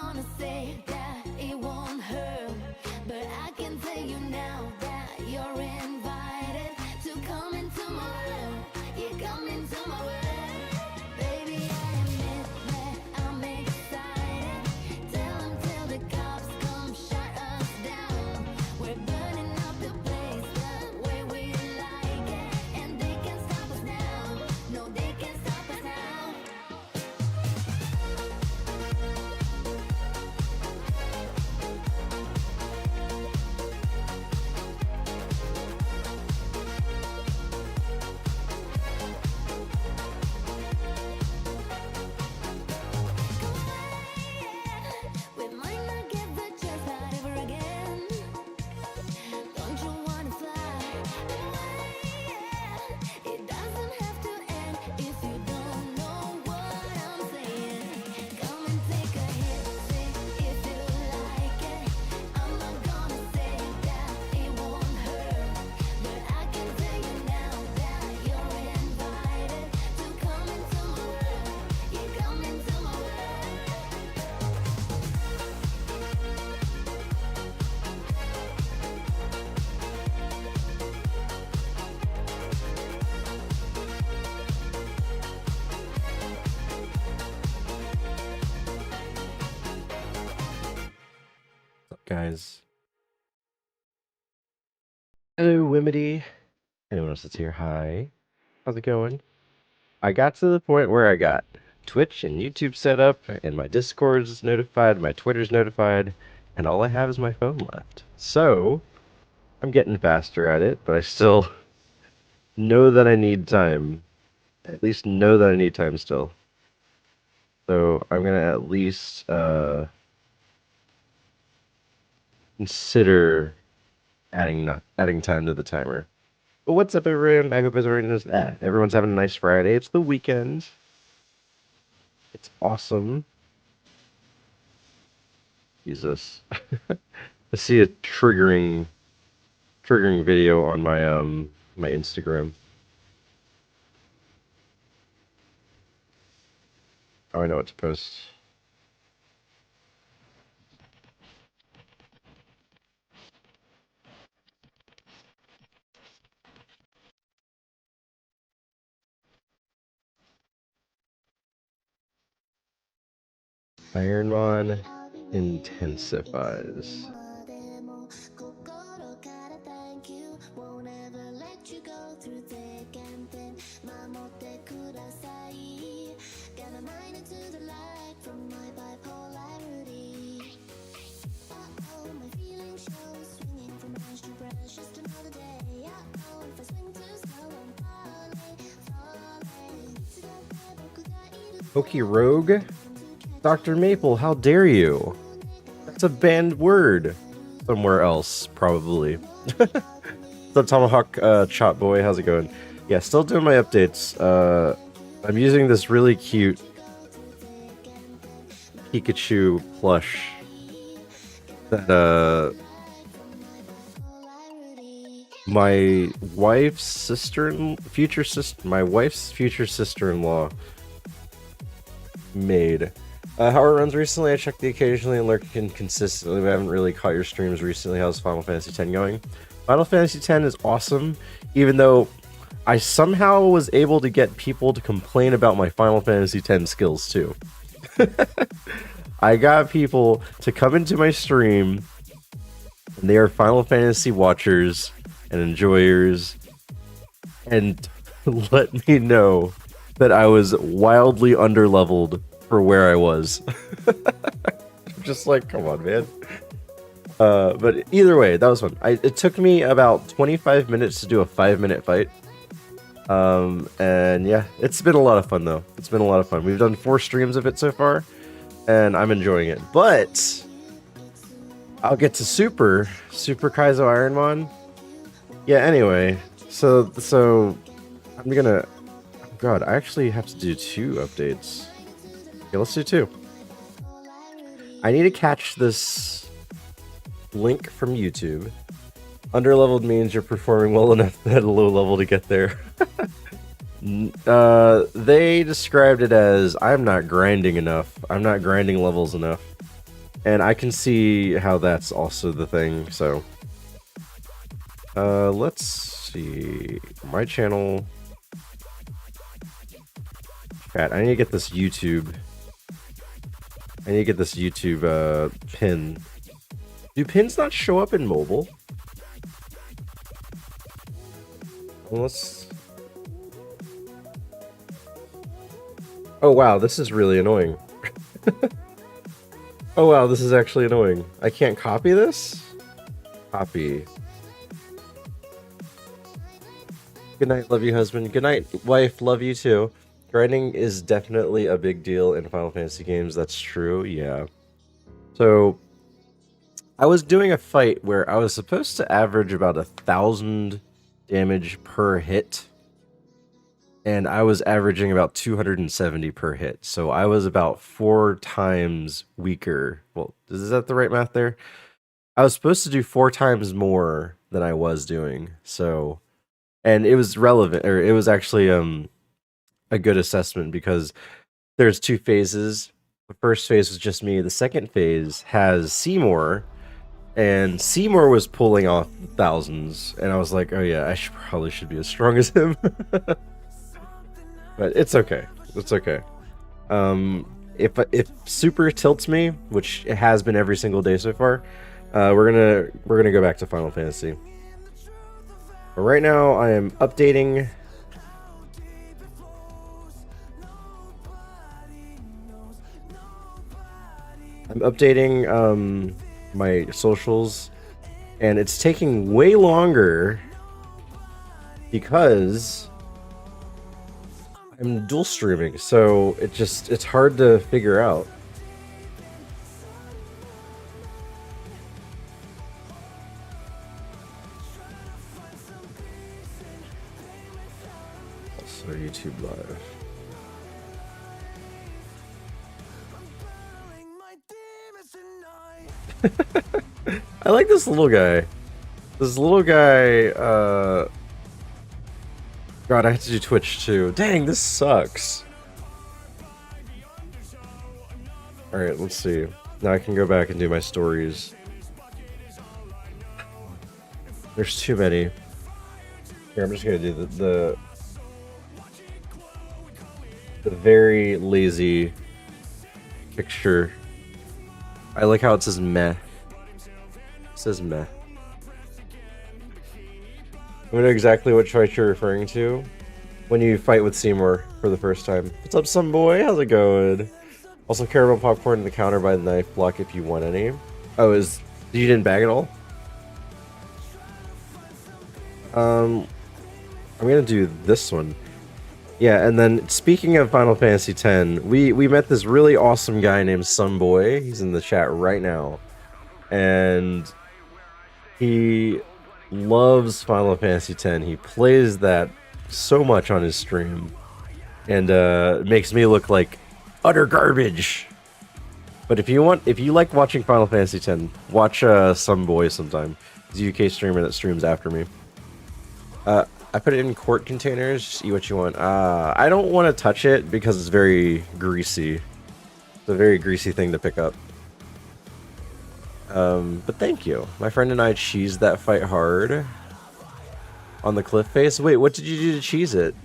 gonna say that it won't hurt, but I can tell you now that you're invited to come into my world. You come into my world. Baby, I admit that I'm excited. Till the cops come shut us down. We're burning up the place the way we like it, and they can't stop us now. No, they can't stop us now. We might not get the chance that ever again. Don't you wanna fly away? It doesn't have to end if you don't know what I'm saying. Come and take a hit, see if you like it. I'm not gonna say that it won't hurt, but I can tell you now that you're invited to come into my world. You come into my world. Guys. Hello, Wimity. Anyone else that's here? Hi. How's it going? I got to the point where I got Twitch and YouTube set up, and my Discord's notified, my Twitter's notified, and all I have is my phone left. So, I'm getting faster at it, but I still know that I need time. At least know that I need time still. So, I'm gonna at least, consider adding time to the timer. But what's up, everyone? I hope everyone's having a nice Friday. It's the weekend. It's awesome. Jesus. I see a triggering video on my my Instagram. Oh, I know what to post. ironMON intensifies. Pokey Rogue? Dr. Maple, how dare you? That's a banned word. Somewhere else, probably. The Tomahawk Chop Boy, how's it going? Yeah, still doing my updates. I'm using this really cute Pikachu plush that my wife's future sister-in-law made. How it runs recently, I checked the occasionally and lurk consistently, but I haven't really caught your streams recently. How's Final Fantasy X going? Final Fantasy X is awesome, even though I somehow was able to get people to complain about my Final Fantasy X skills too. I got people to come into my stream, and they are Final Fantasy watchers and enjoyers, and let me know that I was wildly underleveled for where I was. Just like, come on, man. But either way, that was fun. It took me about 25 minutes to do a 5-minute fight. And yeah, it's been a lot of fun though. It's been a lot of fun. We've done 4 streams of it so far, and I'm enjoying it. But I'll get to Super Kaizo ironMON. Yeah, anyway, so I'm gonna, oh god, I actually have to do 2 updates. Okay, let's do 2. I need to catch this link from YouTube. Underleveled means you're performing well enough at a low level to get there. They described it as, I'm not grinding enough. I'm not grinding levels enough. And I can see how that's also the thing. So let's see my channel. Chat, I need to get this YouTube. I need to get this YouTube pin. Do pins not show up in mobile? Unless... Oh wow, this is really annoying. Oh wow, this is actually annoying. I can't copy this? Copy. Good night, love you, husband. Good night, wife, love you too. Grinding is definitely a big deal in Final Fantasy games. That's true, yeah. So, I was doing a fight where I was supposed to average about 1,000 damage per hit. And I was averaging about 270 per hit. So I was about 4 times weaker. Well, is that the right math there? I was supposed to do 4 times more than I was doing. So, and it was relevant, or it was actually a good assessment because there's 2 phases. The first phase was just me. The second phase has Seymour, and Seymour was pulling off thousands. And I was like, oh yeah, I probably should be as strong as him. But it's okay. It's okay. If Super tilts me, which it has been every single day so far, we're gonna go back to Final Fantasy. But right now, I am updating. I'm updating my socials, and it's taking way longer because I'm dual streaming, so it's hard to figure out. Also YouTube Live. I like this little guy. This little guy, God, I have to do Twitch too. Dang, this sucks. Alright, let's see. Now I can go back and do my stories. There's too many. Here, I'm just gonna do the very lazy picture. I like how it says meh. It says meh. I know exactly what choice you're referring to when you fight with Seymour for the first time. What's up, some boy? How's it going? Also, caramel popcorn in the counter by the knife block if you want any. Oh, you didn't bag it all? I'm gonna do this one. Yeah, and then speaking of Final Fantasy X, we met this really awesome guy named Sunboy. He's in the chat right now, and he loves Final Fantasy X. He plays that so much on his stream, and makes me look like utter garbage. But if you like watching Final Fantasy X, watch Sunboy sometime. He's a UK streamer that streams after me. I put it in quart containers. Just eat what you want. I don't want to touch it because it's very greasy. It's a very greasy thing to pick up. But thank you. My friend and I cheesed that fight hard on the cliff face. Wait, what did you do to cheese it?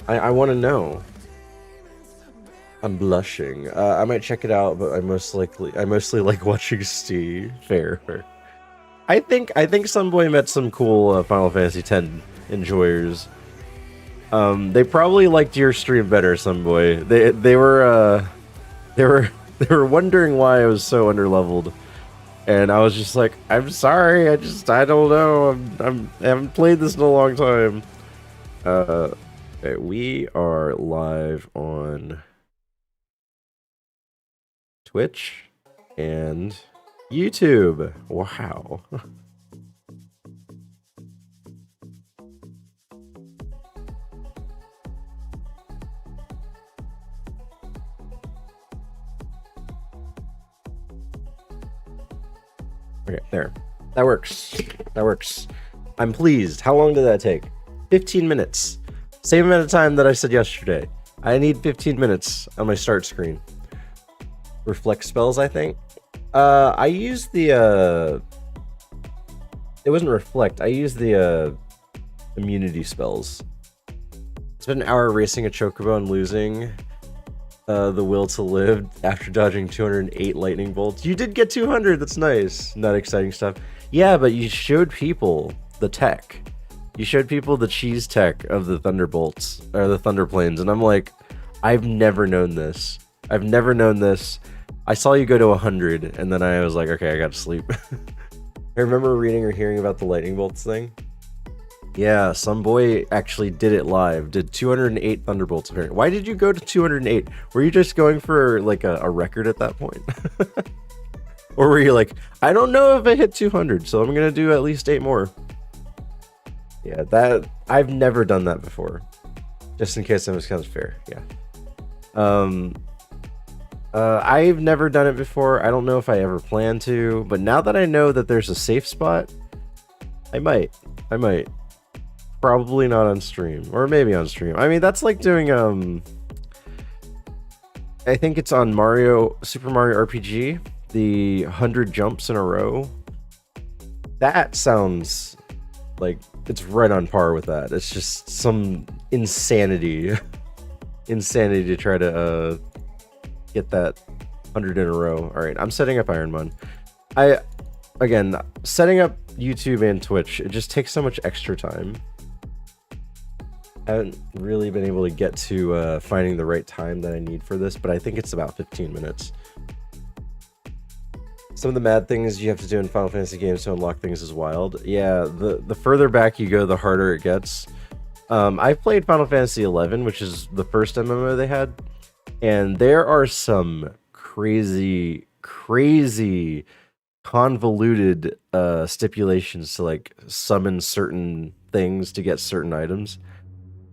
I want to know. I'm blushing. I might check it out, but I mostly like watching Steve. Fair. I think Sunboy met some cool Final Fantasy X enjoyers. They probably liked your stream better, Sunboy. They were wondering why I was so underleveled, and I was just like, I'm sorry, I don't know. I haven't played this in a long time. Okay, we are live on Twitch and YouTube. Wow. Okay, there. That works. That works. I'm pleased. How long did that take? 15 minutes. Same amount of time that I said yesterday. I need 15 minutes on my start screen. Reflect spells, I think. I used the it wasn't reflect. I used the immunity spells. It's been an hour racing a chocobo and losing the will to live after dodging 208 lightning bolts. You did get 200. That's nice. Not exciting stuff. Yeah, but you showed people the tech. You showed people the cheese tech of the thunderbolts or the thunderplanes, and I'm like, I've never known this. I've never known this. I saw you go to 100, and then I was like, okay, I gotta sleep. I remember reading or hearing about the lightning bolts thing. Yeah, some boy actually did it live. Did 208 thunderbolts apparently. Why did you go to 208? Were you just going for like a record at that point? Or were you like, I don't know if I hit 200, so I'm gonna do at least 8 more. Yeah, that I've never done that before. Just in case it was kind of fair. Yeah. I've never done it before. I don't know if I ever plan to, but now that I know that there's a safe spot, I might. Probably not on stream, or maybe on stream. I mean, that's like doing I think it's on Super Mario RPG, the 100 jumps in a row. That sounds like it's right on par with that. It's just some insanity to try to get that 100 in a row. All right, I'm setting up ironMON. Again, setting up YouTube and Twitch, it just takes so much extra time. I haven't really been able to get to finding the right time that I need for this, but I think it's about 15 minutes. Some of the mad things you have to do in Final Fantasy games to unlock things is wild. Yeah, the further back you go, the harder it gets. I've played Final Fantasy 11, which is the first MMO they had, and there are some crazy convoluted stipulations to like summon certain things to get certain items,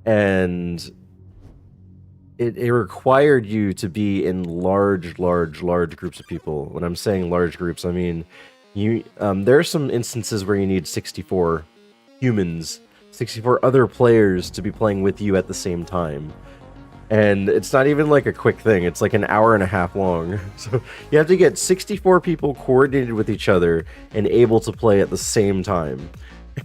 and it required you to be in large groups of people. When I'm saying large groups, I mean there are some instances where you need 64 humans, 64 other players to be playing with you at the same time. And it's not even like a quick thing. It's like an hour and a half long. So you have to get 64 people coordinated with each other and able to play at the same time.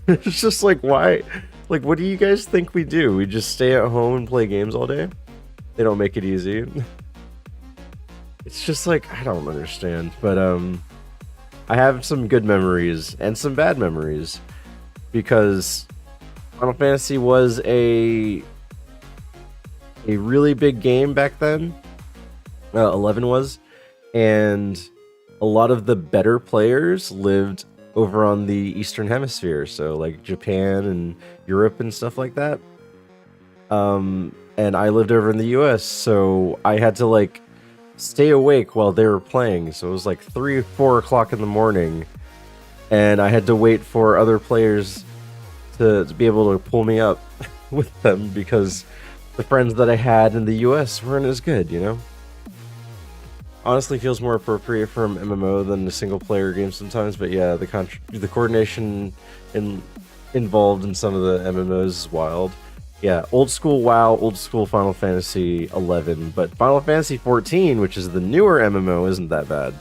It's just like, why? Like, what do you guys think we do? We just stay at home and play games all day? They don't make it easy. It's just like, I don't understand. But I have some good memories and some bad memories, because Final Fantasy was a really big game back then. 11 was, and a lot of the better players lived over on the Eastern Hemisphere, so like Japan and Europe and stuff like that. And I lived over in the US, so I had to like stay awake while they were playing. So it was like 3 or 4 o'clock in the morning, and I had to wait for other players to be able to pull me up with them, because the friends that I had in the US weren't as good, you know? Honestly, feels more appropriate for an MMO than a single player game sometimes, but yeah, the coordination involved in some of the MMOs is wild. Yeah, old school WoW, old school Final Fantasy 11, but Final Fantasy 14, which is the newer MMO, isn't that bad.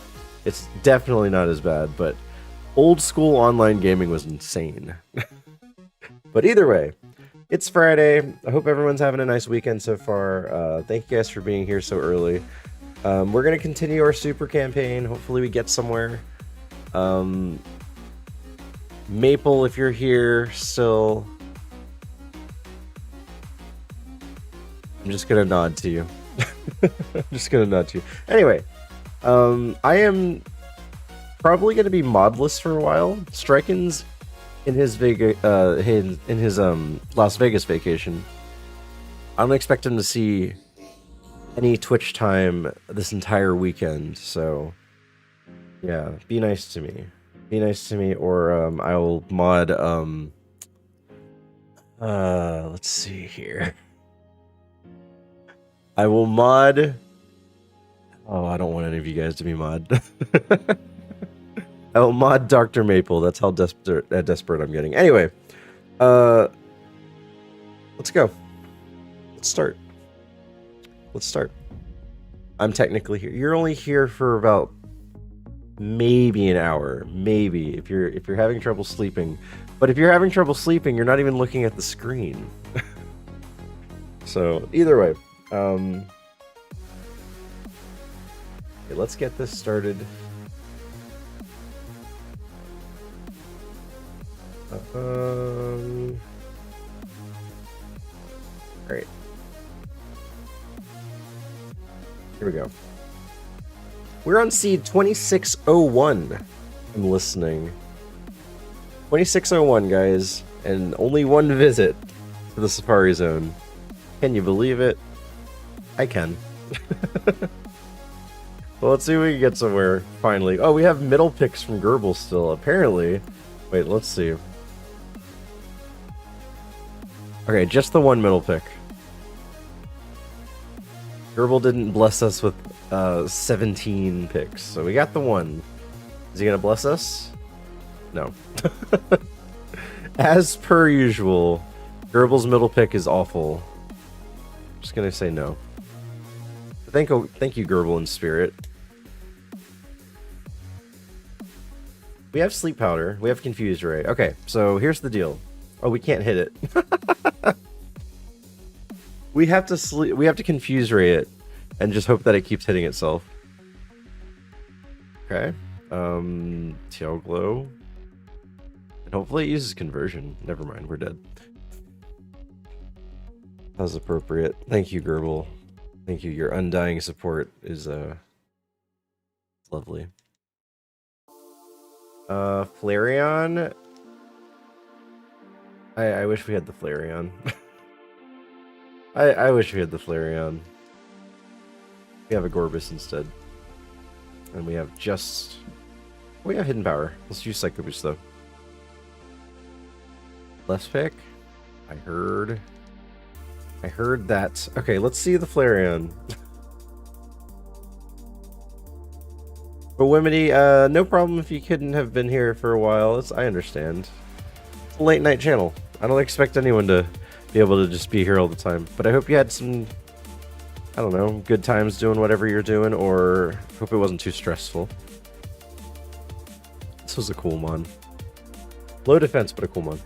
It's definitely not as bad, but old school online gaming was insane. But either way, it's Friday. I hope everyone's having a nice weekend so far. Thank you guys for being here so early. We're going to continue our super campaign. Hopefully we get somewhere. Maple, if you're here still, I'm just going to nod to you. I'm just going to nod to you. Anyway, I am probably going to be modless for a while. Striken's in his Las Vegas vacation. I don't expect him to see any Twitch time this entire weekend, so yeah, be nice to me. Be nice to me, or I will mod let's see here. I will mod. Oh, I don't want any of you guys to be mod. I will mod Dr. Maple. That's how desperate I'm getting. Anyway, let's go. Let's start. I'm technically here. You're only here for about maybe an hour, maybe if you're having trouble sleeping. But if you're having trouble sleeping, you're not even looking at the screen. So either way, okay, let's get this started. All right, here we go. We're on seed 2601. I'm listening. 2601, guys, and only one visit to the Safari Zone. Can you believe it? I can. Well, let's see if we can get somewhere, finally. Oh, we have middle picks from Gerbil still, apparently. Wait, let's see. Okay, just the one middle pick. Gerbil didn't bless us with 17 picks, so we got the one. Is he gonna bless us? No. As per usual, Gerbil's middle pick is awful. Just gonna say no. Thank you, Gerbil in spirit. We have sleep powder. We have confused ray. Okay, so here's the deal. Oh, we can't hit it. We have to sleep. We have to confuse ray it, and just hope that it keeps hitting itself. Okay. Tail glow. And hopefully it uses conversion. Never mind, we're dead. That was appropriate. Thank you, Gerbil. Thank you. Your undying support is lovely. Flareon. I wish we had the Flareon. I wish we had the Flareon. We have a Gorbis instead. And we have we have hidden power. Let's use Psycho Boost though. Left pick. I heard that. Okay, let's see the Flareon. But Wimity, no problem if you couldn't have been here for a while. I understand. It's a late night channel. I don't expect anyone to be able to just be here all the time. But I hope you had some, I don't know, good times doing whatever you're doing, or hope it wasn't too stressful. This was a cool mon. Low defense, but a cool mon.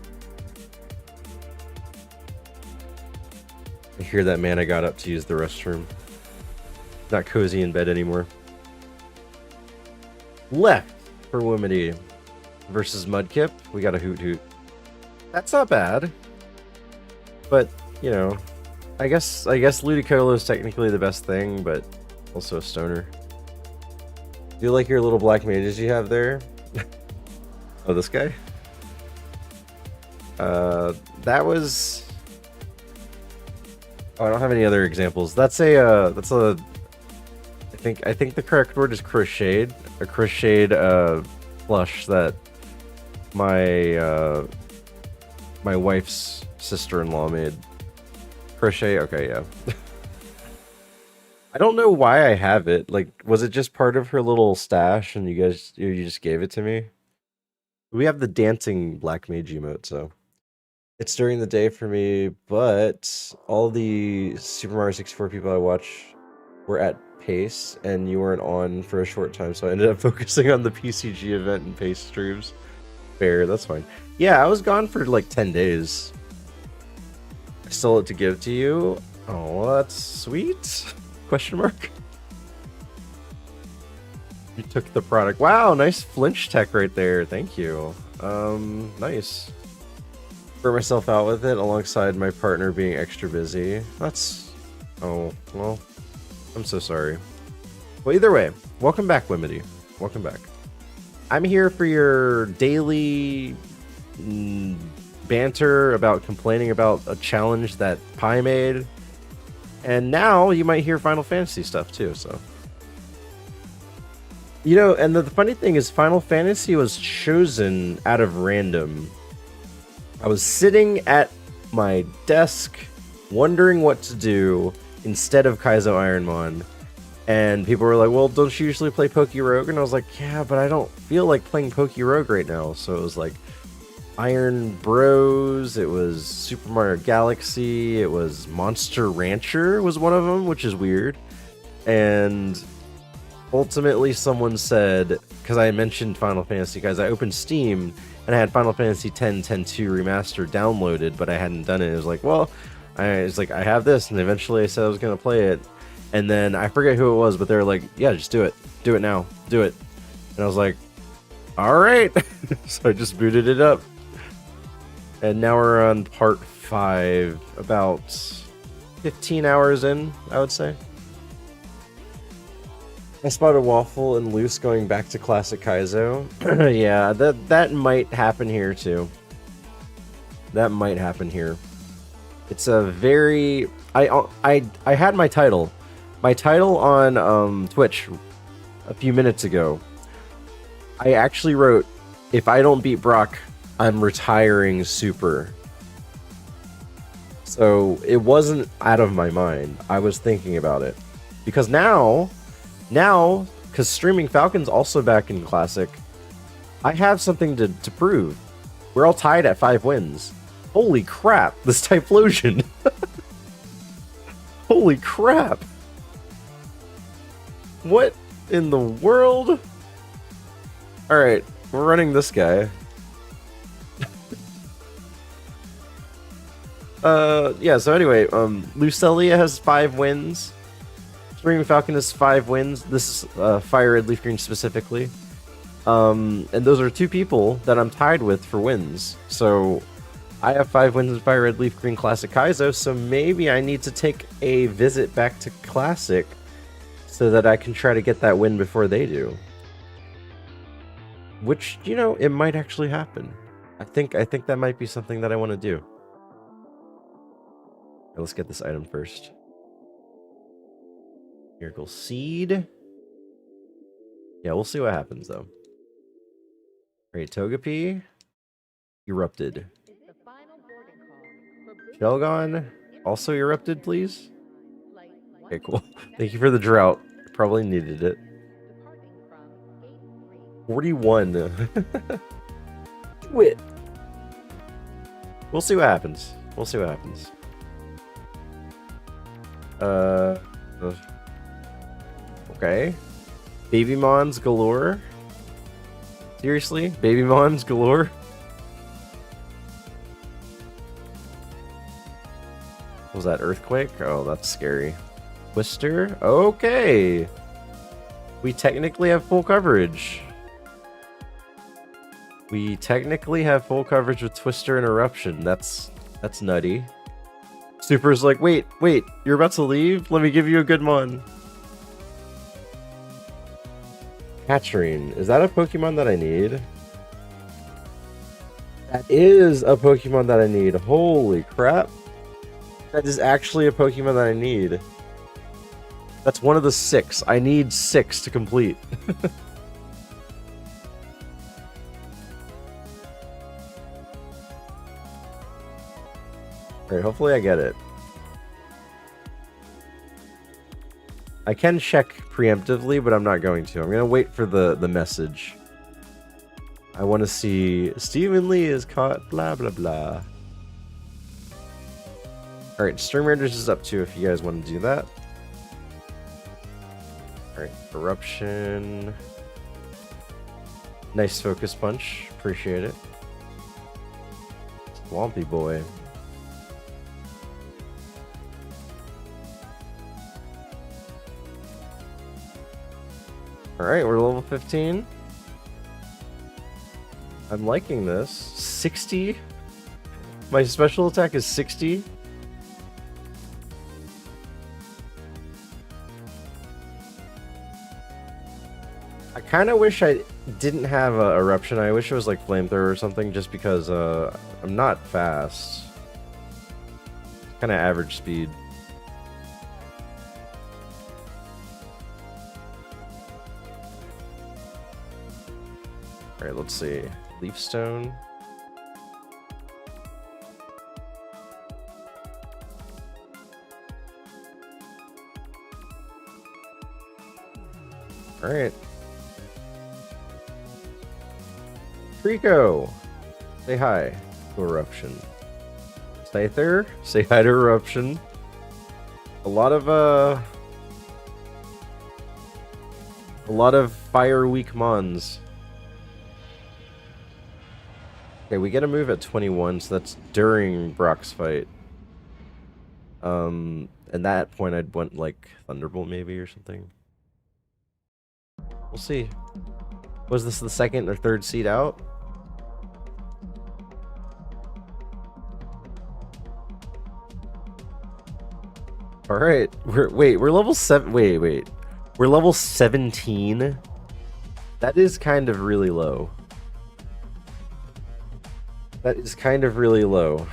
I hear that man I got up to use the restroom. Not cozy in bed anymore. Left for Wimity versus Mudkip. We got a Hoot Hoot. That's not bad. But, you know, I guess Ludicolo is technically the best thing, but also a stoner. Do you like your little black mages you have there? Oh, this guy? That was... Oh, I don't have any other examples. I think the correct word is crocheted. A crocheted plush that my wife's sister-in-law made. Crochet? Okay, yeah. I don't know why I have it. Like, was it just part of her little stash and you just gave it to me? We have the dancing black mage emote, so it's during the day for me, but all the Super Mario 64 people I watch were at Pace, and you weren't on for a short time, so I ended up focusing on the PCG event and Pace streams. Fair, that's fine. Yeah, I was gone for like 10 days. I stole it to give to you. Oh, that's sweet. Question mark. You took the product. Wow, nice flinch tech right there. Thank you. Nice. Burnt myself out with it alongside my partner being extra busy. That's... Oh, well, I'm so sorry. Well, either way, welcome back, Wimity. Welcome back. I'm here for your daily banter about complaining about a challenge that Pi made. And now you might hear Final Fantasy stuff too, so... You know, and the funny thing is Final Fantasy was chosen out of random. I was sitting at my desk wondering what to do instead of Kaizo ironMON. And people were like, well, don't you usually play Poké-Rogue? And I was like, yeah, but I don't feel like playing Poké-Rogue right now. So it was like Iron Bros, it was Super Mario Galaxy, it was Monster Rancher was one of them, which is weird. And ultimately someone said because I mentioned Final Fantasy, guys, I opened Steam and I had Final Fantasy X 10.2 Remastered downloaded, but I hadn't done it. It was like, well, I have this, and eventually I said I was gonna play it, and then I forget who it was, but they were like, yeah, just do it now, do it, and I was like, all right. So I just booted it up, and now we're on part 5, about 15 hours in, I would say. I spotted Waffle and Loose going back to Classic Kaizo. Yeah, that might happen here too. That might happen here. It's a very... I had my title. My title on Twitch a few minutes ago. I actually wrote, if I don't beat Brock, I'm retiring Super. So it wasn't out of my mind. I was thinking about it. Because now, because Streaming Falcon's also back in Classic, I have something to prove. We're all tied at 5 wins. Holy crap, this Typhlosion. Holy crap. What in the world? Alright, we're running this guy. Yeah, so anyway, Lucelia has 5 wins. Streaming Falcon has 5 wins. This is Fire Red Leaf Green specifically. And those are 2 people that I'm tied with for wins. So I have 5 wins in Fire Red Leaf Green Classic Kaizo, so maybe I need to take a visit back to Classic so that I can try to get that win before they do. Which, you know, it might actually happen. I think that might be something that I want to do. Let's get this item first. Miracle Seed. Yeah, we'll see what happens though. Alright, Togepi. Erupted. Shelgon. Also erupted, please. Okay, cool. Thank you for the drought. Probably needed it. 41. Do it. We'll see what happens. We'll see what happens. Okay. Baby Mons galore. Seriously? Baby Mons galore? Was that Earthquake? Oh, that's scary. Twister? Okay. We technically have full coverage. We technically have full coverage with Twister and Eruption. That's nutty. Super's like, wait, you're about to leave? Let me give you a good mon. Hatcherine. Is that a Pokemon that I need? That is a Pokemon that I need. Holy crap. That is actually a Pokemon that I need. That's one of the 6. I need 6 to complete. Alright, hopefully I get it. I can check preemptively, but I'm not going to. I'm going to wait for the message. I want to see Stephen Lee is caught, blah, blah, blah. Alright, Stream Raiders is up too if you guys want to do that. Alright, Eruption. Nice Focus Punch. Appreciate it. Swampy Boy. Alright, we're level 15. I'm liking this. 60? My special attack is 60? I kind of wish I didn't have a Eruption. I wish it was like Flamethrower or something, just because I'm not fast. Kind of average speed. Alright, let's see. Leaf Stone. Alright. Trico! Say hi to Eruption. Scyther, say hi to Eruption. A lot of A lot of fire weak mons. Okay, we get a move at 21, so that's during Brock's fight. At that point I'd want like Thunderbolt maybe or something. We'll see. Was this the second or third seed out? All right, we're level 7. Wait, we're level 17. That is kind of really low. That is kind of really low.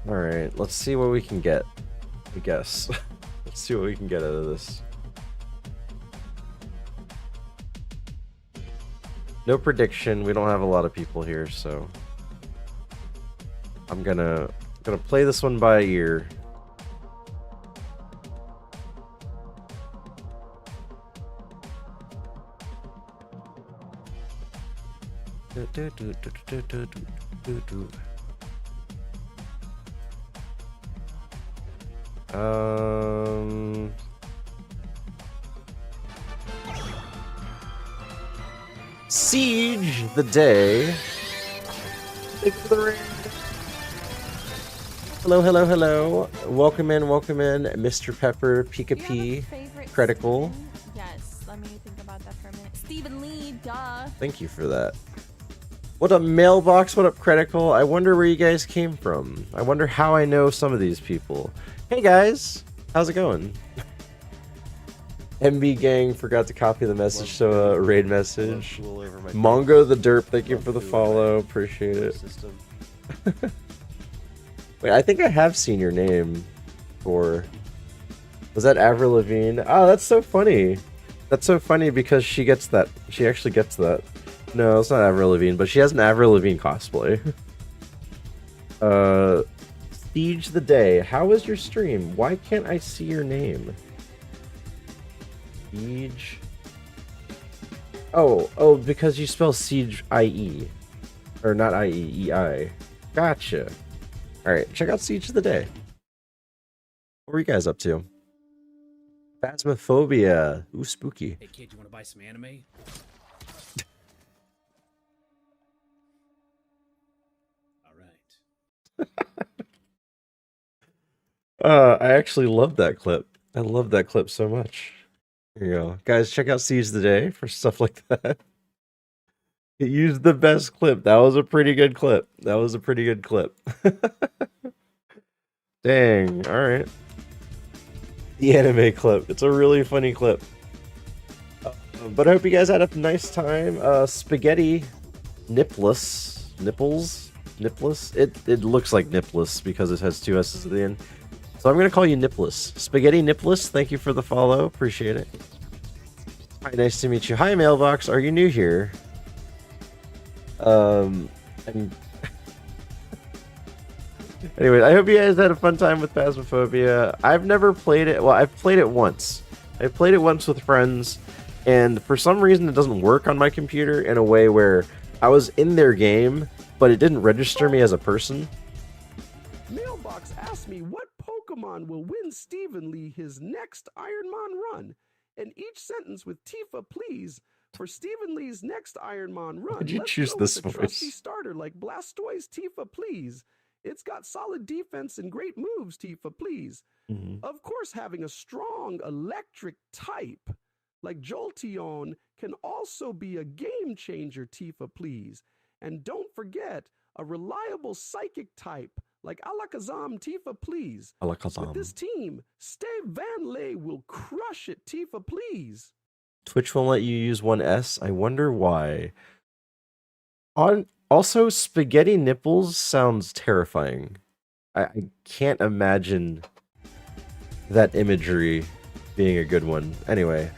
All right, let's see what we can get. I guess. Let's see what we can get out of this. No prediction. We don't have a lot of people here, so I'm gonna play this one by ear. Siege the day. Hello, hello, hello. Welcome in, Mr. Pepper, Pika P, Critical. Yes, let me think about that for a minute. Stephen Lee, duh. Thank you for that. What up, Mailbox? What up, Critical? I wonder where you guys came from. I wonder how I know some of these people. Hey guys, how's it going? MB Gang forgot to copy the message, so a raid message. Mongo the Derp, thank you for the follow. Appreciate it. Wait, I think I have seen your name before. Was that Avril Lavigne? Oh, that's so funny. That's so funny because she gets that. She actually gets that. No, it's not Avril Lavigne, but she has an Avril Lavigne cosplay. Siege the Day. How was your stream? Why can't I see your name? Siege. Oh, because you spell Siege I-E. Or not I-E, E-I. Gotcha. Alright, check out Siege of the Day. What were you guys up to? Phasmophobia. Ooh, spooky. Hey kid, you want to buy some anime? I actually love that clip. I love that clip so much. Here you go. Guys, check out Siege the Day for stuff like that. It used the best clip. That was a pretty good clip. That was a pretty good clip. Dang. Alright. The anime clip. It's a really funny clip. But I hope you guys had a nice time. Spaghetti Nipless. Nipples? Nipless? It looks like Nipless because it has two S's at the end. So I'm going to call you Nipless. Spaghetti Nipless, thank you for the follow. Appreciate it. Hi, nice to meet you. Hi, Mailbox. Are you new here? Anyway, I hope you guys had a fun time with Phasmophobia. I've never played it. Well, I've played it once. I played it once with friends, and for some reason it doesn't work on my computer in a way where I was in their game, but it didn't register me as a person. Mailbox asked me what Pokemon will win Stephen Lee his next ironMON run, and each sentence with Tifa, please. For Stephen Lee's next ironMON run, Did you let's choose go this with a voice? trusty starter like Blastoise Tifa, please. It's got solid defense and great moves, Tifa, please. Of course, having a strong electric type like Jolteon can also be a game changer, Tifa, please. And don't forget, a reliable psychic type like Alakazam, Tifa, please. Alakazam. With this team, Steve Van Lay will crush it, Tifa, please. Twitch won't let you use 1S. I wonder why. Also, spaghetti nipples sounds terrifying. I can't imagine that imagery being a good one. Anyway,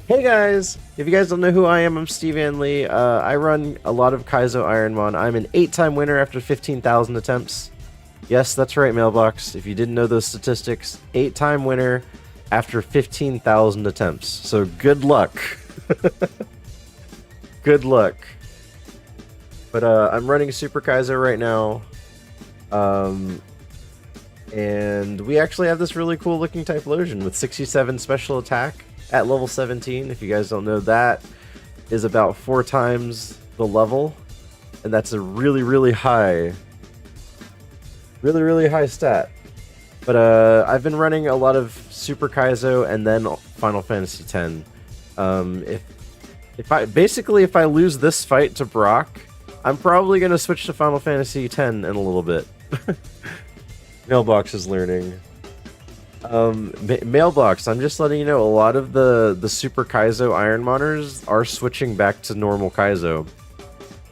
hey guys! If you guys don't know who I am, I'm Steve Van Lee. I run a lot of Kaizo ironMON. I'm an 8-time winner after 15,000 attempts. Yes, that's right, Mailbox. If you didn't know those statistics, 8-time winner after 15,000 attempts. So good luck. Good luck. But I'm running Super Kaizo right now. And we actually have this really cool looking Typhlosion with 67 special attack at level 17. If you guys don't know that, is about 4 times the level, and that's a really, really high stat. But I've been running a lot of Super Kaizo and then Final Fantasy X. If I lose this fight to Brock, I'm probably gonna switch to Final Fantasy X in a little bit. Mailbox is learning. Mailbox, I'm just letting you know, a lot of the Super Kaizo ironMONers are switching back to normal Kaizo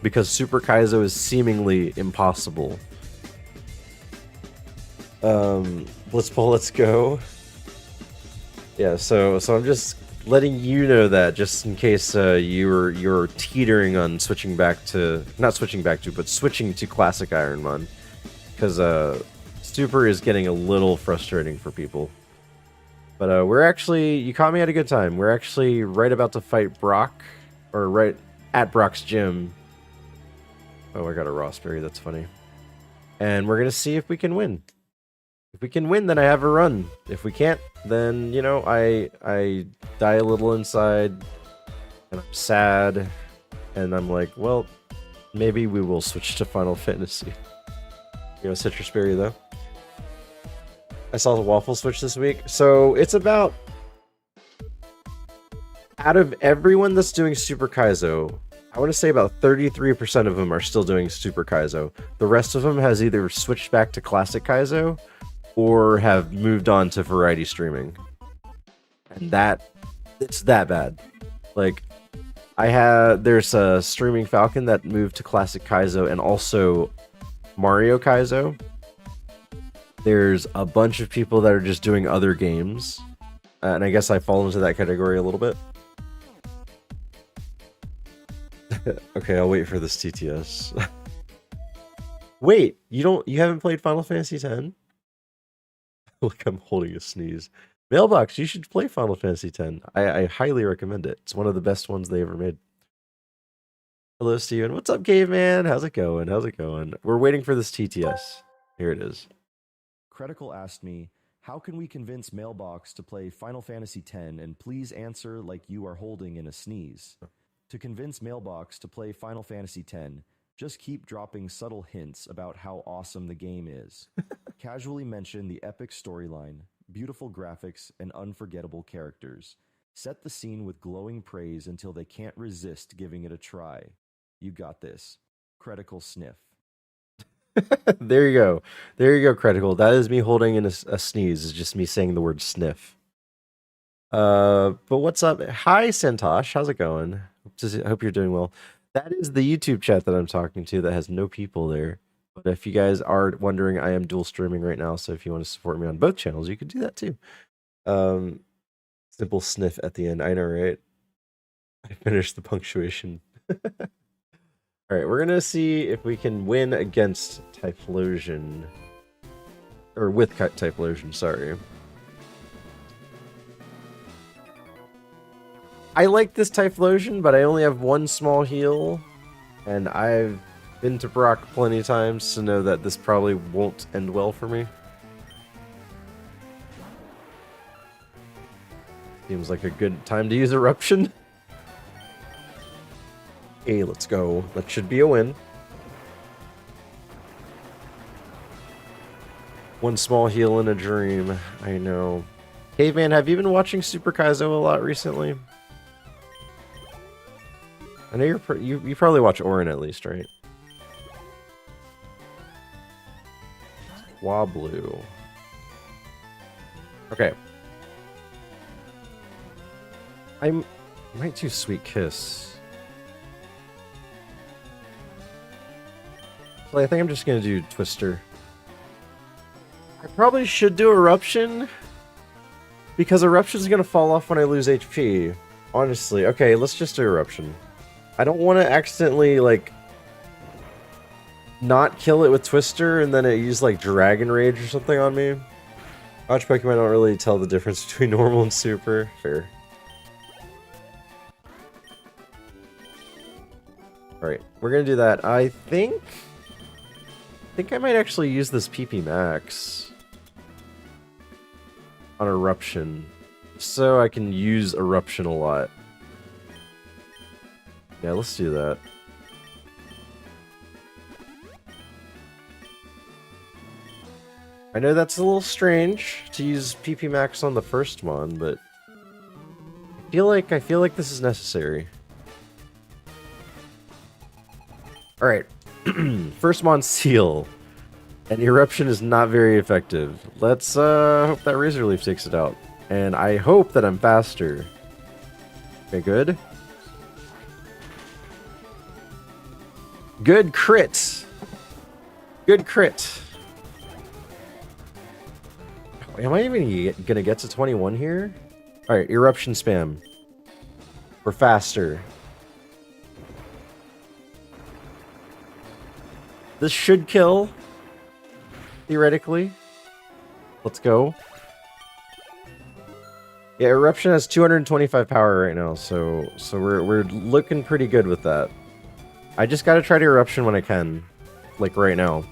because Super Kaizo is seemingly impossible. Blitzball, let's go. Yeah, so I'm just letting you know that, just in case you're teetering on switching to classic ironMON, because Super is getting a little frustrating for people. But we're actually, you caught me at a good time. We're actually right about to fight Brock, or right at Brock's gym. Oh, I got a Raspberry, that's funny. And we're gonna see if we can win. If we can win, then I have a run. If we can't, then, you know, I die a little inside, and I'm sad, and I'm like, well, maybe we will switch to Final Fantasy. You know, Citrus Berry, though. I saw the Waffle Switch this week. So, it's about... out of everyone that's doing Super Kaizo, I want to say about 33% of them are still doing Super Kaizo. The rest of them has either switched back to Classic Kaizo, or have moved on to variety streaming. And it's that bad. Like, there's a Streaming Falcon that moved to Classic Kaizo and also Mario Kaizo. There's a bunch of people that are just doing other games. And I guess I fall into that category a little bit. Okay, I'll wait for this TTS. Wait, you haven't played Final Fantasy X? Like I'm holding a sneeze. Mailbox, you should play Final Fantasy X. I highly recommend it. It's one of the best ones they ever made. Hello, Steven. What's up, caveman? How's it going? We're waiting for this TTS. Here it is. Critical asked me, how can we convince Mailbox to play Final Fantasy X, and please answer like you are holding in a sneeze. To convince Mailbox to play Final Fantasy X, just keep dropping subtle hints about how awesome the game is. Casually mention the epic storyline, beautiful graphics, and unforgettable characters. Set the scene with glowing praise until they can't resist giving it a try. You got this. Critical sniff. There you go. There you go, Critical. That is me holding in a sneeze. It's just me saying the word sniff. But what's up? Hi, Santosh. How's it going? Hope you're doing well. That is the YouTube chat that I'm talking to that has no people there. But if you guys are wondering, I am dual streaming right now, so if you want to support me on both channels, you could do that too. Simple sniff at the end. I know, right? I finished the punctuation. All right, we're gonna see if we can win against Typhlosion, or with Typhlosion. Sorry. I like this Typhlosion, but I only have one small heal, and I've been to Brock plenty of times to know that this probably won't end well for me. Seems like a good time to use Eruption. Okay, let's go. That should be a win. One small heal in a dream. I know. Caveman, have you been watching Super Kaizo a lot recently? I know you probably watch Orin at least, right? Wablu. Okay. I might do Sweet Kiss. So I think I'm just gonna do Twister. I probably should do Eruption, because Eruption's gonna fall off when I lose HP. Honestly. Okay, let's just do Eruption. I don't want to accidentally, like, not kill it with Twister and then it use, like, Dragon Rage or something on me. Watch Pokemon don't really tell the difference between normal and super. Fair. Alright, we're gonna do that. I think I might actually use this PP Max on Eruption, so I can use Eruption a lot. Yeah, let's do that. I know that's a little strange to use PP Max on the first Mon, but I feel like this is necessary. Alright. First Mon Seal. And Eruption is not very effective. Let's hope that Razor Leaf takes it out. And I hope that I'm faster. Okay, good. Good crit. Good crit. Am I even gonna get to 21 here? Alright, Eruption spam. We're faster. This should kill. Theoretically. Let's go. Yeah, Eruption has 225 power right now, so we're looking pretty good with that. I just gotta try to Eruption when I can. Like right now.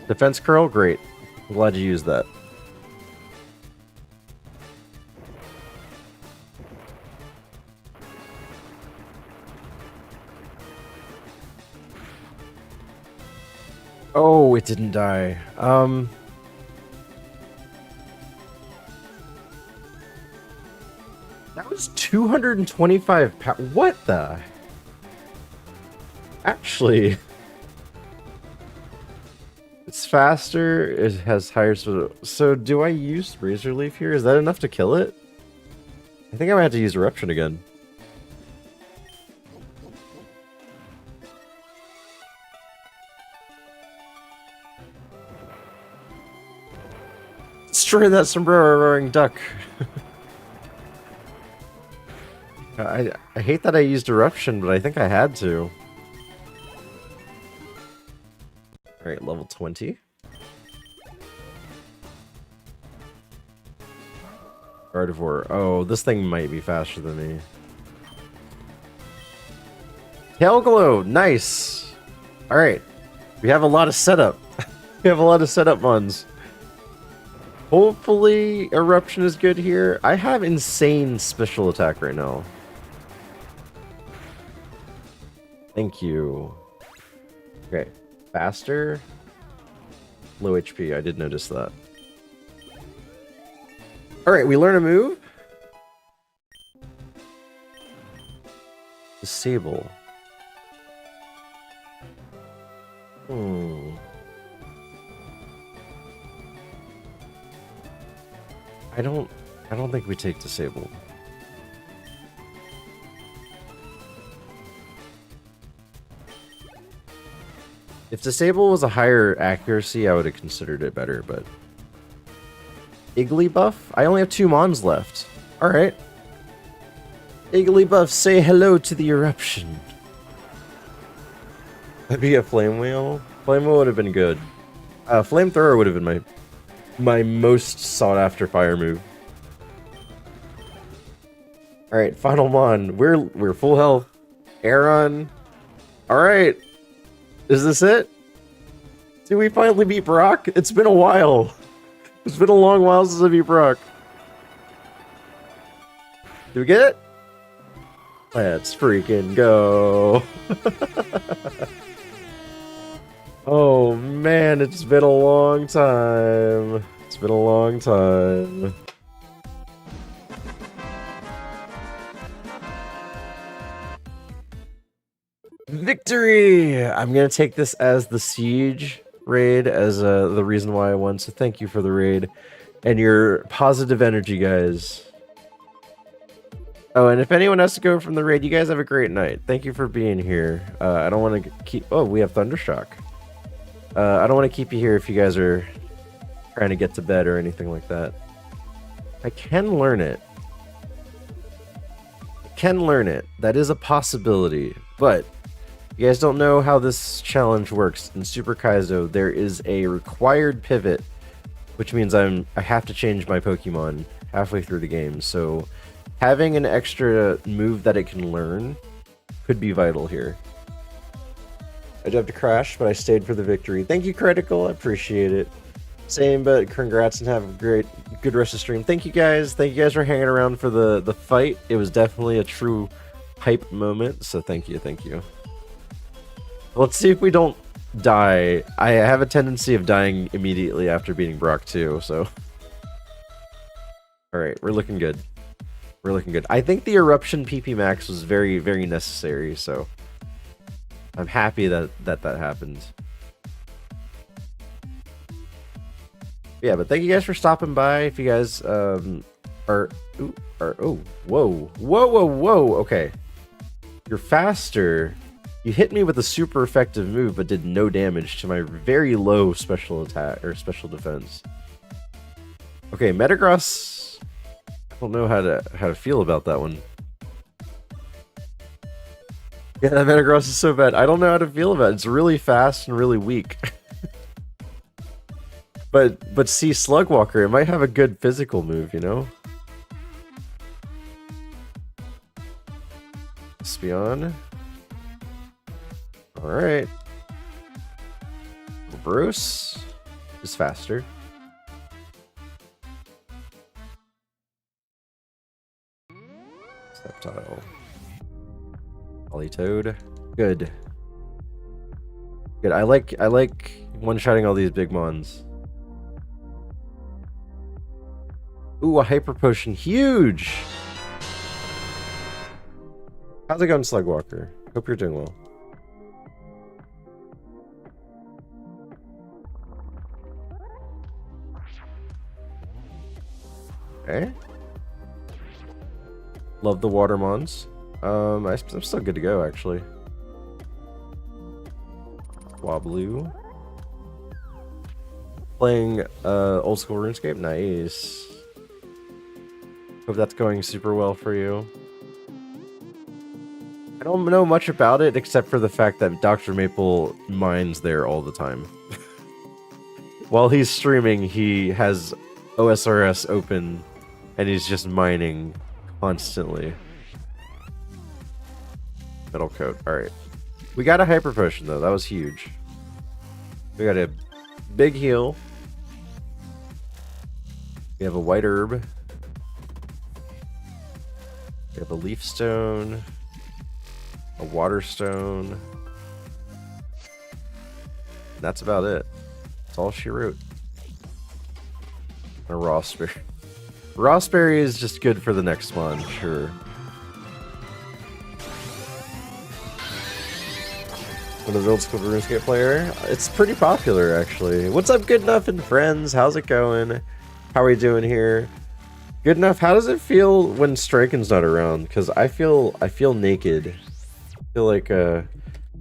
Defense curl, great. I'm glad you used that. Oh, it didn't die. That was 225 power. What the? Actually, it's faster. It has higher. So do I use Razor Leaf here? Is that enough to kill it? I think I might have to use Eruption again. Destroy that sombrero roaring duck. I hate that I used Eruption, but I think I had to. Alright, level 20. Gardevoir. Oh, this thing might be faster than me. Tail Glow! Nice! Alright. We have a lot of setup. We have a lot of setup ones. Hopefully Eruption is good here. I have insane special attack right now. Thank you. Okay. Faster. Low HP. I did notice that. Alright, we learn a move. Disable. I don't think we take Disable. If Disable was a higher accuracy, I would have considered it better, but... Igglybuff? I only have 2 Mons left. Alright. Igglybuff, say hello to the Eruption. That'd be a Flame Wheel? Flame Wheel would have been good. Flamethrower would have been my most sought after fire move. Alright, final Mon. We're full health. Aron. Alright. Is this it? Did we finally beat Brock? It's been a while. It's been a long while since I beat Brock. Did we get it? Let's freaking go. Oh man, it's been a long time. It's been a long time. Victory! I'm gonna take this as the Siege raid, as the reason why I won, so thank you for the raid. And your positive energy, guys. Oh, and if anyone has to go from the raid, you guys have a great night. Thank you for being here. I don't want to keep... Oh, we have Thundershock. I don't want to keep you here if you guys are trying to get to bed or anything like that. I can learn it. I can learn it. That is a possibility. But you guys don't know how this challenge works. In Super Kaizo, there is a required pivot, which means I have to change my Pokemon halfway through the game. So having an extra move that it can learn could be vital here. I did have to crash, but I stayed for the victory. Thank you, Critical. I appreciate it. Same, but congrats and have a good rest of the stream. Thank you guys. Thank you guys for hanging around for the fight. It was definitely a true hype moment, so thank you, thank you. Let's see if we don't die. I have a tendency of dying immediately after beating Brock too, so... Alright, we're looking good. We're looking good. I think the Eruption PP Max was very, very necessary, so... I'm happy that happened. Yeah, but thank you guys for stopping by. If you guys, oh, whoa, okay. You're faster. You hit me with a super effective move, but did no damage to my very low special attack, or special defense. Okay, Metagross, I don't know how to feel about that one. Yeah, that Metagross is so bad. I don't know how to feel about it. It's really fast and really weak. But see, Slugwalker, it might have a good physical move, you know? Speon. Alright. Bruce is faster. Sceptile. Politoad. Good. Good. I like one-shotting all these big mons. Ooh, a Hyper Potion. Huge! How's it going, Slugwalker? Hope you're doing well. Okay. Love the water mons. I'm still good to go, actually. Wobloo. Playing old school RuneScape? Nice. Hope that's going super well for you. I don't know much about it except for the fact that Dr. Maple mines there all the time. While he's streaming, he has OSRS open and he's just mining constantly. Metal Coat. Alright. We got a Hyper Potion though. That was huge. We got a big heal. We have a White Herb. We have a Leaf Stone. A Water Stone. That's about it. That's all she wrote. A Rawsberry. Rawsberry is just good for the next one, sure. One of the old school RuneScape player. It's pretty popular, actually. What's up, Good Enough and friends? How's it going? How are we doing here? Good Enough, how does it feel when Striken's not around? Because I feel naked. I feel like I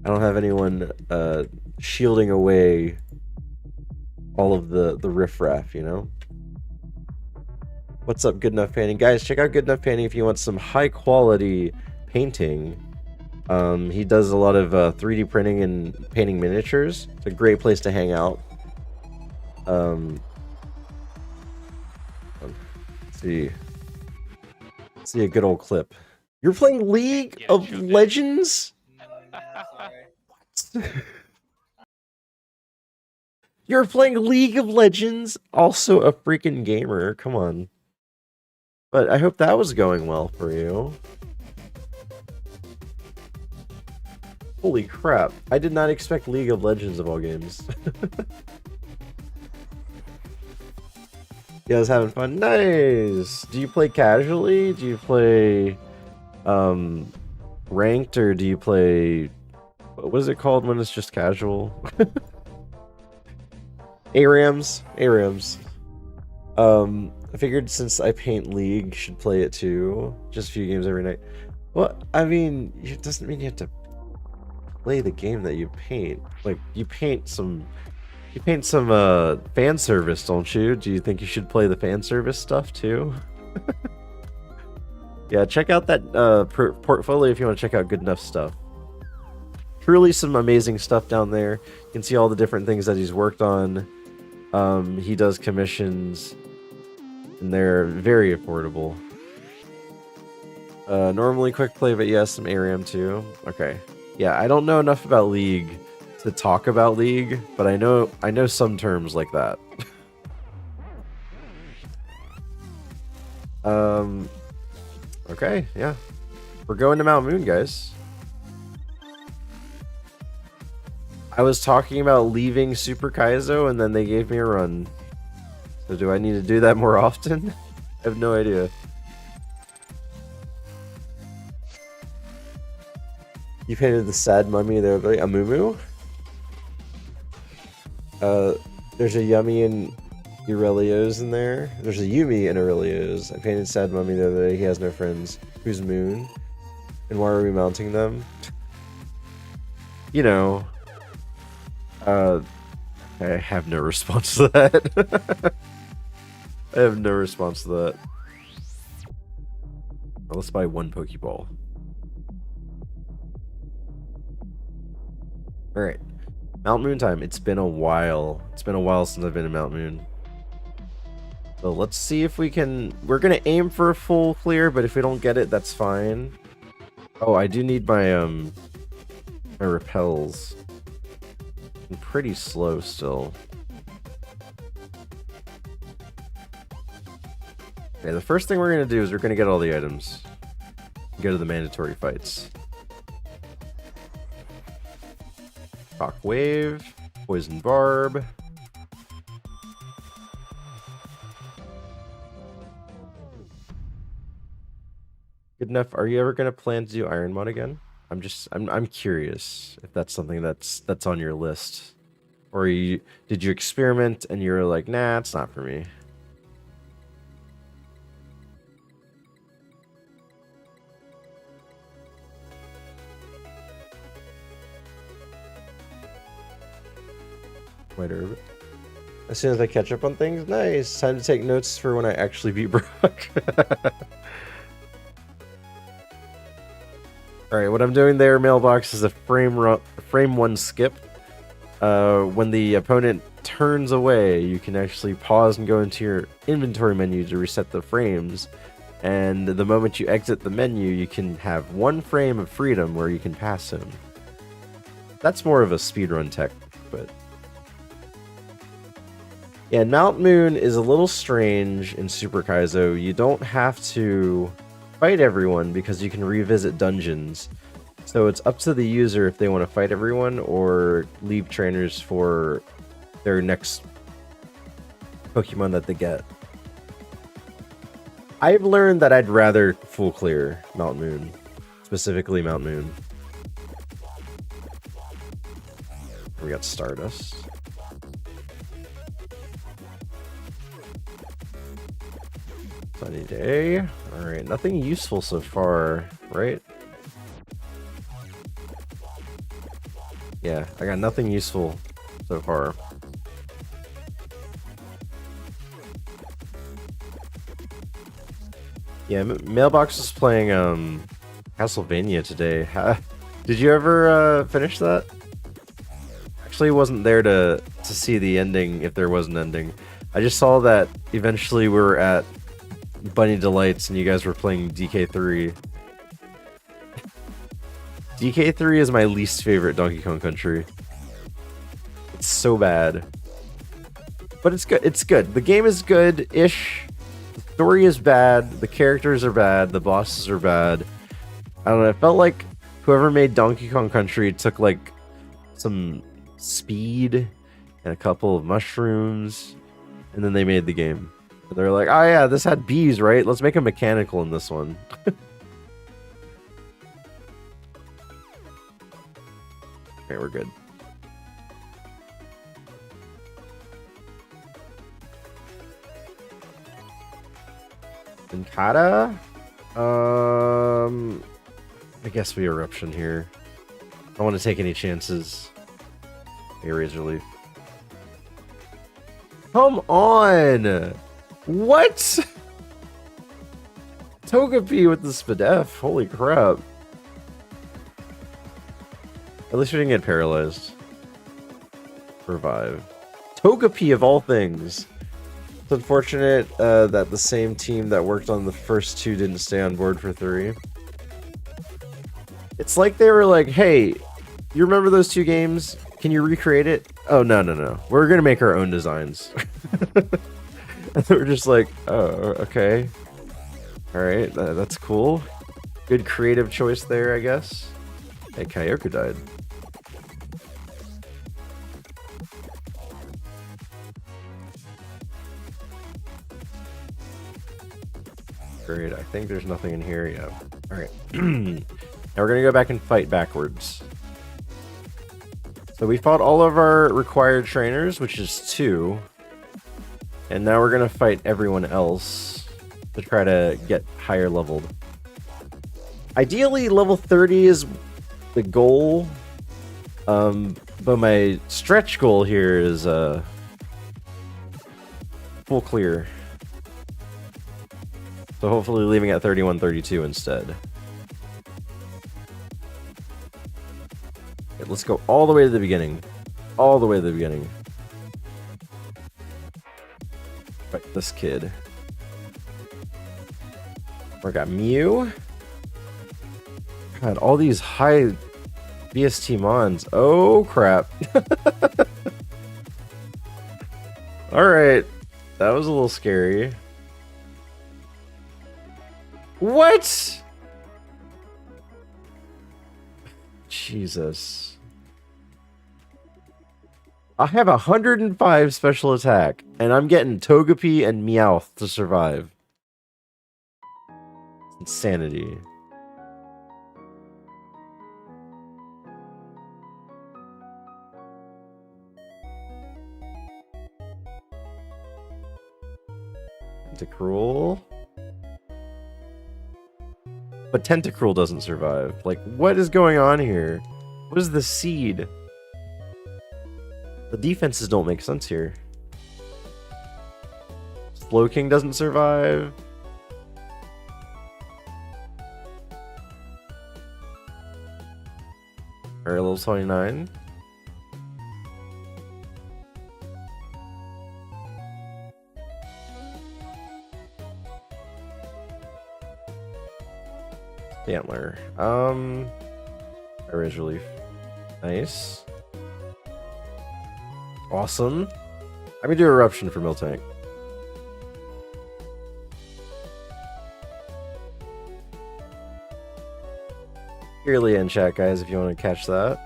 don't have anyone shielding away all of the riffraff, you know? What's up, Good Enough Painting? Guys, check out Good Enough Painting if you want some high quality painting. He does a lot of 3D printing and painting miniatures. It's a great place to hang out. Let's see a good old clip. You're playing League of Legends? You're playing League of Legends? Also a freaking gamer. Come on. But I hope that was going well for you. Holy crap. I did not expect League of Legends of all games. You guys having fun? Nice! Do you play casually? Do you play ranked, or do you play... What is it called when it's just casual? ARAMs. ARAMs. I figured since I paint League, should play it too. Just a few games every night. Well, I mean, it doesn't mean you have to play the game that you paint. Like, you paint some fan service, don't you? Do you think you should play the fan service stuff too? Yeah, check out that portfolio if you want to check out Good Enough stuff. Truly some amazing stuff down there. You can see all the different things that he's worked on. He does commissions, and they're very affordable. Normally quick play, but yes, some ARAM too. Okay. Yeah, I don't know enough about League to talk about League, but I know some terms like that. Okay, yeah. We're going to Mount Moon, guys. I was talking about leaving Super Kaizo, and then they gave me a run. So do I need to do that more often? I have no idea. You painted the sad mummy there, like a moo. There's a Yummy and Aurelios in there. There's a Yumi and Aurelios. I painted sad mummy the other day. He has no friends. Who's Moon? And why are we mounting them? You know. I have no response to that. I have no response to that. Well, let's buy one Pokeball. Alright. Mount Moon time. It's been a while. It's been a while since I've been in Mount Moon. So let's see if we can... We're going to aim for a full clear, but if we don't get it, that's fine. Oh, I do need my, my repels. I'm pretty slow still. Okay, the first thing we're going to do is we're going to get all the items. Go to the mandatory fights. Shock Wave, Poison Barb. Good enough. Are you ever going to plan to do ironMON again? I'm curious if that's something that's on your list. Or did you experiment and you're like, nah, it's not for me. White herb. As soon as I catch up on things, nice. Time to take notes for when I actually beat Brock. Alright, what I'm doing there, Mailbox, is a frame 1 skip. When the opponent turns away, you can actually pause and go into your inventory menu to reset the frames. And the moment you exit the menu, you can have 1 frame of freedom where you can pass him. That's more of a speedrun tech, but... Yeah, Mount Moon is a little strange in Super Kaizo. You don't have to fight everyone because you can revisit dungeons. So it's up to the user if they want to fight everyone or leave trainers for their next Pokemon that they get. I've learned that I'd rather full clear Mount Moon. Specifically Mount Moon. We got Stardust. Sunny day. Alright, nothing useful so far, right? Yeah, I got nothing useful so far. Yeah, Mailbox is playing Castlevania today. Did you ever finish that? Actually, wasn't there to see the ending if there was an ending. I just saw that eventually we were at Bunny Delights and you guys were playing DK3. DK3 is my least favorite Donkey Kong Country. It's so bad. But it's good. It's good. The game is good-ish. The story is bad. The characters are bad. The bosses are bad. I don't know. It felt like whoever made Donkey Kong Country took like some speed and a couple of mushrooms and then they made the game. And they're like, oh yeah, this had bees, right? Let's make a mechanical in this one. Okay, we're good. Vincata? I guess we eruption here. I don't want to take any chances. Hey, Razor Leaf. Come on! What? Togepi with the Spadef. Holy crap. At least we didn't get paralyzed. Revive. Togepi of all things. It's unfortunate that the same team that worked on the first 2 didn't stay on board for 3. It's like they were like, hey, you remember those 2 games? Can you recreate it? Oh, no. We're going to make our own designs. And we're just like, oh, okay. Alright, that's cool. Good creative choice there, I guess. Hey, Kyoko died. Great, I think there's nothing in here yet. Alright. Now we're gonna go back and fight backwards. So we fought all of our required trainers, which is 2. And now we're gonna fight everyone else to try to get higher leveled. Ideally, level 30 is the goal. But my stretch goal here is full clear. So hopefully leaving at 31, 32 instead. Okay, let's go all the way to the beginning. All the way to the beginning. Fight this kid. We got Mew. God, all these high BST mons. Oh, crap. Alright. That was a little scary. What? Jesus. I have 105 special attack, and I'm getting Togepi and Meowth to survive. Insanity. Tentacruel. But Tentacruel doesn't survive. Like, what is going on here? What is the seed? The defenses don't make sense here. Slowking doesn't survive. Alright, level 29. Antler. Rise relief. Nice. Awesome. I'm gonna do eruption for Miltank. Clearly in chat, guys, if you want to catch that.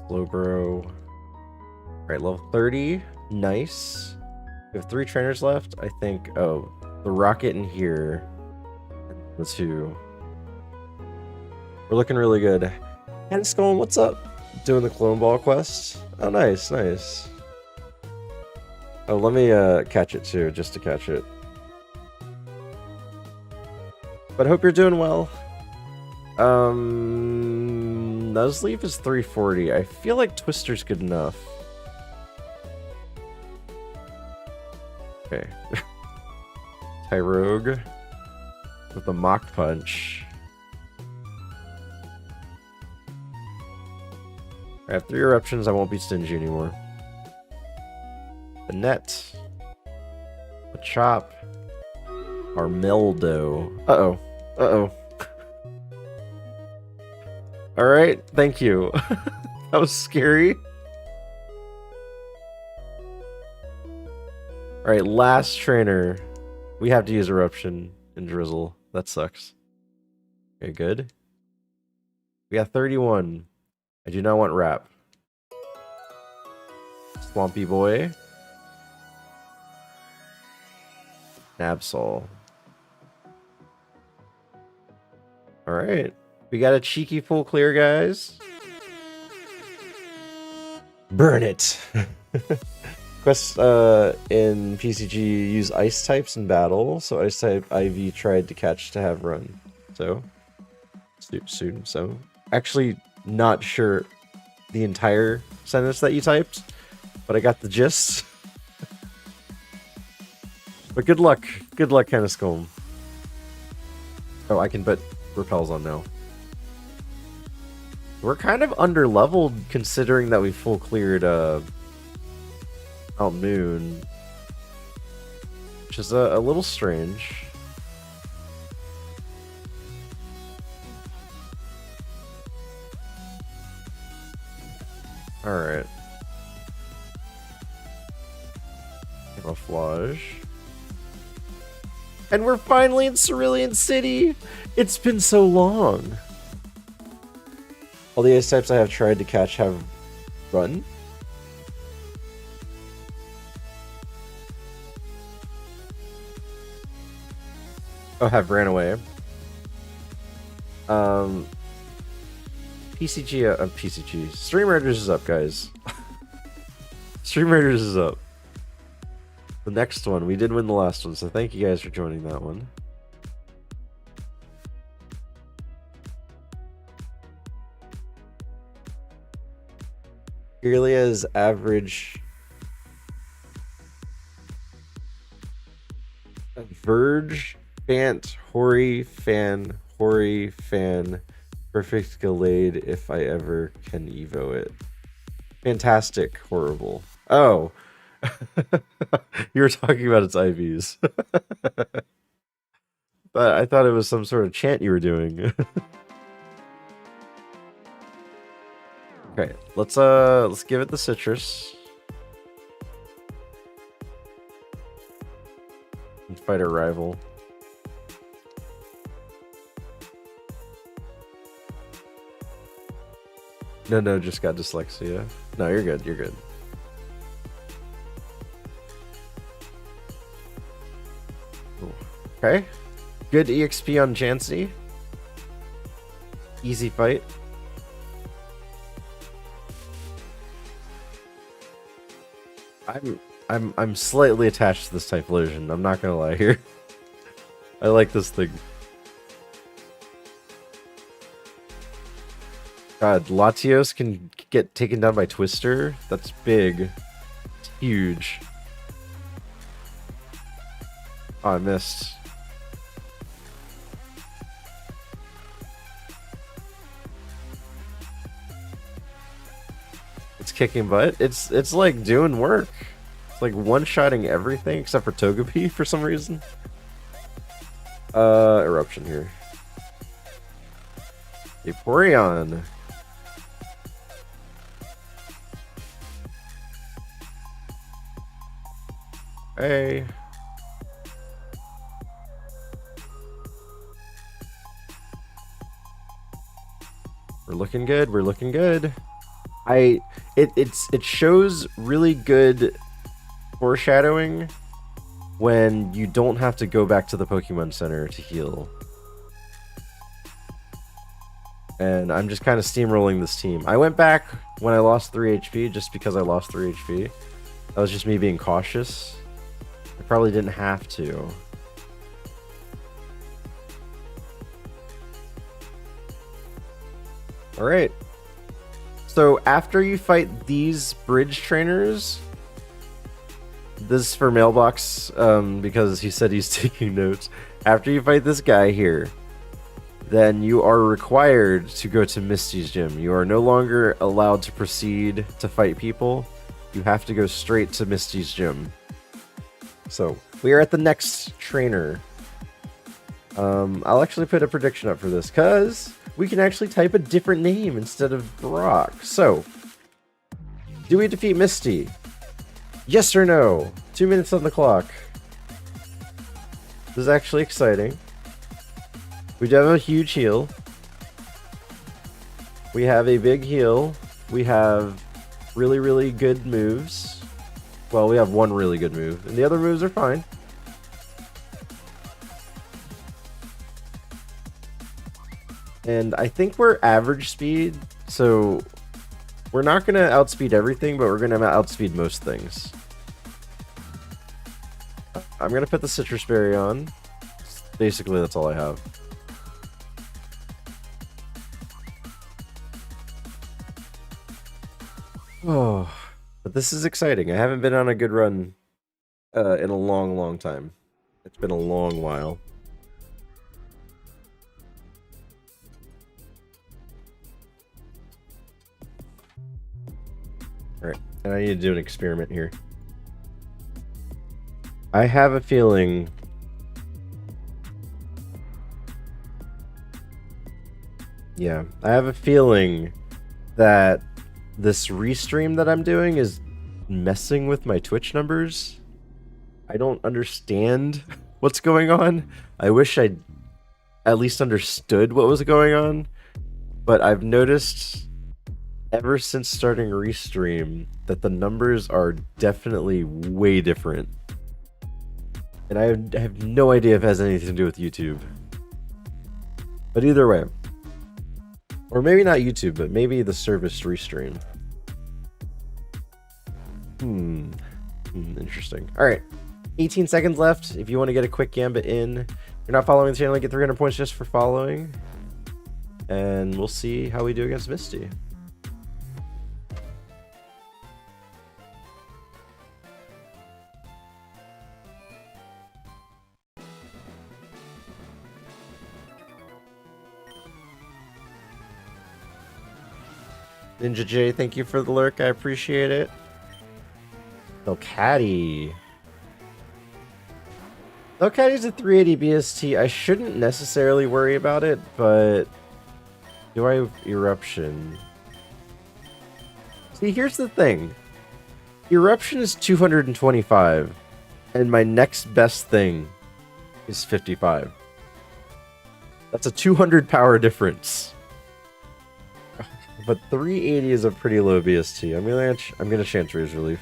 Slowbro. Alright, level 30. Nice. We have 3 trainers left. I think, oh, the rocket in here. The 2. We're looking really good. Hanscone, what's up? Doing the clone ball quest. Oh, nice, nice. Oh, let me catch it too, just to catch it. But I hope you're doing well. Nuzleaf is 340. I feel like Twister's good enough. Okay. Tyrogue with the Mach Punch. I have 3 eruptions, I won't be stingy anymore. The net. The chop. Armeldo. Uh-oh. Uh-oh. Alright, thank you. That was scary. Alright, last trainer. We have to use eruption and drizzle. That sucks. Okay, good. We got 31. I do not want rap. Swampy boy. Nabsol. Alright. We got a cheeky full clear, guys. Burn it! Quest in PCG use ice types in battle, so ice type IV tried to catch to have run. So, soon. So, actually, not sure the entire sentence that you typed, but I got the gist. But good luck, Kenniscombe. Oh, I can put repels on now. We're kind of under-leveled considering that we full cleared Mount Moon, which is a little strange. Alright. Camouflage. And we're finally in Cerulean City! It's been so long! All the ace types I have tried to catch have run. Oh, have ran away. PCG. Stream Raiders is up, guys. Stream Raiders is up. The next one, we did win the last one, so thank you guys for joining that one. Irlia's average Verge, Fant, Hori, Fan, Perfect Gallade if I ever can Evo it. Fantastic, horrible. Oh. You were talking about its IVs. But I thought it was some sort of chant you were doing. Okay, let's give it the citrus. And fight our rival. No, just got dyslexia. No, you're good, you're good. Ooh. Okay. Good EXP on Chansey. Easy fight. I'm slightly attached to this Typhlosion. I'm not gonna lie here. I like this thing. God, Latios can get taken down by Twister. That's big. It's huge. Oh, I missed. It's kicking butt. It's like doing work. It's like one-shotting everything except for Togepi for some reason. Eruption here. Vaporeon. Hey. We're looking good. We're looking good. It shows really good foreshadowing when you don't have to go back to the Pokemon Center to heal. And I'm just kind of steamrolling this team. I went back when I lost 3 HP just because I lost 3 HP. That was just me being cautious. I probably didn't have to. Alright. So after you fight these bridge trainers, this is for Mailbox, because he said he's taking notes. After you fight this guy here, then you are required to go to Misty's gym. You are no longer allowed to proceed to fight people. You have to go straight to Misty's gym. So we are at the next trainer. I'll actually put a prediction up for this, because we can actually type a different name instead of Brock. So, do we defeat Misty? Yes or no? 2 minutes on the clock. This is actually exciting. We do have a huge heal. We have a big heal. We have really, really good moves. Well, we have one really good move, and the other moves are fine. And I think we're average speed, so we're not going to outspeed everything, but we're going to outspeed most things. I'm going to put the Citrus Berry on. Basically, that's all I have. Oh, but this is exciting. I haven't been on a good run in a long, long time. It's been a long while. Alright, and I need to do an experiment here. I have a feeling... Yeah, I have a feeling that this restream that I'm doing is messing with my Twitch numbers. I don't understand what's going on. I wish I at least understood what was going on, but I've noticed ever since starting Restream that the numbers are definitely way different. And I have no idea if it has anything to do with YouTube. But either way. Or maybe not YouTube, but maybe the service Restream. Interesting. Alright. 18 seconds left. If you want to get a quick gambit in. If you're not following the channel, get 300 points just for following. And we'll see how we do against Misty. Ninja J, thank you for the lurk. I appreciate it. Caddy. Caddy's a 380 BST. I shouldn't necessarily worry about it, but do I have Eruption? See, here's the thing. Eruption is 225, and my next best thing is 55. That's a 200 power difference. But 380 is a pretty low BST. I'm gonna chance Raise Relief.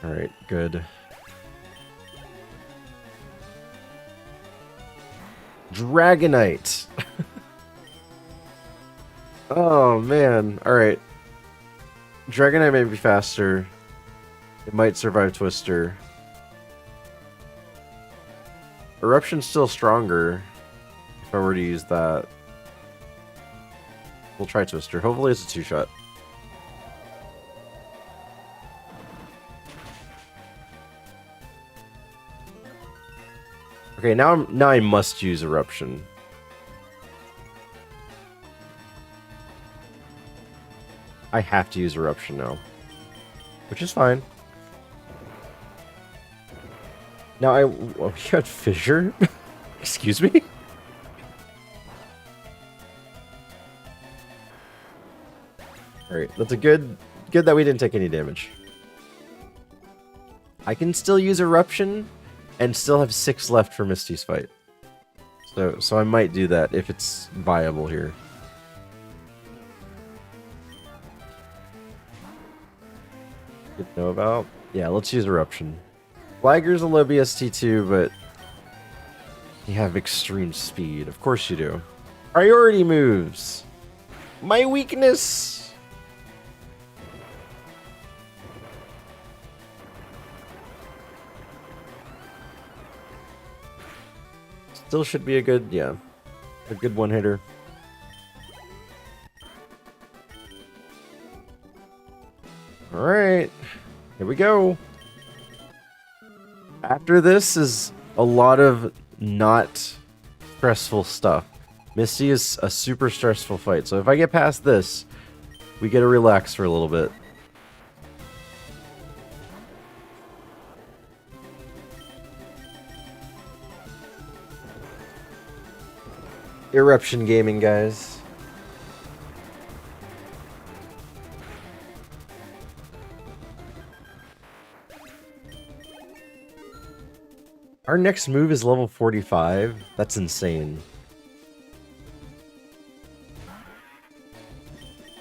Alright, good. Dragonite! Oh man, alright. Dragonite may be faster. It might survive Twister. Eruption's still stronger. If I were to use that. We'll try Twister. Hopefully it's a 2-shot. Okay, now I must use Eruption. I have to use Eruption now. Which is fine. Now we got Fissure? Excuse me? Alright, that's a good that we didn't take any damage. I can still use Eruption and still have 6 left for Misty's fight. So I might do that if it's viable here. Good to know about. Yeah, let's use Eruption. Flagger's a low BST too, but you have extreme speed. Of course you do. Priority moves. My weakness. Still should be a good one-hitter. Alright, here we go. After this is a lot of not stressful stuff. Misty is a super stressful fight, so if I get past this, we get to relax for a little bit. Eruption Gaming, guys. Our next move is level 45. That's insane.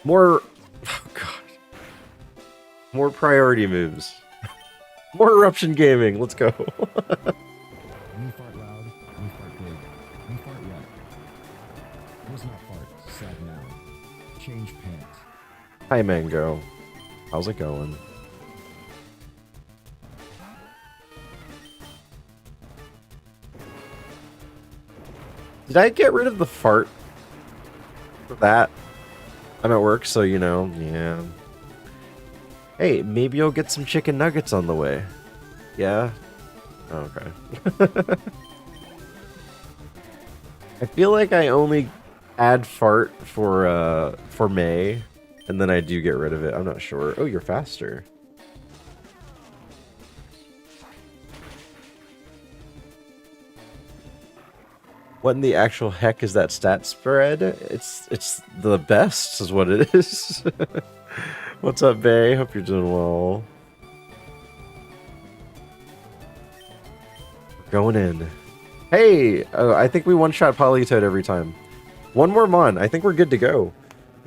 More... Oh, God. More priority moves. More Eruption Gaming. Let's go. We fart loud, we fart big, we fart wet. Was not fart, sad now. Change pants. Hi, Mango. How's it going? Did I get rid of the fart for that? I'm at work, so you know, yeah. Hey, maybe you'll get some chicken nuggets on the way. Yeah? Oh, okay. I feel like I only add fart for May, and then I do get rid of it. I'm not sure. Oh, you're faster. What in the actual heck is that stat spread? It's the best is what it is. What's up, Bay? Hope you're doing well. Going in. Hey, I think we one-shot Polytoad every time. One more Mon. I think we're good to go.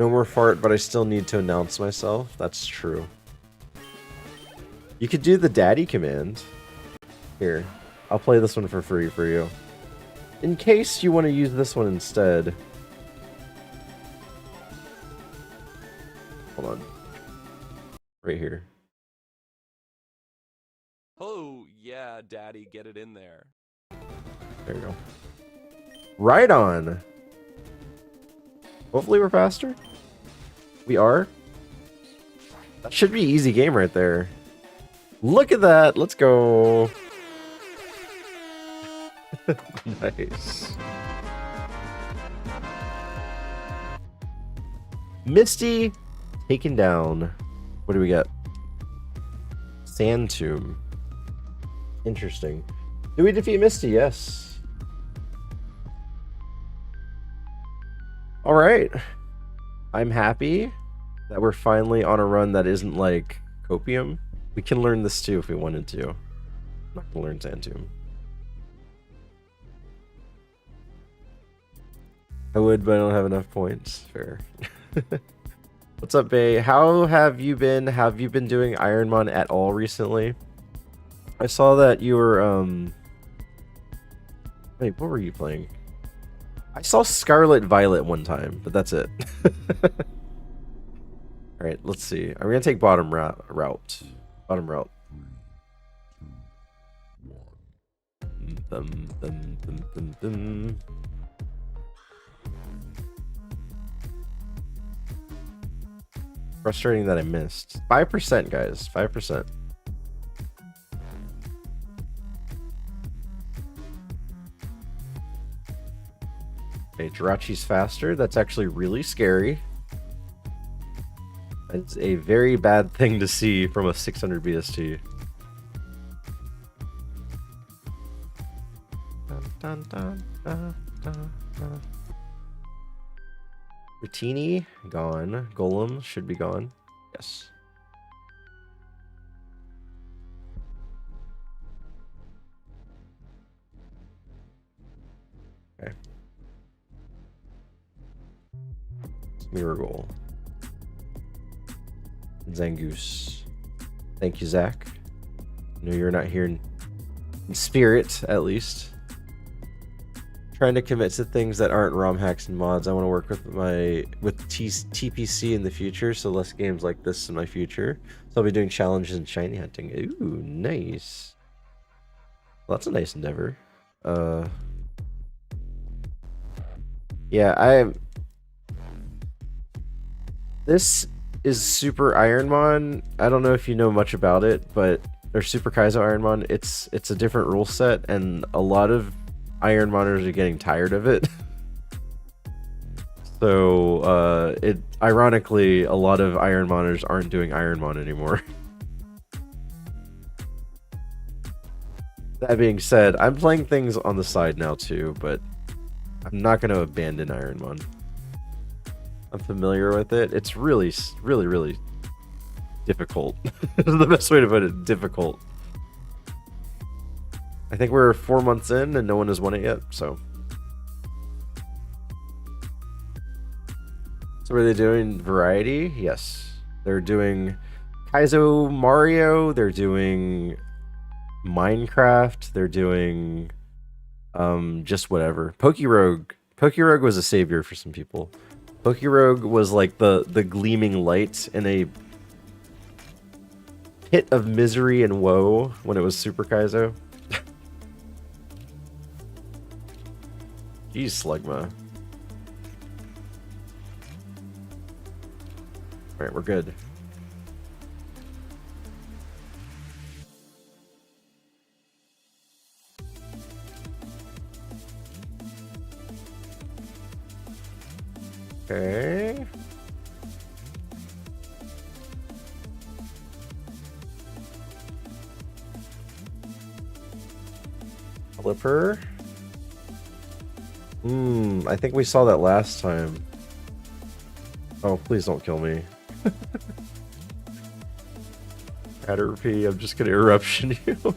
No more fart, but I still need to announce myself. That's true. You could do the daddy command. Here, I'll play this one for free for you. In case you want to use this one instead. Hold on. Right here. Oh, yeah, Daddy, get it in there. There you go. Right on. Hopefully we're faster. We are. That should be easy game right there. Look at that. Let's go. Nice. Misty taken down. What do we get? Sand Tomb. Interesting. Do we defeat Misty? Yes. Alright. I'm happy that we're finally on a run that isn't like Copium. We can learn this too if we wanted to. I'm not gonna learn Sand Tomb. I would, but I don't have enough points. Fair. What's up, Bay? How have you been? Have you been doing ironMON at all recently? I saw that you were, Wait, what were you playing? I saw Scarlet Violet one time, but that's it. Alright, let's see. I'm gonna take bottom route. Bottom route. Dum, dum, dum, dum, dum. Frustrating that I missed. 5%, guys. 5%. Okay, Jirachi's faster. That's actually really scary. It's a very bad thing to see from a 600 BST. Dun, dun, dun, dun, dun, dun. Rotini, gone. Golem should be gone. Yes. Okay. Miracle. Zangoose. Thank you, Zach. I know you're not here in spirit, at least. Trying to commit to things that aren't ROM hacks and mods. I want to work with TPC in the future, so less games like this in my future. So I'll be doing challenges and shiny hunting. Ooh, nice. Well, that's a nice endeavor. Yeah, this is Super ironMON. I don't know if you know much about it, but or Super Kaizo ironMON. It's a different rule set, and a lot of ironMONers are getting tired of it. So ironically, a lot of ironMONers aren't doing ironMON anymore. That being said, I'm playing things on the side now too, but I'm not going to abandon ironMON. I'm familiar with it. It's really, really, really difficult. The best way to put it, difficult. I think we're 4 months in and no one has won it yet, so. So are they doing variety? Yes. They're doing Kaizo Mario, they're doing Minecraft, they're doing just whatever. Pokerogue. Pokerogue was a savior for some people. Pokerogue was like the gleaming light in a pit of misery and woe when it was Super Kaizo. Jeez, Slugma. Alright, we're good. Okay. Flipper. I think we saw that last time. Oh, please don't kill me. ironMON, I'm just gonna eruption you.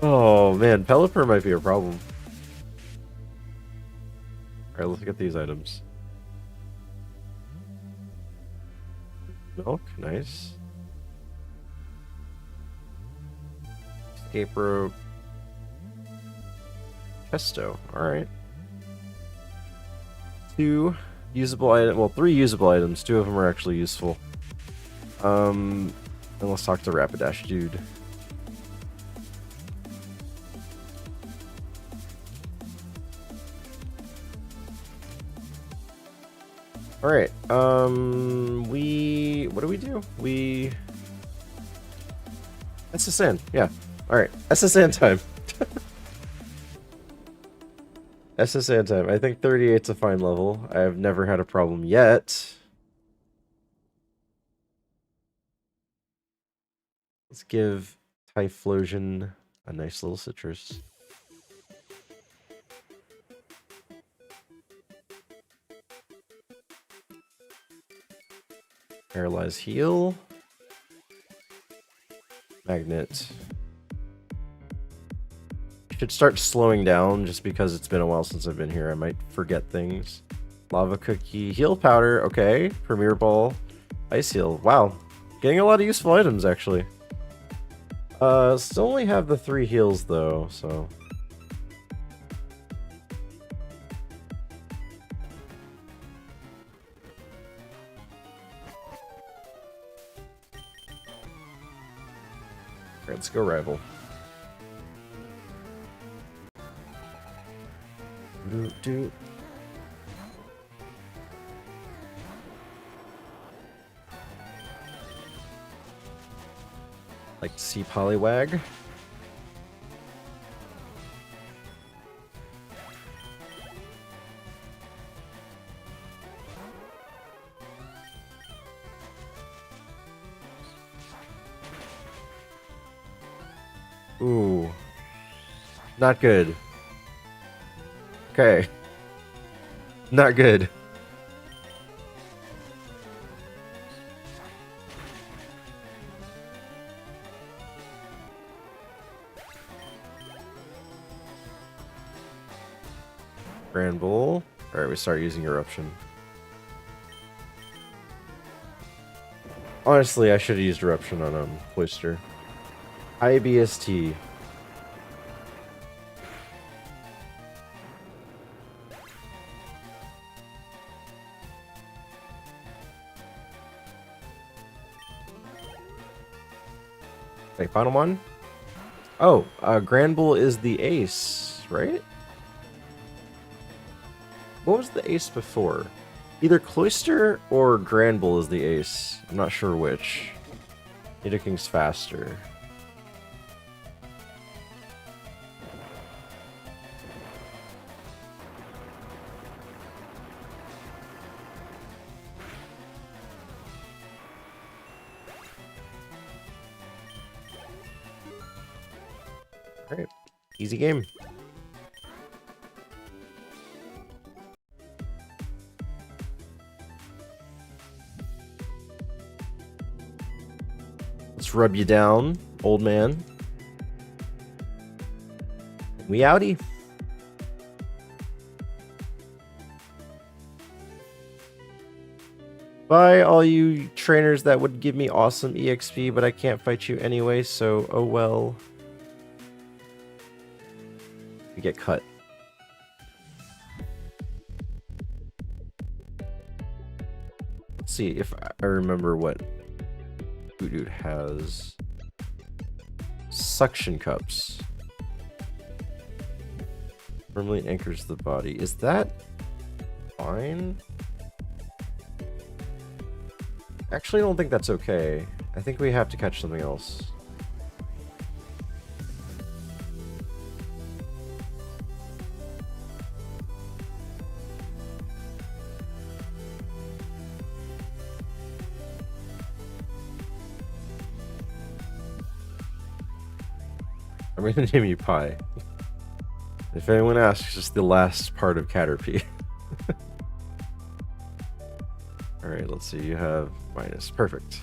Oh man, Pelipper might be a problem. Alright, let's get these items. Milk, nice. Escape rope. Pesto, alright. 2 usable items, well, 3 usable items. 2 of them are actually useful. And let's talk to Rapidash dude. Alright, what do we do? SSN, yeah. Alright, SSN time. SSN time. I think 38's a fine level. I've never had a problem yet. Let's give Typhlosion a nice little citrus. Paralyze heal. Magnet. Should start slowing down just because it's been a while since I've been here. I might forget things. Lava cookie. Heal powder. Okay. Premier ball. Ice heal. Wow. Getting a lot of useful items actually. Still only have the 3 heals though, so. Let's go rival. Do. Like to see Poliwag. Ooh. Not good. Okay. Not good. Grand Bull. Alright, we start using Eruption. Honestly, I should have used Eruption on Cloister. IBST. Okay, final one. Oh, Grand Bull is the ace, right? What was the ace before? Either Cloister or Grand Bull is the ace. I'm not sure which. Nidoking's faster. Alright, easy game. Let's rub you down, old man. We outie. Bye, all you trainers that would give me awesome EXP, but I can't fight you anyway, so oh well. We get cut. Let's see if I remember what Dude has. Suction cups. Firmly anchors the body. Is that fine? Actually, I don't think that's okay. I think we have to catch something else. I'm gonna name you Pie. If anyone asks, just the last part of Caterpie. Alright, let's see. You have minus. Perfect.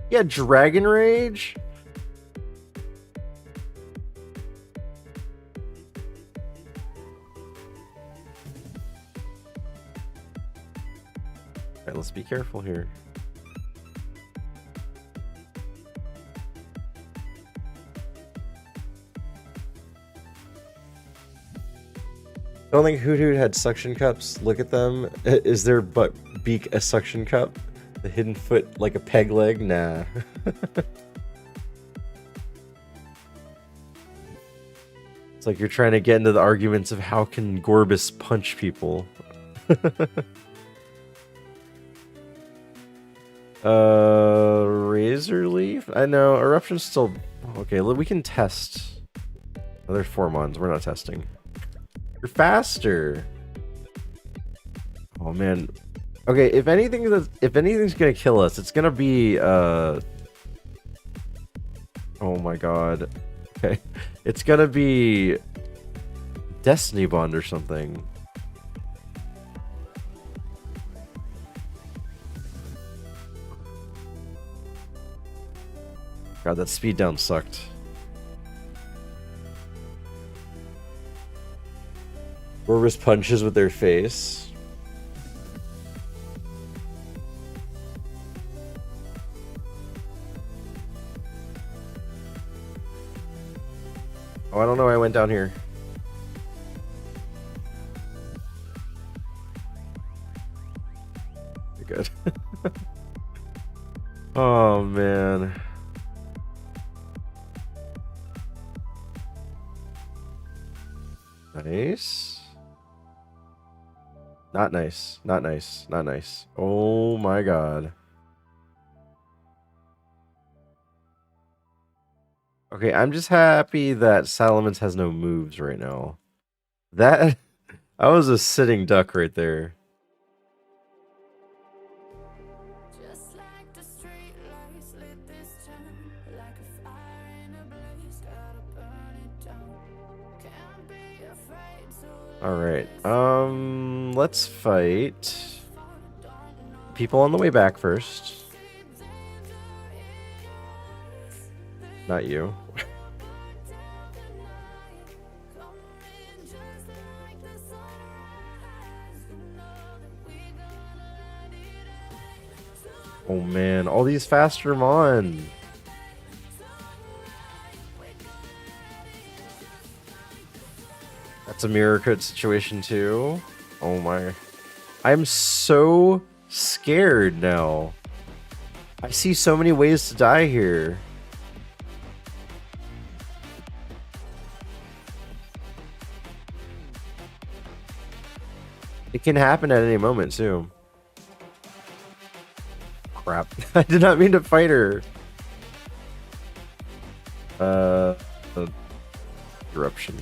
Yeah, Dragon Rage? Alright, let's be careful here. I don't think Hoot Hoot had suction cups. Look at them. Is their butt beak a suction cup? The hidden foot like a peg leg? Nah. It's like you're trying to get into the arguments of how can Gorbis punch people. Razor Leaf? I know, Eruption's still... Okay, we can test. Oh, there's 4 mons. We're not testing. You're faster. Oh, man. Okay, if anything's gonna kill us, it's gonna be, oh my god. Okay. It's gonna be... Destiny Bond or something. God, that speed down sucked. Gorbis punches with their face. Oh, I don't know why I went down here. You're good. Oh, man. Nice. Not nice. Not nice. Not nice. Oh my god. Okay, I'm just happy that Salamence has no moves right now. That was a sitting duck right there. Just like the street lights lit this town, like a fire in a blaze, gotta burn it down. Can't be afraid to All right. Let's fight people on the way back first. Not you. Oh man, all these faster Mon. That's a mirror code situation too. Oh my. I'm so scared now. I see so many ways to die here. It can happen at any moment too. Crap. I did not mean to fight her. Eruption.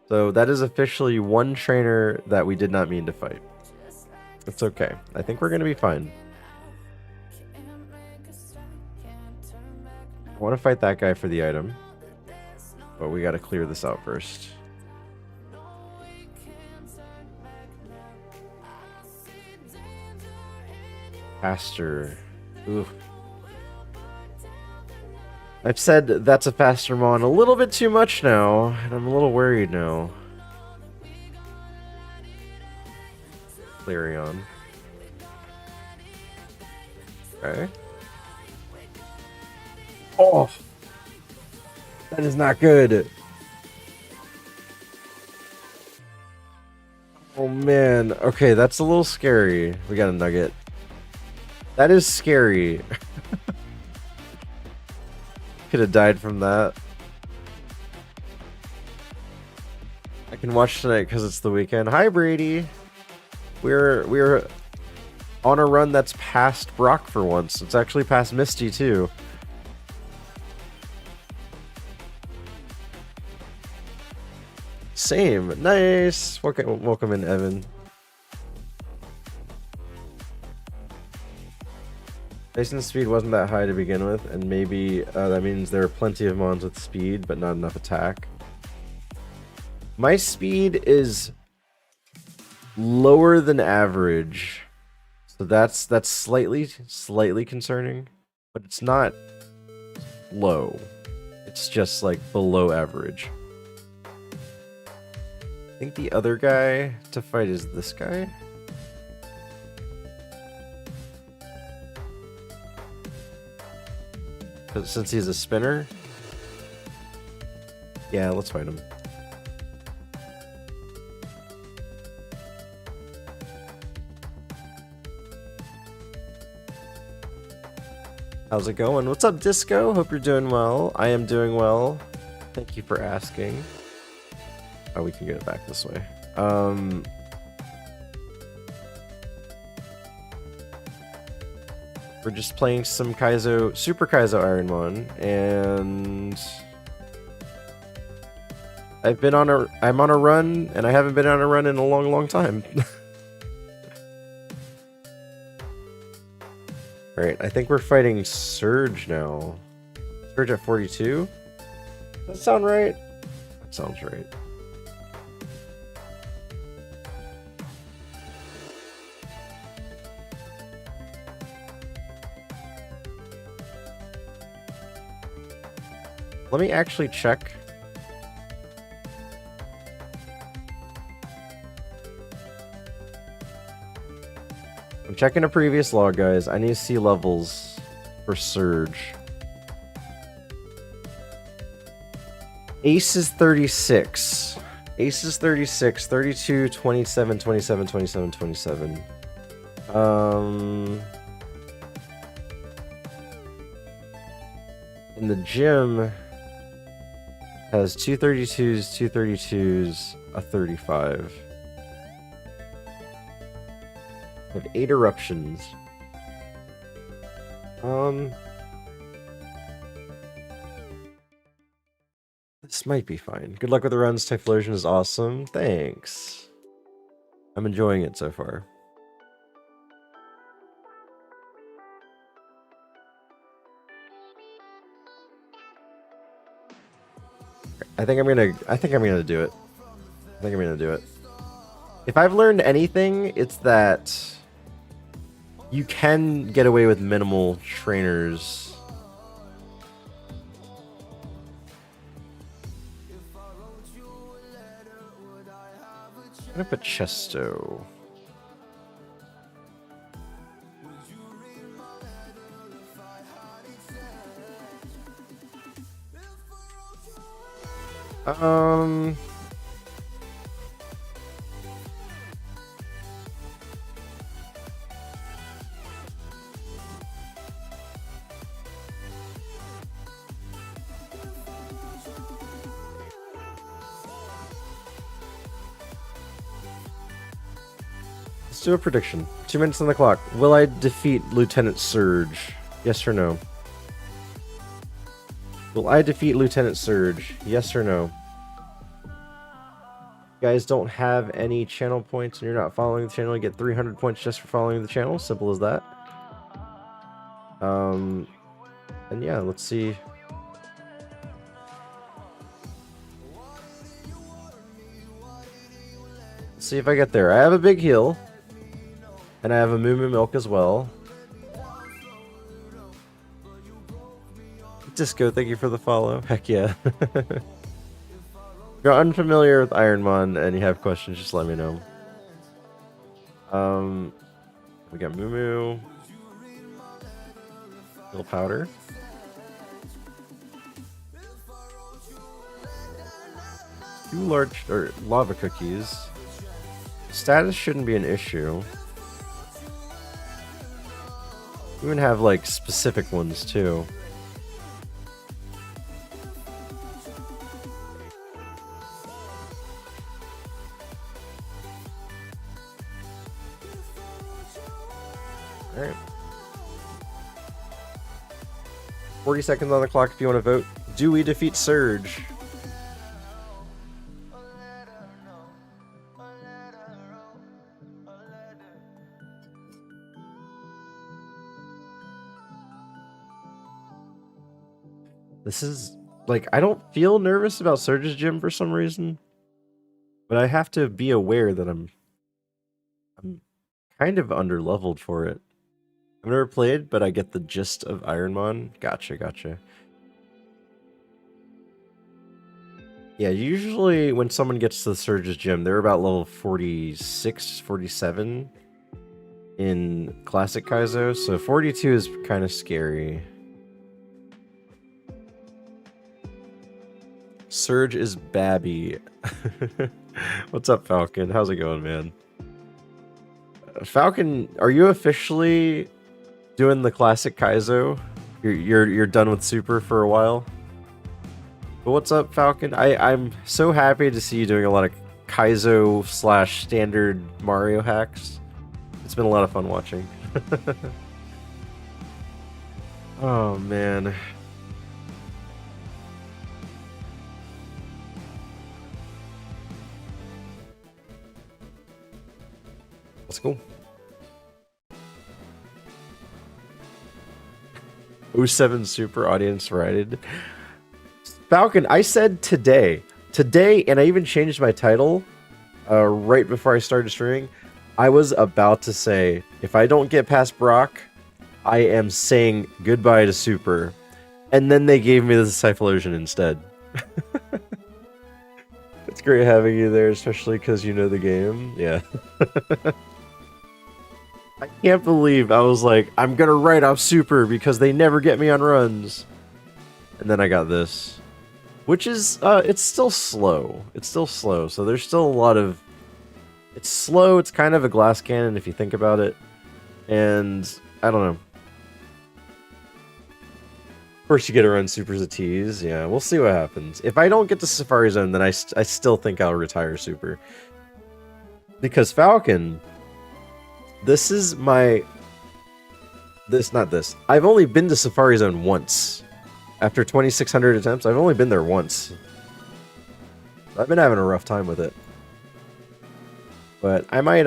So that is officially one trainer that we did not mean to fight. It's okay. I think we're going to be fine. I want to fight that guy for the item, but we got to clear this out first. Faster. Ooh. I've said that's a faster Mon a little bit too much now, and I'm a little worried now. Flareon. Okay. Oh! That is not good. Oh man. Okay, that's a little scary. We got a nugget. That is scary. Could have died from that. I can watch tonight because it's the weekend. Hi, Brady. We're on a run that's past Brock for once. It's actually past Misty too. Same. Nice. Welcome in, Evan. Mason's speed wasn't that high to begin with, and maybe that means there are plenty of mons with speed, but not enough attack. My speed is lower than average, so that's slightly concerning, but it's not low. It's just like below average. I think the other guy to fight is this guy. Since he's a spinner. Yeah, let's fight him. How's it going? What's up, Disco? Hope you're doing well. I am doing well. Thank you for asking. Oh, we can get it back this way. We're just playing some Kaizo, Super Kaizo ironMON, and I'm on a run, and I haven't been on a run in a long time. Alright, I think we're fighting Surge now. Surge at 42? Does that sound right? That sounds right. Let me actually check. I'm checking a previous log, guys. I need to see levels for Surge. Ace is 36. Ace is 36, 32, 27, 27, 27, 27. In the gym has 232s, 232s, a 35. I have 8 eruptions. This might be fine. Good luck with the runs. Typhlosion is awesome. Thanks. I'm enjoying it so far. I think I'm gonna do it. I think I'm gonna do it. If I've learned anything, it's that you can get away with minimal trainers. I'm gonna put Chesto. Let's do a prediction. 2 minutes on the clock. Will I defeat Lieutenant Surge? Yes or no? Will I defeat Lieutenant Surge? Yes or no? You guys don't have any channel points and you're not following the channel, you get 300 points just for following the channel. Simple as that. And yeah, let's see. Let's see if I get there. I have a big heal. And I have a Moo Moo Milk as well. Disco, thank you for the follow. Heck yeah. If you're unfamiliar with ironMON and you have questions, just let me know. We got Moo Moo. Little powder. Two large lava cookies. Status shouldn't be an issue. We even have like specific ones too. All right. 40 seconds on the clock if you want to vote. Do we defeat Surge? This is like, I don't feel nervous about Surge's gym for some reason, but I have to be aware that I'm kind of underleveled for it. I've never played, but I get the gist of ironMON. Gotcha. Yeah, usually when someone gets to the Surge's gym, they're about level 46, 47 in Classic Kaizo, so 42 is kind of scary. Surge is Babby. What's up, Falcon? How's it going, man? Falcon, are you officially doing the Classic Kaizo? You're done with Super for a while? But what's up, Falcon? I'm so happy to see you doing a lot of Kaizo / standard Mario hacks. It's been a lot of fun watching. Oh, man. Let's go. 07 Super audience rated. Falcon, I said today, and I even changed my title right before I started streaming. I was about to say, if I don't get past Brock, I am saying goodbye to Super. And then they gave me the Cyphalosion instead. It's great having you there, especially because you know the game. Yeah. I can't believe I was like, I'm gonna write off Super because they never get me on runs. And then I got this. Which is, it's still slow. It's still slow, so there's still a lot of... It's slow, it's kind of a glass cannon if you think about it. And, I don't know. First you get to run Super as a tease. Yeah, we'll see what happens. If I don't get to Safari Zone, then I still think I'll retire Super. Because Falcon... This is my... Not this. I've only been to Safari Zone once. After 2,600 attempts, I've only been there once. I've been having a rough time with it. But I might,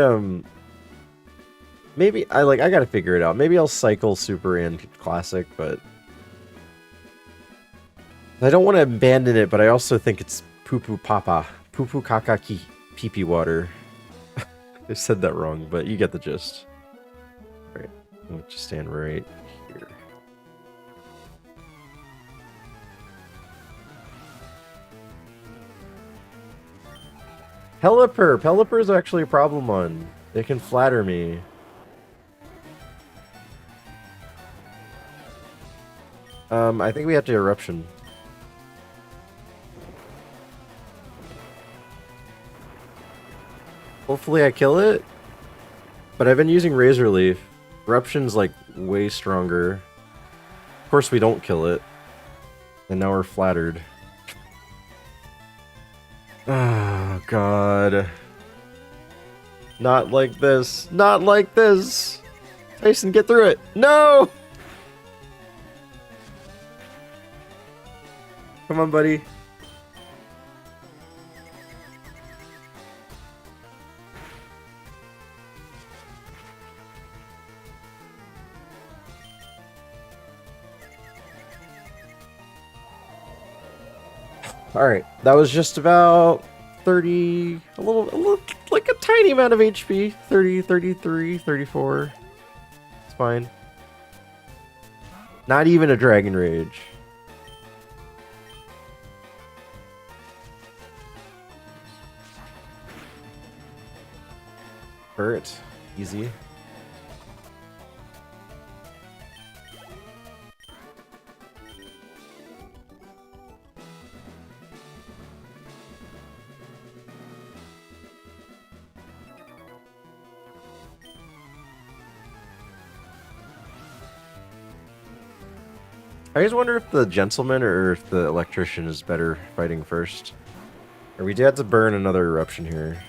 maybe, I gotta figure it out. Maybe I'll cycle Super and Classic, but... I don't want to abandon it, but I also think it's poo-poo papa. Poo-poo kaka ki. Pee-pee water. I said that wrong, but you get the gist. Alright, I'll just stand right here. Pelipper! Pelipper is actually a problem one. They can flatter me. I think we have to Eruption. Hopefully I kill it. But I've been using Razor Leaf. Eruption's like way stronger. Of course we don't kill it. And now we're flattered. Oh, God. Not like this. Not like this. Tyson, get through it. No! Come on, buddy. Alright, that was just about 30, a little, like a tiny amount of HP. 30, 33, 34. It's fine. Not even a Dragon Rage. Hurt. Easy. I just wonder if the Gentleman or if the Electrician is better fighting first. Or we do have to burn another Eruption here.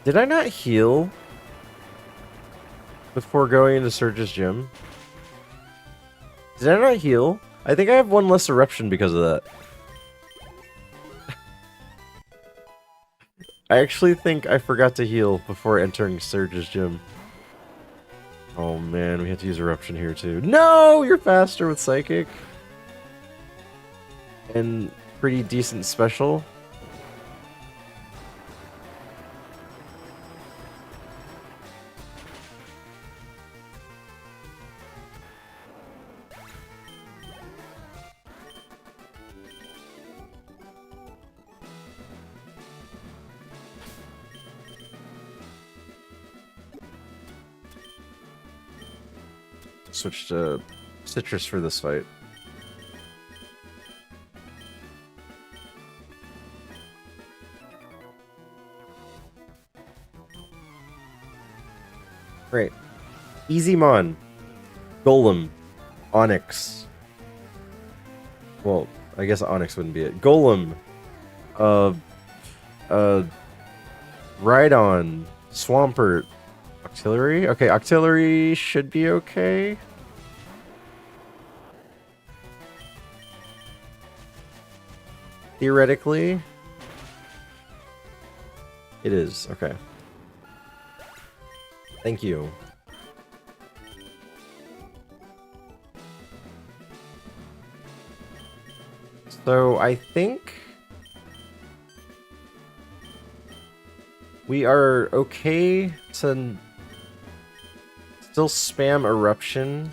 Did I not heal before going into Surge's gym? Did I not heal? I think I have one less eruption because of that. I actually think I forgot to heal before entering Surge's gym. Oh man, we have to use eruption here too. No! You're faster with Psychic. And pretty decent special. Switch to Citrus for this fight. Great. ironMON. Golem. Onyx. Well, I guess Onyx wouldn't be it. Golem. Rhydon. Swampert. Octillery? Okay, Octillery should be okay. Theoretically. It is, okay. Thank you. So, I think we are okay to still spam Eruption.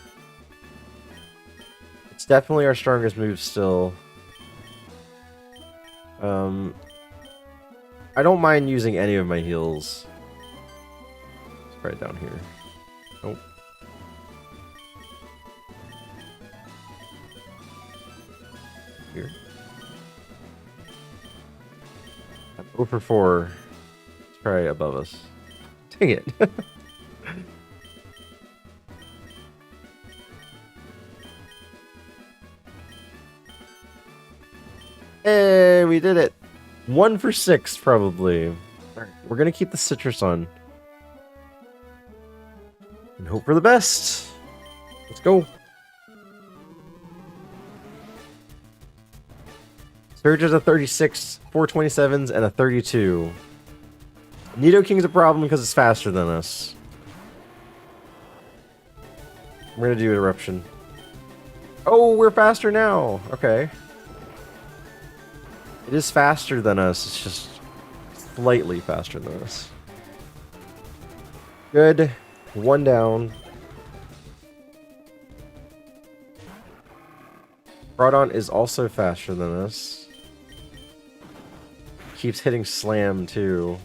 It's definitely our strongest move still. I don't mind using any of my heals. Let's try it down here. Nope. Here. I'm 0 for 4. Let's try above us. Dang it. Hey, we did it. 1 for 6, probably. Alright, we're gonna keep the Citrus on. And hope for the best. Let's go. Surge is a 36, 427s, and a 32. Nidoking's a problem because it's faster than us. We're gonna do Eruption. Oh, we're faster now. Okay. It is faster than us, it's just slightly faster than us. Good. 1 down. Groudon is also faster than us. Keeps hitting Slam, too.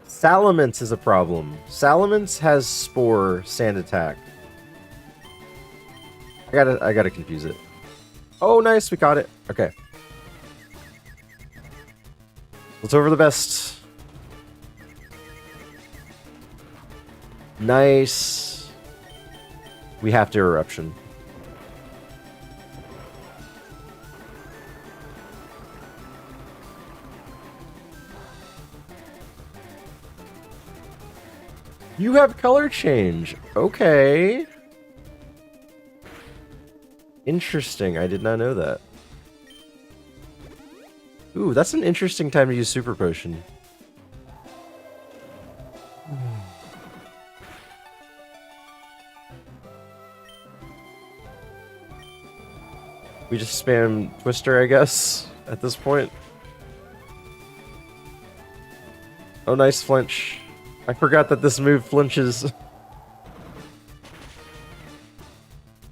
Salamence is a problem. Salamence has Spore, Sand Attack. I gotta confuse it. Oh, nice, we caught it. Okay. Let's hope for the best. Nice. We have to Eruption. You have color change. Okay. Interesting. I did not know that. Ooh, that's an interesting time to use Super Potion. We just spam Twister, I guess, at this point. Oh, nice flinch. I forgot that this move flinches.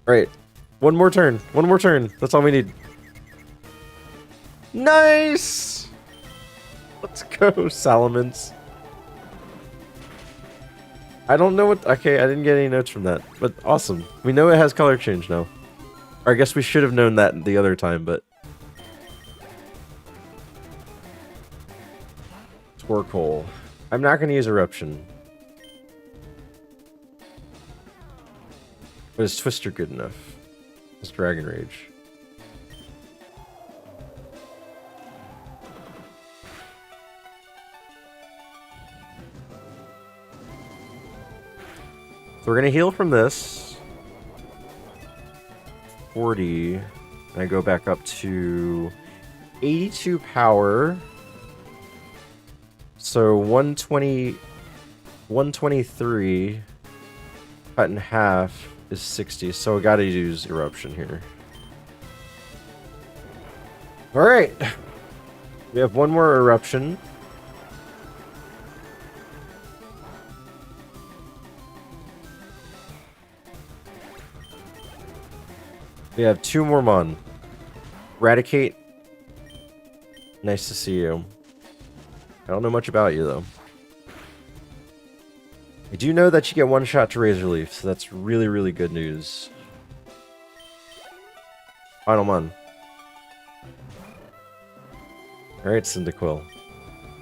Right. One more turn. One more turn. That's all we need. Nice! Let's go, Salamence. I don't know what... Okay, I didn't get any notes from that. But awesome. We know it has color change now. Or I guess we should have known that the other time, but... Torkoal. I'm not going to use Eruption. But is Twister good enough? It's Dragon Rage. So we're gonna heal from this. 40. And I go back up to 82 power. So 120, 123 cut in half is 60. So I gotta use Eruption here. Alright. We have one more Eruption. We have two more Mon. Eradicate. Nice to see you. I don't know much about you, though. I do know that you get one shot to Razor Leaf, so that's really, really good news. Final Mon. Alright, Cyndaquil.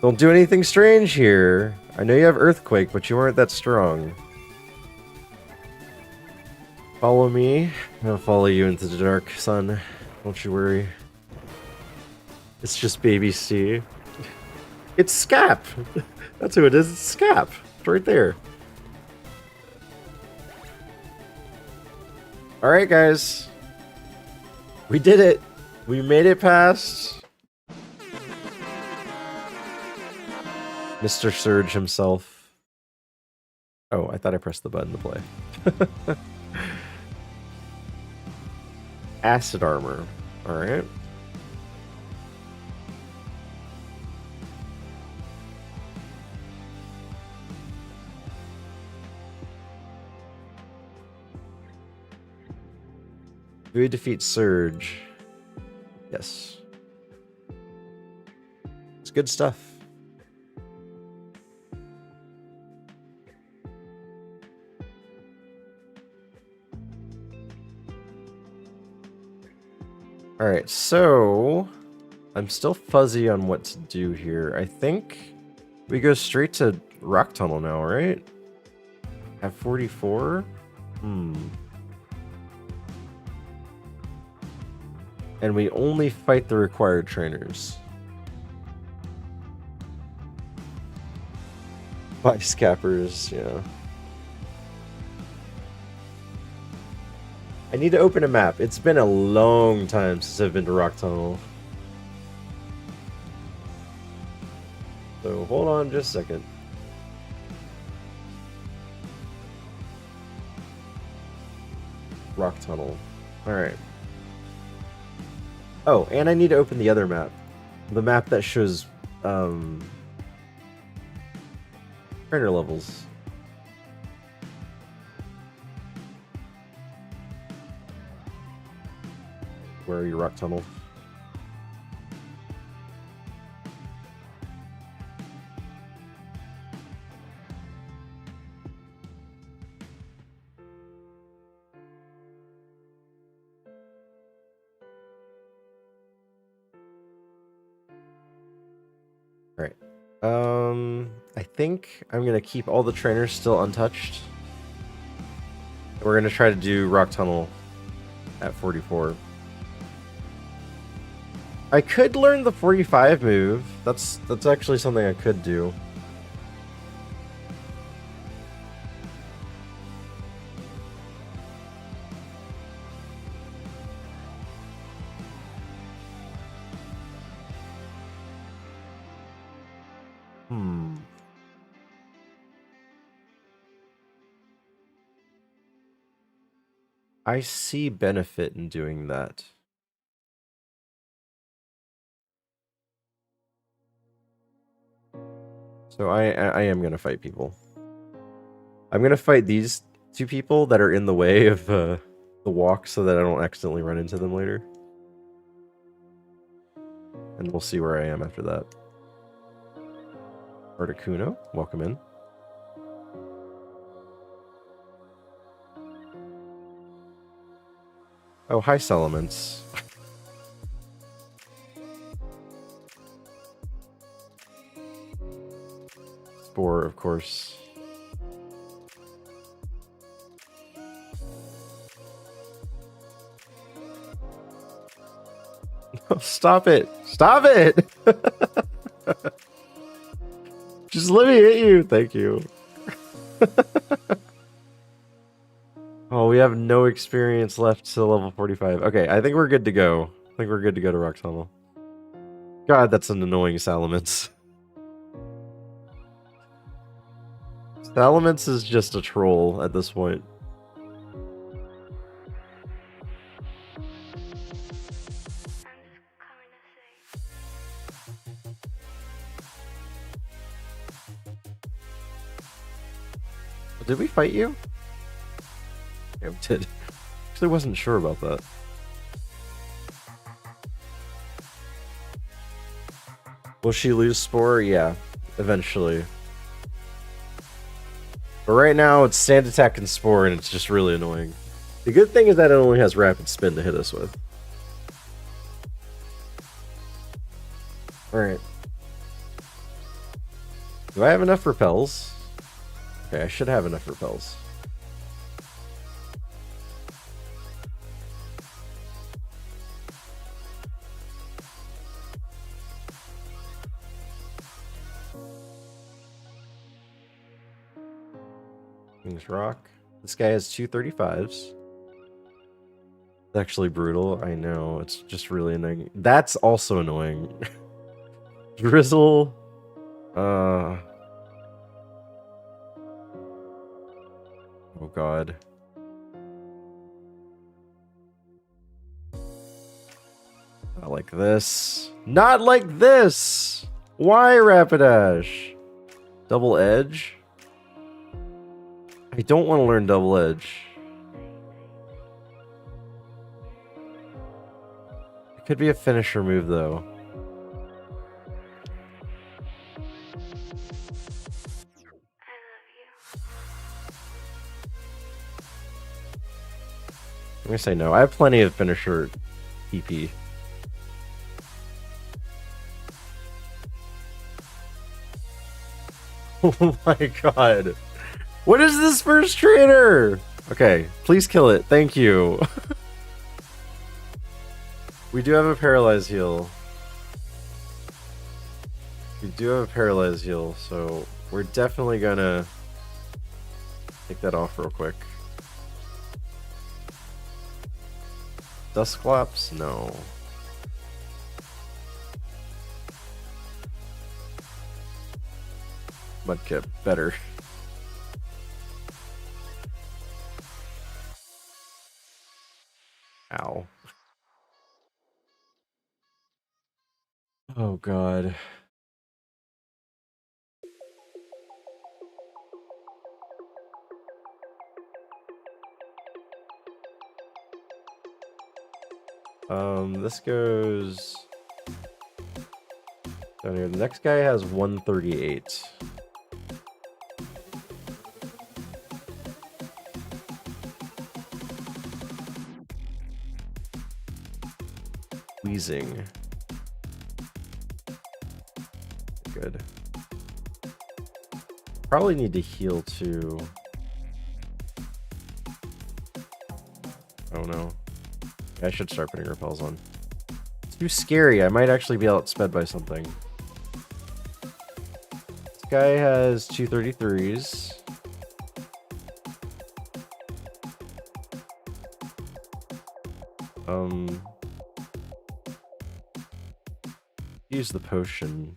Don't do anything strange here. I know you have Earthquake, but you aren't that strong. Follow me. I'll follow you into the dark, son. Don't you worry. It's just baby C. It's Scap! That's who it is. It's Scap. It's right there. Alright, guys. We did it. We made it past Mr. Surge himself. Oh, I thought I pressed the button to play. Acid armor. Alright. Do we defeat Surge? Yes. It's good stuff. Alright, so I'm still fuzzy on what to do here. I think we go straight to Rock Tunnel now, right? At 44? And we only fight the required trainers. By Scappers, yeah. I need to open a map. It's been a long time since I've been to Rock Tunnel. So hold on just a second. Rock Tunnel. Alright. Oh, and I need to open the other map. The map that shows trainer levels. Where are you, Rock Tunnel? Alright. I think I'm gonna keep all the trainers still untouched. We're gonna try to do Rock Tunnel at 44. I could learn the 45 move. That's actually something I could do. I see benefit in doing that. So I am gonna fight people. I'm gonna fight these two people that are in the way of the walk so that I don't accidentally run into them later. And we'll see where I am after that. Articuno, welcome in. Oh, hi, Salamence. Spore, of course. Stop it! Stop it! Just let me hit you. Thank you. Oh, we have no experience left to level 45. Okay, I think we're good to go. I think we're good to go to Rock Tunnel. God, that's an annoying Salamence. Salamence is just a troll at this point. Did we fight you? Yeah, we did. Actually, wasn't sure about that. Will she lose Spore? Yeah, eventually. But right now, it's Stand Attack and Spore, and it's just really annoying. The good thing is that it only has Rapid Spin to hit us with. Alright. Do I have enough repels? Okay, I should have enough repels. King's Rock. This guy has 235s. It's actually brutal. I know. It's just really annoying. That's also annoying. Drizzle. Oh god. Not like this. Not like this! Why Rapidash? Double Edge? I don't want to learn Double Edge. It could be a finisher move though. I'm gonna say no. I have plenty of finisher PP. Oh my god. What is this first trainer? Okay, please kill it. Thank you. We do have a paralyzed heal. We do have a paralyzed heal, so we're definitely gonna take that off real quick. Dusclops? No. Mudkip, better. Ow. Oh god. This goes down here. The next guy has 138. Wheezing. Good. Probably need to heal too. Oh no. I should start putting repels on. It's too scary. I might actually be outsped by something. This guy has 233s. Use the potion.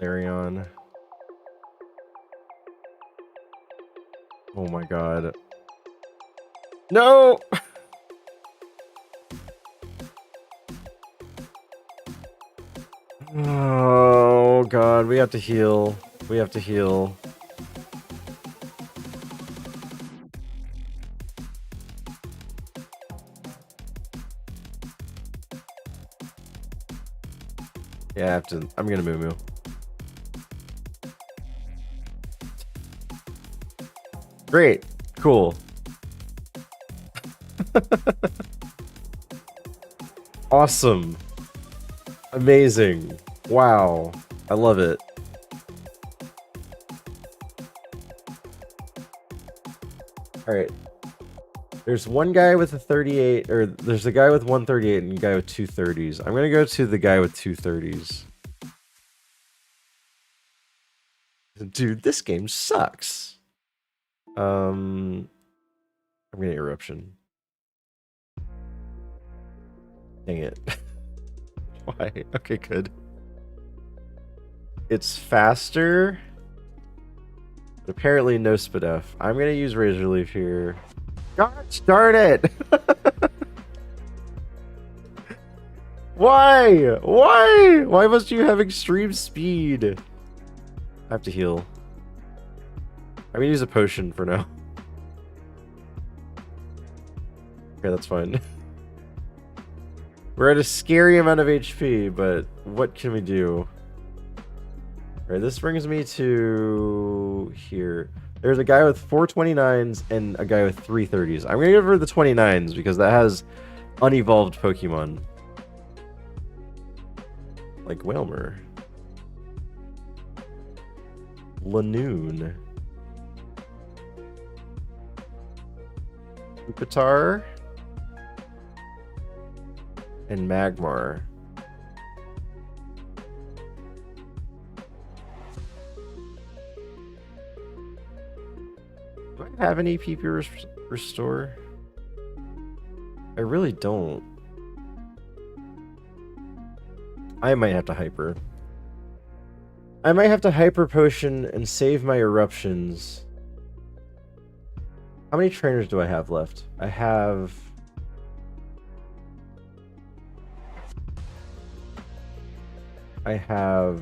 Larion. Oh my god. No! Oh god, we have to heal. We have to heal. Yeah, I have to. I'm gonna moo. Great. Cool. Awesome. Amazing. Wow. I love it. Alright. There's one guy with a 38, or there's a guy with 138 and a guy with 230s. I'm gonna go to the guy with 230s. Dude, this game sucks. I'm gonna eruption. Dang it. Why? Okay, good. It's faster. But apparently no SPDF. I'm gonna use Razor Leaf here. Gosh darn it! Why? Why? Why must you have extreme speed? I have to heal. I'm gonna use a potion for now. Okay, that's fine. We're at a scary amount of HP, but what can we do? Alright, this brings me to here. There's a guy with 429s and a guy with 330s. I'm gonna go for the 29s because that has unevolved Pokemon. Like Whalmer. Lanoon. Pupitar. And Magmar. Do I have any PP restore? I really don't. I might have to hyper. I might have to hyper potion and save my eruptions. How many trainers do I have left? I have... I have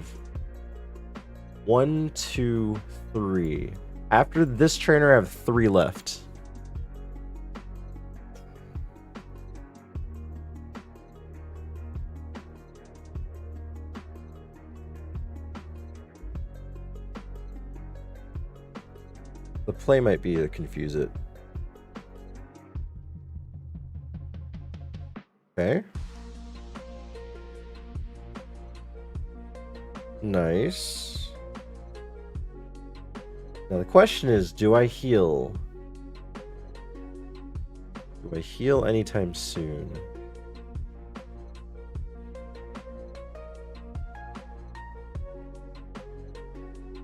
1, 2, 3. After this trainer, I have 3 left. The play might be to confuse it. Okay. Nice. Now the question is, do I heal? Do I heal anytime soon?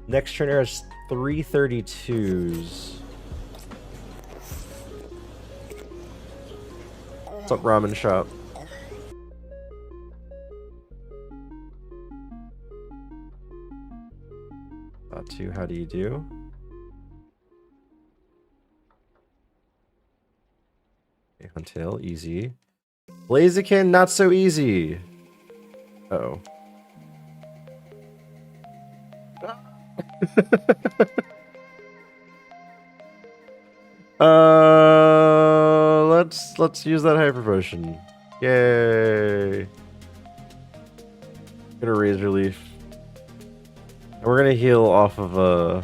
Next trainer has 332s. What's up, ramen shop? Two, how do you do? Okay, Huntail, easy. Blaziken, not so easy. Uh-oh. Let's use that hyper potion. Yay. Gonna Razor Leaf. And we're gonna heal off of a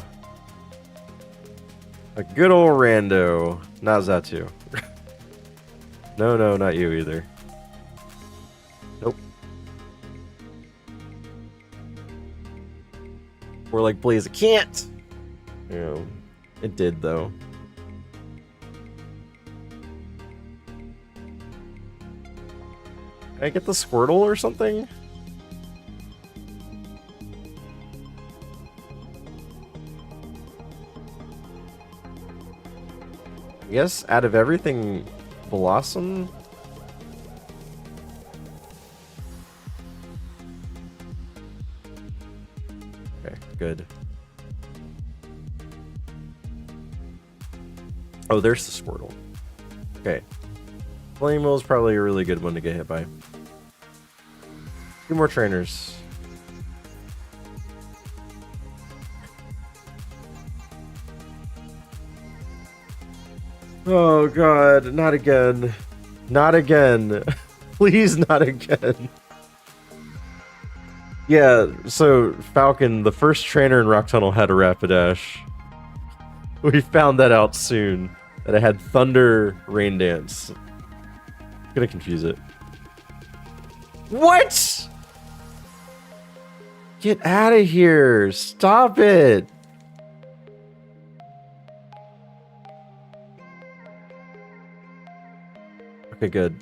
good old rando. Not Zatu. No, not you either. Nope. We're like Blaziken. You know, it did though. Can I get the Squirtle or something? I guess out of everything, Blossom? Okay, good. Oh, there's the Squirtle. Okay. Flame Wheel is probably a really good one to get hit by. 2 more trainers. Oh god, not again. Not again. Please, not again. Yeah, so Falcon, the first trainer in Rock Tunnel had a Rapidash. We found that out soon. That it had Thunder Rain Dance. Gonna confuse it. What? Get out of here. Stop it. Okay, good.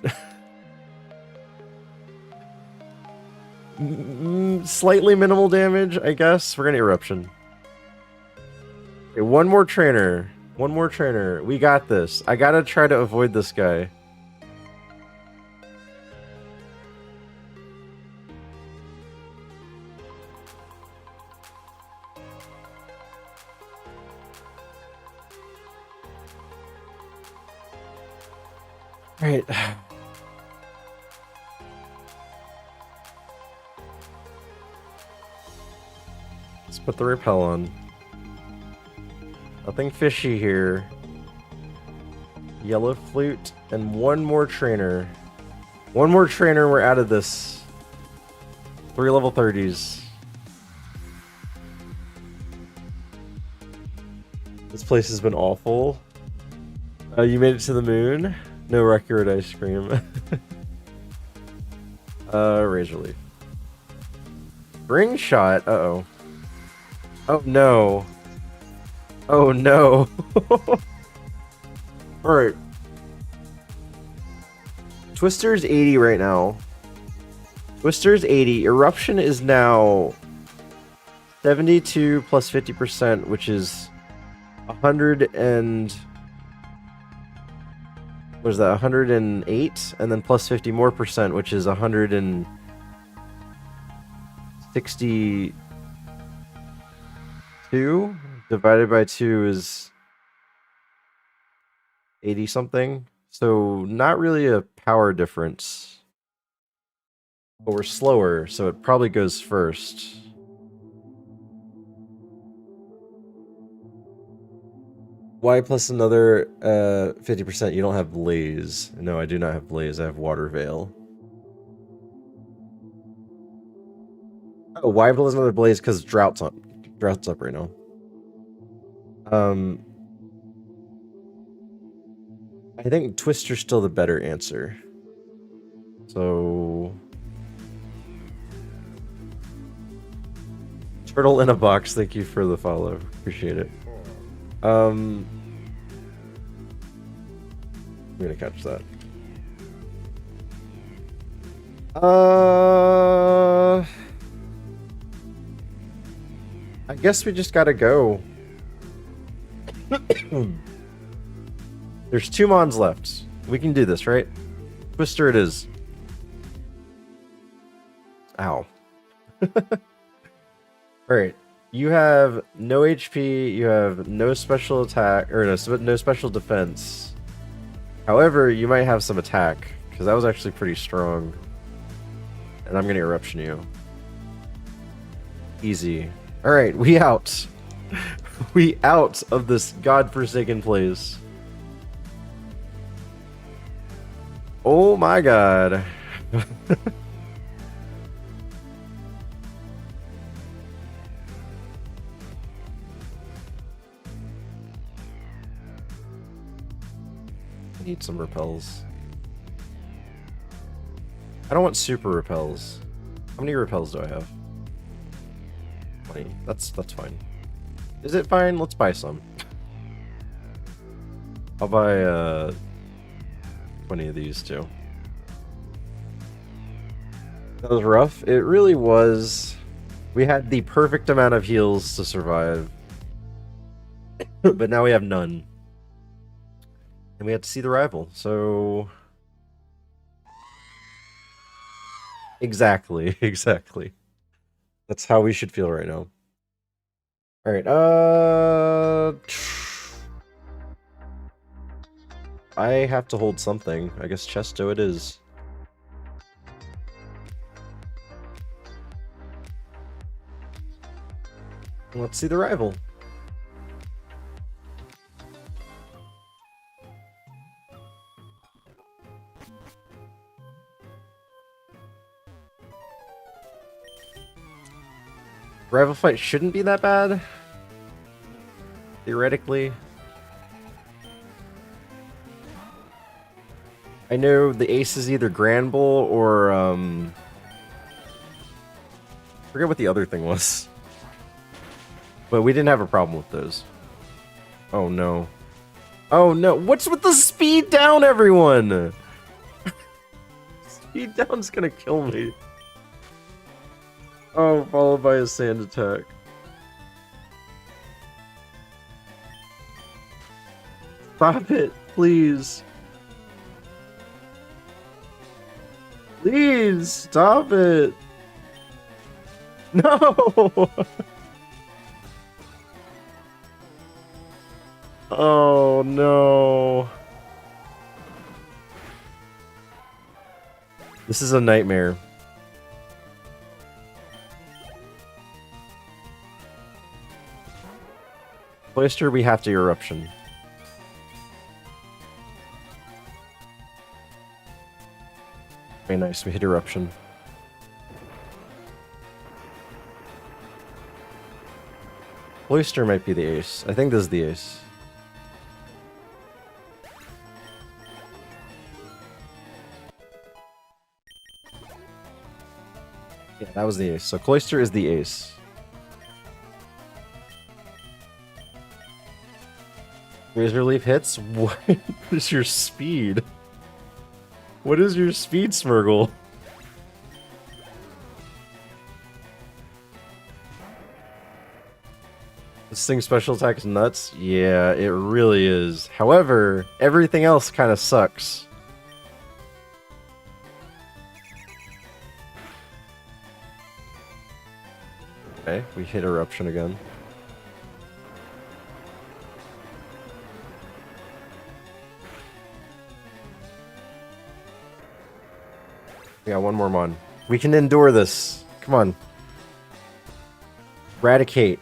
Slightly minimal damage, I guess. We're gonna eruption. Okay, one more trainer. One more trainer. We got this. I gotta try to avoid this guy. Alright. Let's put the repel on. Nothing fishy here. Yellow flute and one more trainer. One more trainer, we're out of this. 3 level 30s. This place has been awful. You made it to the moon? No record ice cream. Razor leaf. Ring shot. Uh-oh. Oh no. Oh no. Alright. Twister's 80 right now. Twister's 80. Eruption is now 72 plus 50%, which is 100 and... what is that? 108? And then plus 50 more percent, which is 162. Divided by 2 is 80 something. So not really a power difference. But we're slower, so it probably goes first. Y plus another 50%. You don't have Blaze. No, I do not have Blaze. I have Water Veil. Oh, Y plus another Blaze because Drought's up. Drought's up right now. I think Twister's still the better answer. So... Turtle in a box, thank you for the follow. Appreciate it. I'm gonna catch that. I guess we just gotta go. There's 2 Mons left. We can do this, right? Twister it is. Ow. Alright. You have no HP, you have no special attack, or no special defense. However, you might have some attack, because that was actually pretty strong. And I'm gonna eruption you. Easy. Alright, we out. We out of this godforsaken place. Oh my god. I need some repels. I don't want super repels. How many repels do I have? 20. That's fine. Is it fine? Let's buy some. I'll buy 20 of these too. That was rough. It really was. We had the perfect amount of heals to survive. But now we have none. And we have to see the rival, so... Exactly, exactly. That's how we should feel right now. Alright, I have to hold something. I guess Chesto it is. Let's see the rival. Rival fight shouldn't be that bad. Theoretically. I know the ace is either Grand Bull or, forget what the other thing was. But we didn't have a problem with those. Oh no. Oh no. What's with the speed down, everyone? Speed down's gonna kill me. Oh, followed by a sand attack. Stop it, please. Please, stop it. No! Oh, no. This is a nightmare. Cloister, we have to eruption. Very nice, we hit eruption. Cloister might be the ace. I think this is the ace. Yeah, that was the ace. So Cloister is the ace. Razor Leaf hits? What is your speed? What is your speed, Smurgle? This thing's special attack is nuts? Yeah, it really is. However, everything else kind of sucks. Okay, we hit eruption again. We got one more mon. We can endure this. Come on. Raticate.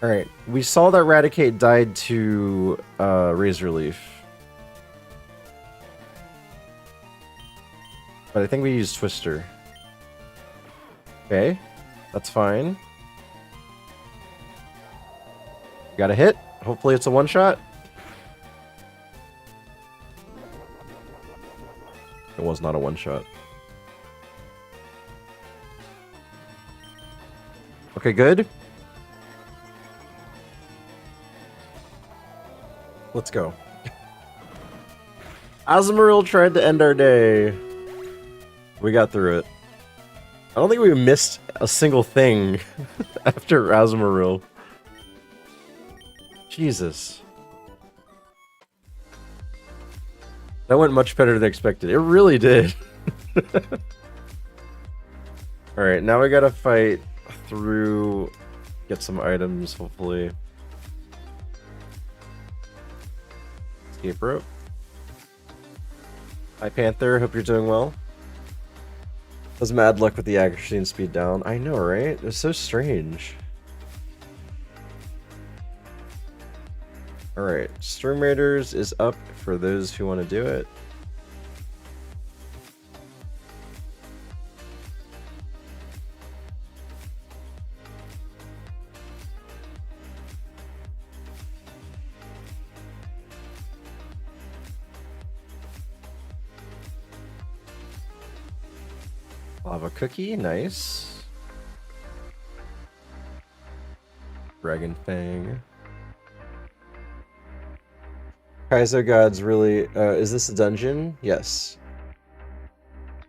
Alright, we saw that Raticate died to Razor Leaf. But I think we used Twister. Okay, that's fine. Got a hit. Hopefully it's a one-shot. It was not a one-shot. Okay, good. Let's go. Azumarill tried to end our day. We got through it. I don't think we missed a single thing after Azumarill. Jesus. That went much better than expected. It really did. Alright, now we gotta fight through... Get some items, hopefully. Escape rope. Hi Panther, hope you're doing well. Was mad luck with the accuracy and speed down. I know, right? It's so strange. Alright, Storm Raiders is up for those who want to do it. Lava Cookie, nice. Dragon Fang. Kaizo Gods really... is this a dungeon? Yes.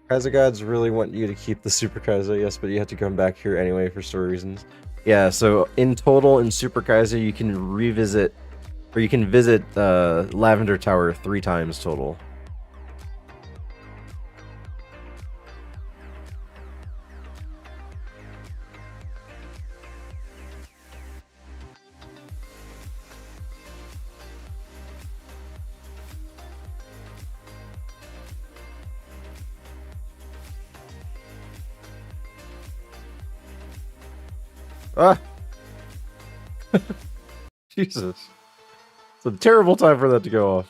Kaizo Gods really want you to keep the Super Kaizo, yes, but you have to come back here anyway for story reasons. Yeah, so in total in Super Kaizo you can revisit... Or you can visit Lavender Tower 3 times total. Ah! Jesus. It's a terrible time for that to go off.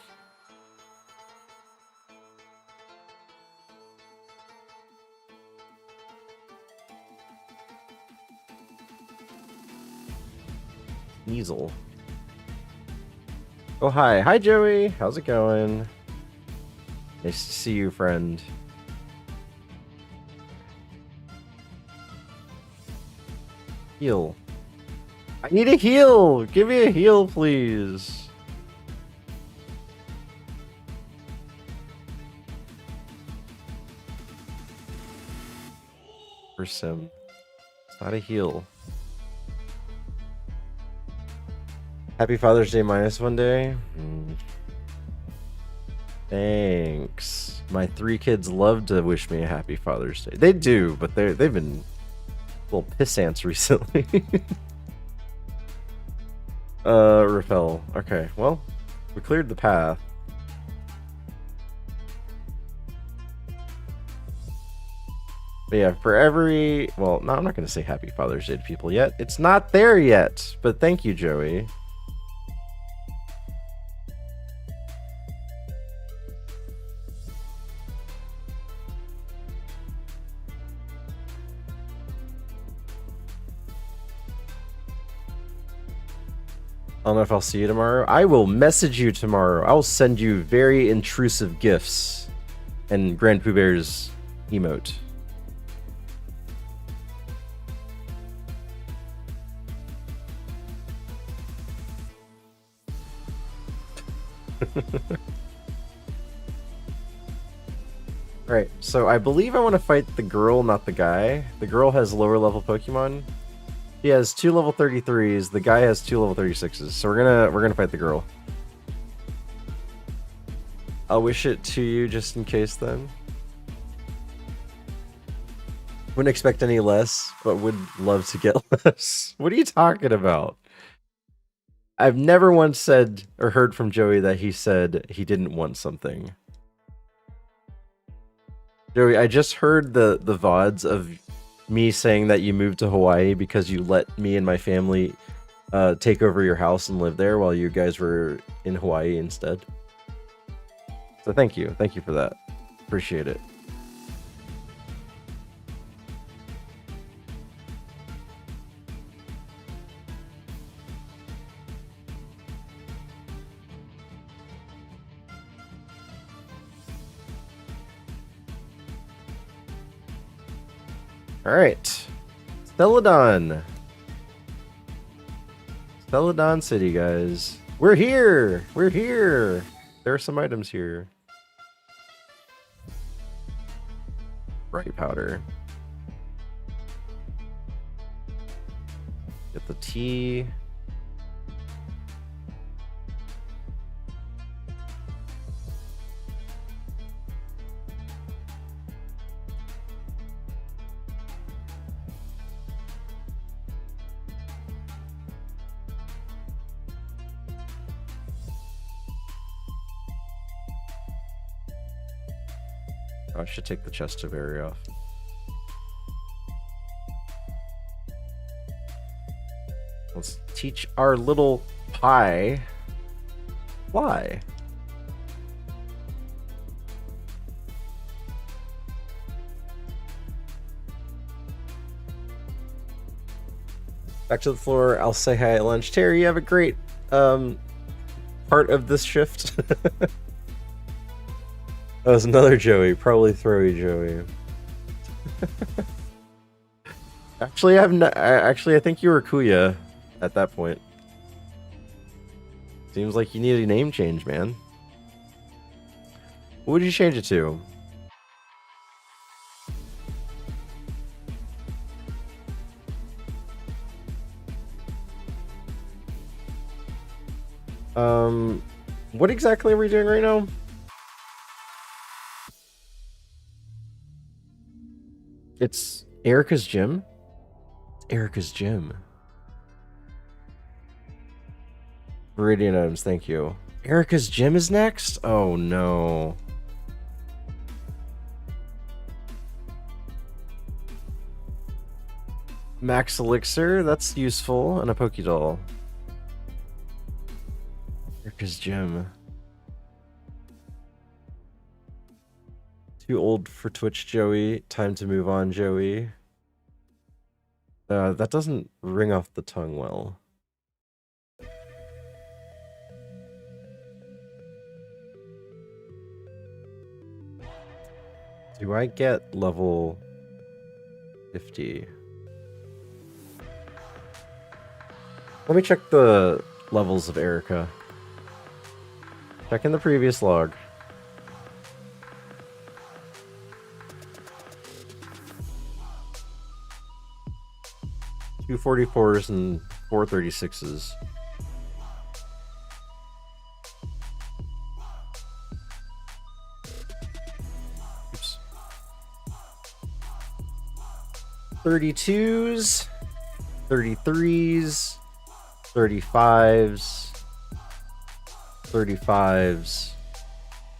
Easel. Oh, hi. Hi, Joey. How's it going? Nice to see you, friend. Heal. I need a heal! Give me a heal, please. for Sim. It's not a heal. Happy Father's Day minus 1 day. Thanks. My 3 kids love to wish me a happy Father's Day. They do, but they've been little pissants recently. Repel. Okay, well, we cleared the path. But yeah, for every... Well, no, I'm not going to say Happy Father's Day to people yet. It's not there yet. But thank you, Joey. I don't know if I'll see you tomorrow. I will message you tomorrow. I will send you very intrusive gifts and Grand Pooh Bear's emote. Alright, so I believe I want to fight the girl, not the guy. The girl has lower level Pokemon. He has 2 level 33s. The guy has 2 level 36s. So we're gonna fight the girl. I'll wish it to you just in case then. Wouldn't expect any less, but would love to get less. What are you talking about? I've never once said or heard from Joey that he said he didn't want something. Joey, I just heard the VODs of me saying that you moved to Hawaii because you let me and my family take over your house and live there while you guys were in Hawaii instead. So thank you. Thank you for that. Appreciate it. Alright. Celadon. Celadon City, guys. We're here! We're here! There are some items here. Bright powder. Get the tea. I should take the chest of berry off. Let's teach our little pie fly. Back to the floor. I'll say hi at lunch. Terry, you have a great part of this shift. That was another Joey, probably throwy Joey. Actually, I think you were Kuya at that point. Seems like you need a name change, man. What would you change it to? What exactly are we doing right now? It's Erica's gym? Erica's gym. Viridian items, thank you. Erica's gym is next? Oh no. Max Elixir, that's useful, and a Pokédoll. Erica's gym. Too old for Twitch, Joey. Time to move on, Joey. That doesn't ring off the tongue well. Do I get level 50? Let me check the levels of Erica. Check in the previous log. 244s and 436s. Oops. 32s, 33s, 35s, 35s,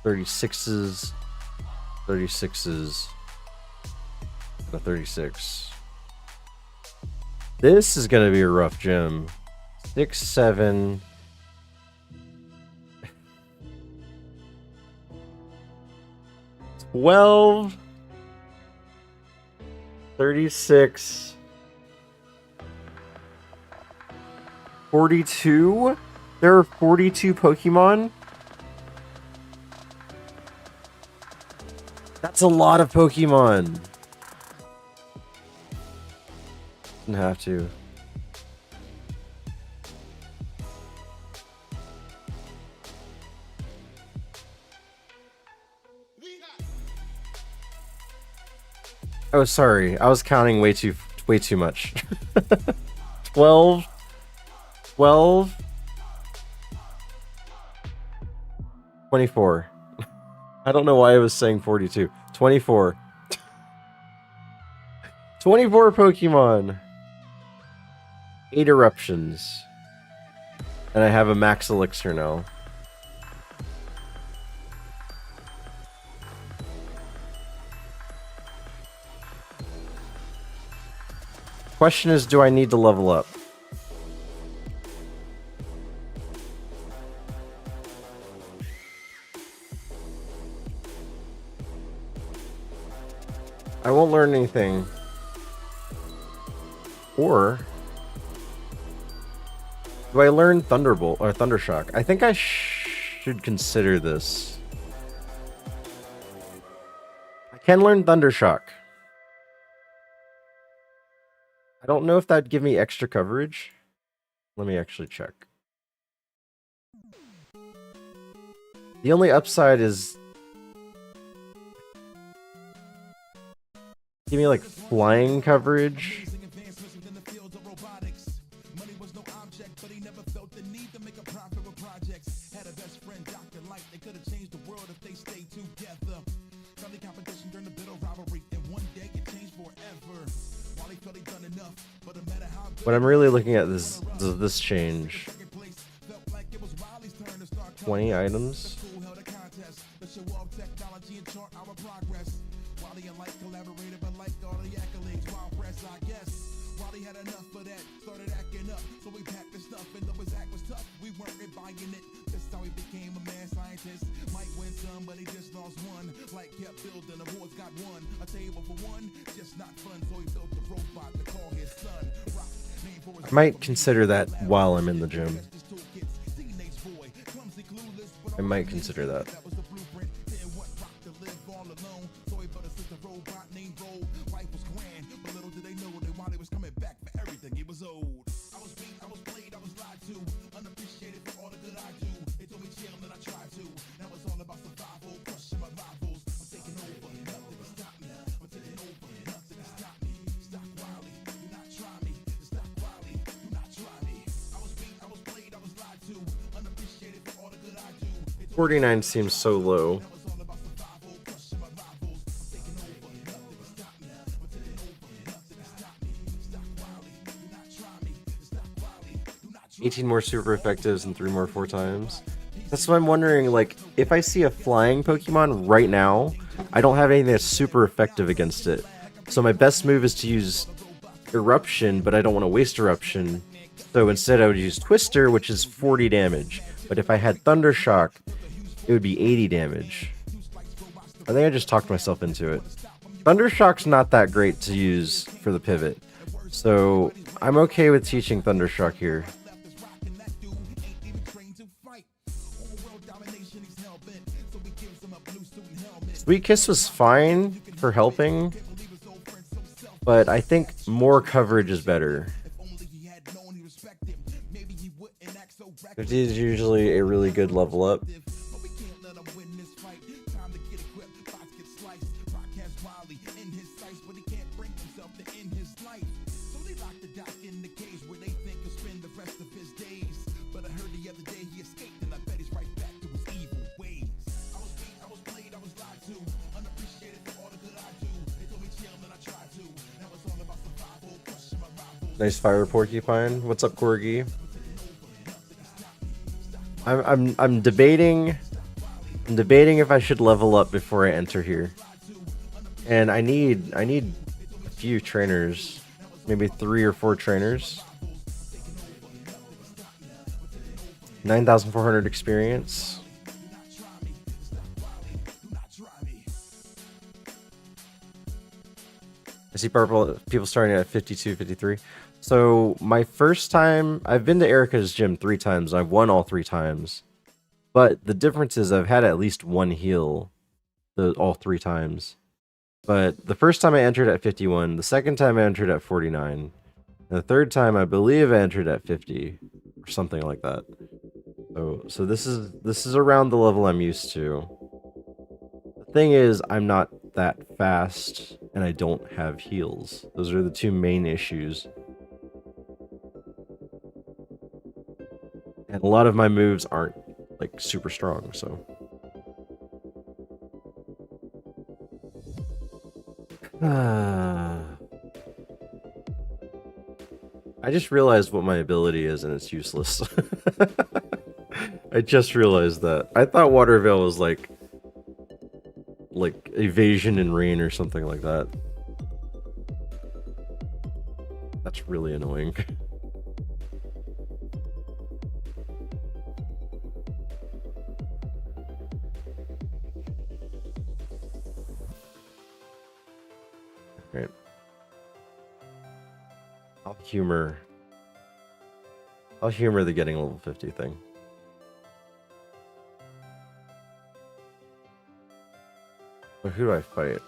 36s, 36s, and a 36. This is going to be a rough gym. 6, 7. $12, 36, 42. There are 42 Pokemon. That's a lot of Pokemon. Didn't have to. Oh, sorry. I was counting way too much. 12, 12, 24. I don't know why I was saying 42. 24. 24 Pokemon. 8 eruptions. And I have a max elixir now. Question is, do I need to level up? I won't learn anything. Or do I learn Thunderbolt or Thundershock? I think I should consider this. I can learn Thundershock. I don't know if that'd give me extra coverage. Let me actually check. The only upside is give me like flying coverage. But I'm really looking at this change. 20 items. I might consider that while I'm in the gym. I might consider that. $49 seems so low. $18 more super effectives and 3 more 4 times. That's what I'm wondering, like, if I see a flying Pokemon right now, I don't have anything that's super effective against it. So my best move is to use Eruption, but I don't want to waste Eruption. So instead I would use Twister, which is 40 damage. But if I had Thundershock, it would be 80 damage. I think I just talked myself into it. Thundershock's not that great to use for the pivot. So I'm okay with teaching Thundershock here. Sweet Kiss was fine for helping, but I think more coverage is better. It is usually a really good level up. Nice fire porcupine. What's up, Corgi? I'm debating. I'm debating if I should level up before I enter here. And I need a few trainers, maybe 3 or 4 trainers. 9,400 experience. I see people starting at 52, 53. So my first time, I've been to Erica's gym 3 times. I've won all 3 times. But the difference is I've had at least 1 heal all 3 times. But the first time I entered at 51, the second time I entered at 49, and the third time I believe I entered at 50 or something like that. So this is around the level I'm used to. The thing is, I'm not that fast and I don't have heals. Those are the 2 main issues. And a lot of my moves aren't like super strong, so I just realized what my ability is and it's useless. I just realized that. I thought Water Veil was like evasion and rain or something like that. That's really annoying. Right. I'll humor the getting level 50 thing. But who do I fight?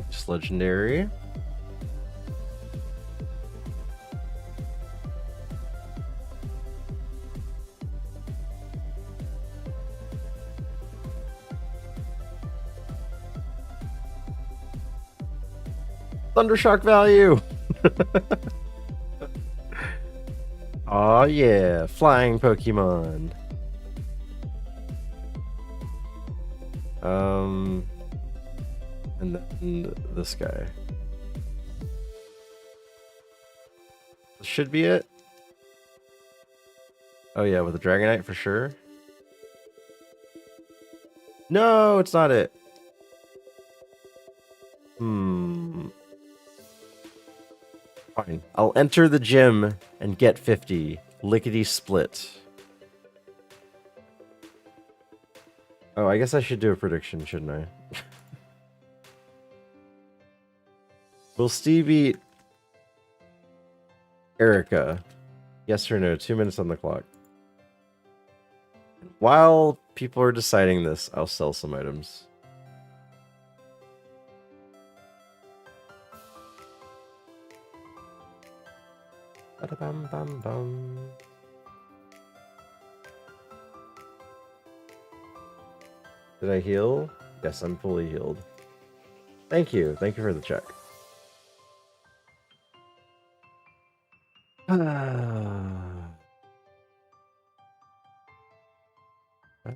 Just legendary. Thundershock value. Oh yeah, flying Pokemon. And then this guy. This should be it. Oh yeah, with the Dragonite for sure. No, it's not it. Fine. I'll enter the gym and get 50. Lickety split. Oh, I guess I should do a prediction, shouldn't I? Will Steve beat Erica? Yes or no? 2 minutes on the clock. While people are deciding this, I'll sell some items. Ba-da-bum-bum-bum. Did I heal? Yes, I'm fully healed. Thank you. Thank you for the check.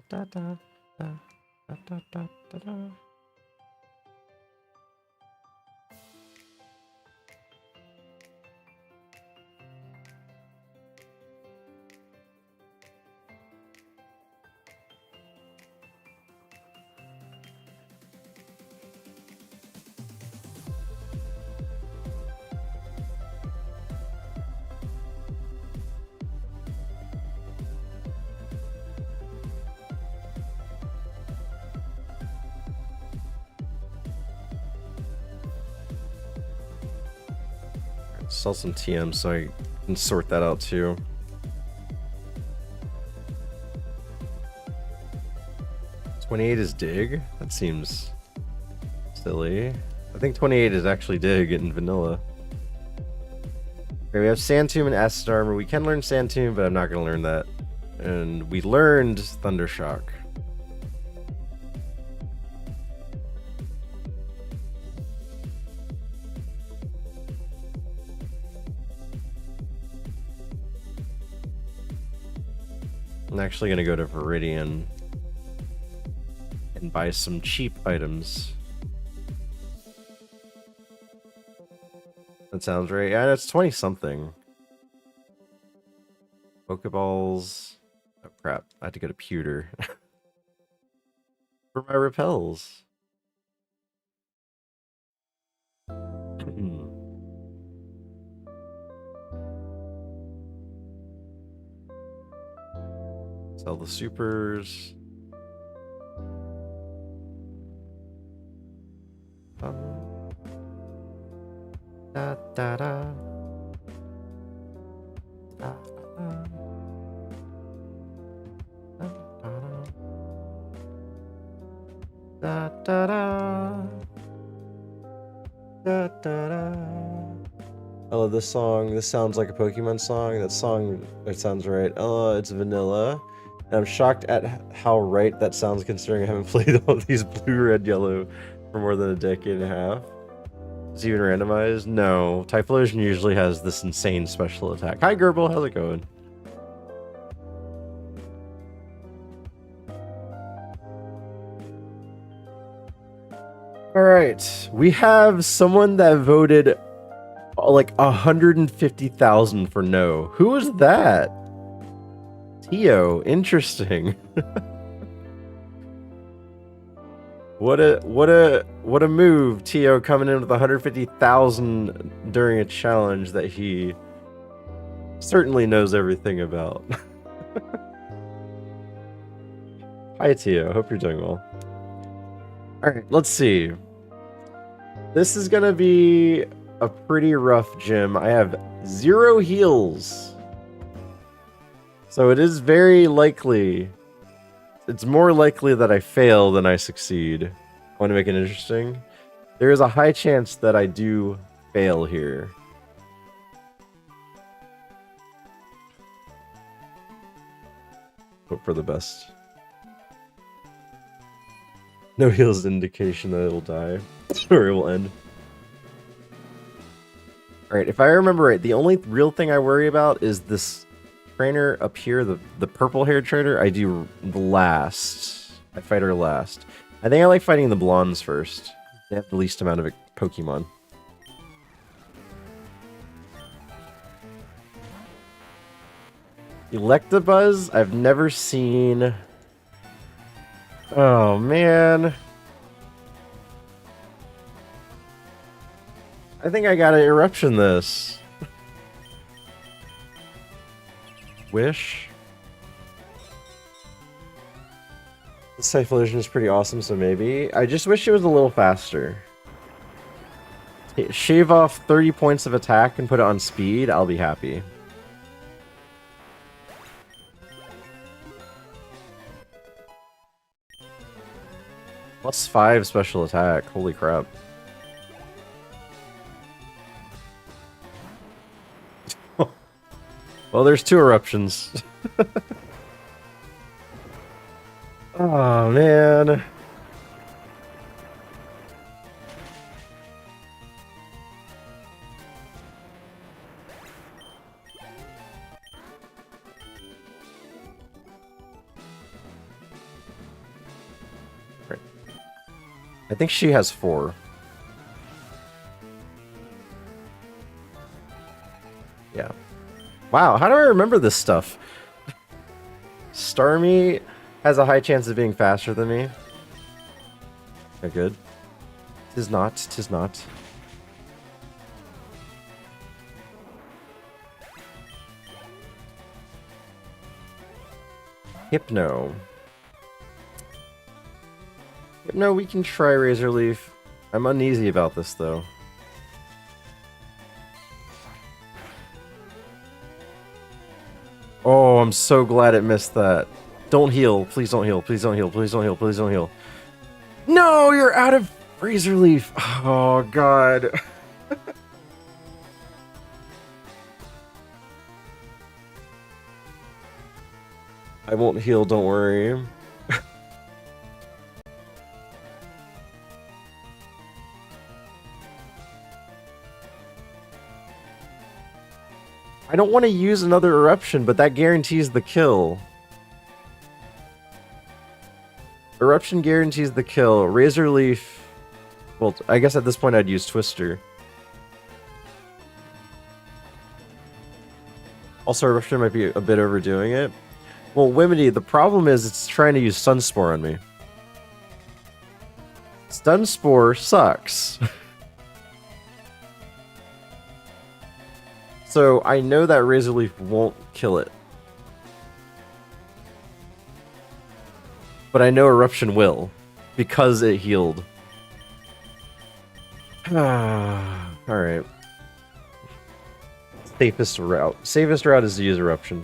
Da, da, da, da, da, da, da, da. Sell some TM so I can sort that out too. 28 is dig? That seems silly. I think 28 is actually dig in vanilla. Okay, we have Sand Tomb and Acid Armor. We can learn Sand Tomb, but I'm not going to learn that. And we learned Thundershock. I'm actually going to go to Viridian and buy some cheap items. That sounds right. Yeah, it's 20 something. Pokeballs. Oh crap. I had to go to Pewter. For my repels. Sell the supers. Da da da. Da, da. Da da da. Da da da. I love this song. This sounds like a Pokemon song. That song, it sounds right. Oh, it's vanilla. And I'm shocked at how right that sounds considering I haven't played all these blue, red, yellow for more than a decade and a half. Is it even randomized? No. Typhlosion usually has this insane special attack. Hi, Gerbil. How's it going? Alright. We have someone that voted like 150,000 for no. Who is that? Tio. Interesting. What a move, Tio, coming in with 150,000 during a challenge that he certainly knows everything about. Hi, Tio. Hope you're doing well. All right, let's see. This is gonna be a pretty rough gym. I have 0 heals, so it is very likely. It's more likely that I fail than I succeed. I want to make it interesting. There is a high chance that I do fail here. Hope for the best. No heals indication that it'll die. Or it will end. Alright, if I remember right, the only real thing I worry about is this trainer up here, the purple haired trainer. I do last. I fight her last. I think I like fighting the blondes first. They have the least amount of Pokemon. Electabuzz, I've never seen. Oh man. I think I gotta eruption this. Wish. This Typhlosion is pretty awesome, so maybe. I just wish it was a little faster. Shave off 30 points of attack and put it on speed, I'll be happy. +5 special attack, holy crap. Well, there's 2 eruptions. Oh, man. Right. I think she has 4. Yeah. Wow, how do I remember this stuff? Starmie has a high chance of being faster than me. Okay, good. Tis not, tis not. Hypno. Hypno, we can try Razor Leaf. I'm uneasy about this, though. Oh, I'm so glad it missed that. Don't heal. Please don't heal. Please don't heal. Please don't heal. Please don't heal. No, you're out of Razor Leaf. Oh, God. I won't heal, don't worry. I don't want to use another eruption, but that guarantees the kill. Eruption guarantees the kill. Razor Leaf... Well, I guess at this point I'd use Twister. Also, Eruption might be a bit overdoing it. Well, Wimity, the problem is it's trying to use Sunspore on me. Sunspore sucks. So I know that Razor Leaf won't kill it. But I know Eruption will, because it healed. Alright. Safest route. Safest route is to use Eruption.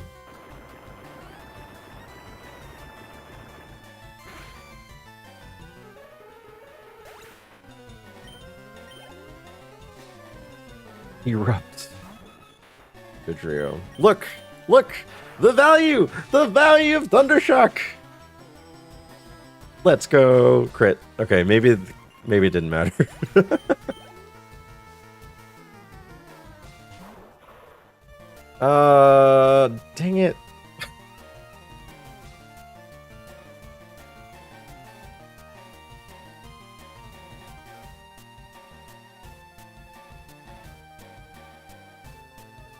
Erupt. Good trio. Look! Look! The value! The value of Thundershock! Let's go. Crit. Okay, maybe it didn't matter. Dang it.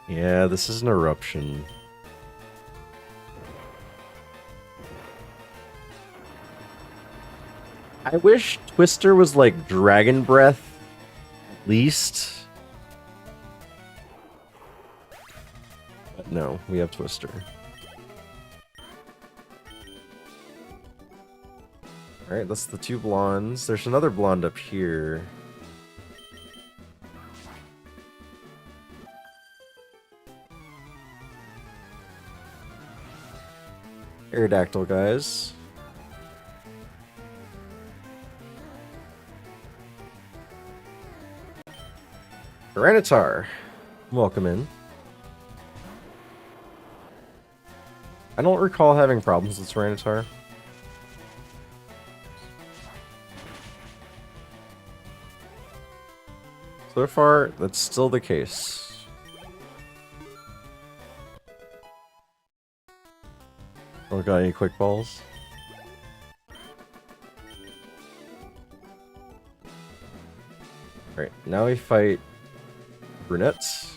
Yeah, this is an eruption. I wish Twister was like Dragon Breath, at least. But no, we have Twister. Alright, that's the two blondes. There's another blonde up here. Aerodactyl, guys. Tyranitar, welcome in. I don't recall having problems with Tyranitar. So far, that's still the case. Oh, got any quick balls? Alright, now we fight brunettes.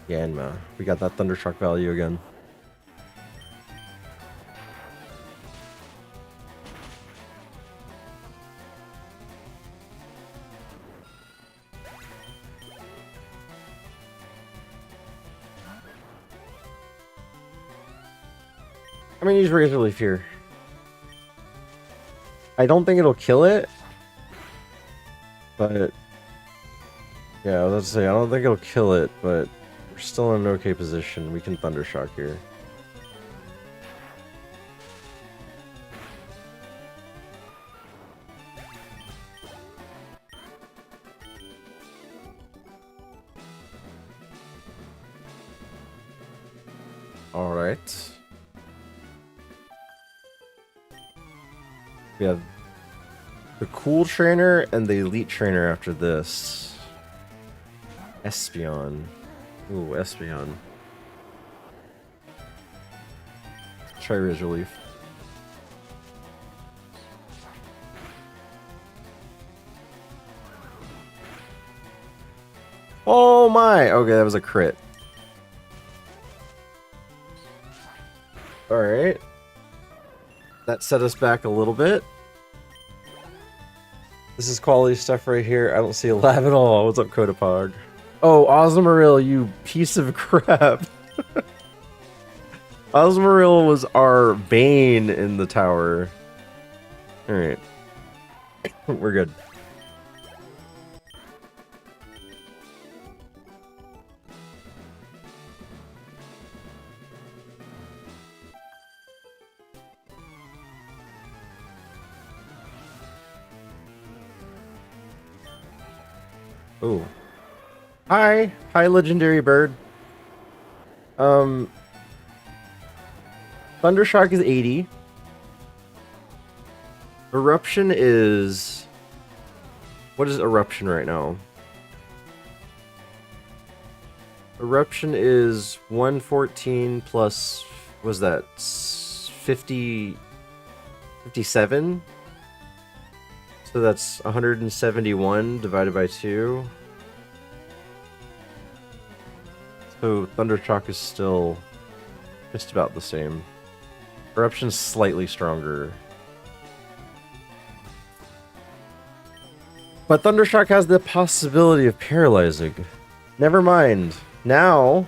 Yanma. We got that Thundershock value again. I'm gonna use Razor Leaf here. I don't think it'll kill it, but yeah, let's say I don't think it'll kill it, but we're still in an okay position. We can Thundershock here. All right. We have the cool trainer and the elite trainer after this. Espeon. Ooh, Espeon. Try Razor Leaf. Oh my! Okay, that was a crit. Alright. That set us back a little bit. This is quality stuff right here. I don't see a lab at all. What's up, Kodapog? Oh, Osmaril, you piece of crap. Osmaril was our bane in the tower. Alright. We're good. Oh. Hi. Hi, legendary bird. Thundershock is 80. Eruption is... What is Eruption right now? Eruption is 114 plus... Was that 50... 57? So that's 171 divided by 2. So Thundershock is still just about the same. Eruption's slightly stronger. But Thundershock has the possibility of paralyzing. Never mind. Now...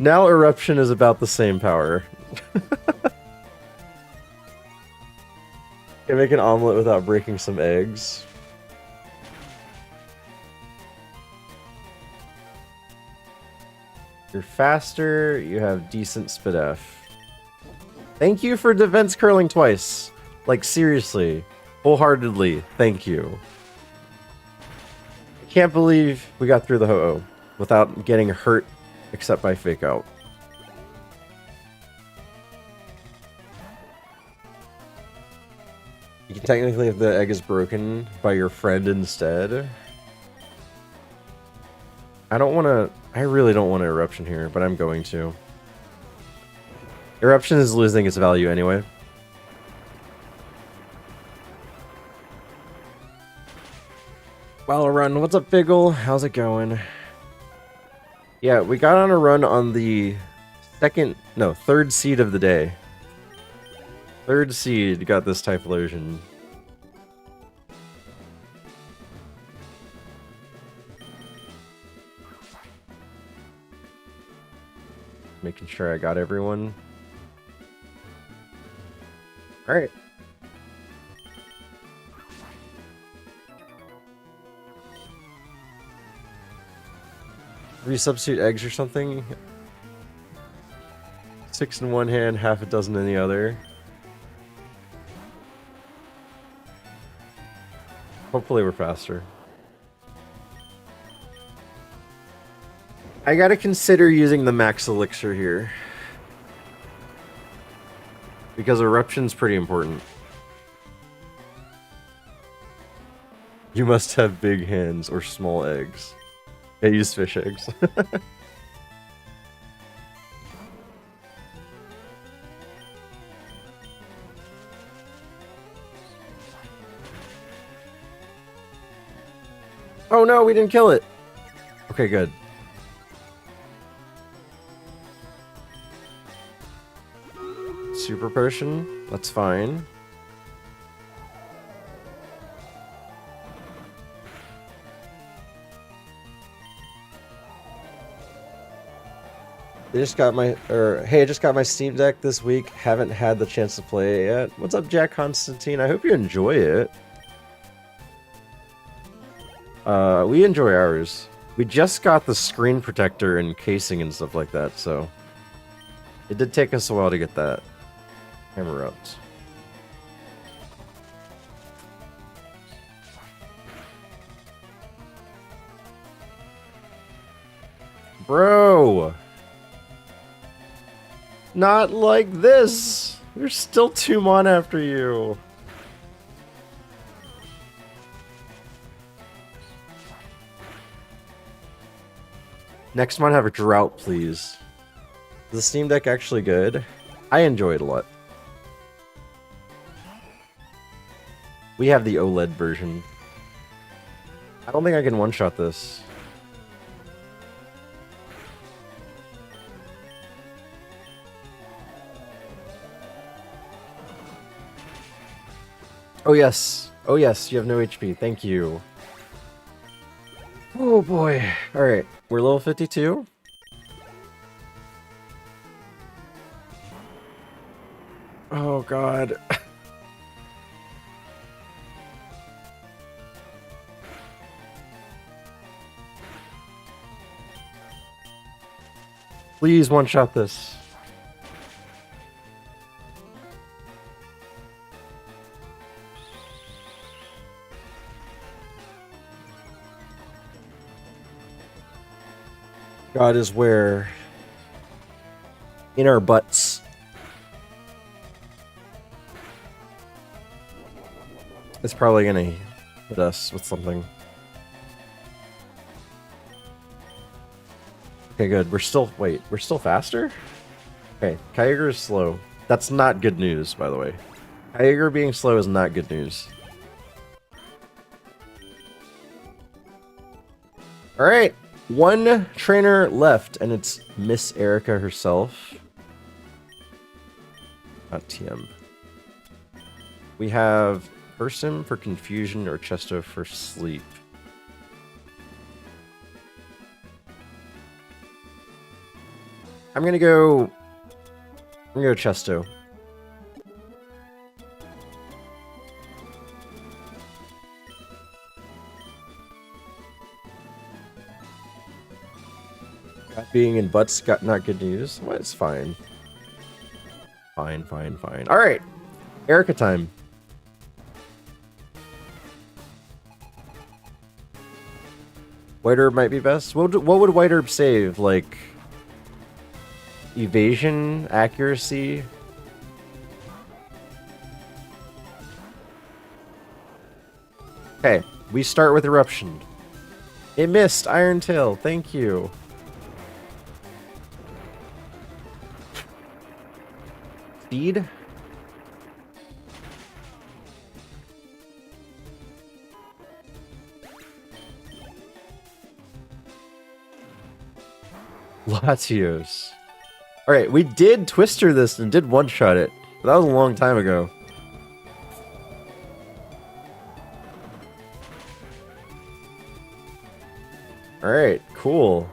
now Eruption is about the same power. Can make an omelet without breaking some eggs. You're faster, you have decent spit F. Thank you for defense curling twice. Like, seriously. Wholeheartedly, thank you. I can't believe we got through the Ho-Oh without getting hurt except by fake out. You can technically, if the egg is broken by your friend instead. I really don't want an Eruption here, but I'm going to. Eruption is losing its value anyway. Well, run. What's up, Figgle? How's it going? Yeah, we got on a run on the third seed of the day. Third seed got this Typhlosion. Making sure I got everyone. Alright. Resubstitute eggs or something. 6 in one hand, half a dozen in the other. Hopefully we're faster. I gotta consider using the max elixir here. Because Eruption's pretty important. You must have big hands or small eggs. I use fish eggs. Oh no, we didn't kill it! Okay, good. Super potion, that's fine. I just got my Steam Deck this week. Haven't had the chance to play it yet. What's up, Jack Constantine? I hope you enjoy it. We enjoy ours. We just got the screen protector and casing and stuff like that, so it did take us a while to get that hammer up. Bro! Not like this! There's still 2 mon after you. Next mon have a drought, please. Is the Steam Deck actually good? I enjoy it a lot. We have the OLED version. I don't think I can one-shot this. Oh yes. Oh yes, you have no HP. Thank you. Oh boy. Alright, we're level 52. Oh god. Please one-shot this. God is where? In our butts. It's probably gonna hit us with something. Okay, good. We're still faster? Okay, Kyogre is slow. That's not good news, by the way. Kyogre being slow is not good news. Alright, one trainer left, and it's Miss Erica herself. Not TM. We have Person for confusion or Chesto for sleep. I'm gonna go Chesto. Being in butts got not good news. Well, it's fine. Fine. Alright. Erica time. White Herb might be best. What would White Herb save? Like evasion, accuracy? Okay, we start with Eruption. It missed Iron Tail. Thank you. Speed. Latios. Alright, we did Twister this and did one-shot it. But that was a long time ago. Alright, cool.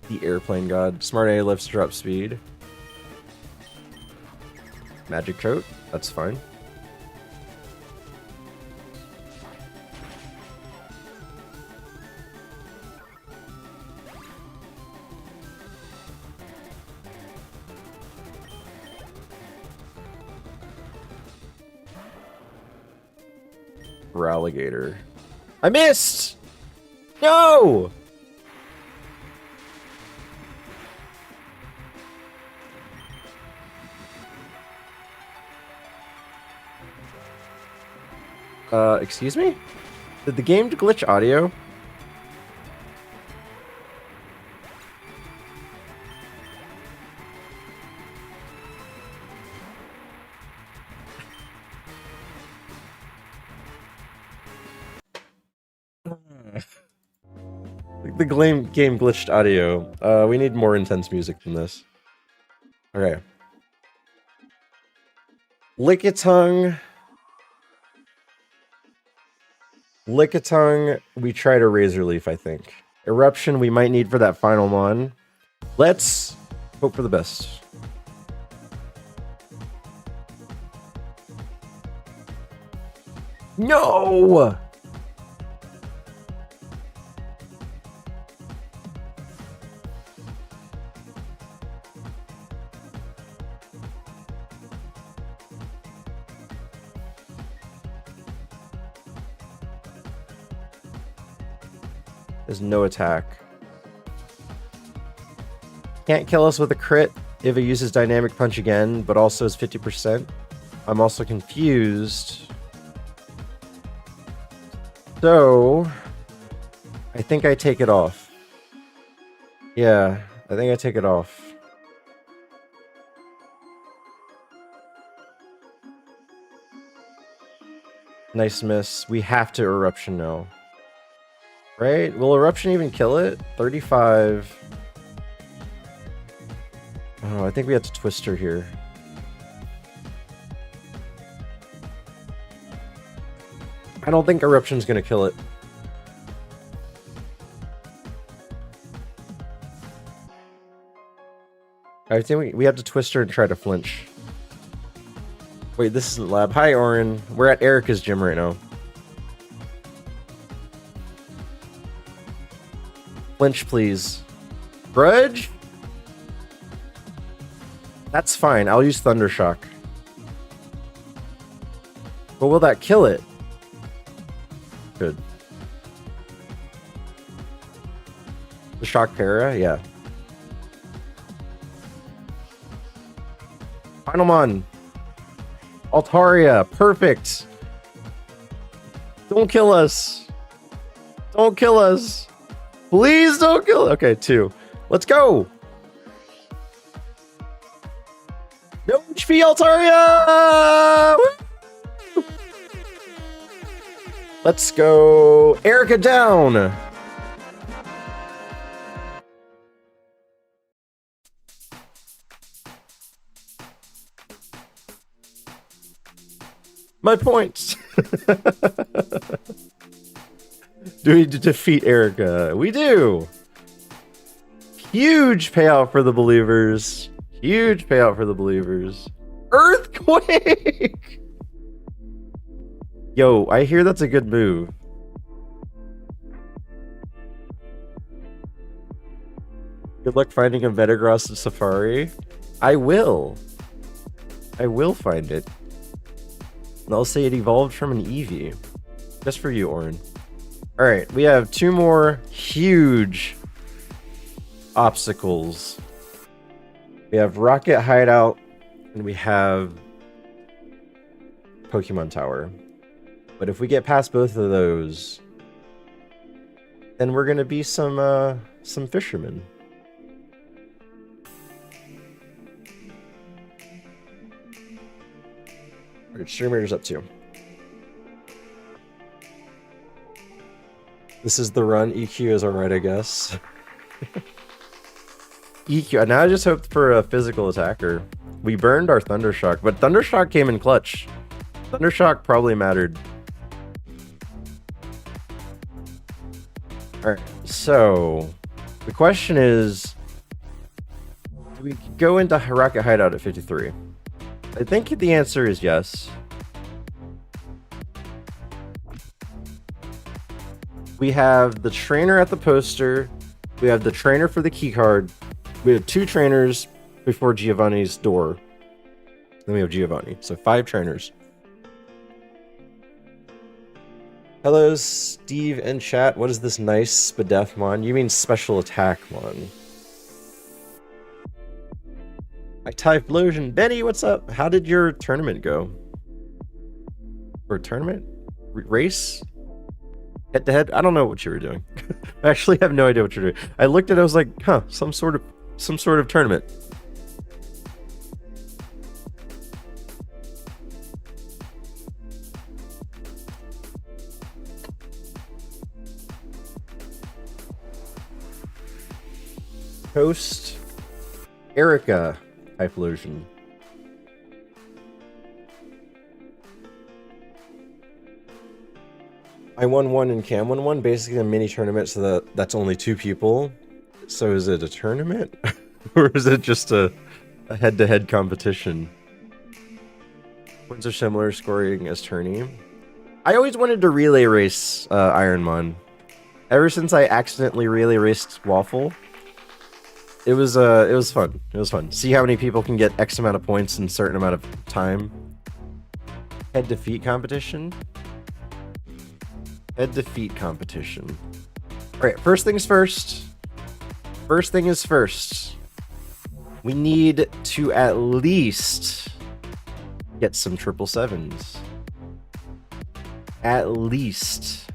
The Airplane God. Smart A lifts drop speed. Magic Coat. That's fine. Alligator. I missed! No! Excuse me? Did the game glitch audio? The game glitched audio. We need more intense music than this. Okay. Lickitung. Lickitung, we tried a Razor Leaf, I think. Eruption, we might need for that final mon. Let's hope for the best. No! There's no attack. Can't kill us with a crit if it uses Dynamic Punch again, but also is 50%. I'm also confused. So, I think I take it off. Yeah, I think I take it off. Nice miss. We have to Eruption now. Right? Will Eruption even kill it? 35. Oh, I think we have to Twister here. I don't think Eruption's gonna kill it. I think we have to Twister and try to flinch. Wait, this isn't lab. Hi, Orin. We're at Erica's gym right now. Flinch, please. Grudge? That's fine. I'll use Thundershock. But will that kill it? Good. The Shock Para? Yeah. ironMON. Altaria. Perfect. Don't kill us. Don't kill us. Please don't kill. Okay, 2. Let's go. No HP, Altaria. Woo! Let's go. Erica down. My points. Do we defeat Erica? We do. Huge payout for the believers. Huge payout for the believers. Earthquake! Yo, I hear that's a good move. Good luck finding a Metagross in Safari. I will. I will find it. And I'll say it evolved from an Eevee. Just for you, Orin. Alright, we have 2 more huge obstacles. We have Rocket Hideout, and we have Pokemon Tower. But if we get past both of those, then we're gonna be some fishermen. What streamers up to? This is the run. EQ is alright, I guess. EQ. Now I just hoped for a physical attacker. We burned our Thundershock, but Thundershock came in clutch. Thundershock probably mattered. Alright, so the question is, do we go into Rocket Hideout at 53? I think the answer is yes. We have the trainer at the poster. We have the trainer for the keycard. We have 2 trainers before Giovanni's door. Then we have Giovanni. So 5 trainers. Hello, Steve in chat. What is this nice Spadefmon? You mean special attack mon. I typed Lotion. Benny, what's up? How did your tournament go? Or tournament? Race? Head to head? I don't know what you were doing. I actually have no idea what you're doing. I looked at it, I was like, huh, some sort of tournament. Host Erica Typhlosion. I won 1 and Cam won 1, basically a mini tournament, so that's only 2 people. So is it a tournament? Or is it just a head-to-head competition? Points are similar, scoring as tourney. I always wanted to relay race ironMON. Ever since I accidentally relay raced Waffle, it was fun. It was fun. See how many people can get X amount of points in a certain amount of time. Head-defeat competition. Head-defeat competition. Alright, first things first. First thing is first. We need to at least get some 777s. At least.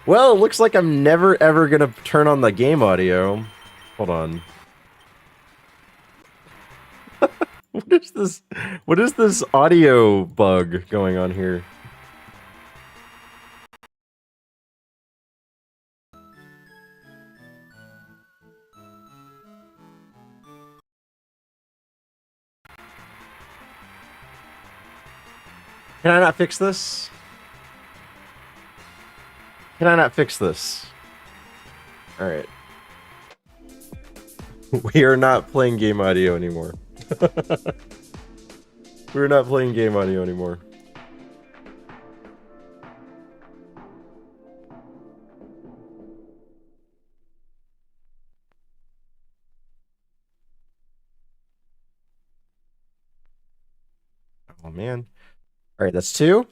Well, it looks like I'm never ever gonna turn on the game audio. Hold on. What is this audio bug going on here? Can I not fix this? Can I not fix this? Alright. We are not playing game audio anymore. We're not playing game audio anymore. Oh man. All right, that's 2,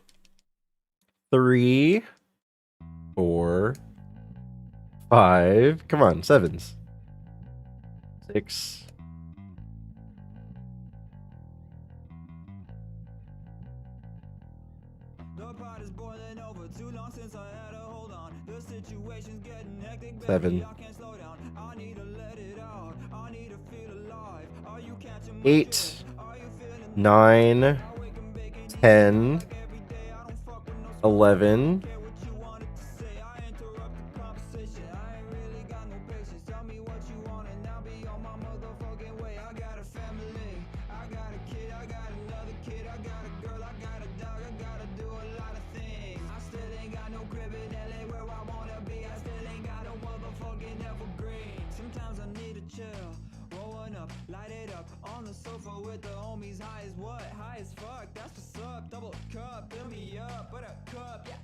3, 4, 5. Come on, 7s. 6. The pot is boiling over. Too long since I had a hold on. The situation's getting hectic, baby. 7. I can't slow down. I need to let it out. I need to feel alive. Are you catching my 8, drift? Are you feeling 9, I wake and bake it 10, like every day. I don't fuck with no 11. care what you wanted to say. I interrupt the conversation. I ain't really got no patience. Tell me what you want and I'll be on my motherfucking way. I got a family. I got a kid. I got another kid. I got a girl. I got a dog. I gotta do a lot of things. I still ain't got no crib in LA where I wanna be. I still ain't got no motherfucking evergreen. Sometimes I need to chill. Roll one up, light it up. On the sofa with the homies. High as what? High as fuck. That's what's up. Double cup. Fill me up. But a cup. Yeah,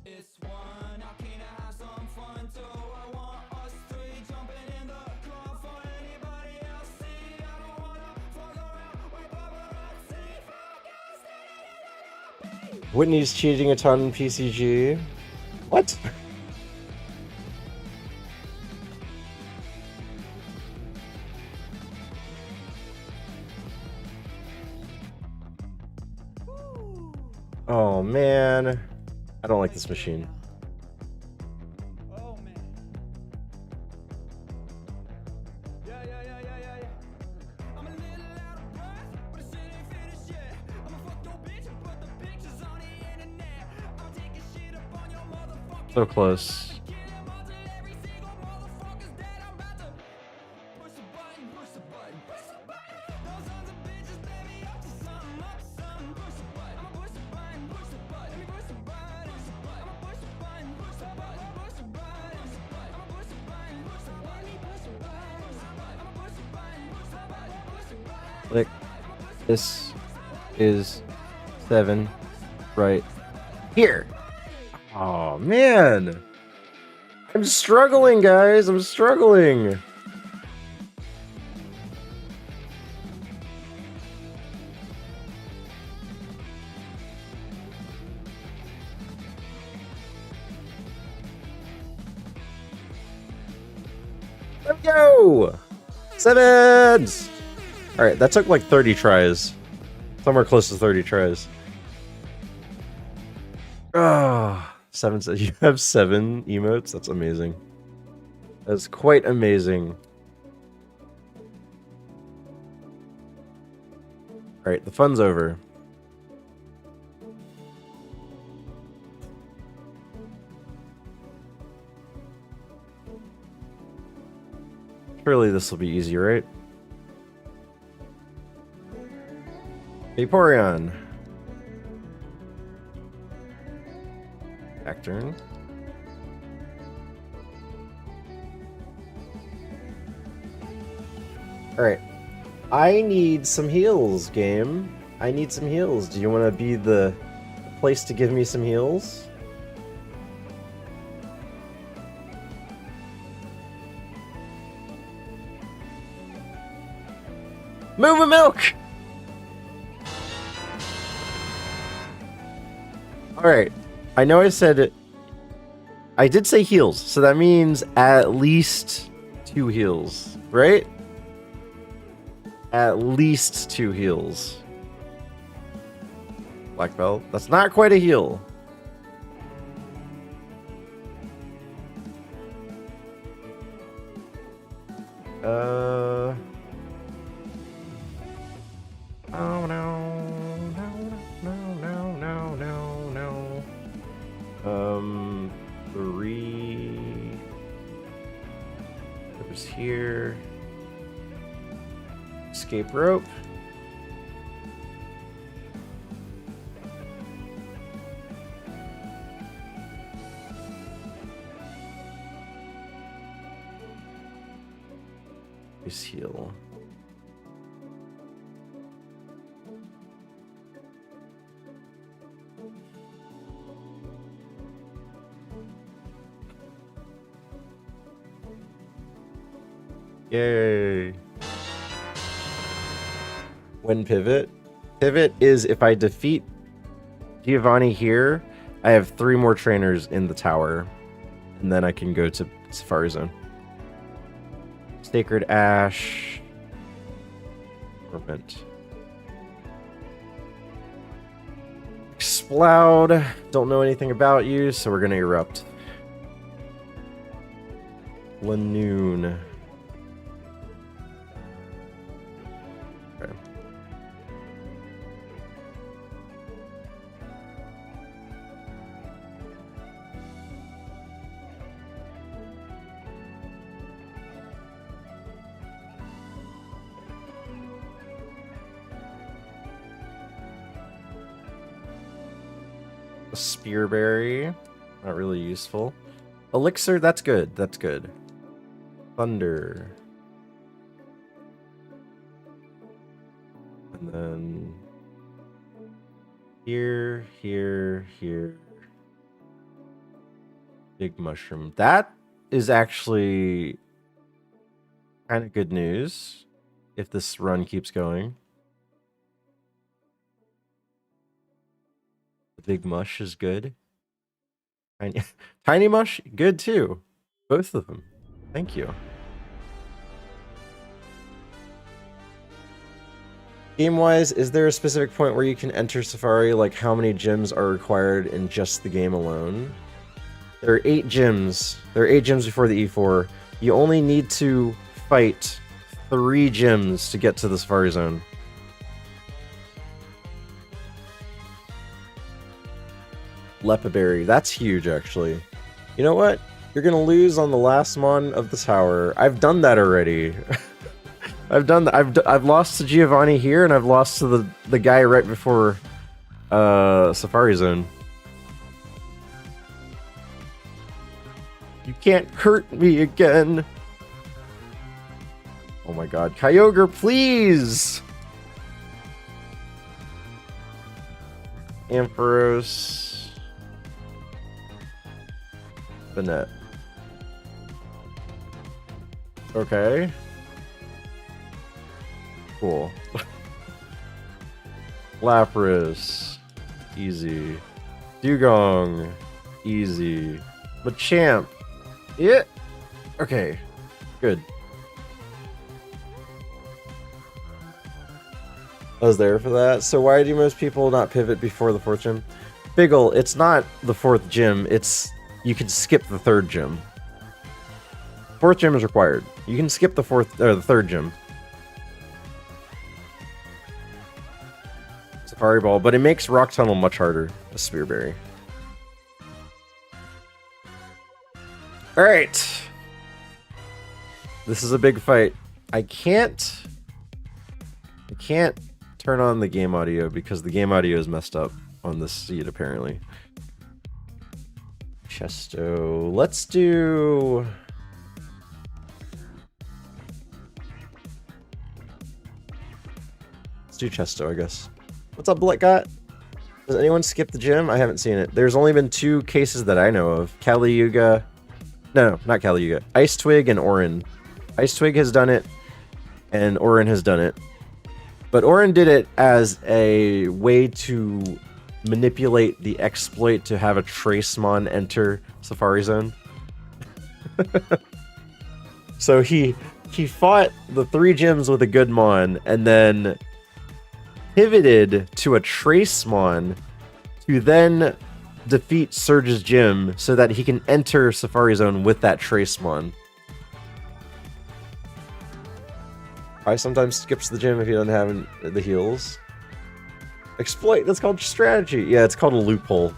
It's one. How can I have some fun too? I want us 3 jumping in the club for anybody else. See, I don't wanna fuck around with paparazzi. Focus. Whitney's cheating a ton in PCG. What? Oh man, I don't like this machine. Oh man. Yeah. I'm a little out of breath, but the shit ain't finished yet. I'ma fuck your bitch and put the pictures on the internet. I'm taking shit up on your motherfucking So close. kill him until every single motherfucker's dead. I'm about to push the button, push the button, push the button. Those sons of bitches, baby, up to something, up to something. Push the button, I'ma push the button, push the button. Let me push the button, push the button. I'ma push the button, push the button, push the button, push the button. I'ma push the button, push the button. Let me push the button, push the button. I'ma push the button, push the button, push the button. Click. This is 7 right here. Oh man, I'm struggling, guys. I'm struggling. There we go. 7s. All right, that took like 30 tries. Somewhere close to 30 tries. Ah, 7 says you have 7 emotes. That's amazing. That's quite amazing. All right, the fun's over. Surely this will be easy, right? Vaporeon. Back turn. Alright. I need some heals, game. I need some heals. Do you want to be the place to give me some heals? Move a milk! Alright. I know I said it. I did say heals, so that means at least 2 heals, right? At least 2 heals. Black belt. That's not quite a heal. Oh no. No. 3. It was here. Escape rope. Ice heal. Yay. When pivot? Pivot is if I defeat Giovanni here, I have 3 more trainers in the tower. And then I can go to Safari Zone. Sacred Ash. Torment. Explode. Don't know anything about you, so we're gonna erupt. Lanoon. Okay. A Spearberry. Not really useful. Elixir, that's good. That's good. Thunder. And then here, here, here. Big mushroom. That is actually kind of good news if this run keeps going. The big mush is good. Tiny mush, good too. Both of them. Thank you. Game-wise, is there a specific point where you can enter Safari, like how many gems are required in just the game alone? There are 8 gems. There are 8 gems before the E4. You only need to fight 3 gems to get to the Safari Zone. Lepaberry, that's huge actually. You know what? You're gonna lose on the last mon of the tower. I've done that already. I've done that. I've lost to Giovanni here, and I've lost to the guy right before Safari Zone. You can't hurt me again. Oh my god. Kyogre, please! Ampharos. Banette. Okay. Cool. Lapras. Easy. Dugong. Easy. Machamp. Yeah. Okay. Good. I was there for that. So why do most people not pivot before the 4th gym? Biggle, it's not the 4th gym. It's... You can skip the 3rd gym. 4th gym is required. You can skip the 3rd gym. Safari Ball, but it makes Rock Tunnel much harder. A Spearberry. Alright. This is a big fight. I can't turn on the game audio because the game audio is messed up on this seat apparently. Chesto. Let's do... Let's do Chesto, I guess. What's up, Blackgot? Does anyone skip the gym? I haven't seen it. There's only been 2 cases that I know of. Caliuga. No, not Caliuga. Ice Twig and Orin. Ice Twig has done it, and Orin has done it. But Orin did it as a way to manipulate the exploit to have a Tracemon enter Safari Zone. So he fought the 3 gyms with a good mon, and then pivoted to a Tracemon to then defeat Surge's gym so that he can enter Safari Zone with that Tracemon. I sometimes skips the gym if he doesn't have the heals. Exploit, that's called strategy. Yeah, it's called a loophole.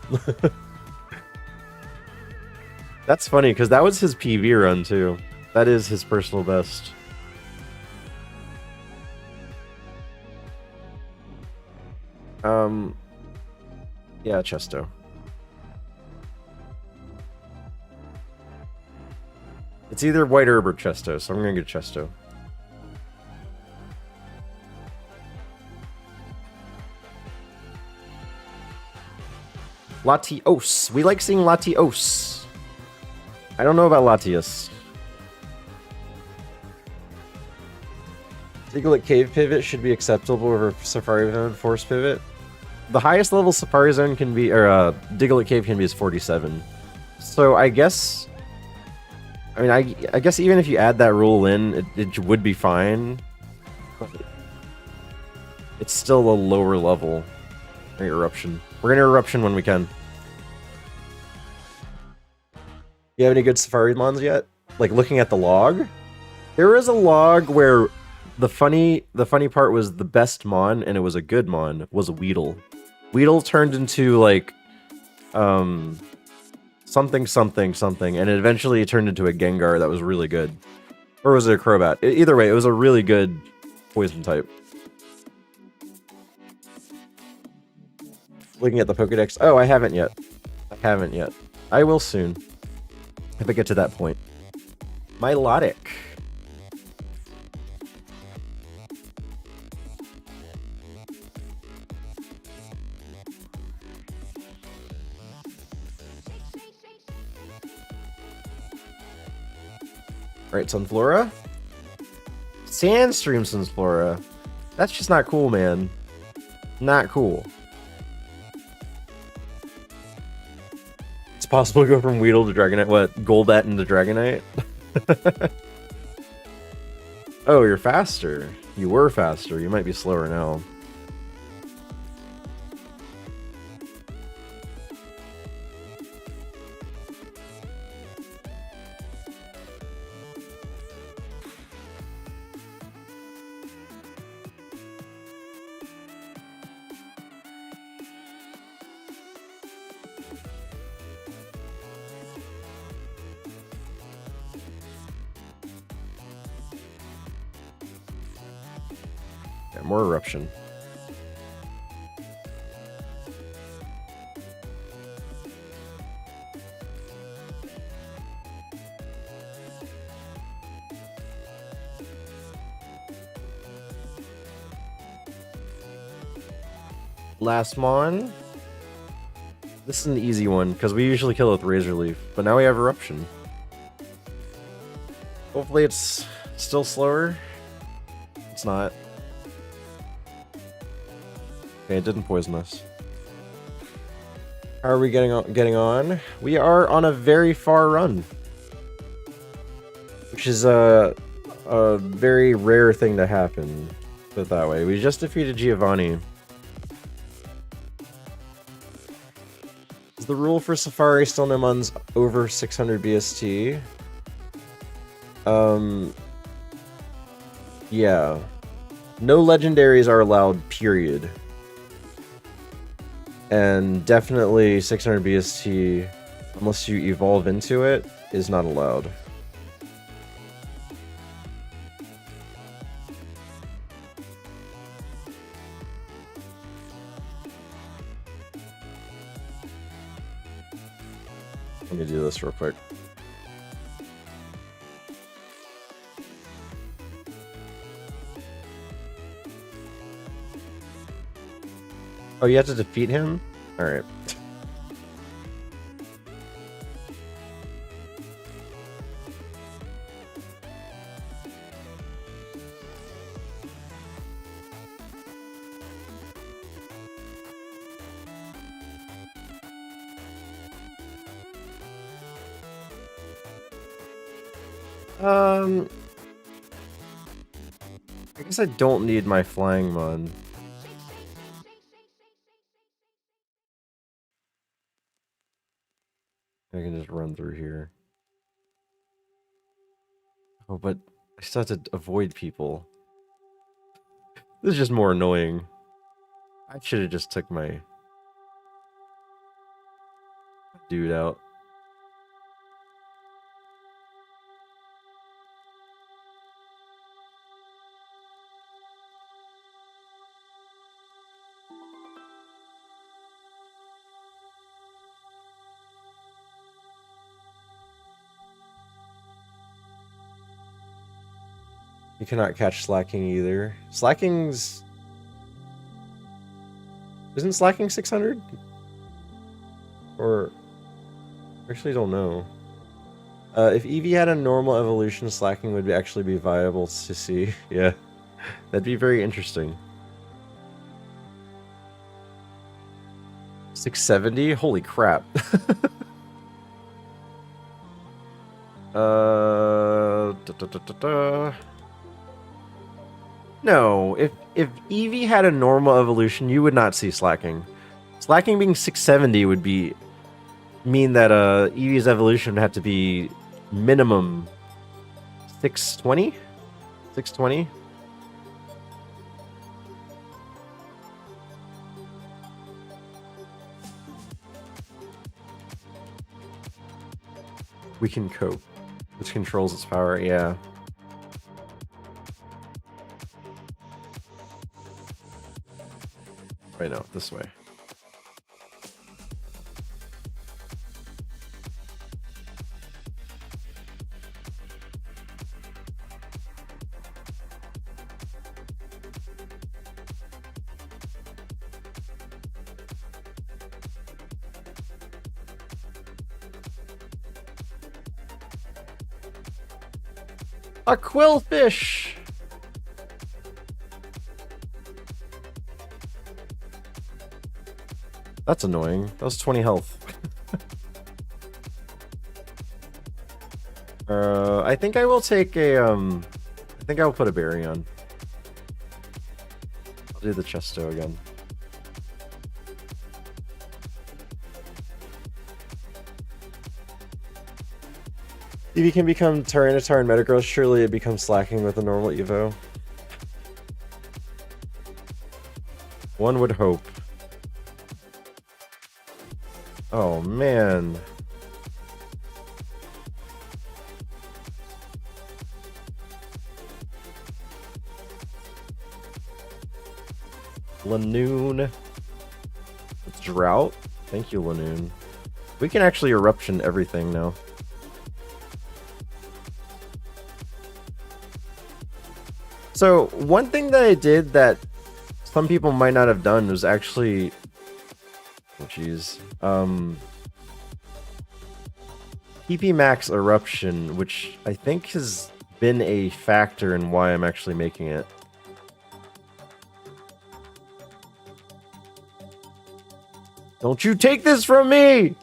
That's funny, because that was his PV run, too. That is his personal best. Yeah, Chesto. It's either White Herb or Chesto, so I'm gonna get Chesto. Latios. We like seeing Latios. I don't know about Latios. Diglett Cave Pivot should be acceptable over Safari Zone Force Pivot. The highest level Safari Zone can be, or Diglett Cave can be is 47. So I guess, I mean, I guess even if you add that rule in, it would be fine. But it's still a lower level eruption. We're gonna eruption when we can. You have any good Safari Mons yet? Like looking at the log? There is a log where the funny part was the best Mon, and it was a good Mon, was a Weedle. Weedle turned into like something, and it eventually turned into a Gengar that was really good. Or was it a Crobat? Either way, it was a really good poison type. Looking at the Pokedex. Oh, I haven't yet. I will soon. If I get to that point. Milotic. Alright, Sunflora. Sandstream Sunflora. That's just not cool, man. Not cool. It's possible to go from Weedle to Dragonite. What? Golbat into Dragonite? Oh, you're faster. You were faster. You might be slower now. Yeah, more eruption. Last Mon. This is an easy one, because we usually kill it with Razor Leaf, but now we have Eruption. Hopefully it's still slower. It's not. Okay, it didn't poison us. How are we getting on? We are on a very far run. Which is a very rare thing to happen. Put it that way. We just defeated Giovanni. Is the rule for Safari still no Mons over 600 BST? Yeah. No legendaries are allowed, period. And definitely 600 BST, unless you evolve into it, is not allowed. Let me do this real quick. Oh, you have to defeat him? Alright. I guess I don't need my Flying Mon. I can just run through here. Oh, but I still have to avoid people. This is just more annoying. I should have just took my dude out. You cannot catch Slacking either. Slacking's... Isn't Slacking 600? Or... Actually, don't know. If Eevee had a normal evolution, Slacking would actually be viable to see. Yeah. That'd be very interesting. 670? Holy crap. No, if Eevee had a normal evolution, you would not see slacking. Slacking being 670 would mean that Eevee's evolution would have to be minimum 620? 620? We can cope, which controls its power, yeah. Wait, no, this way. A quillfish! That's annoying. That was 20 health. I think I will take a, I think I'll put a berry on. I'll do the Chesto again. If you can become Tyranitar and Metagross, surely it becomes slacking with a normal Evo. One would hope. Oh, man. Lanoon. It's Drought. Thank you, Lanoon. We can actually Eruption everything now. So, one thing that I did that some people might not have done was actually... Oh, jeez. PP Max Eruption, which I think has been a factor in why I'm actually making it. Don't you take this from me!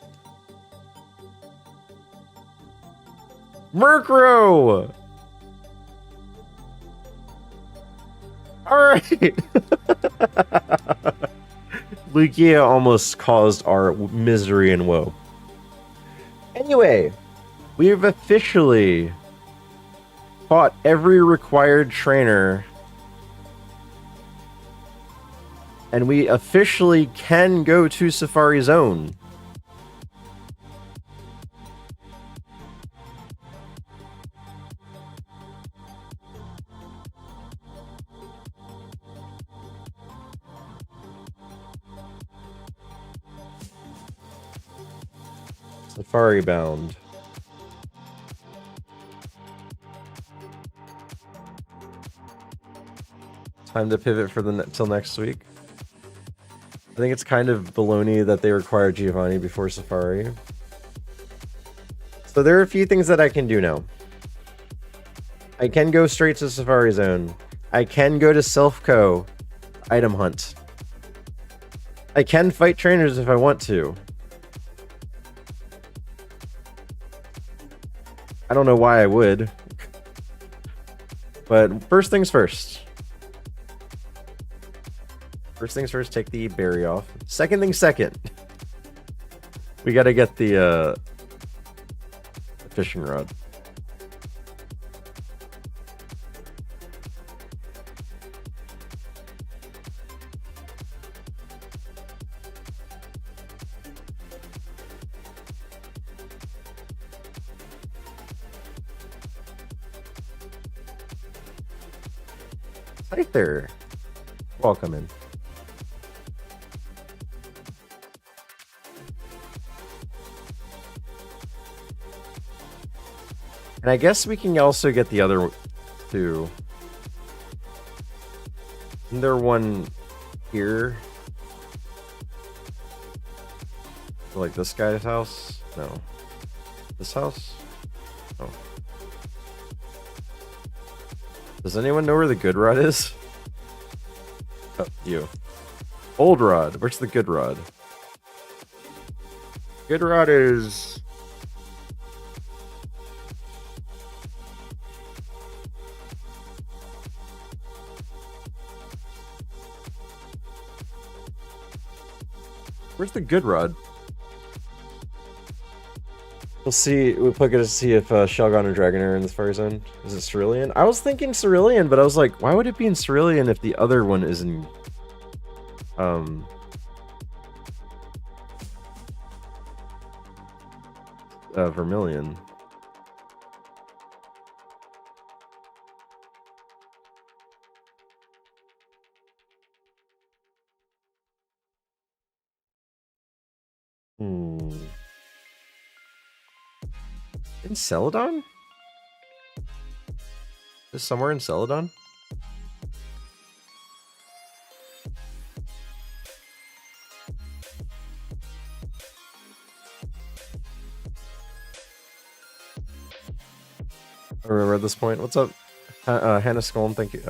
Murkrow! Alright! Lugia almost caused our misery and woe. Anyway, we've officially fought every required trainer. And we officially can go to Safari Zone. Safari bound. Time to pivot for till next week. I think it's kind of baloney that they require Giovanni before Safari. So there are a few things that I can do now. I can go straight to Safari Zone. I can go to Selfco item hunt. I can fight trainers if I want to. I don't know why I would. But first things first. First things first, take the berry off. Second thing second. We gotta get the fishing rod. Right there. Welcome in. And I guess we can also get the other two. Isn't there one here? Like this guy's house? No. This house? No. Does anyone know where the good rod is? Oh, you. Old rod. Where's the good rod? Good rod is... Where's the good rod? We'll see. We'll look to see if Shelgon or Dragon are in the Fire Zone. Is it Cerulean? I was thinking Cerulean, but I was like, why would it be in Cerulean if the other one is in Vermilion? In Celadon? Is somewhere in Celadon? I remember at this point. What's up? Hannah Skolm, thank you.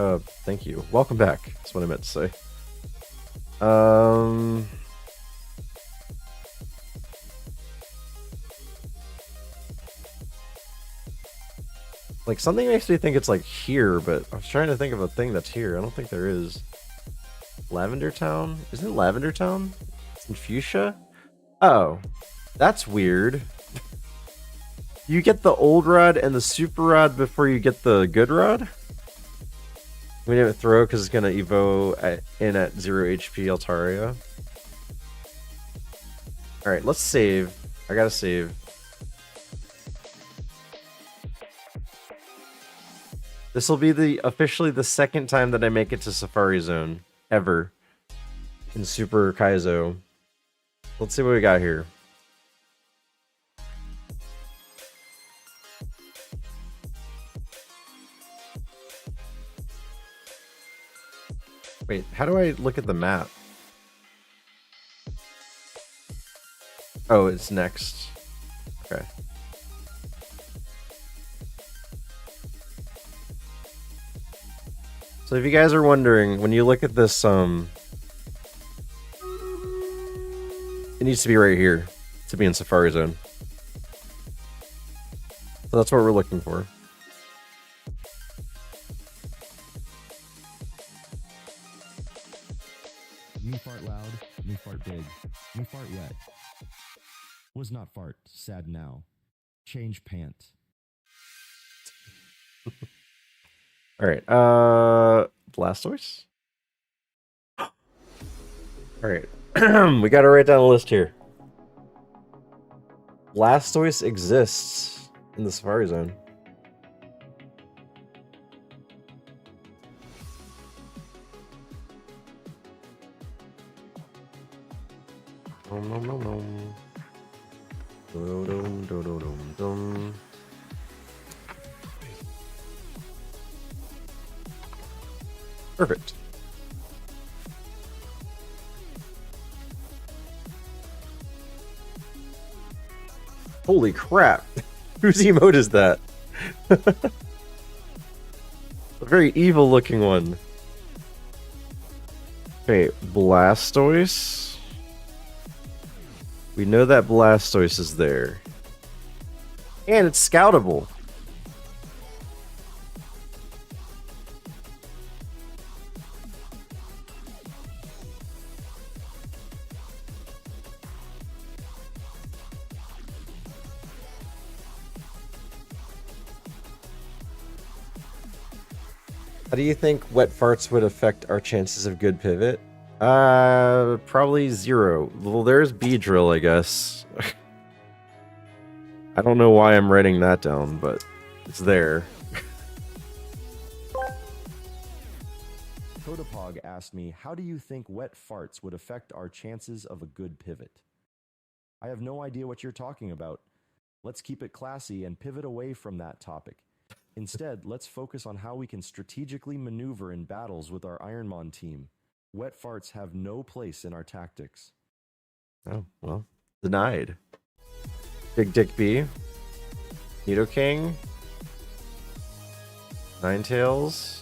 Thank you. Welcome back. That's what I meant to say. Like, something makes me think it's, like, here, but I was trying to think of a thing that's here. I don't think there is. Lavender Town? Isn't it Lavender Town? It's in Fuchsia? Oh. That's weird. You get the old rod and the super rod before you get the good rod? We didn't throw because it's going to evo in at 0 HP Altaria. Alright, let's save. I gotta save. This will be officially the second time that I make it to Safari Zone ever in Super Kaizo. Let's see what we got here. Wait, how do I look at the map? Oh, it's next. Okay. So if you guys are wondering, when you look at this, it needs to be right here to be in Safari Zone. So that's what we're looking for. Me fart loud, me fart big, me fart wet. Was not fart, sad now. Change pant. Alright, Blastoise? Alright, we gotta write down a list here. Blastoise exists in the Safari Zone. Perfect. Holy crap. Whose emote is that? A very evil looking one. Okay, Blastoise. We know that Blastoise is there. And it's scoutable. How do you think wet farts would affect our chances of good pivot? Probably 0. Well, there's Beedrill, I guess. I don't know why I'm writing that down, but it's there. Kodapog asked me, how do you think wet farts would affect our chances of a good pivot? I have no idea what you're talking about. Let's keep it classy and pivot away from that topic. Instead, let's focus on how we can strategically maneuver in battles with our ironMON team. Wet farts have no place in our tactics. Oh, well, denied. Big Dick B. Nidoking. Ninetales.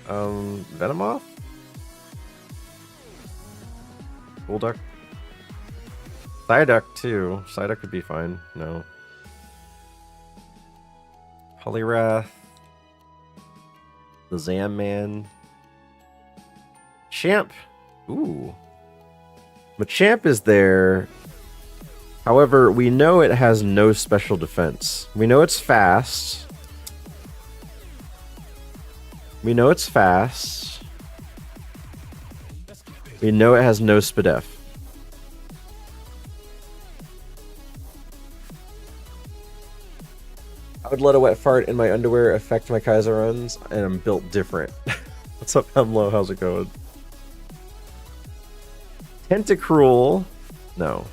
Venomoth? Golduck? Psyduck too. Psyduck could be fine. No. Poliwrath. The Zamman. Champ. Ooh. Machamp is there. However, we know it has no special defense. We know it's fast. We know it's fast. We know it has no SPDF. I would let a wet fart in my underwear affect my Kaizo runs, and I'm built different. What's up, Hemlo? How's it going? Tentacruel. No.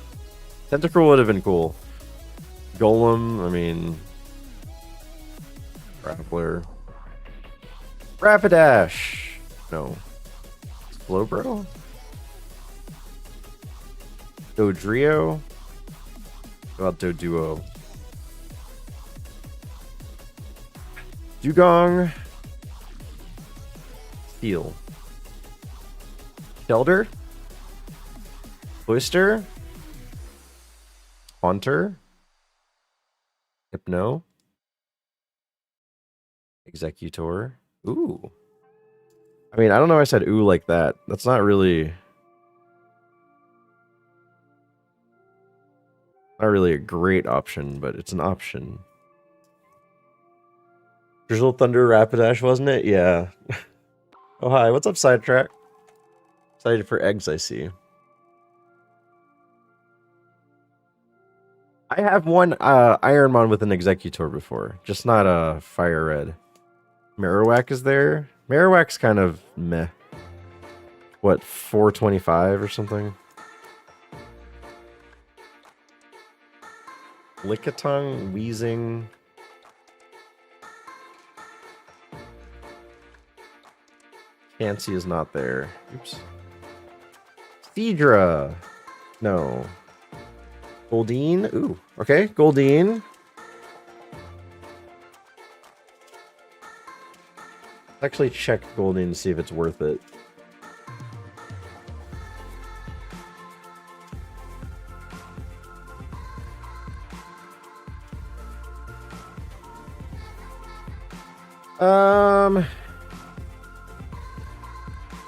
Tentacruel would have been cool. Golem, I mean... Grappler. Rapidash! No. Slowbro? Dodrio? What about Doduo? Dugong. Steel. Shelder. Oyster. Haunter. Hypno. Executor. Ooh. I mean, I don't know why I said ooh like that. That's not really... Not really a great option, but it's an option. Drizzle Thunder Rapidash, wasn't it? Yeah. Oh, hi. What's up, Sidetrack? Excited for eggs, I see. I have one ironMON with an Executor before. Just not a Fire Red. Marowak is there. Marowak's kind of meh. What, 425 or something? Lickitung, Wheezing. Chansey is not there. Oops. Seadra. No. Goldeen. Ooh. Okay. Goldeen. Let's actually check Goldeen to see if it's worth it.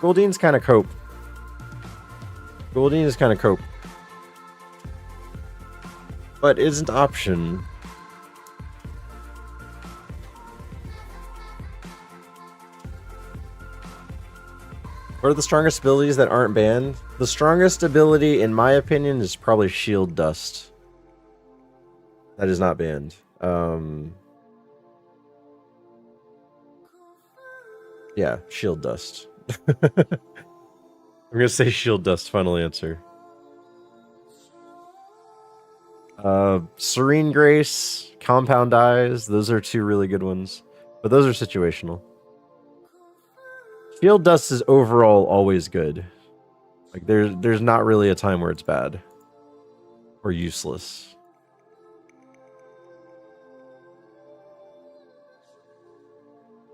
Goldeen's kind of cope. Goldeen is kind of cope. But isn't option. What are the strongest abilities that aren't banned? The strongest ability, in my opinion, is probably Shield Dust. That is not banned. Yeah, Shield Dust. I'm gonna say Shield Dust, final answer. Serene Grace, Compound Eyes, those are two really good ones. But those are situational. Shield Dust is overall always good. Like there's not really a time where it's bad. Or useless.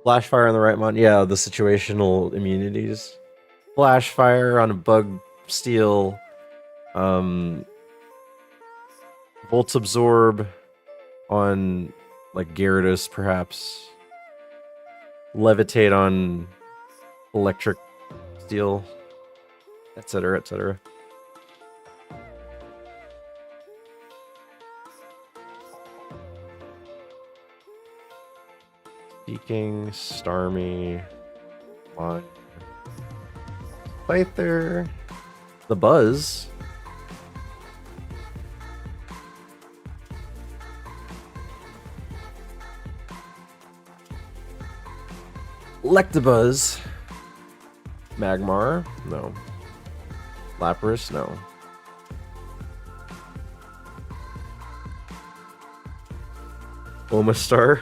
Flash Fire on the right mon. Yeah, the situational immunities. Flash Fire on a Bug Steel. Volts Absorb on like Gyarados perhaps. Levitate on Electric Steel, etc., etc. Speaking, Starmie, Line, Scyther, the Buzz. Electabuzz. Magmar? No. Lapras? No. Omastar?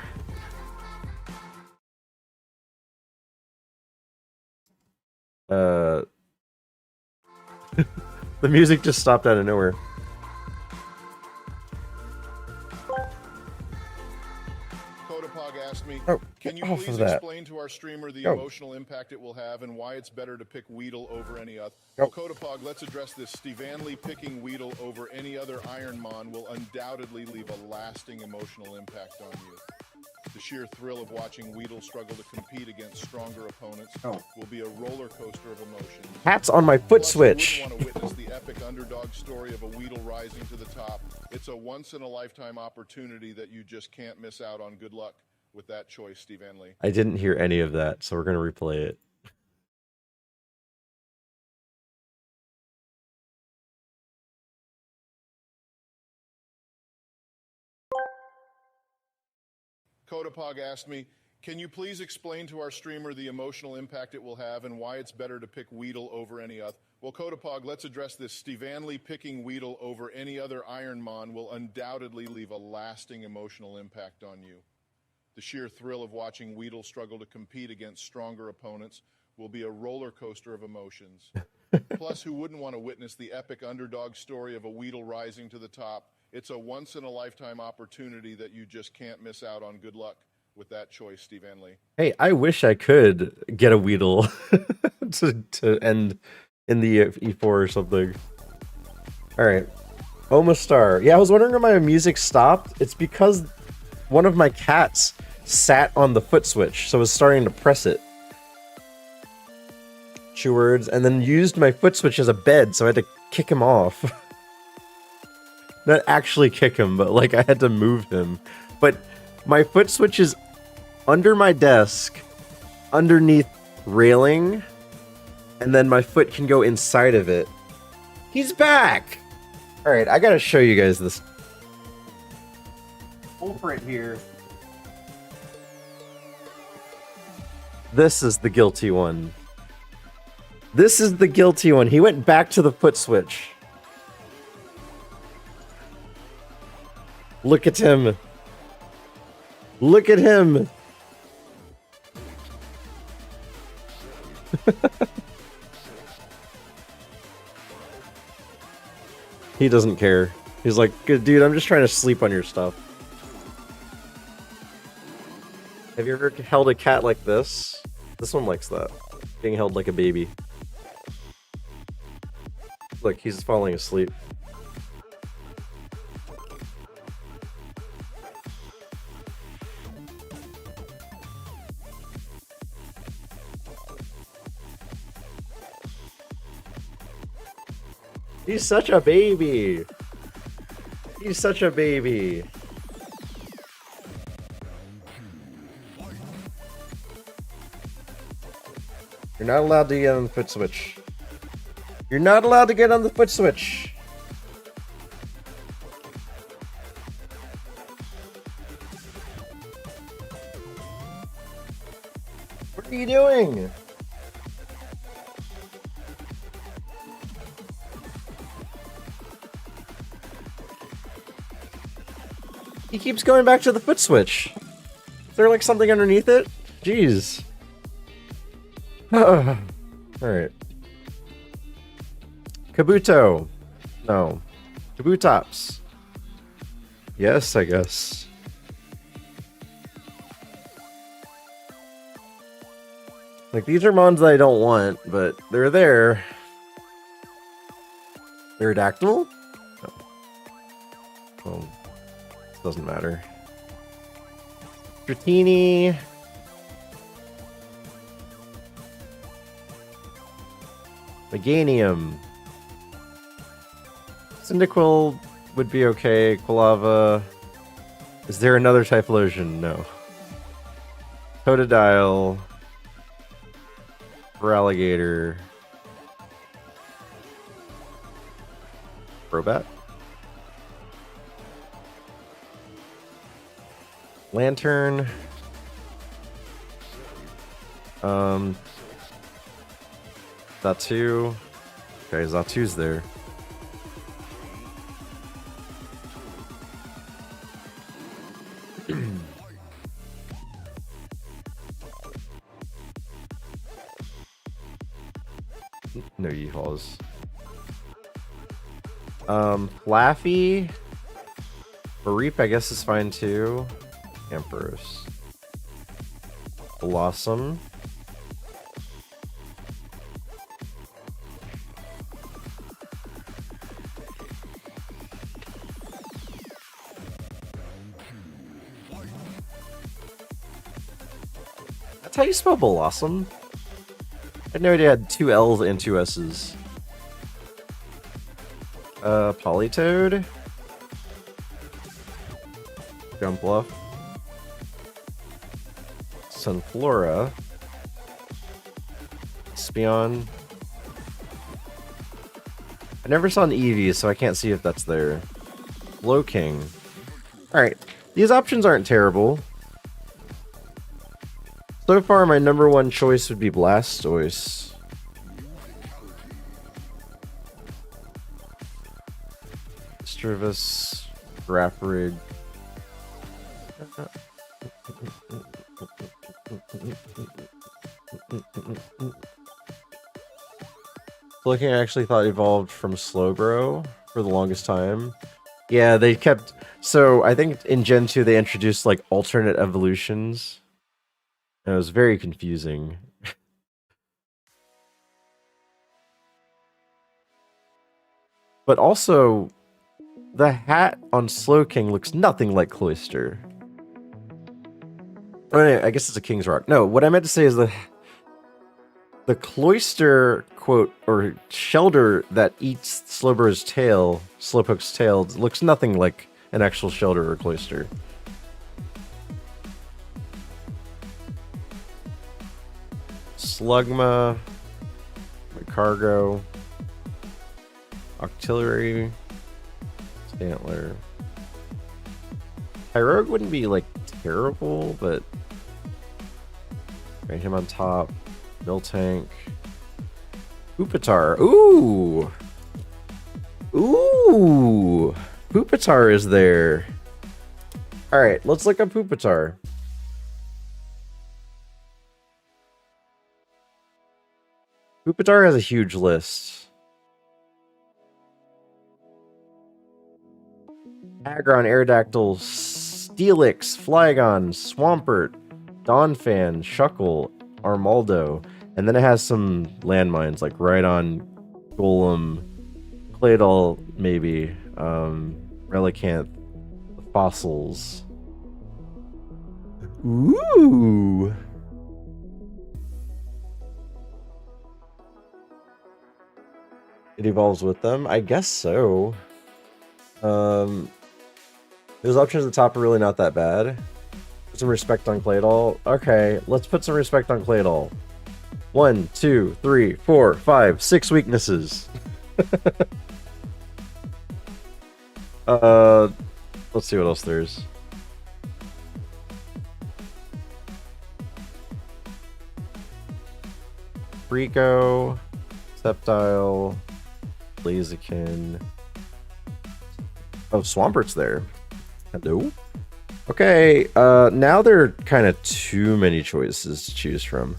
The music just stopped out of nowhere. Kodapog asked me, Oh, Can you off please of that. explain to our streamer the Go. emotional impact it will have and why it's better to pick Weedle over any other? Go. Well, Kodapog, let's address this. Stevanley picking Weedle over any other ironMON will undoubtedly leave a lasting emotional impact on you. The sheer thrill of watching Weedle struggle to compete against stronger opponents will be a roller coaster of emotions. Hats on my foot Plus, switch. you wouldn't want to witness the epic underdog story of a Weedle rising to the top. It's a once-in-a-lifetime opportunity that you just can't miss out on. Good luck with that choice, Steve Anley. I didn't hear any of that, so we're gonna replay it. Kodapog asked me, can you please explain to our streamer the emotional impact it will have and why it's better to pick Weedle over any other? Well, Kodapog, let's address this. Stevanley picking Weedle over any other ironMON will undoubtedly leave a lasting emotional impact on you. The sheer thrill of watching Weedle struggle to compete against stronger opponents will be a roller coaster of emotions. Plus, who wouldn't want to witness the epic underdog story of a Weedle rising to the top? It's a once-in-a-lifetime opportunity that you just can't miss out on. Good luck with that choice, Steve Anley. Hey, I wish I could get a Weedle to end in the E4 or something. All right, Omastar. Yeah, I was wondering why my music stopped. It's because one of my cats sat on the foot switch, so I was starting to press it. 2 words, and then used my foot switch as a bed, so I had to kick him off. Not actually kick him, but like I had to move him. But my foot switch is under my desk, underneath railing, and then my foot can go inside of it. He's back! Alright, I gotta show you guys this culprit here. This is the guilty one. This is the guilty one. He went back to the foot switch. Look at him. Look at him. He doesn't care. He's like, good dude, I'm just trying to sleep on your stuff. Have you ever held a cat like this? This one likes that. Being held like a baby. Look, he's falling asleep. He's such a baby. He's such a baby. You're not allowed to get on the foot switch. You're not allowed to get on the foot switch. What are you doing? He keeps going back to the foot switch. Is there like something underneath it? Jeez. Alright. Kabuto. No. Kabutops. Yes, I guess. Like, these are mons that I don't want, but they're there. Aerodactyl? No. Well, doesn't matter. Dratini. Meganium. Cyndaquil would be okay. Quilava. Is there another Typhlosion? No. Totodile. Alligator. Crobat. Lantern. Zatu. Okay, Zatu's there. No yeehaws. Laffy. Mareep, I guess, is fine too. Ampharos. Blossom. That's how you spell Blossom? I had no idea it had 2 L's and 2 S's. Polytoad. Jumpluff. Sunflora. Speon. I never saw an Eevee, so I can't see if that's there. Lowking. Alright, these options aren't terrible. So far, my number one choice would be Blastoise. Strivis. Grapparig. Looking, I actually thought evolved from Slowbro for the longest time. Yeah, they kept... So, I think in Gen 2 they introduced, like, alternate evolutions. And it was very confusing. But also, the hat on Slowking looks nothing like Cloyster. Oh, anyway, I guess it's a King's Rock. No, what I meant to say is the Cloyster quote or Shelter that eats Slowpoke's tail, looks nothing like an actual Shelter or Cloyster. Slugma, Cargo, Octillery, Stantler. Tyrogue wouldn't be like terrible, but right him on top. Miltank. Pupitar. Ooh! Ooh! Pupitar is there. Alright, let's look up Pupitar. Pupitar has a huge list. Aggron, Aerodactyl, Steelix, Flygon, Swampert, Donphan, Shuckle, Armaldo, and then it has some landmines like Rhydon, Golem, Claydol, maybe, Relicanth, Fossils. Ooh! It evolves with them? I guess so. Those options at the top are really not that bad. Put some respect on Claydol. Okay, let's put some respect on Claydol. 1, 2, 3, 4, 5, 6 weaknesses. Let's see what else there is. Rico, Sceptile, Blaziken. Oh, Swampert's there. Hello? Okay, now there are kind of too many choices to choose from.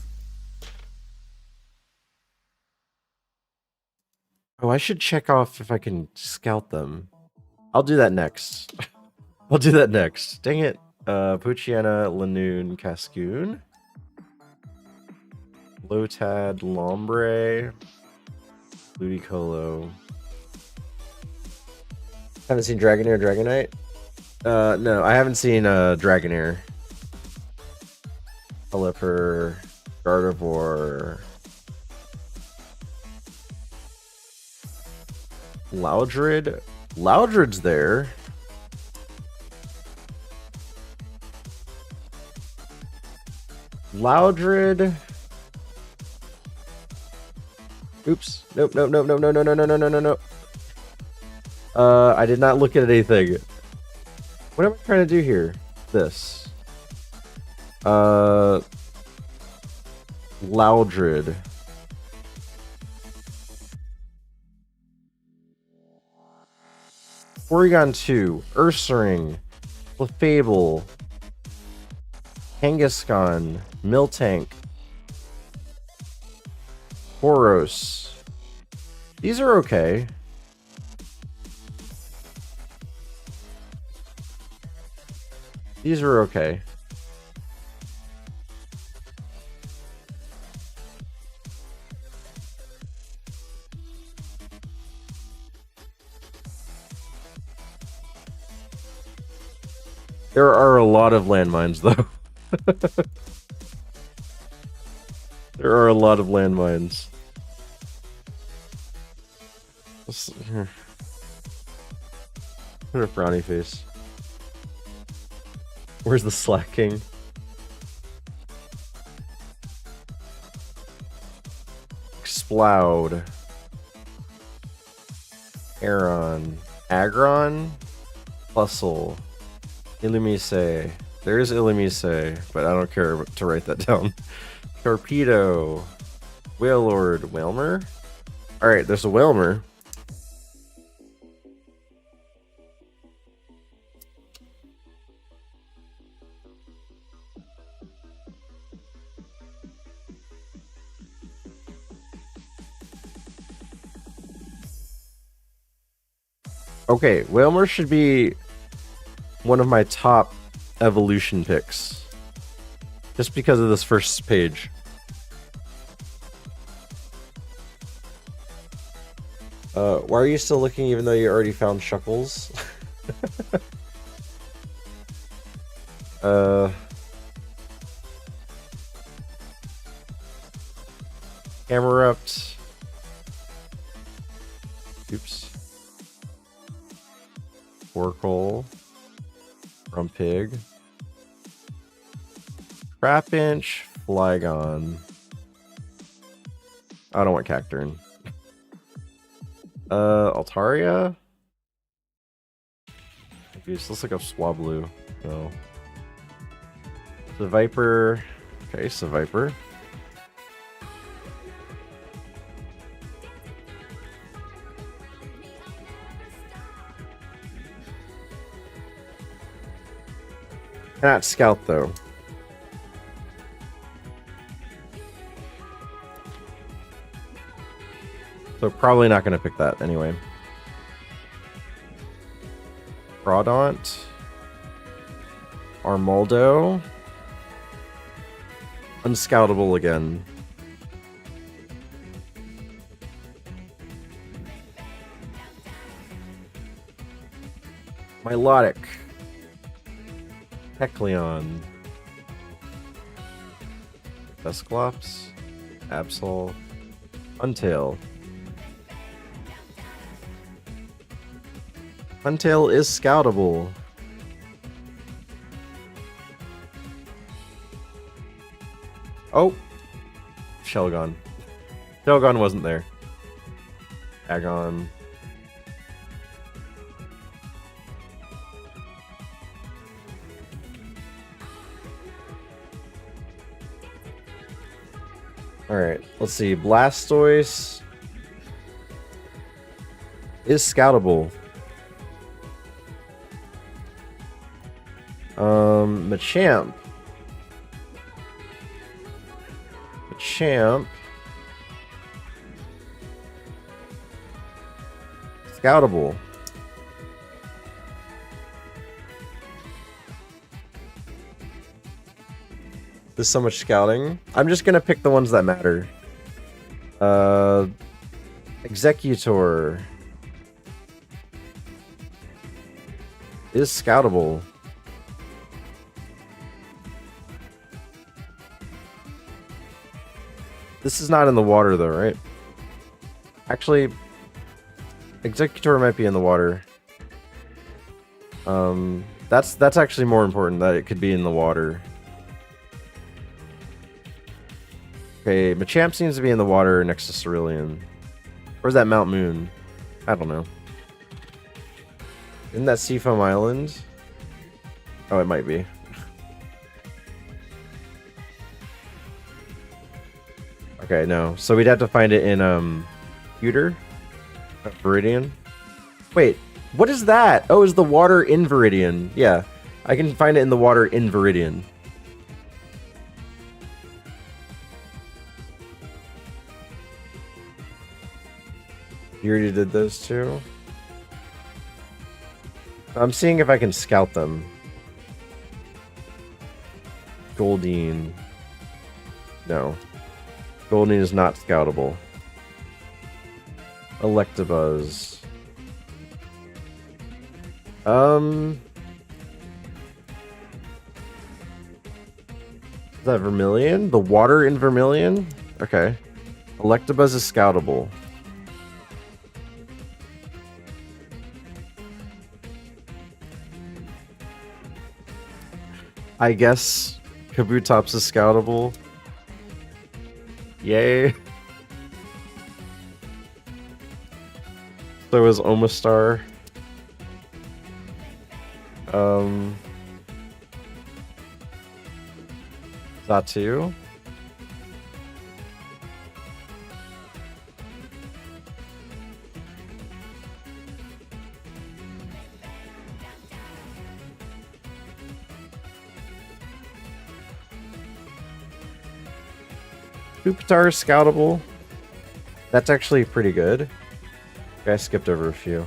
Oh, I should check off if I can scout them. I'll do that next. I'll do that next. Dang it. Poochyena, Lanoon, Cascoon. Lotad, Lombre. Ludicolo. Haven't seen Dragonair, Dragonite? No, I haven't seen Dragonair. Pelipper, Gardevoir. Loudred? Loudred's there. Loudred. Oops. Nope, nope, nope, nope, no, no, no, no, no, no, no, no. I did not look at anything. What am I trying to do here? This. Loudred. Porygon 2, Ursaring, Clefable, Kangaskhan, Miltank, Boros. These are okay. These are okay. There are a lot of landmines, though. There are a lot of landmines. Here. Put a frowny face. Where's the slacking? Explode. Aeron. Agron. Bustle. Illumise. There is Illumise, but I don't care to write that down. Torpedo. Whalelord. Whalmer? Alright, there's a Whalmer. Okay, Whalmer should be one of my top evolution picks. Just because of this first page. Why are you still looking even though you already found Shuckles? Camerupt. Oops. Oracle. Rumpig. Trapinch. Flygon. I don't want Cacturne. Altaria? This looks like a Swablu. No. The Viper. Okay, so Viper. Cannot Scout though. So probably not going to pick that anyway. Crawdaunt. Armaldo. Unscoutable again. Milotic. Hecleon. Dusclops. Absol. Untail. Untail is scoutable. Oh! Shelgon. Shelgon wasn't there. Agon. Alright, let's see. Blastoise is scoutable. Machamp. Machamp. Scoutable. There's so much scouting. I'm just gonna pick the ones that matter. Executor is scoutable. This is not in the water though, right? Actually, Executor might be in the water. That's actually more important that it could be in the water. Okay, Machamp seems to be in the water next to Cerulean. Or is that Mount Moon? I don't know. Isn't that Seafoam Island? Oh, it might be. Okay, no. So we'd have to find it in, Pewter? Viridian? Wait, what is that? Oh, is the water in Viridian? Yeah, I can find it in the water in Viridian. You already did those two? I'm seeing if I can scout them. Goldeen. No. Goldeen is not scoutable. Electabuzz. Is that Vermilion? The water in Vermilion? Okay. Electabuzz is scoutable. I guess Kabutops is scoutable. Yay. So is Omastar. Zatu. Pupitar is scoutable. That's actually pretty good. Okay, I skipped over a few.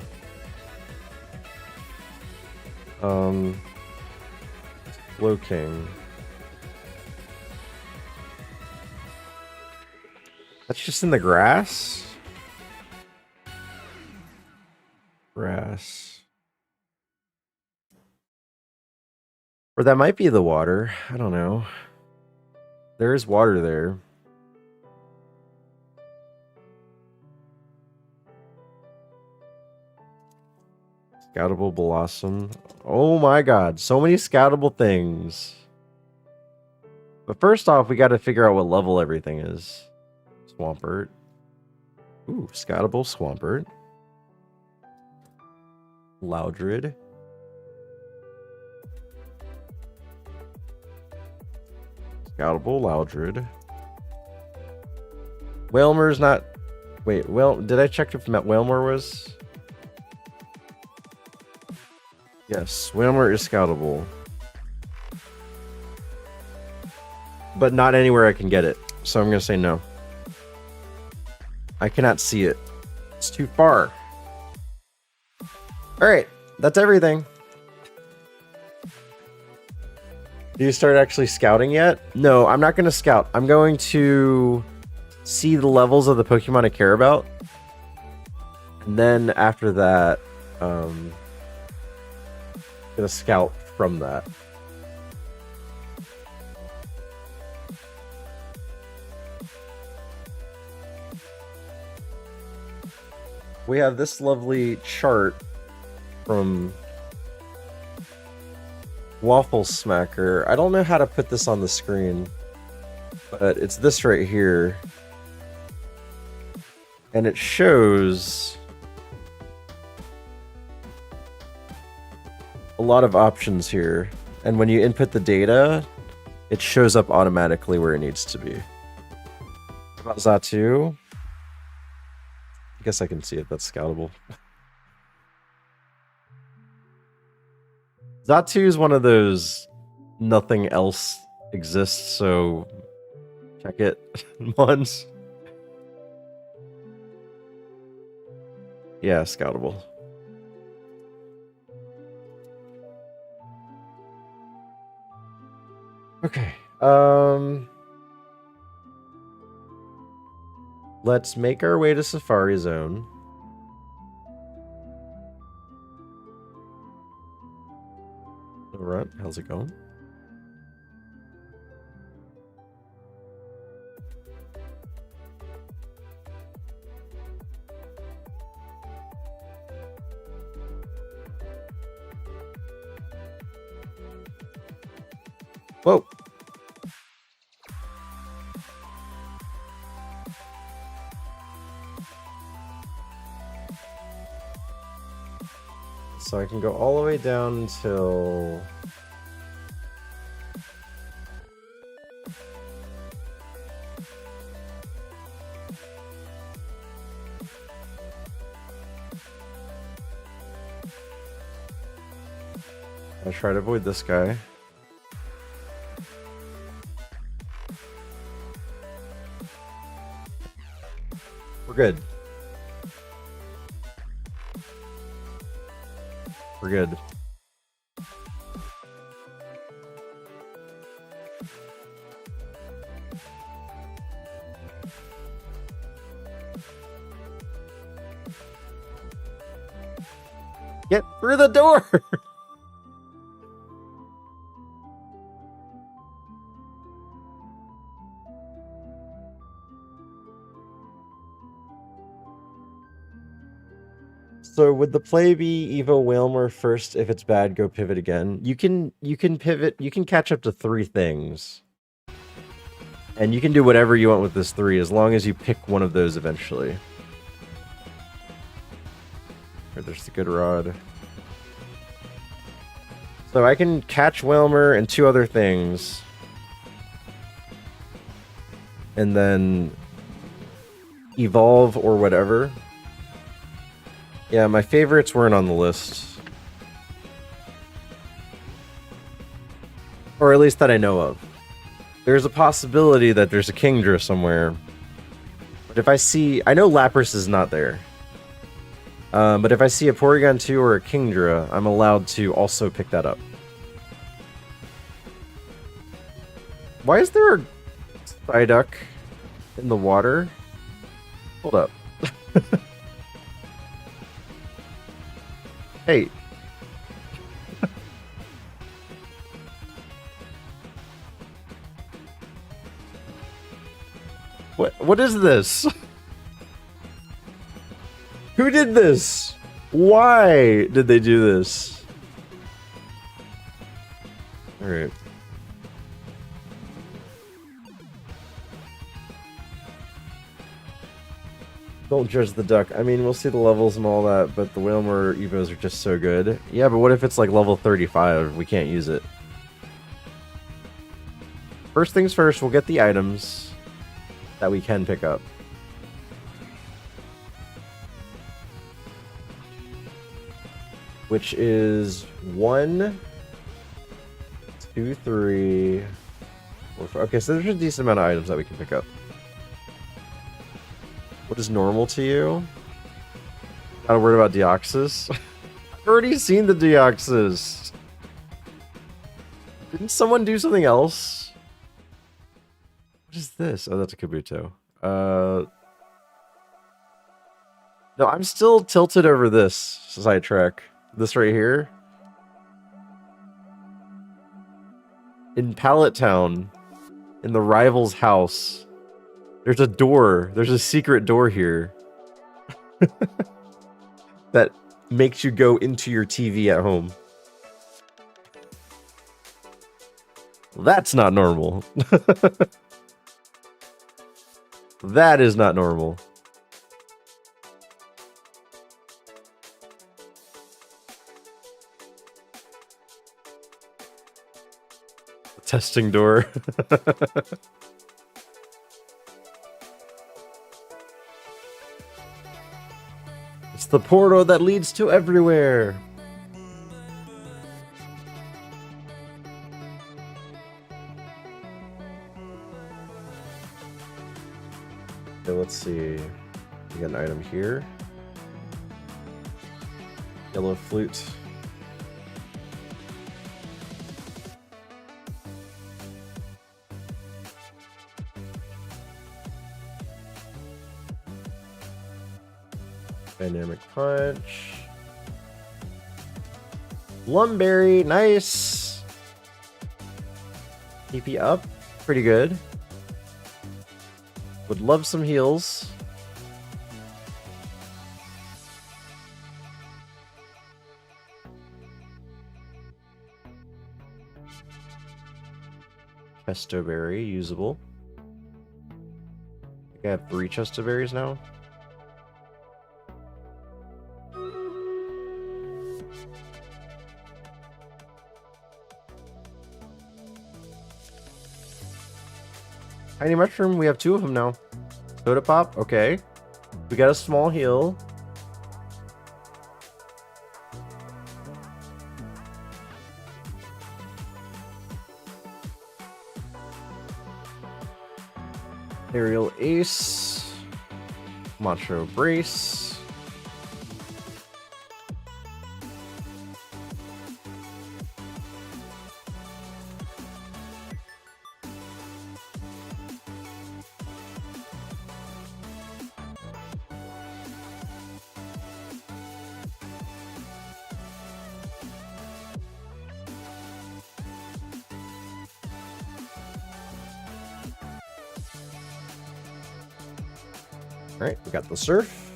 King. That's just in the grass? Grass. Or that might be the water. I don't know. There is water there. Scoutable Blossom. Oh my god, so many scoutable things. But first off, we got to figure out what level everything is. Swampert. Ooh, scoutable Swampert. Loudred. Scoutable Loudred. Whalmer's not... Wait, well, did I check if Whalmer was... Yes, Whalmer is scoutable. But not anywhere I can get it. So I'm going to say no. I cannot see it. It's too far. Alright, that's everything. Do you start actually scouting yet? No, I'm not going to scout. I'm going to see the levels of the Pokemon I care about. And then after that, I'm going to scout from that. We have this lovely chart from Waffle Smacker. I don't know how to put this on the screen, but it's this right here. And it shows a lot of options here. And when you input the data, it shows up automatically where it needs to be. What about Zatu? I guess I can see it. That's scoutable. Zatu is one of those nothing else exists, so check it once. Yeah, scoutable. Okay. Let's make our way to Safari Zone. Alright, how's it going? Whoa. So I can go all the way down until... I try to avoid this guy. We're good. We're good. Get through the door! So would the play be Evo Whalmer first? If it's bad, go pivot again. You can pivot. You can catch up to 3 things, and you can do whatever you want with this 3 as long as you pick one of those eventually. Or there's the good rod. So I can catch Whalmer and 2 other things, and then evolve or whatever. Yeah, my favorites weren't on the list. Or at least that I know of. There's a possibility that there's a Kingdra somewhere. But if I see... I know Lapras is not there. But if I see a Porygon 2 or a Kingdra, I'm allowed to also pick that up. Why is there a Psyduck in the water? Hold up. Hey. What is this? Who did this? Why did they do this? All right. Don't judge the duck. I mean, we'll see the levels and all that, but the Whalmer Evos are just so good. Yeah, but what if it's like level 35? We can't use it. First things first, we'll get the items that we can pick up. Which is 1, 2, 3, 4, 5. Okay, so there's a decent amount of items that we can pick up. What is normal to you? Not a word about Deoxys. I've already seen the Deoxys. Didn't someone do something else? What is this? Oh, that's a Kabuto. No, I'm still tilted over this sidetrack. This right here. In Pallet Town, in the rival's house, there's a door. There's a secret door here. That makes you go into your TV at home. Well, that's not normal. That is not normal. Testing door. It's the portal that leads to everywhere. Okay, let's see. We got an item here. Yellow flute. Dynamic punch. Lumberry, nice. TP up, pretty good. Would love some heals. Chesto berry, usable. I think I have 3 Chesto berries now. Tiny mushroom, we have 2 of them now. Soda pop, okay. We got a small heal. Aerial ace. Macho brace. Alright, we got the surf.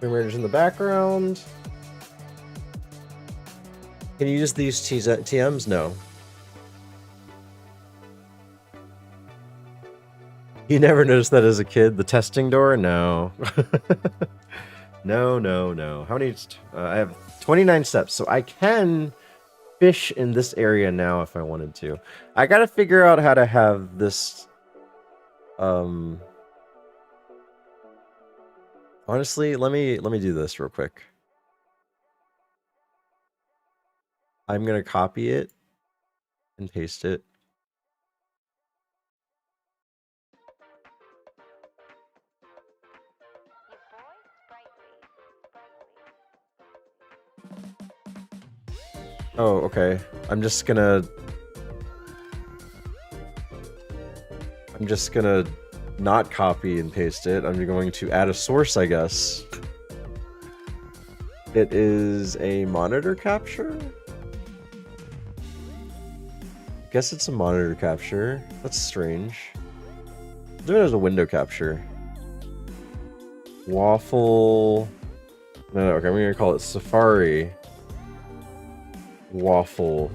Emerge in the background. Can you use these TMs? No. You never noticed that as a kid? The testing door? No. No. How many? I have 29 steps, so I can fish in this area now if I wanted to. I gotta figure out how to have this. Honestly, let me do this real quick. I'm gonna copy it and paste it. Oh, okay. I'm just gonna not copy and paste it. I'm going to add a source, I guess. It is a monitor capture? I guess it's a monitor capture. That's strange. I'll do it as a window capture. Waffle... No, okay, I'm gonna call it Safari Waffle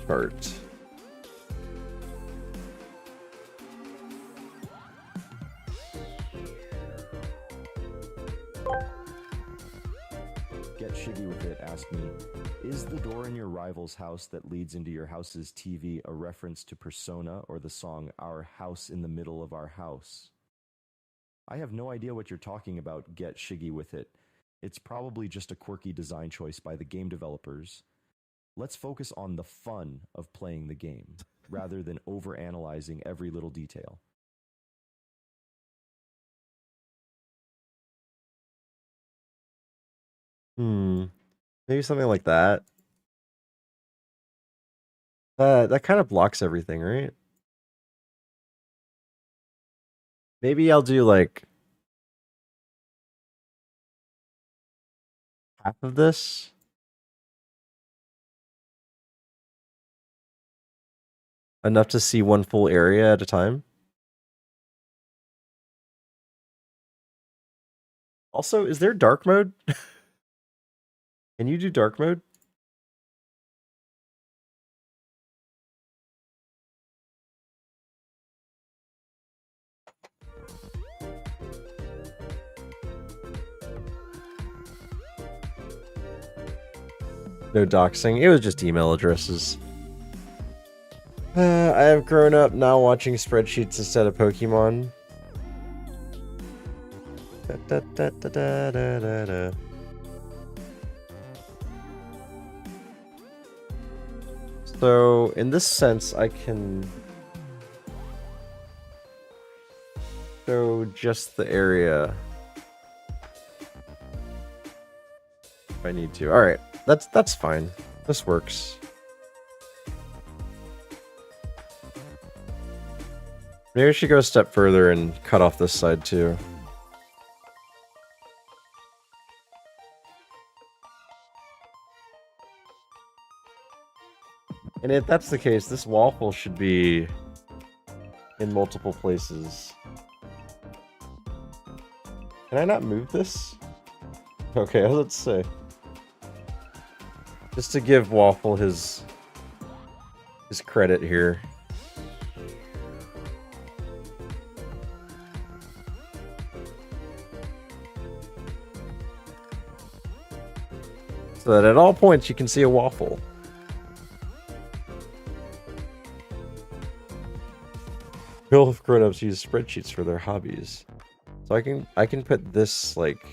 Chart. Get Shiggy with it asked me, is the door in your rival's house that leads into your house's TV a reference to Persona or the song Our House in the Middle of Our House? I have no idea what you're talking about, Get Shiggy with it. It's probably just a quirky design choice by the game developers. Let's focus on the fun of playing the game, rather than overanalyzing every little detail. Maybe something like that. That kind of blocks everything, right? Maybe I'll do like half of this. Enough to see one full area at a time. Also, is there dark mode? Can you do dark mode? No doxing. It was just email addresses. I have grown up now watching spreadsheets instead of Pokemon. Da, da, da, da, da, da, da. So, in this sense, I can show just the area if I need to. All right, that's fine. This works. Maybe I should go a step further and cut off this side too. And if that's the case, this waffle should be in multiple places. Can I not move this? Okay, let's say. Just to give Waffle his credit here. So that at all points you can see a waffle. Real grown-ups use spreadsheets for their hobbies. So I can put this like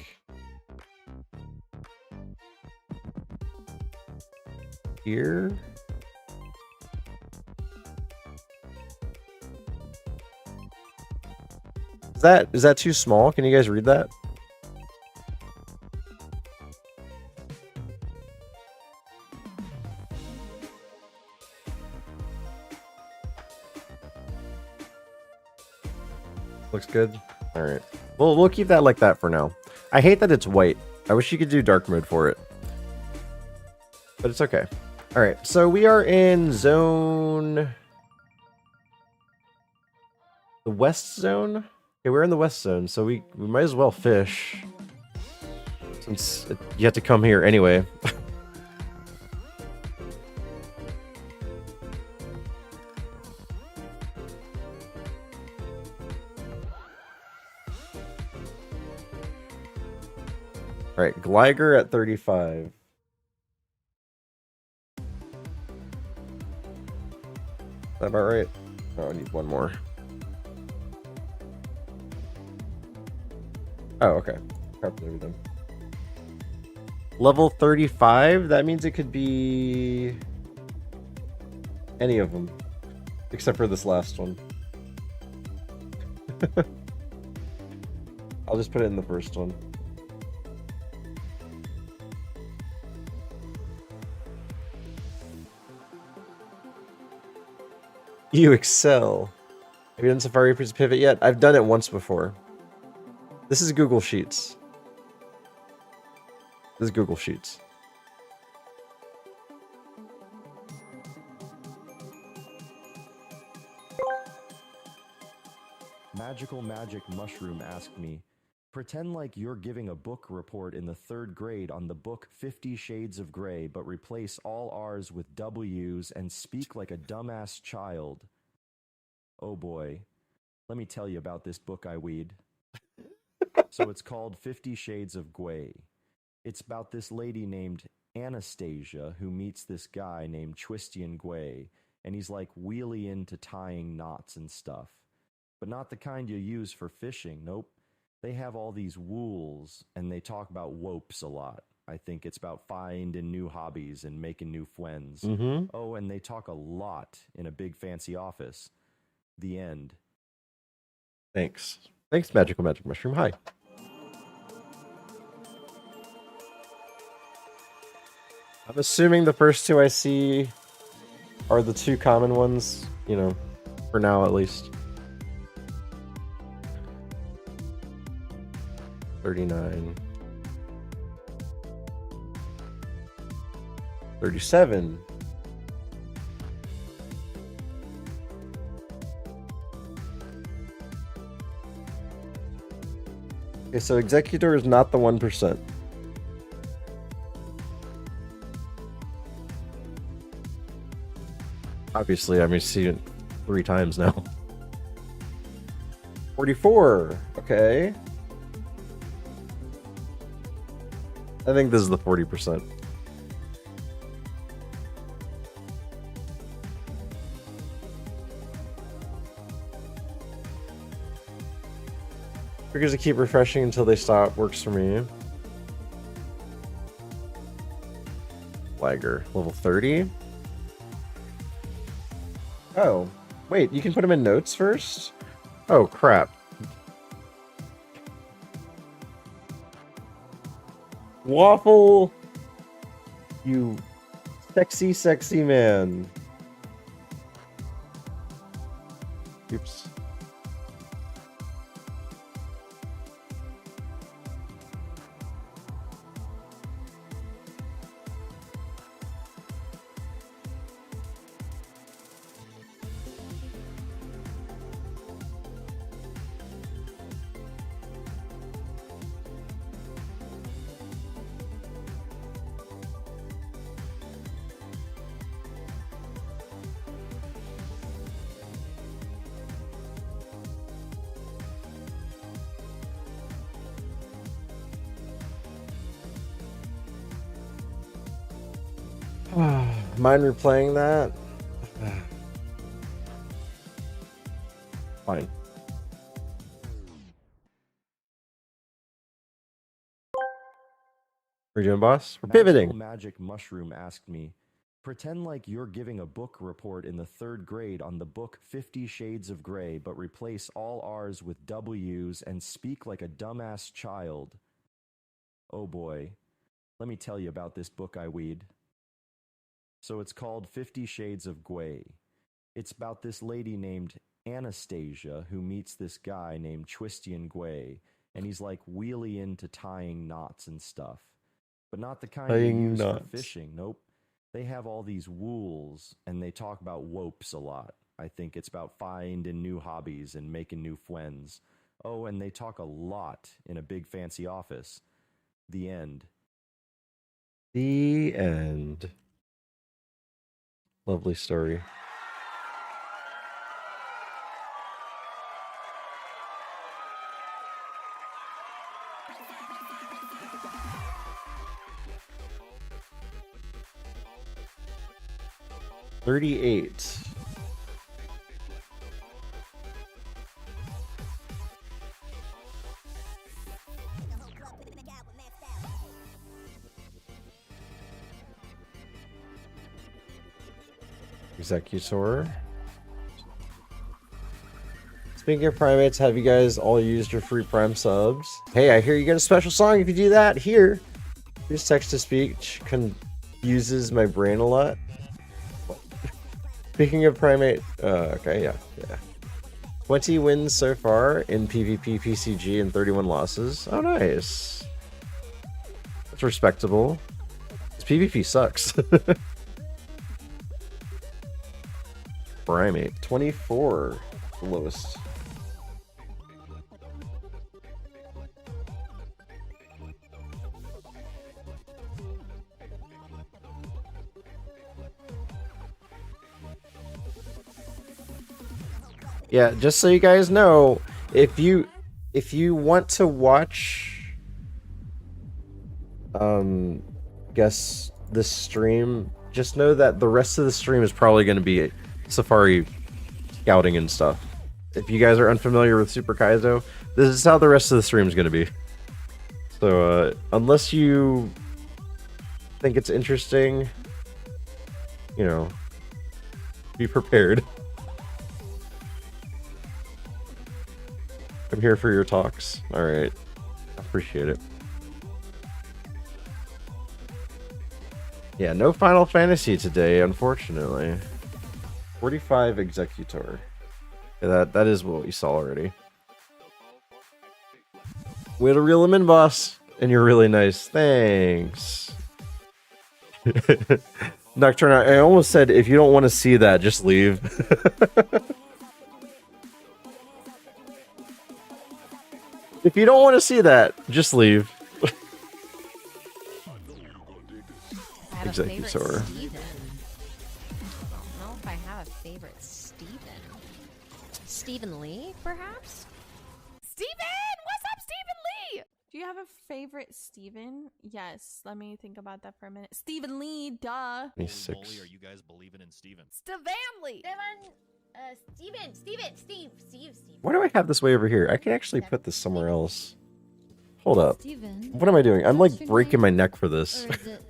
here. Is that too small? Can you guys read that? Looks good. All right. Well, we'll keep that like that for now. I hate that it's white. I wish you could do dark mode for it. But it's okay. All right. So we are in zone... the west zone? Okay, we're in the west zone, so we might as well fish. So You have to come here anyway. All right, Gliger at 35. Is that about right? Oh, I need one more. Oh, okay. Covered everything. Level 35? That means it could be any of them. Except for this last one. I'll just put it in the first one. You excel. Have you done Safari Pivot yet? I've done it once before. This is Google Sheets. This is Google Sheets. Magical Magic Mushroom asked me, pretend like you're giving a book report in the 3rd grade on the book 50 Shades of Grey, but replace all R's with W's and speak like a dumbass child. Oh boy, let me tell you about this book I read. So it's called 50 Shades of Grey. It's about this lady named Anastasia who meets this guy named Twistian Gway, and he's like wheelie into tying knots and stuff. But not the kind you use for fishing, nope. They have all these wools, and they talk about wopes a lot. I think it's about finding new hobbies and making new friends. Mm-hmm. Oh, and they talk a lot in a big fancy office. The end. Thanks. Thanks, Magical Magic Mushroom. Hi. I'm assuming the first two I see are the two common ones, you know, for now at least. 39. 37. Okay, so Executor is not the 1%. Obviously, I mean, seen it 3 times now. 44. Okay. I think this is the 40%. Triggers to keep refreshing until they stop works for me. Flagger, level 30. Oh, wait, you can put them in notes first? Oh, crap. Waffle! You sexy, sexy man. Oops. Mind replaying that? Fine. We're doing, boss? We're pivoting. Magic Mushroom asked me, pretend like you're giving a book report in the 3rd grade on the book 50 Shades of Grey, but replace all R's with W's and speak like a dumbass child. Oh boy, let me tell you about this book I read. So it's called 50 Shades of Grey. It's about this lady named Anastasia who meets this guy named Twistian Gway, and he's like wheelie into tying knots and stuff. But not the kind you use for fishing, nope. They have all these wools, and they talk about wopes a lot. I think it's about finding new hobbies and making new friends. Oh, and they talk a lot in a big fancy office. The end. The end. Lovely story. $38. Executor. Speaking of primates, have you guys all used your free Prime subs? Hey, I hear you get a special song if you do that. Here. This text-to-speech confuses my brain a lot. Speaking of primate, okay, yeah. 20 wins so far in PvP, PCG, and 31 losses. Oh, nice. That's respectable. This PvP sucks. Primate, 24, the lowest. Yeah, just so you guys know, if you want to watch guess this stream, just know that the rest of the stream is probably going to be Safari scouting and stuff. If you guys are unfamiliar with Super Kaizo, this is how the rest of the stream is going to be. So, unless you think it's interesting, you know, be prepared. I'm here for your talks. Alright. Appreciate it. Yeah, no Final Fantasy today, unfortunately. 45 Executor. Yeah, that is what we saw already. Way to reel him in, boss. And you're really nice. Thanks. Nocturne, I almost said, if you don't want to see that, just leave. If you don't want to see that, just leave. I have a favorite Executor. Steven. I don't know if I have a favorite Steven. Stephen Lee, perhaps? Steven! What's up, Stephen Lee? Do you have a favorite Steven? Yes. Let me think about that for a minute. Stephen Lee, duh. 26. Are you guys believing in Steven? Steven Lee. Steve. Why do I have this way over here? I can actually put this somewhere else. Hold up. Steven. What am I doing? I'm like What's your breaking name? my neck for this. Or is it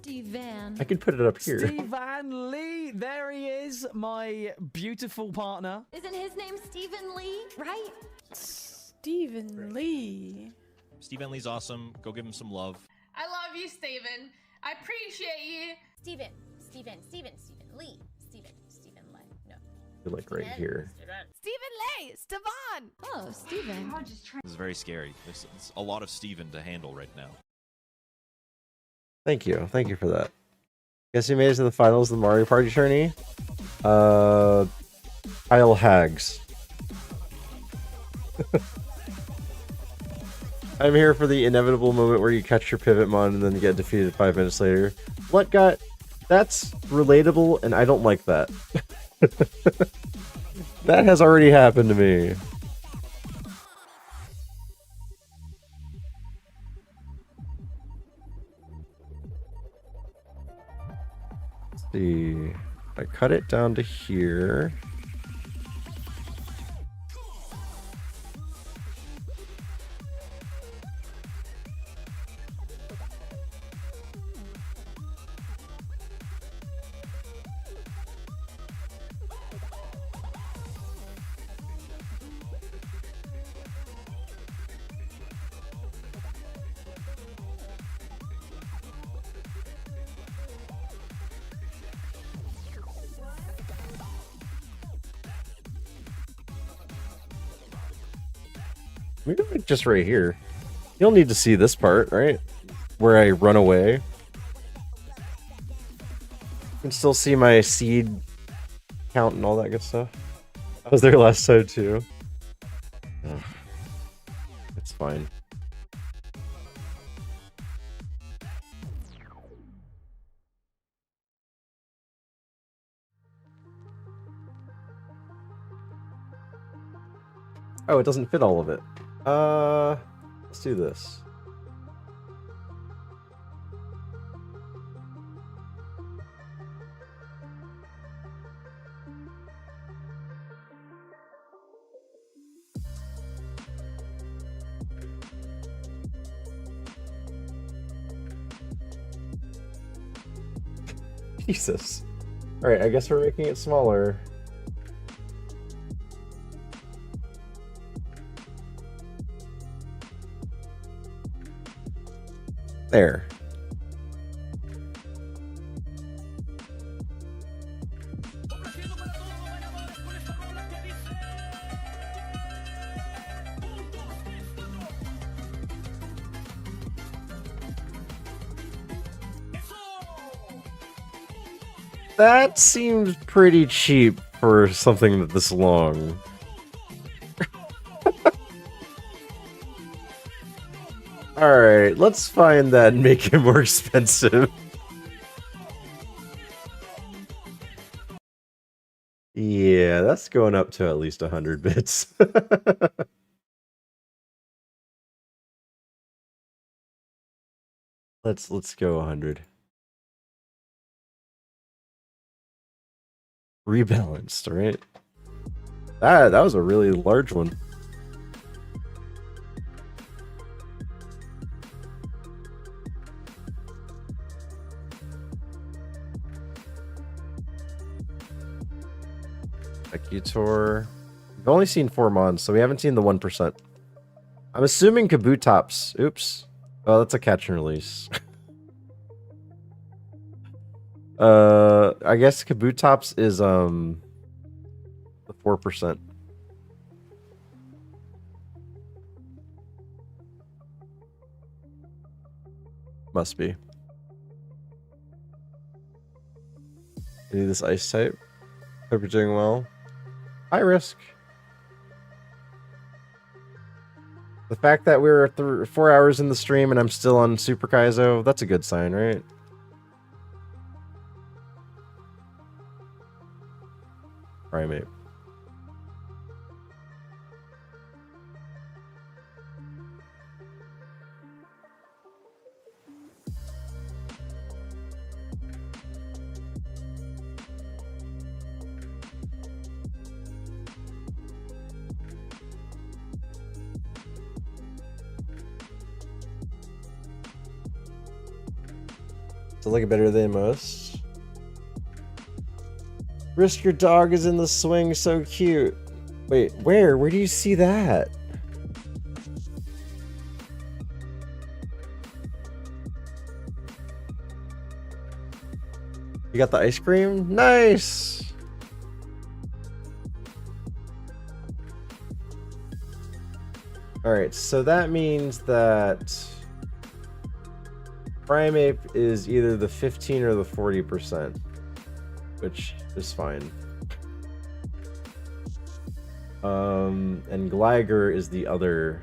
Steven? I can put it up here. Steven Lee, there he is, my beautiful partner. Isn't his name Steven Lee, right? Stephen Lee. Steven Lee's awesome. Go give him some love. I love you, Steven. I appreciate you. Steven Lee. No. You're like right here. Stephen Lee. Stevan. Oh, Steven. This is very scary. There's a lot of Steven to handle right now. Thank you. Thank you for that. Guess who made it to the finals of the Mario Party tourney? Kyle Hags. I'm here for the inevitable moment where you catch your pivot mon and then get defeated 5 minutes later. What got... That's relatable, and I don't like that. That has already happened to me. Let's see. I cut it down to here. Maybe like just right here. You'll need to see this part, right? Where I run away. You can still see my seed count and all that good stuff. I was there last time too. Ugh. It's fine. Oh, it doesn't fit all of it. Let's do this. Jesus. Alright, I guess we're making it smaller. There. That seems pretty cheap for something this long. Alright, let's find that and make it more expensive. Yeah, that's going up to at least 100 bits. Let's go 100. Rebalanced, right? That was a really large one. Executor. We've only seen 4 mons, so we haven't seen the 1%. I'm assuming Kabutops. Oops. Oh, that's a catch and release. I guess Kabutops is the 4%. Must be. Any this ice type? Hope you're doing well. High risk. The fact that we were 4 hours in the stream and I'm still on Super Kaizo, that's a good sign, right? Primate. So like better than most. Risk your dog is in the swing, so cute. Wait, where? Where do you see that? You got the ice cream? Nice! Alright, so that means that Primeape is either the 15 or the 40%, which is fine. And Gligar is the other.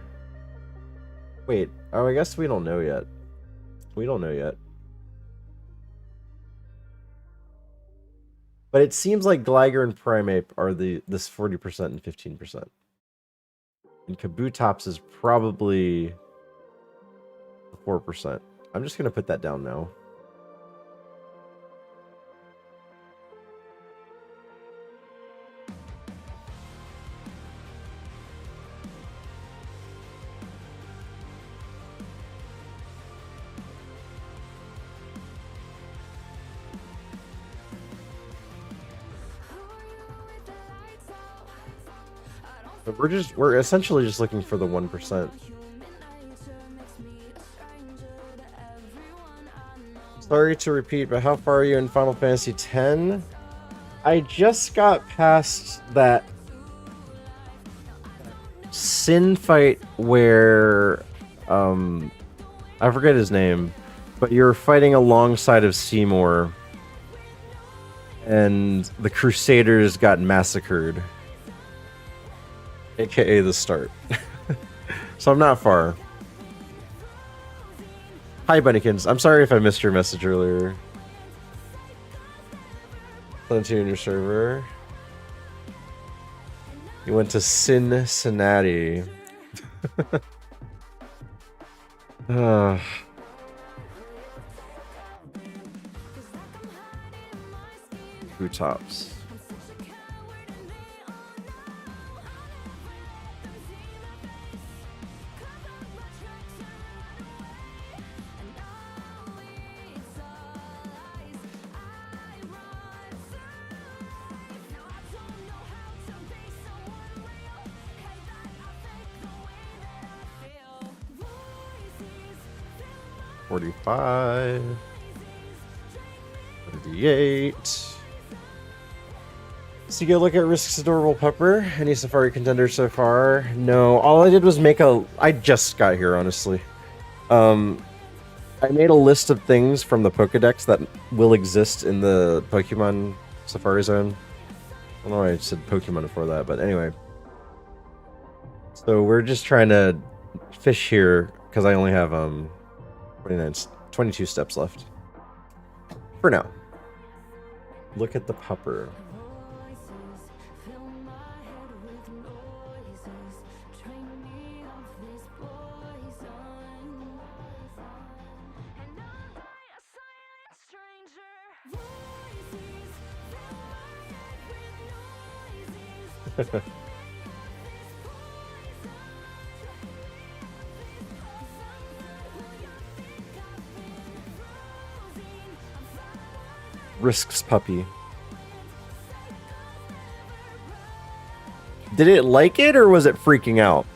Wait, oh, I guess we don't know yet. We don't know yet. But it seems like Gligar and Primeape are this 40% and 15%. And Kabutops is probably 4%. I'm just gonna put that down now. But we're essentially just looking for the 1%. Sorry to repeat, but how far are you in Final Fantasy X? I just got past that Sin fight where I forget his name, but you're fighting alongside of Seymour and the Crusaders got massacred. AKA the start. So I'm not far. Hi, Bunnykins. I'm sorry if I missed your message earlier. Plenty in your server. You went to Cincinnati. Who tops? $45. $38. So you go look at Risk's adorable pupper. Any Safari contenders so far? No. All I did was make a... I just got here, honestly. I made a list of things from the Pokedex that will exist in the Pokemon Safari Zone. I don't know why I said Pokemon before that, but anyway. So we're just trying to fish here, because I only have 22 steps left. For now. Look at the pupper. Risk's puppy. Did it like it or was it freaking out?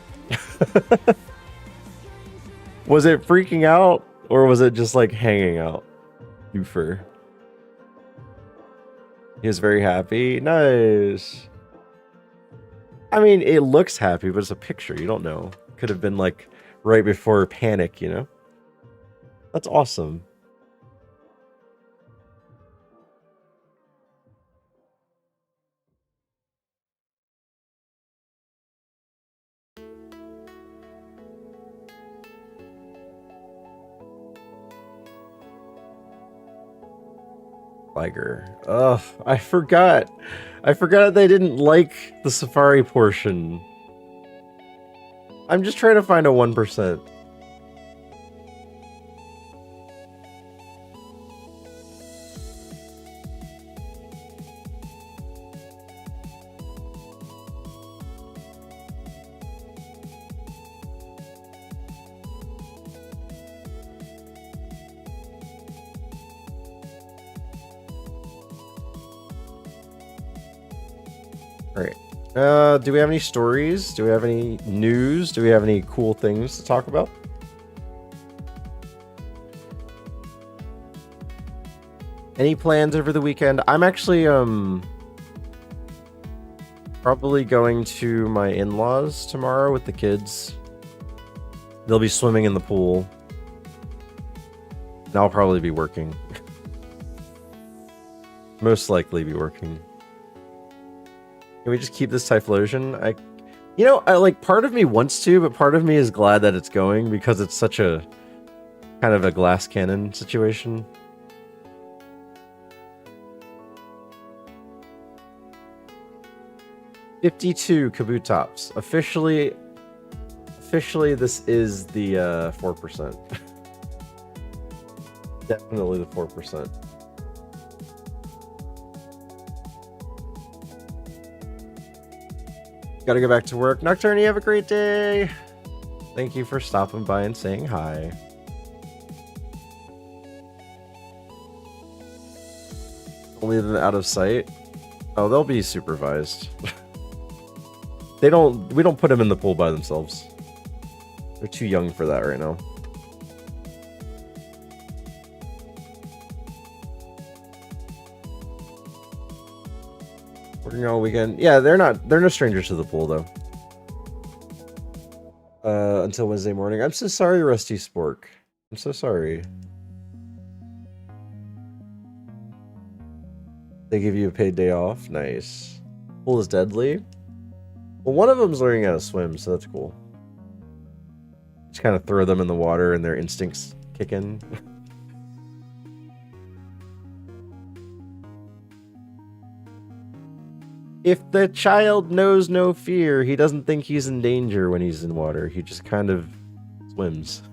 Was it freaking out or was it just like hanging out? New fur. He was very happy. Nice. I mean, it looks happy, but it's a picture. You don't know. Could have been like right before panic, you know? That's awesome. Liger. Ugh, I forgot. I forgot they didn't like the Safari portion. I'm just trying to find a 1%. Alright. Do we have any stories? Do we have any news? Do we have any cool things to talk about? Any plans over the weekend? I'm actually, probably going to my in-laws tomorrow with the kids. They'll be swimming in the pool. And I'll probably be working. Most likely be working. Can we just keep this Typhlosion? You know, like, part of me wants to, but part of me is glad that it's going because it's such a kind of a glass cannon situation. $52 Kabutops. Officially, this is the 4%. Definitely the 4%. Gotta go back to work. Nocturne, you have a great day. Thank you for stopping by and saying hi. Leave them out of sight. Oh, they'll be supervised. We don't put them in the pool by themselves. They're too young for that right now. Working all weekend. Yeah, they're no strangers to the pool though. Until Wednesday morning. I'm so sorry, Rusty Spork. I'm so sorry. They give you a paid day off. Nice. Pool is deadly. Well, one of them's learning how to swim, so that's cool. Just kind of throw them in the water and their instincts kick in. If the child knows no fear, he doesn't think he's in danger when he's in water. He just kind of swims.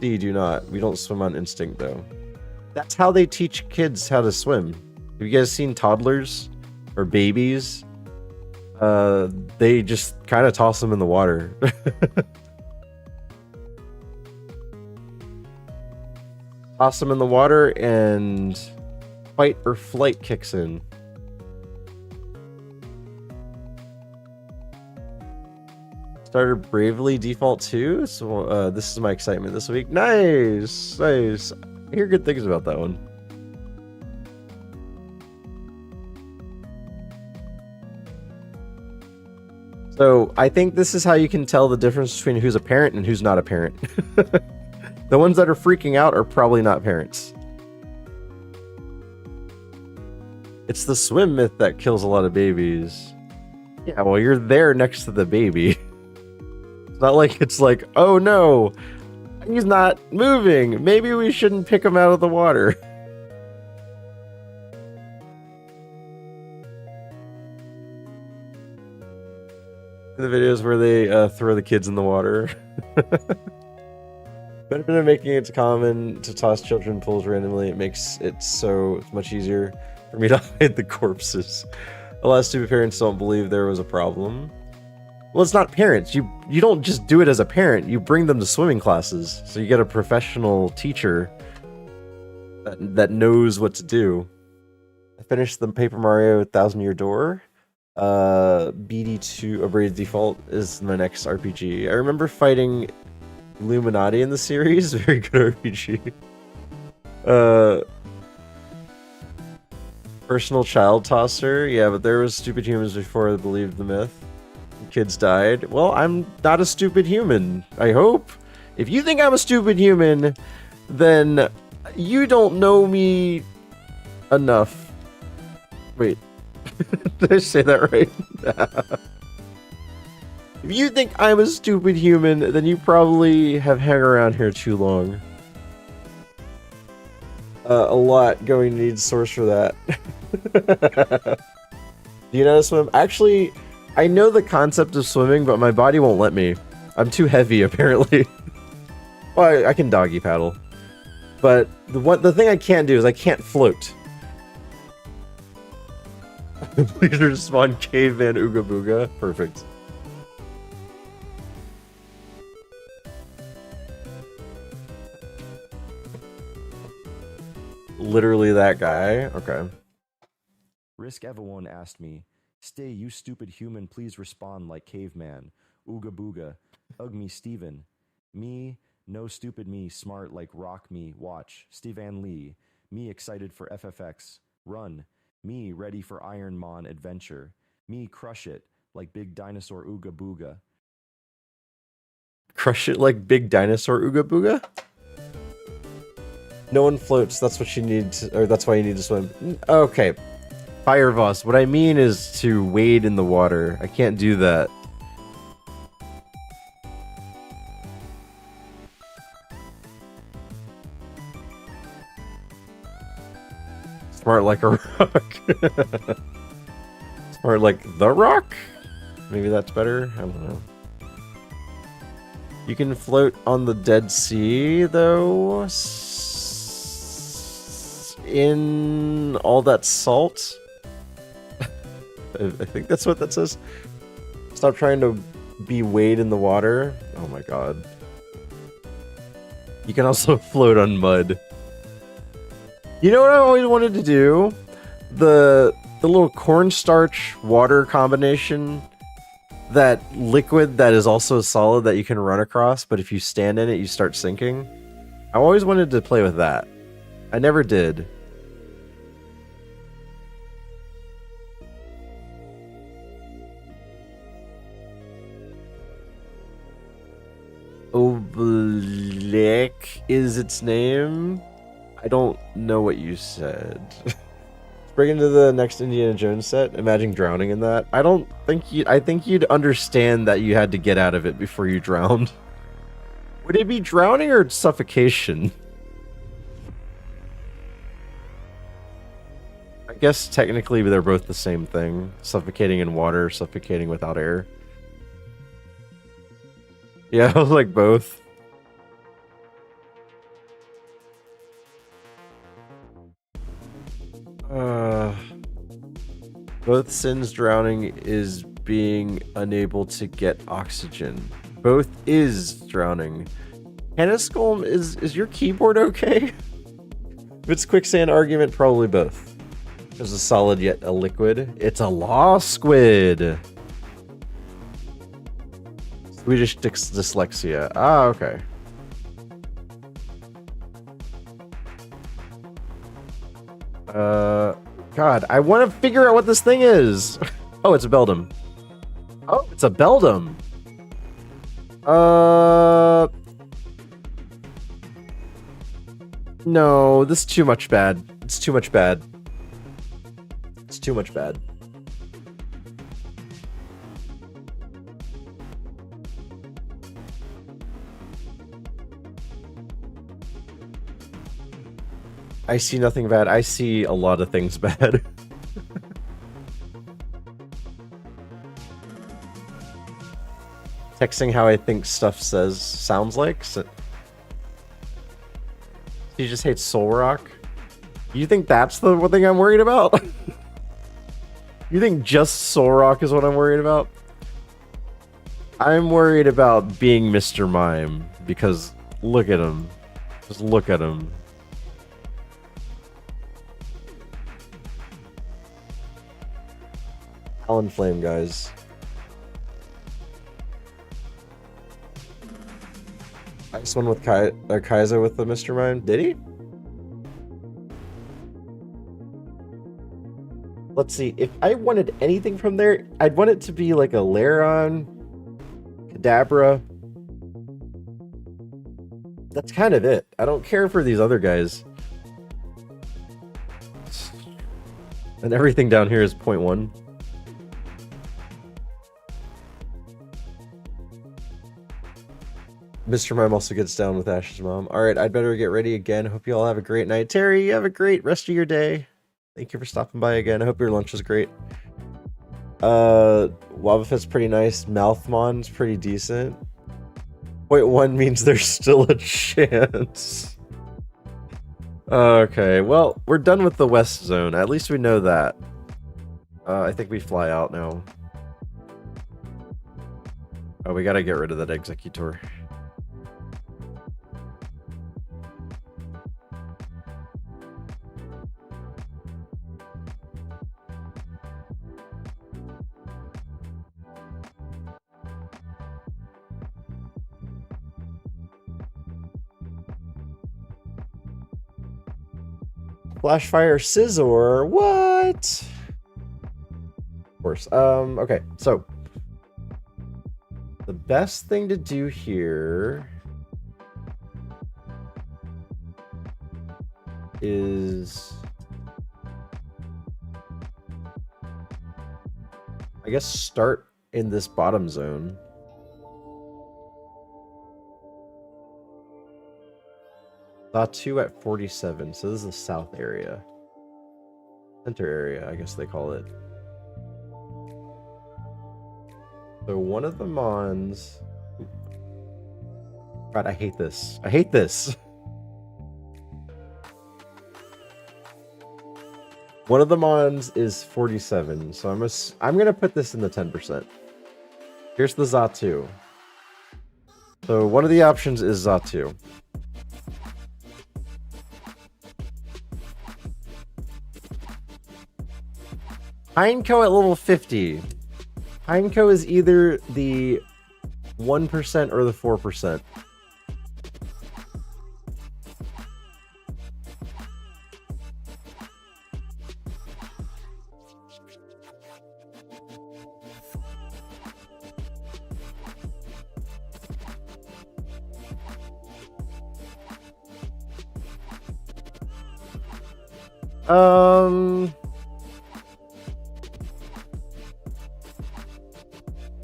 See, do not. We don't swim on instinct, though. That's how they teach kids how to swim. Have you guys seen toddlers or babies? They just kind of toss them in the water. Toss them in the water and fight or flight kicks in. Started Bravely Default 2, so this is my excitement this week. Nice! Nice. I hear good things about that one. So, I think this is how you can tell the difference between who's a parent and who's not a parent. The ones that are freaking out are probably not parents. It's the swim myth that kills a lot of babies. Yeah, well, you're there next to the baby. It's not like it's like, oh no, he's not moving. Maybe we shouldn't pick him out of the water. The videos where they throw the kids in the water. Better than making it common to toss children in pools randomly. It makes it so much easier for me to hide the corpses. A lot of stupid parents don't believe there was a problem. Well, it's not parents. You don't just do it as a parent. You bring them to swimming classes. So you get a professional teacher that knows what to do. I finished the Paper Mario 1000 Year Door. BD2 Abraded Default is my next RPG. I remember fighting Illuminati in the series. Very good RPG. Personal child tosser. Yeah, but there was stupid humans before they believed the myth. Kids died. Well, I'm not a stupid human, I hope. If you think I'm a stupid human, then you don't know me enough. Wait. Did I say that right? If you think I'm a stupid human, then you probably have hung around here too long. A lot going to need source for that. Do you know how to swim? Actually, I know the concept of swimming, but my body won't let me. I'm too heavy, apparently. Well, I can doggy paddle. But the thing I can't do is I can't float. Please respond caveman ooga booga. Perfect. Literally that guy? Okay. Risk Evan asked me, "Stay, you stupid human, please respond like caveman. Ooga booga. Ugh me, Steven. Me, no stupid me, smart like rock me, watch. Stevan Lee. Me excited for FFX. Run. Me ready for ironMON adventure. Me crush it like big dinosaur ooga booga." Crush it like big dinosaur ooga booga? No one floats, that's what you need to, or that's why you need to swim. Okay. Firevoss, what I mean is to wade in the water. I can't do that. Smart like a rock. Smart like the rock? Maybe that's better? I don't know. You can float on the Dead Sea, though. In all that salt. I think that's what that says. Stop trying to be wade in the water. Oh my god. You can also float on mud. You know what I always wanted to do? The little cornstarch water combination. That liquid that is also solid that you can run across, but if you stand in it, you start sinking. I always wanted to play with that. I never did. Oblique is its name? I don't know what you said. Break into the next Indiana Jones set. Imagine drowning in that. I don't think you. I think you'd understand that you had to get out of it before you drowned. Would it be drowning or suffocation? I I guess technically they're both the same thing. Suffocating in water, suffocating without air. Yeah, like both. Both sins drowning is being unable to get oxygen. Both is drowning. Henniscolm, is your keyboard okay? If it's quicksand argument, probably both. There's a solid yet a liquid. It's a law squid. Swedish dyslexia. Ah, okay. God, I want to figure out what this thing is. Oh, it's a Beldum. Oh, it's a Beldum. No, this is too much bad. It's too much bad. It's too much bad. I see nothing bad. I see a lot of things bad. Texting how I think stuff sounds like. So he just hates Soul Rock. You think that's the one thing I'm worried about? You think just Soul Rock is what I'm worried about? I'm worried about being Mr. Mime because look at him. Just look at him. Talon Flame, guys. Nice one with Kaizo with the Mr. Mime. Did he? Let's see. If I wanted anything from there, I'd want it to be like a Laron, Kadabra. That's kind of it. I don't care for these other guys. And everything down here is 0.1. Mr. Mime also gets down with Ash's mom. Alright, I'd better get ready again. Hope you all have a great night. Terry, you have a great rest of your day. Thank you for stopping by again. I hope your lunch was great. Wobbuffet's pretty nice. Mouthmon's pretty decent. 0.1 means there's still a chance. Okay, well, we're done with the West Zone. At least we know that. I think we fly out now. Oh, we gotta get rid of that Executor. Flashfire Scizor, what? Of course. Okay, so the best thing to do here is, I guess, start in this bottom zone. Zatu at 47, so this is the south area. Center area, I guess they call it. So one of the Mons... God, I hate this. I hate this! One of the Mons is 47, so I'm gonna put this in the 10%. Here's the Zatu. So one of the options is Zatu. Pineco at level 50. Pineco is either the 1% or the 4%.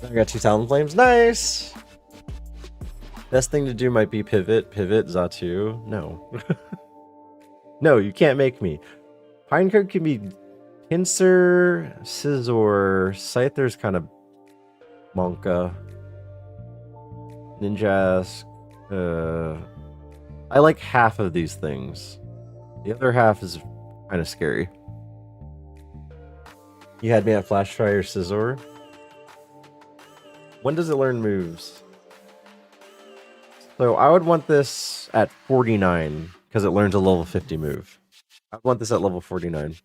I got 2 Talon Flames. Nice! Best thing to do might be pivot. Pivot, Zatu. No. No, you can't make me. Pineco can be Pinsir, Scizor, Scyther's kind of Monka. Ninjask. I like half of these things. The other half is kind of scary. You had me at Flash Try or Scizor. When does it learn moves? So I would want this at 49 because it learns a level 50 move. I want this at level 49.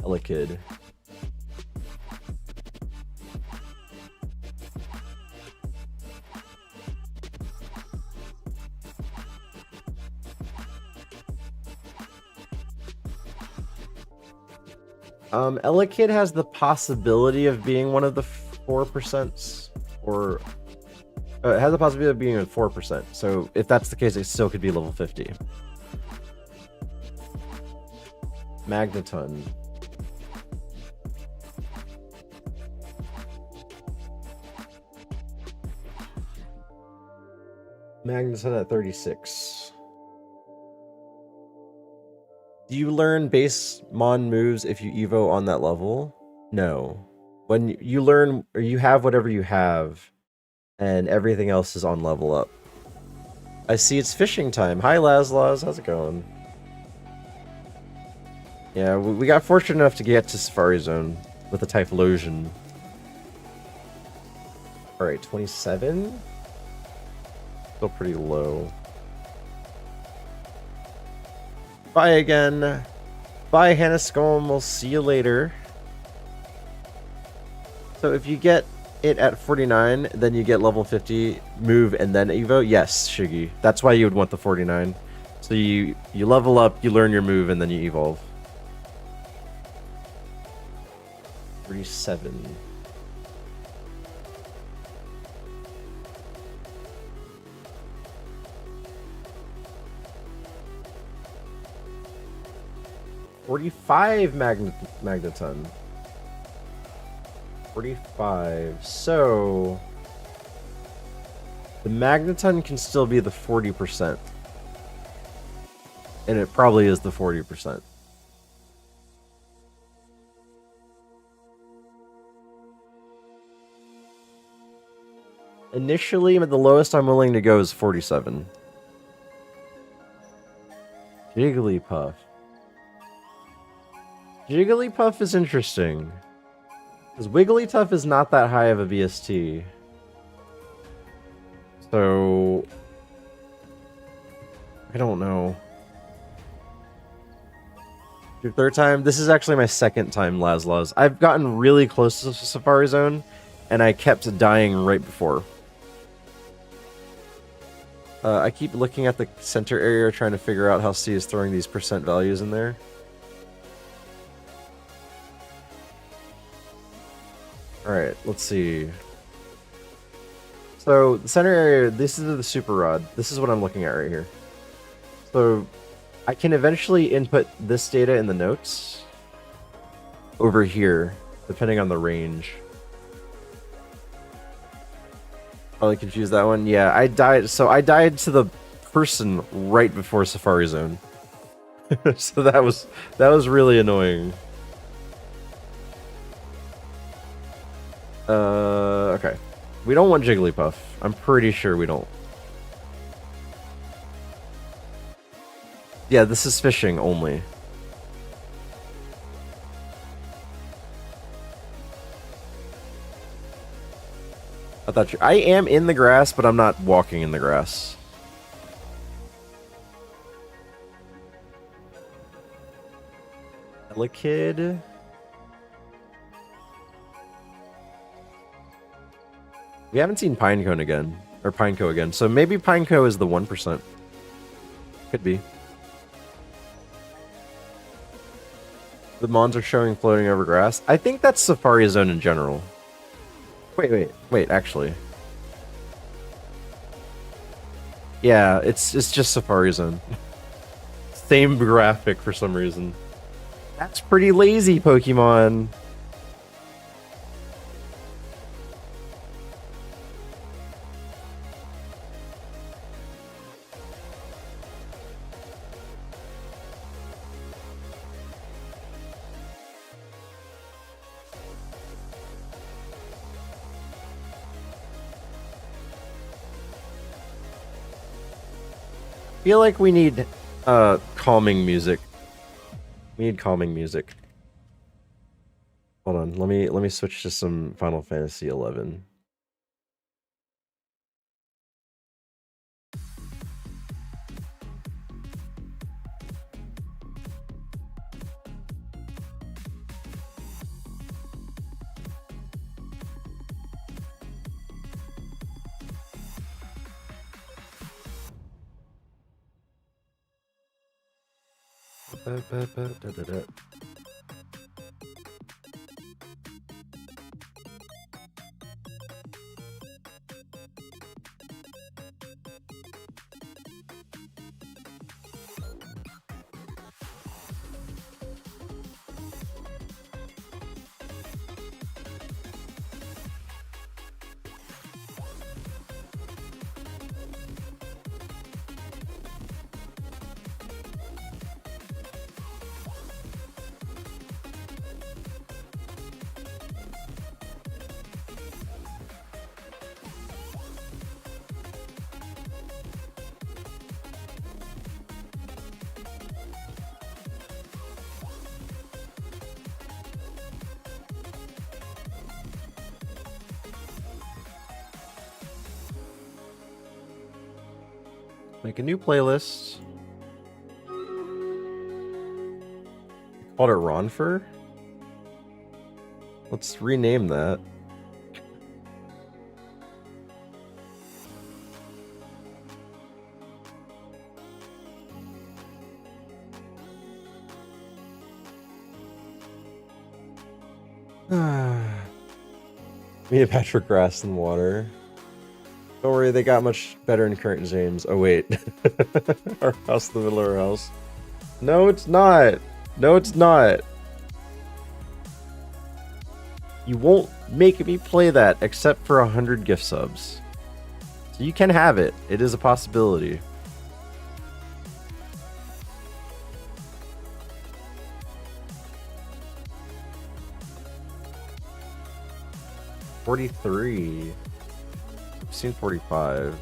Elekid. Elekid has the possibility of being one of the 4%, or it has the possibility of being a 4%. So if that's the case, it still could be level 50. Magneton. Magneton at 36. Do you learn base Mon moves if you Evo on that level? No. When you learn, or you have whatever you have, and everything else is on level up. I see it's fishing time. Hi, Lazlaz. How's it going? Yeah, we got fortunate enough to get to Safari Zone with a Typhlosion. Alright, 27? Still pretty low. Bye again. Bye, Hannah. We'll see you later. So if you get it at 49, then you get level 50 move and then Evo. Yes, Shiggy. That's why you would want the 49. So you level up, you learn your move, and then you evolve. 37. $45 Magneton. 45. So the Magneton can still be the 40%. And it probably is the 40%. Initially, the lowest I'm willing to go is 47. Jigglypuff. Jigglypuff is interesting. Because Wigglytuff is not that high of a VST. So I don't know. Your third time? This is actually my second time, Lazlaz. I've gotten really close to Safari Zone, and I kept dying right before. I keep looking at the center area, trying to figure out how C is throwing these percent values in there. Alright, let's see. So, the center area, this is the Super Rod. This is what I'm looking at right here. So, I can eventually input this data in the notes over here, depending on the range. Probably confused that one. Yeah, I died. So, I died to the person right before Safari Zone. So, that was really annoying. Okay. We don't want Jigglypuff. I'm pretty sure we don't. Yeah, this is fishing only. I am in the grass, but I'm not walking in the grass. Elekid. We haven't seen Pineco again. Or Pineco again. So maybe Pineco is the 1%. Could be. The Mons are showing floating over grass. I think that's Safari Zone in general. Wait, actually. Yeah, it's just Safari Zone. Same graphic for some reason. That's pretty lazy, Pokemon. feel like we need calming music. We need calming music. Hold on, let me switch to some Final Fantasy 11. Da-da-da. Make a new playlist. Called it Ronfer? Let's rename that. Me and Patrick Grass and water. Don't worry, they got much better in current games. Oh wait. Our house in the middle of our house. No, it's not. No, it's not. You won't make me play that except for 100 gift subs. So you can have it. It is a possibility. $43. I've seen 45.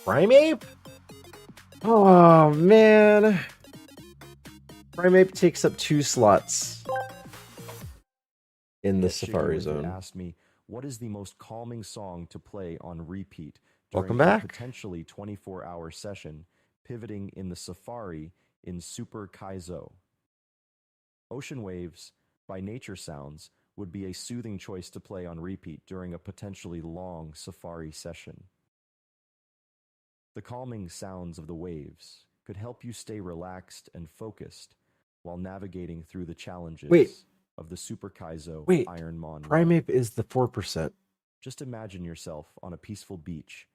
Primeape? Oh man. Primeape takes up 2 slots in the Safari Zone. Asked me, what is the most calming song to play on repeat Welcome during a back. potentially 24-hour session, pivoting in the Safari in Super Kaizo? Ocean Waves by Nature Sounds would be a soothing choice to play on repeat during a potentially long Safari session. The calming sounds of the waves could help you stay relaxed and focused while navigating through the challenges of the Super Kaizo ironMON. Primeape is the 4%. Just imagine yourself on a peaceful beach,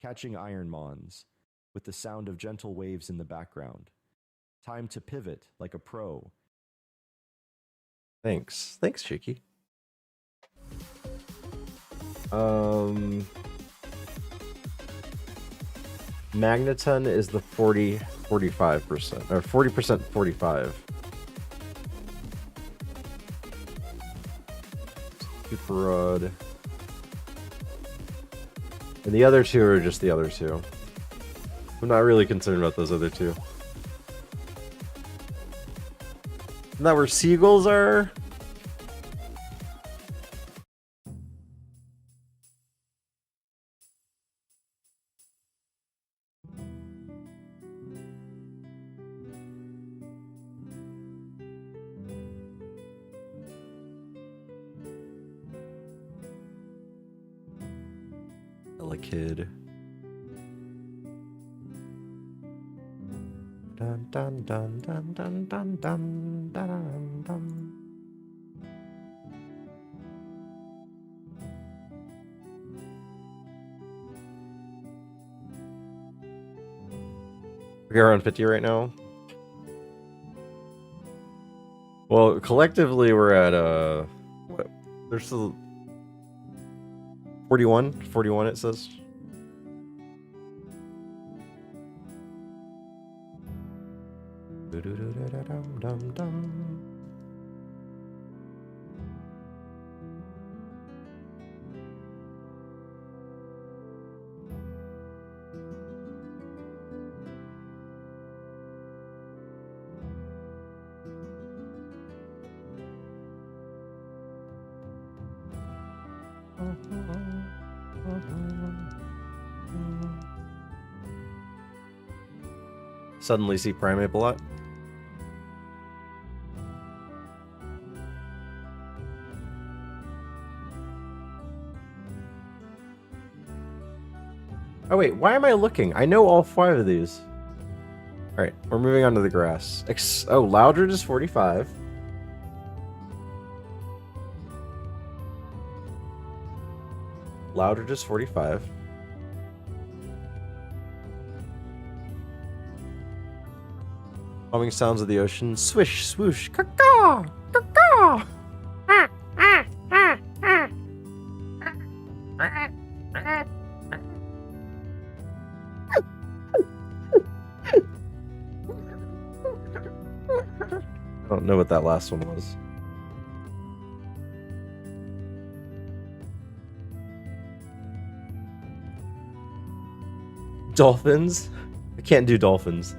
catching ironMONs with the sound of gentle waves in the background. Time to pivot like a pro. Thanks. Thanks, Cheeky. Magneton is the 45%. Or 40%, 45. Super Rod. And the other two are just the other two. I'm not really concerned about those other two. Isn't that where seagulls are? Kid. Dun dun dun dun dun dun dun dun dun. We're around 50 right now. Well, collectively we're at what? There's still 41 it says. suddenly see Primeape a lot. Oh wait, why am I looking? I know all 5 of these. Alright, we're moving on to the grass. Loudred is 45. Loudred is 45. Humming sounds of the ocean. Swish, swoosh, caw-caw, caw-caw. I don't know what that last one was. Dolphins? I can't do dolphins.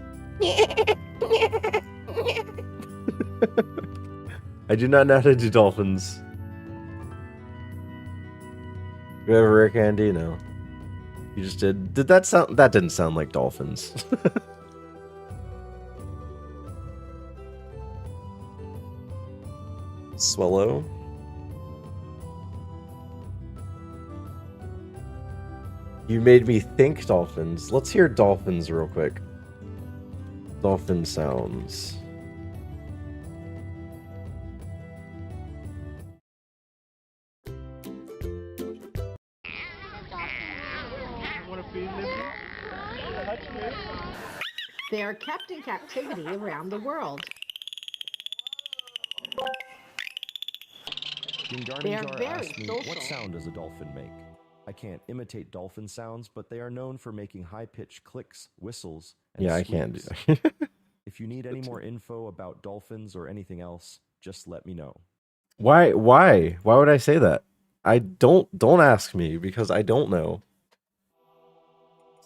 I do not know how to do dolphins. Do you have a rare candy? No. You just did. Did that sound? That didn't sound like dolphins. Swallow. You made me think dolphins. Let's hear dolphins real quick. Dolphin sounds. They are kept in captivity around the world. They are very asked me, social. what sound does a dolphin make? I can't imitate dolphin sounds, but they are known for making high-pitched clicks, whistles, and Yeah, I can't do squeaks. that. If you need any more info about dolphins or anything else, just let me know. Why would I say that? I don't ask me because I don't know.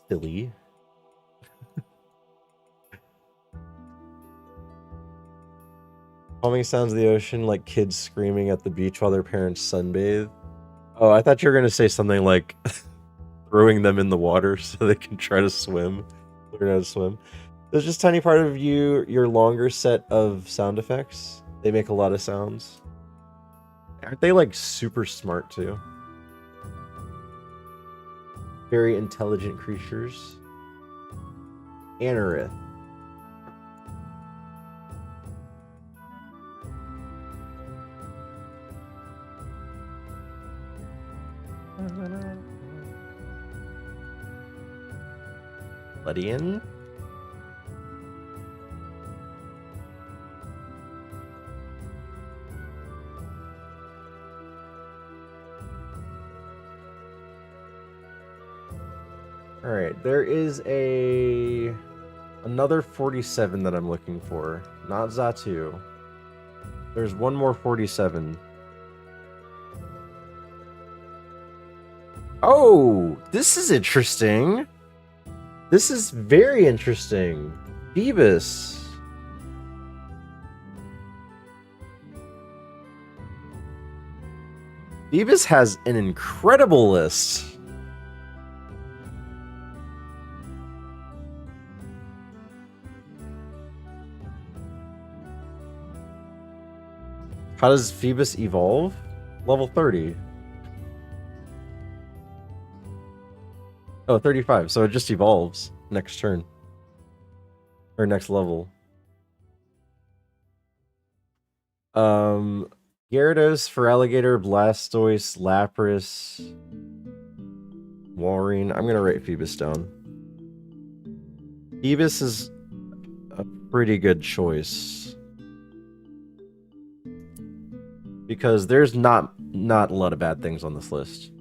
Silly. Calming sounds of the ocean, like kids screaming at the beach while their parents sunbathe. Oh, I thought you were gonna say something like throwing them in the water so they can try to swim. Learn how to swim. There's just a tiny part of your longer set of sound effects. They make a lot of sounds. Aren't they like super smart too? Very intelligent creatures. Anorith. Ledian. All right, there is another 47 that I'm looking for. Not Zatu. There's one more 47. Oh, this is interesting. This is very interesting. Phoebus. Phoebus has an incredible list. How does Phoebus evolve? Level 30. Oh, 35. So it just evolves next turn. Or next level. Gyarados, FRLG, Blastoise, Lapras, Walrein. I'm gonna write Phoebus down. Phoebus is a pretty good choice. Because there's not a lot of bad things on this list.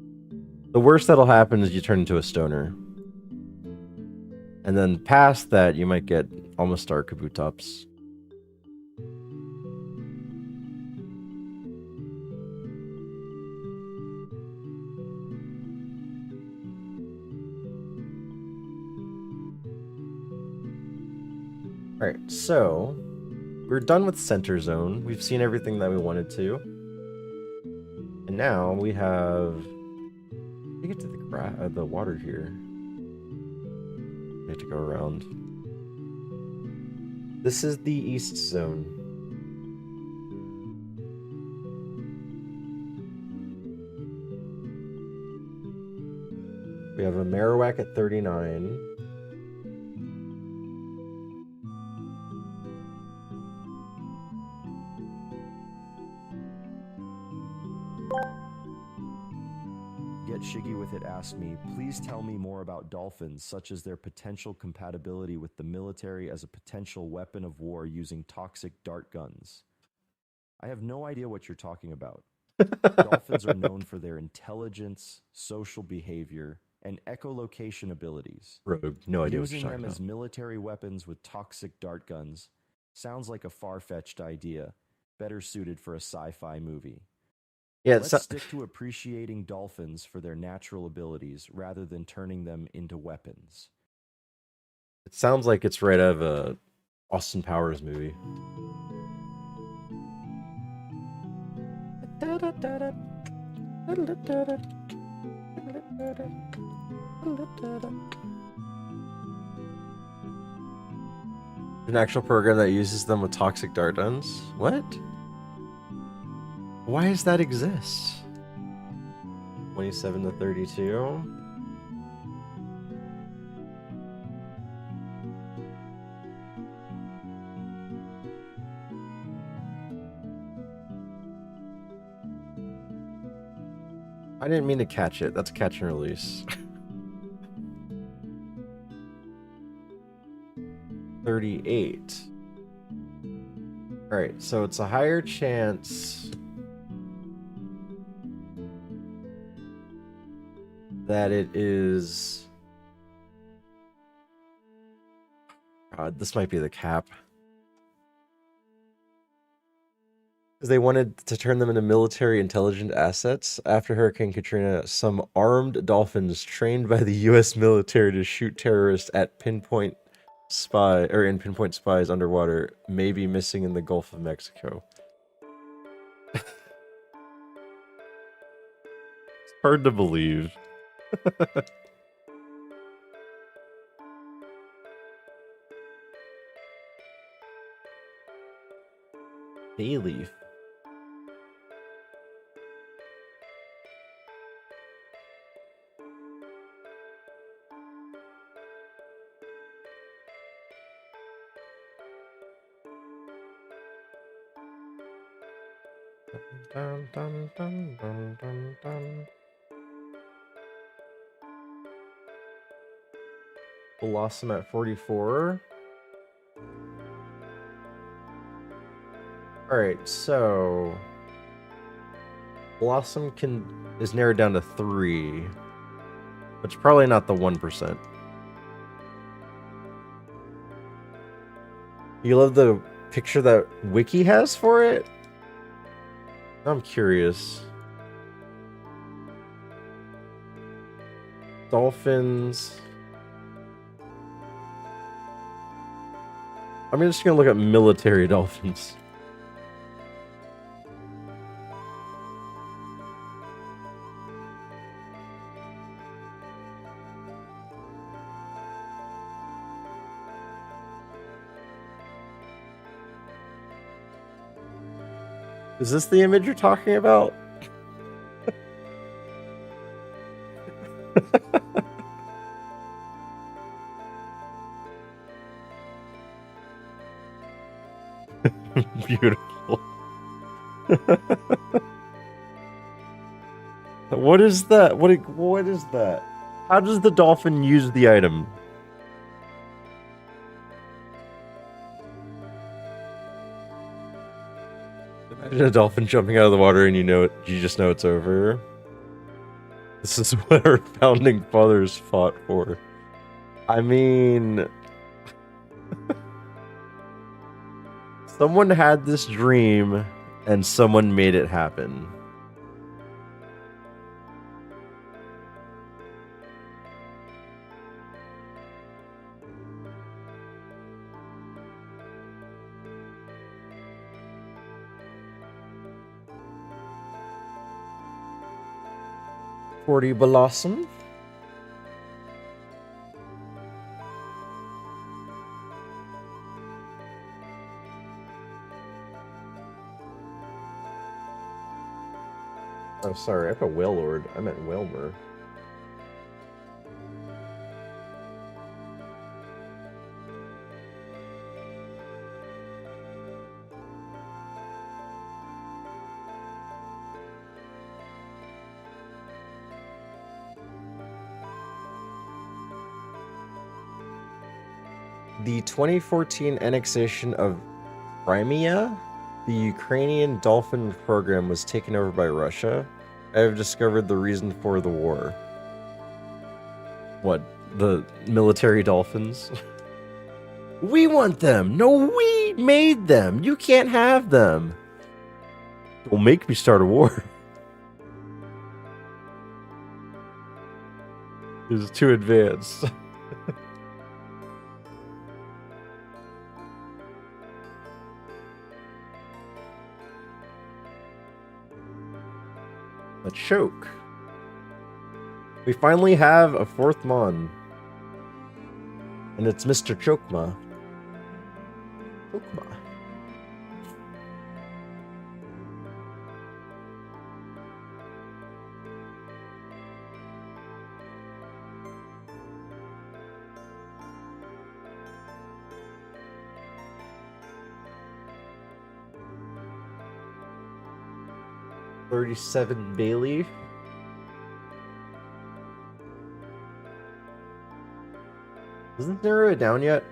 The worst that'll happen is you turn into a stoner. And then past that, you might get almost Star Kabutops. Alright, so we're done with Center Zone. We've seen everything that we wanted to. And now we have to get to the water here. We have to go around. This is the East Zone. We have a Marowak at 39. Get Shiggy with it asked me, please tell me more about dolphins, such as their potential compatibility with the military as a potential weapon of war using toxic dart guns. I have no idea what you're talking about. Dolphins are known for their intelligence, social behavior, and echolocation abilities. Rogue, no idea what Using you're them talking as military weapons with toxic dart guns sounds like a far-fetched idea, better suited for a sci-fi movie. Yeah, Let's stick to appreciating dolphins for their natural abilities rather than turning them into weapons. It sounds like it's right out of a Austin Powers movie. An actual program that uses them with toxic dart guns? What? Why does that exist? 27 to 32. I didn't mean to catch it. That's catch and release. 38. Alright, so it's a higher chance that it is... God, this might be the cap. Because they wanted to turn them into military intelligent assets. After Hurricane Katrina, some armed dolphins trained by the U.S. military to shoot terrorists at pinpoint spies underwater may be missing in the Gulf of Mexico. It's hard to believe. Bayleaf. Dun, dun, dun, dun, dun, dun. Blossom at 44. Alright, so Blossom is narrowed down to 3. Which is probably not the 1%. You love the picture that Wiki has for it? I'm curious. Dolphins. I'm just gonna look at military dolphins. Is this the image you're talking about? Beautiful. What is that? What is that? How does the dolphin use the item? Imagine a dolphin jumping out of the water and you just know it's over. This is what our founding fathers fought for. I mean... someone had this dream and someone made it happen. Blossom. Oh, sorry, I put Whale Lord. I meant Whalmer. The 2014 annexation of Crimea, the Ukrainian Dolphin program was taken over by Russia. I have discovered the reason for the war. What? The military dolphins? We want them! No, we made them! You can't have them! Don't make me start a war. This is too advanced. A choke. We finally have a fourth Mon. And it's Mr. Chokma. Chokma. $37 Bailey. Doesn't narrow it down yet.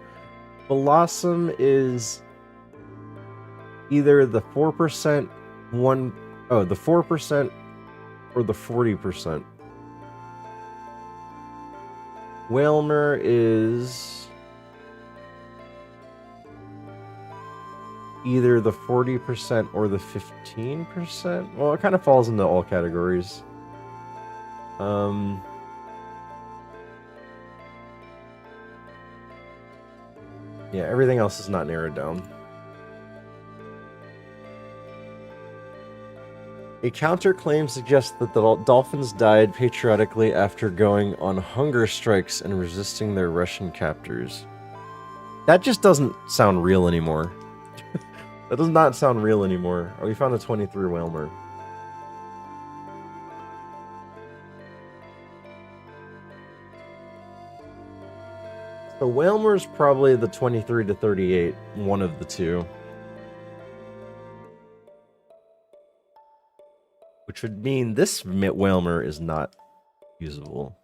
Blossom is either the 4% the 4% or the 40%. Whalmer is either the 40% or the 15%. Well, it kind of falls into all categories. Yeah, everything else is not narrowed down. A counterclaim suggests that the dolphins died patriotically after going on hunger strikes and resisting their Russian captors. That just doesn't sound real anymore. That does not sound real anymore. Oh, we found a 23 Whalmer. So Whalmer's probably the 23 to 38, one of the two. Which would mean this Whalmer is not usable.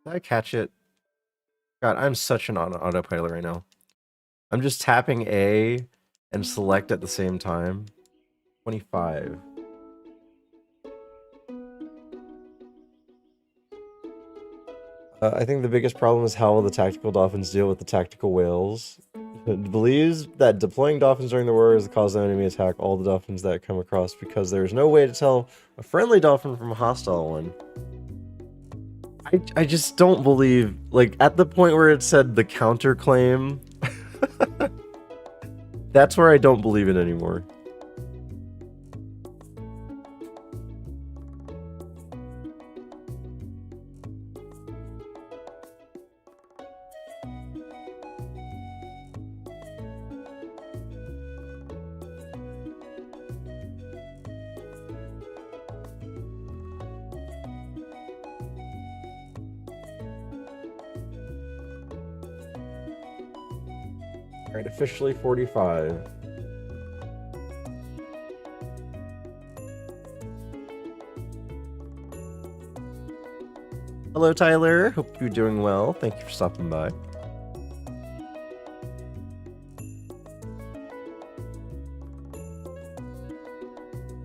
Did I catch it? God, I'm such an autopilot right now. I'm just tapping A and select at the same time. 25. I think the biggest problem is how will the tactical dolphins deal with the tactical whales. It believes that deploying dolphins during the war is the cause of enemy attack all the dolphins that come across because there's no way to tell a friendly dolphin from a hostile one. I just don't believe, like, at the point where it said the counterclaim, that's where I don't believe it anymore. Alright, officially 45. Hello, Tyler. Hope you're doing well. Thank you for stopping by.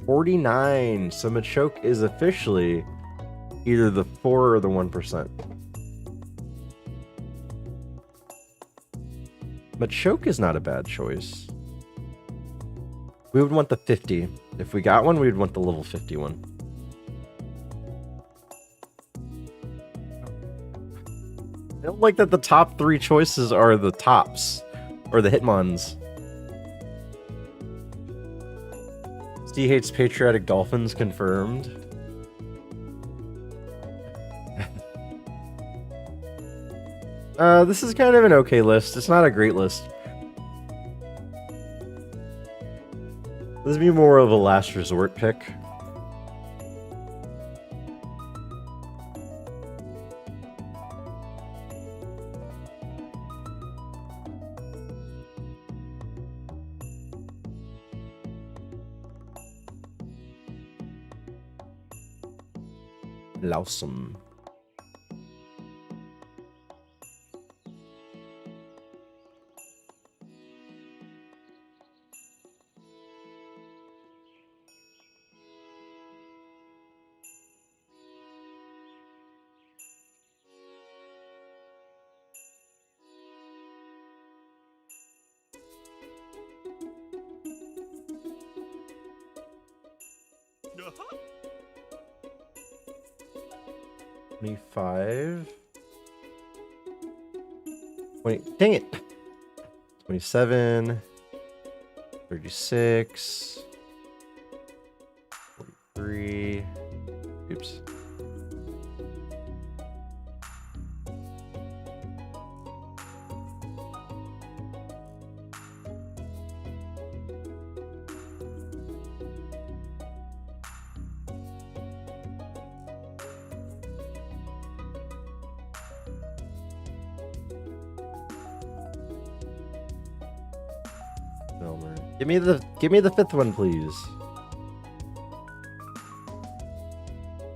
$49. So Machoke is officially either the 4 or the 1%. But choke is not a bad choice. We would want the 50. If we got one, we would want the level 50 one. I don't like that the top 3 choices are the tops. Or the Hitmons. Steve hates patriotic dolphins, confirmed. This is kind of an okay list. It's not a great list. This would be more of a last resort pick. Lawsome. Uh-huh. 25. 20. Dang it. 27. 36. 43. Oops. Give me the 5th one, please.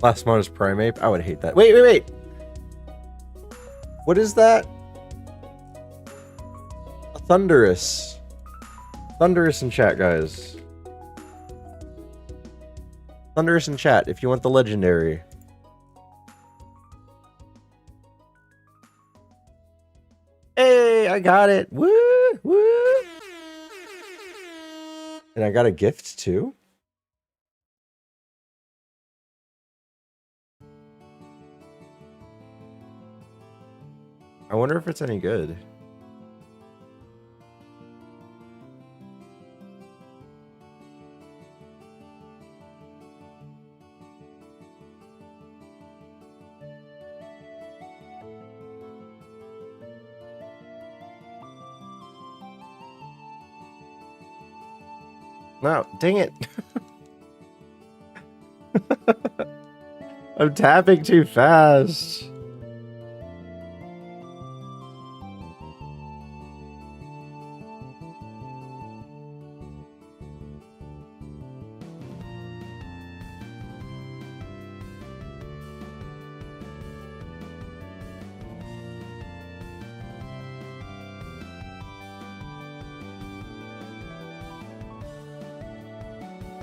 Last one is Primeape. I would hate that. Wait. What is that? A Thundurus. Thundurus in chat, guys. Thundurus in chat if you want the legendary. Hey, I got it. Woo! And I got a gift too? I wonder if it's any good. No, dang it. I'm tapping too fast.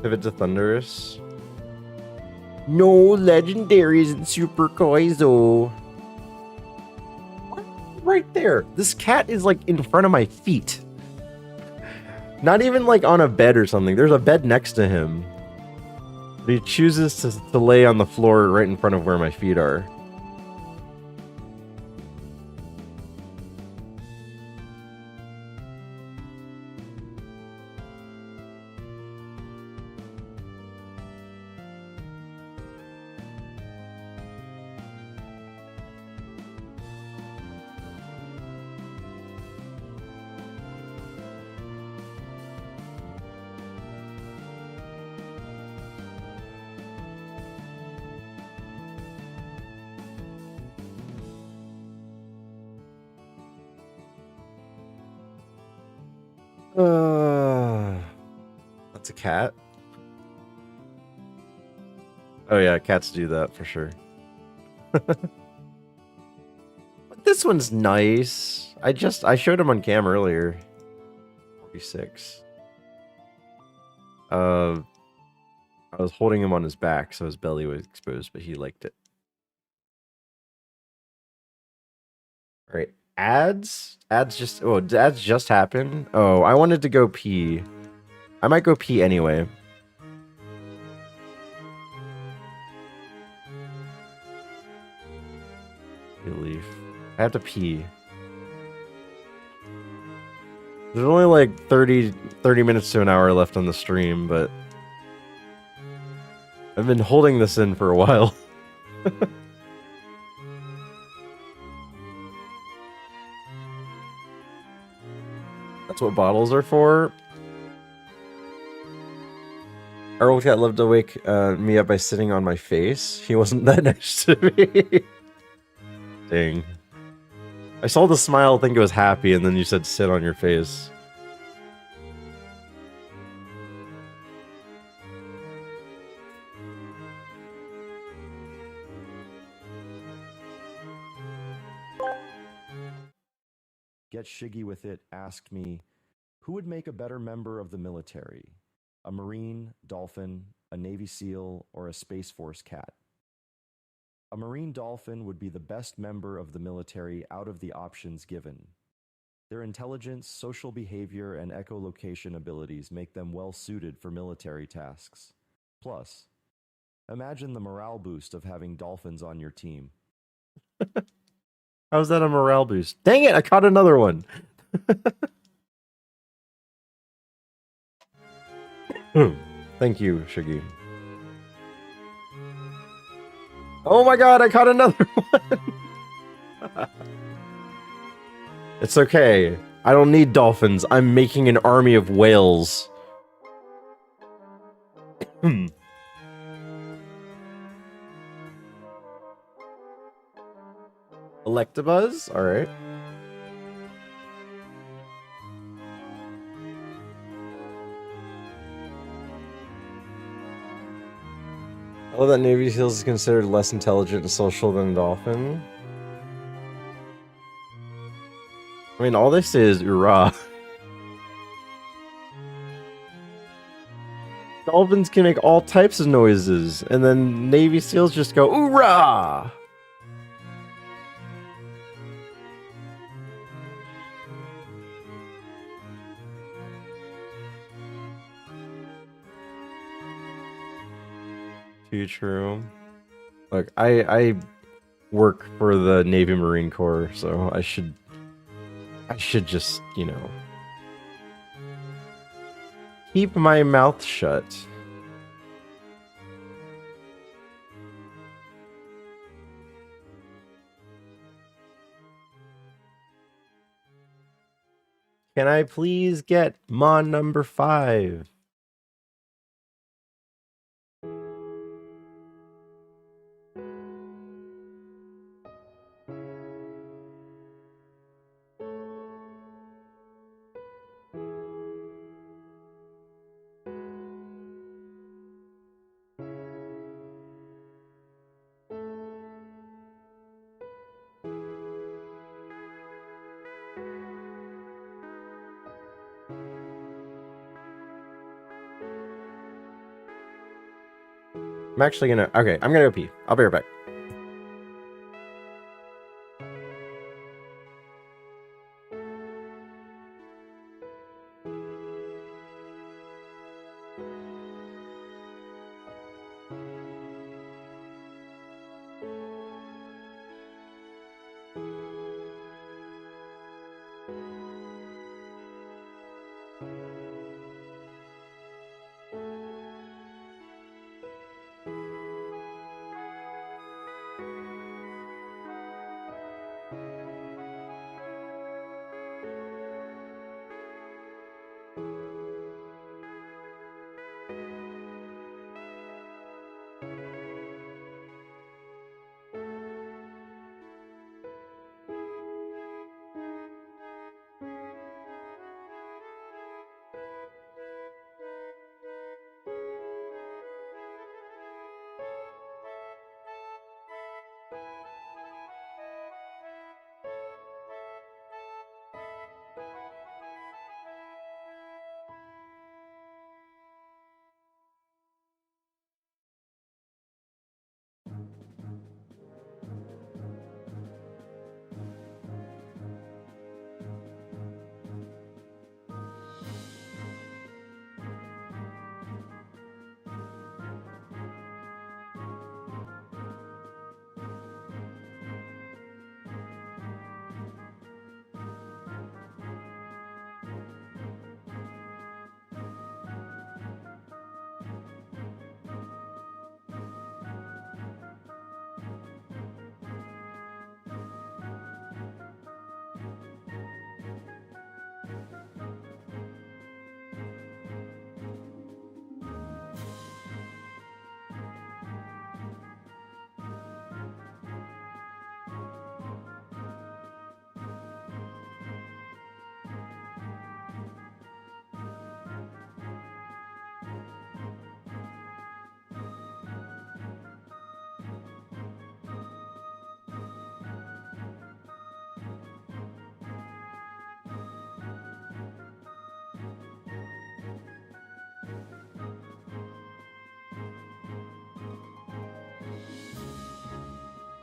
Pivot to Thundurus. No legendaries in Super Kaizo. Right there. This cat is like in front of my feet. Not even like on a bed or something. There's a bed next to him. But he chooses to lay on the floor right in front of where my feet are. That's a cat. Oh yeah, cats do that for sure. But this one's nice. I showed him on cam earlier. 46. I was holding him on his back, so his belly was exposed, but he liked it. All right, Ads just happened. Oh, I wanted to go pee. I might go pee anyway. Relief. I have to pee. There's only like 30 minutes to an hour left on the stream, but I've been holding this in for a while. That's what bottles are for. Earl Cat loved to wake me up by sitting on my face. He wasn't that nice to me. Dang. I saw the smile, think it was happy, and then you said sit on your face. Get Shiggy with it asked me, who would make a better member of the military? A Marine, Dolphin, a Navy SEAL, or a Space Force cat? A Marine Dolphin would be the best member of the military out of the options given. Their intelligence, social behavior, and echolocation abilities make them well suited for military tasks. Plus, imagine the morale boost of having dolphins on your team. How's that a morale boost? Dang it, I caught another one. Thank you, Shiggy. Oh my god, I caught another one! It's okay. I don't need dolphins. I'm making an army of whales. Electabuzz? Alright. I love that Navy SEALs is considered less intelligent and social than a dolphin. I mean, all they say is "Urrah." Dolphins can make all types of noises, and then Navy SEALs just go "Urrah!" Too true. Look, I work for the Navy Marine Corps, so I should just, you know, keep my mouth shut. Can I please get Mon number 5? I'm actually gonna... Okay, I'm gonna go pee. I'll be right back.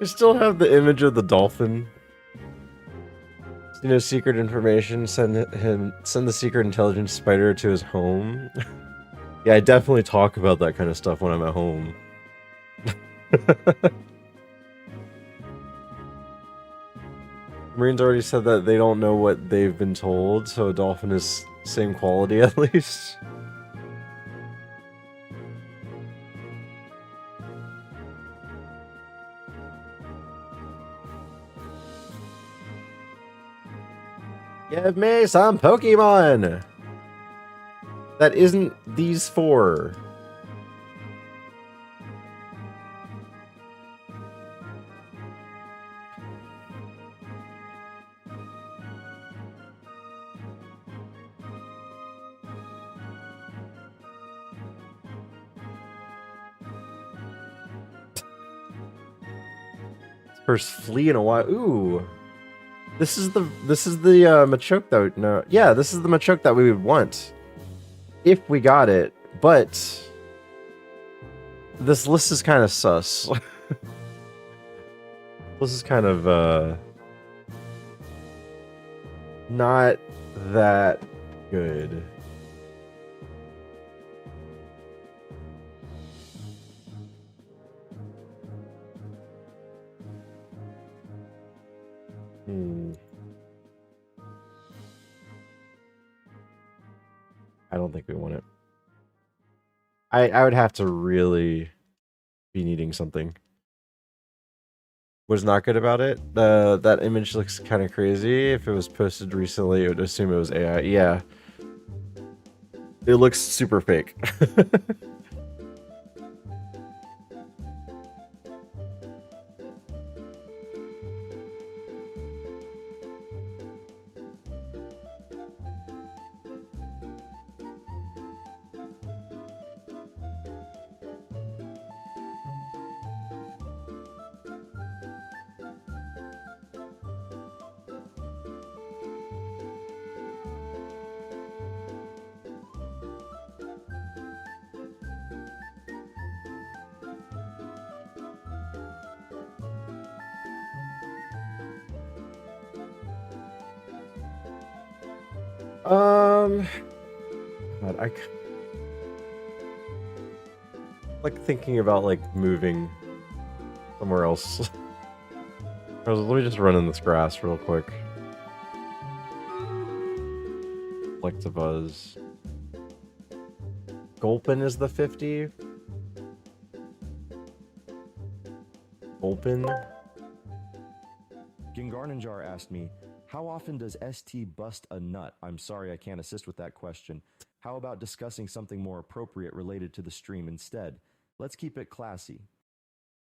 I still have the image of the dolphin. You know, secret information. Send the secret intelligence spider to his home. Yeah, I definitely talk about that kind of stuff when I'm at home. Marines already said that they don't know what they've been told, so a dolphin is same quality at least. Give me some Pokemon! That isn't these four. First flea in a while. Ooh. This is the Machoke that no, yeah, this is the Machoke that we would want if we got it, but this list is kind of sus. This is kind of not that good. I don't think we want it. I would have to really be needing something. What's not good about it? That image looks kind of crazy. If it was posted recently, I would assume it was AI. Yeah. It looks super fake. God, I like thinking about like moving somewhere else. Let me just run in this grass real quick. Electabuzz. Gulpin is the 50. Gulpin. Gingarninjar asked me, how often does ST bust a nut? I'm sorry I can't assist with that question. How about discussing something more appropriate related to the stream instead? Let's keep it classy.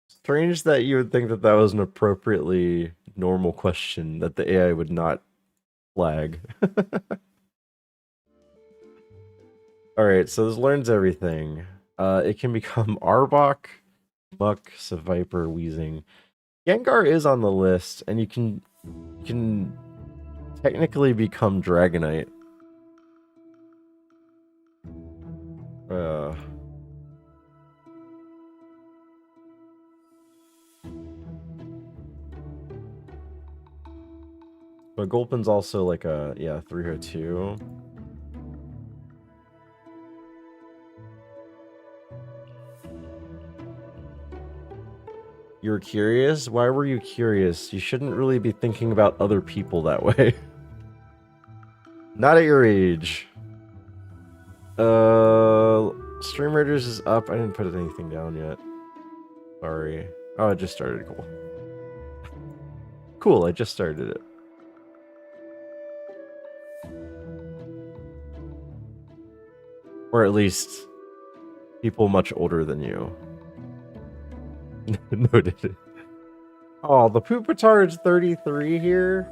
Strange that you would think that that was an appropriately normal question that the AI would not flag. Alright, so this learns everything. It can become Arbok, Muck, Seviper, Weezing. Gengar is on the list, and you can technically become Dragonite. But Gulpin's also like a, yeah, 302. You were curious? Why were you curious? You shouldn't really be thinking about other people that way. Not at your age. Stream Raiders is up. I didn't put anything down yet. Sorry. Oh, it just started. Cool. Cool, I just started it. Or at least people much older than you. Noted. Oh, the Pupitar's 33 here.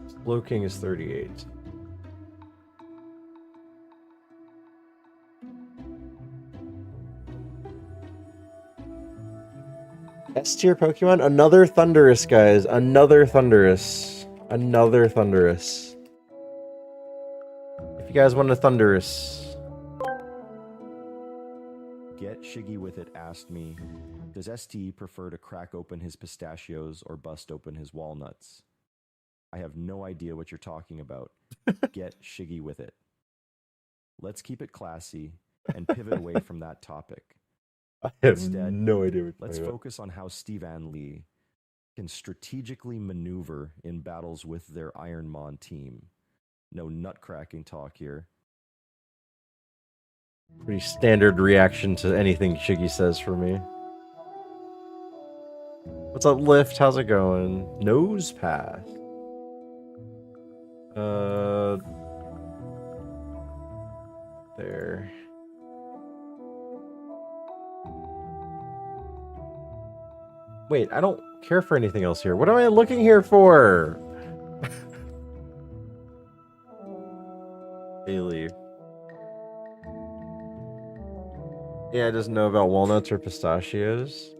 Slowking is 38. S tier Pokemon? Another Thundurus, guys. Another Thundurus. Another Thunderous. If you guys want a Thunderous. Get Shiggy with it asked me, does ST prefer to crack open his pistachios or bust open his walnuts? I have no idea what you're talking about. Get Shiggy with it. Let's keep it classy and pivot away from that topic. I have Instead, no idea what you're let's talking about. focus on how Stevan Lee can strategically maneuver in battles with their ironMON team. No nutcracking talk here. Pretty standard reaction to anything Shiggy says for me. What's up, Lift? How's it going? Nose path. There. Wait, I don't care for anything else here. What am I looking here for? Bailey. Yeah, it doesn't know about walnuts or pistachios.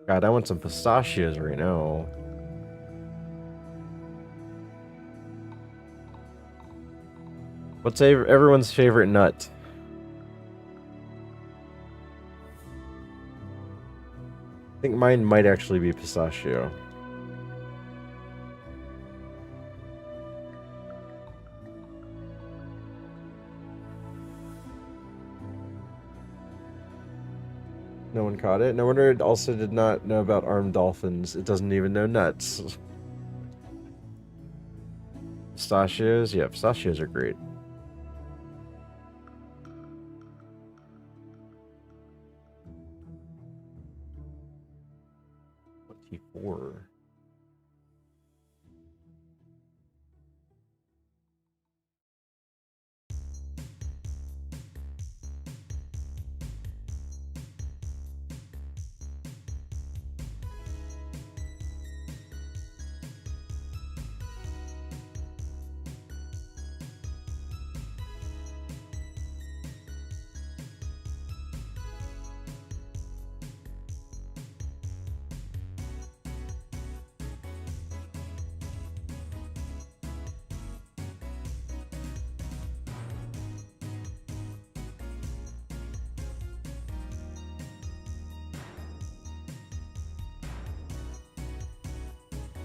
God, I want some pistachios right now. What's everyone's favorite nut? I think mine might actually be pistachio. No one caught it. No wonder it also did not know about armed dolphins. It doesn't even know nuts. Pistachios? Yeah, pistachios are great. T4.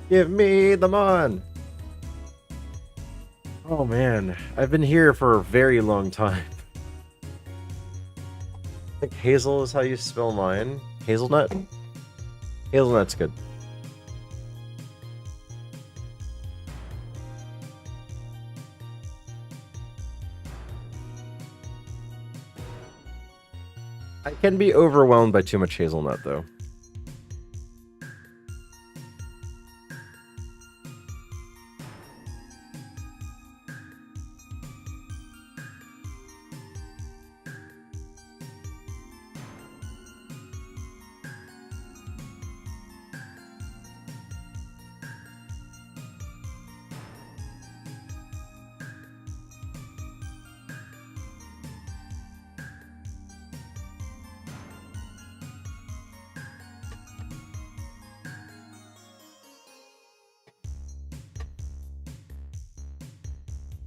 Give me the mon! Oh man, I've been here for a very long time. I think hazel is how you spell mine. Hazelnut? Hazelnut's good. I can be overwhelmed by too much hazelnut though.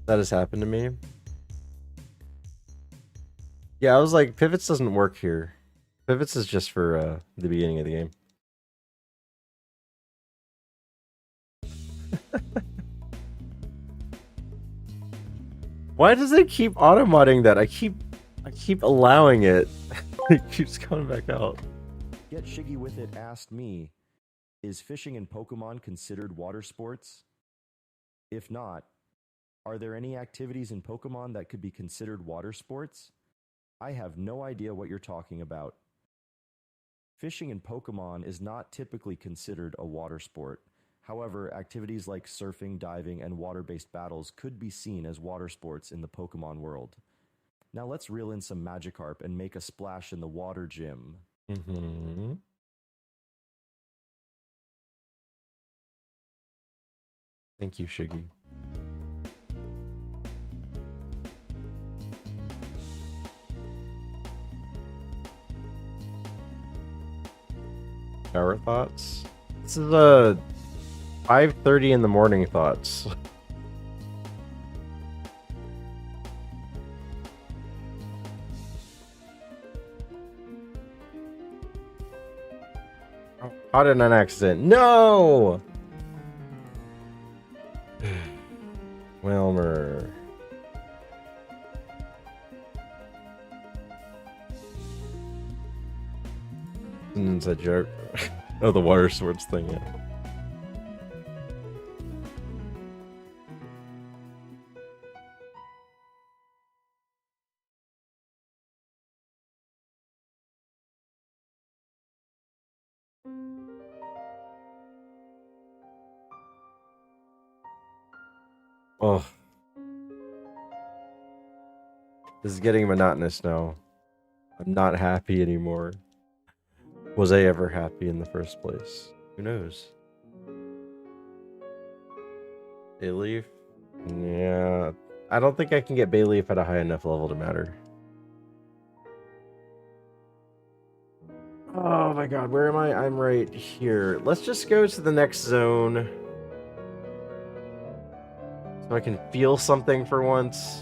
That has happened to me. Yeah, I was like, pivots doesn't work here. Pivots is just for the beginning of the game. Why does it keep auto-modding that? I keep allowing it. It keeps coming back out. Get Shiggy with it asked me, is fishing in Pokemon considered water sports? If not, are there any activities in Pokemon that could be considered water sports? I have no idea what you're talking about. Fishing in Pokemon is not typically considered a water sport. However, activities like surfing, diving, and water-based battles could be seen as water sports in the Pokemon world. Now let's reel in some Magikarp and make a splash in the water gym. Mm-hmm. Thank you, Shiggy. Shower thoughts? This is a 5:30 in the morning thoughts. Caught in an accident. No! Wilmer. An inside joke. Oh, the water swords thing, yeah. Oh. This is getting monotonous now. I'm not happy anymore. Was I ever happy in the first place? Who knows? Bayleaf? Yeah. I don't think I can get Bayleaf at a high enough level to matter. Oh my god, where am I? I'm right here. Let's just go to the next zone. So I can feel something for once.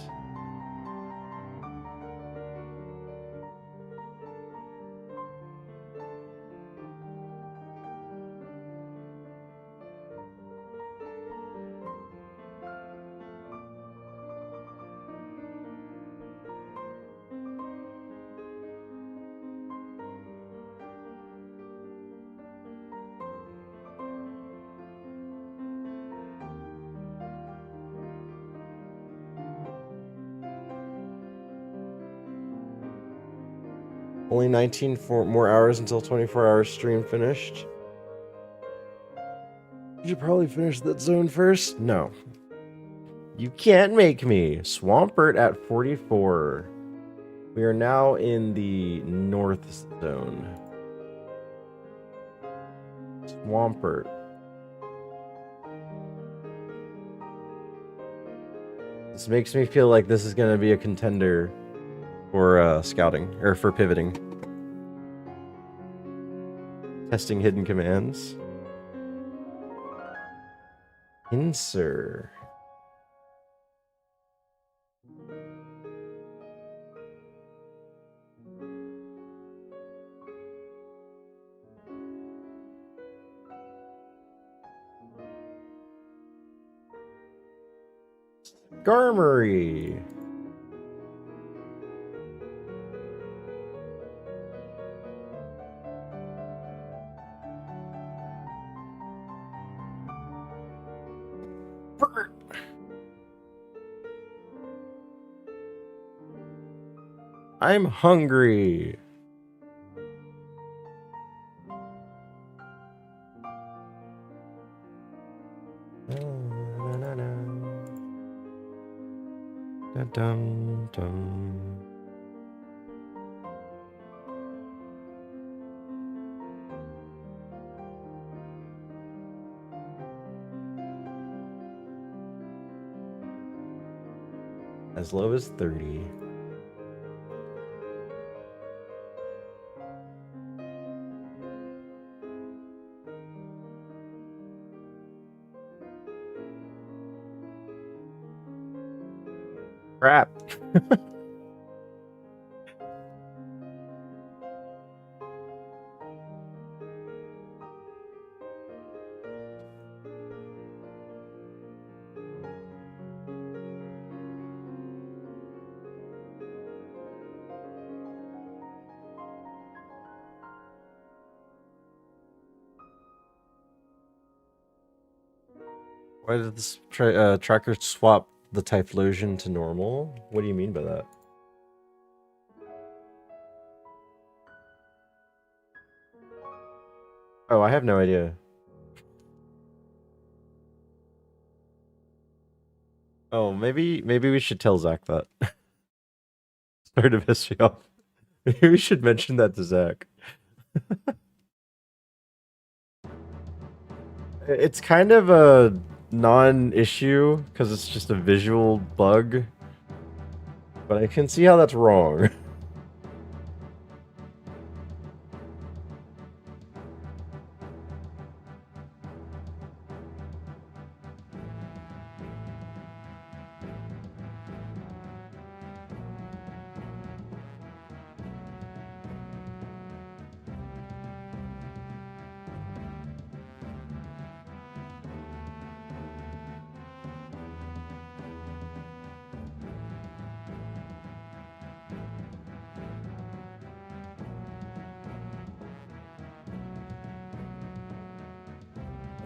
Only 19 more hours until 24 hours stream finished. You should probably finish that zone first. No. You can't make me. Swampert at 44. We are now in the north zone. Swampert. This makes me feel like this is going to be a contender for scouting, or for pivoting. Testing hidden commands. Insert. Garmery. I'm hungry. Dum dum. As low as 30. Crap. Why did this tracker swap the Typhlosion to normal? What do you mean by that? Oh, I have no idea. Oh, maybe we should tell Zach that. Sorry to piss you off. Maybe we should mention that to Zach. It's kind of a non-issue because it's just a visual bug, but I can see how that's wrong.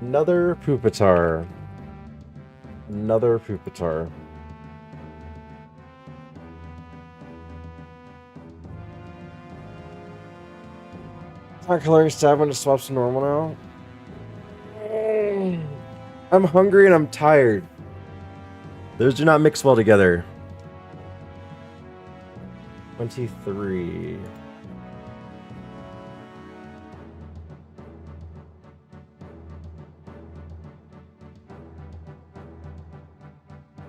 Another Pupitar. Another Pupitar. Not coloring stab when it swaps to normal now. I'm hungry and I'm tired. Those do not mix well together. 23.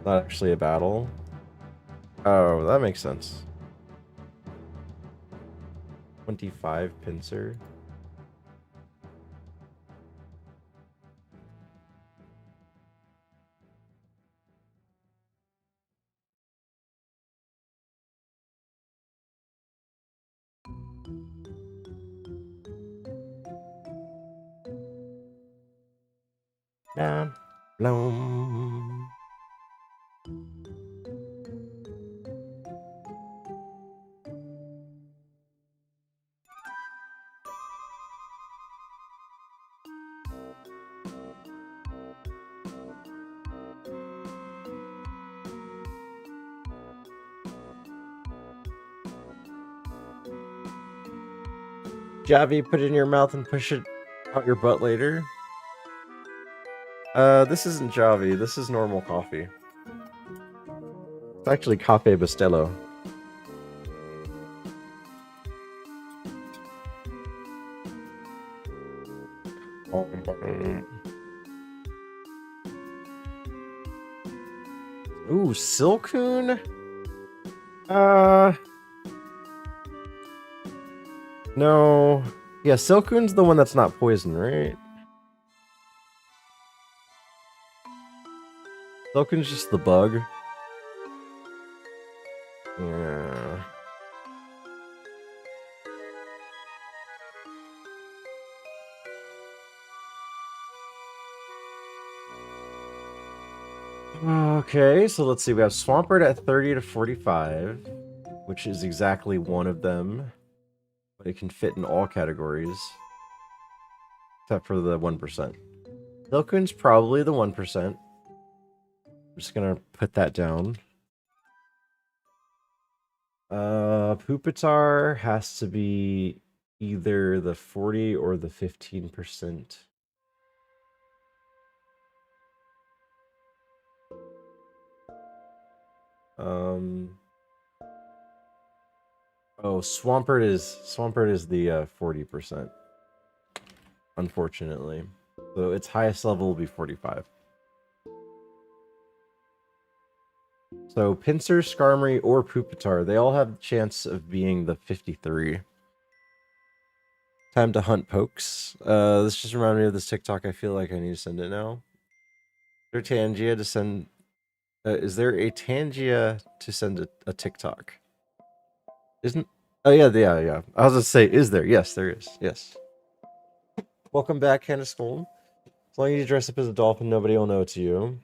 Not actually a battle. Oh, that makes sense. 25 pincer. Nah, bloom. Javi, put it in your mouth and push it out your butt later. This isn't Javi. This is normal coffee. It's actually Cafe Bustelo. Ooh, Silcoon? No. Yeah, Silcoon's the one that's not poison, right? Silcoon's just the bug. Yeah. Okay, so let's see. We have Swampert at 30 to 45, which is exactly one of them. But it can fit in all categories. Except for the 1%. Silcoon's probably the 1%. I'm just gonna put that down. Pupitar has to be either the 40 or the 15%. Oh, Swampert is the 40%. Unfortunately. So its highest level will be 45. So Pinsir, Skarmory, or Pupitar, they all have the chance of being the 53. Time to hunt pokes. This just reminded me of this TikTok. I feel like I need to send it now. Is there Tangia to send? Is there a Tangia to send a TikTok? Isn't? Oh yeah. I was gonna say, is there? Yes, there is. Yes. Welcome back, Candace Golden. As long as you dress up as a dolphin, nobody will know it's you.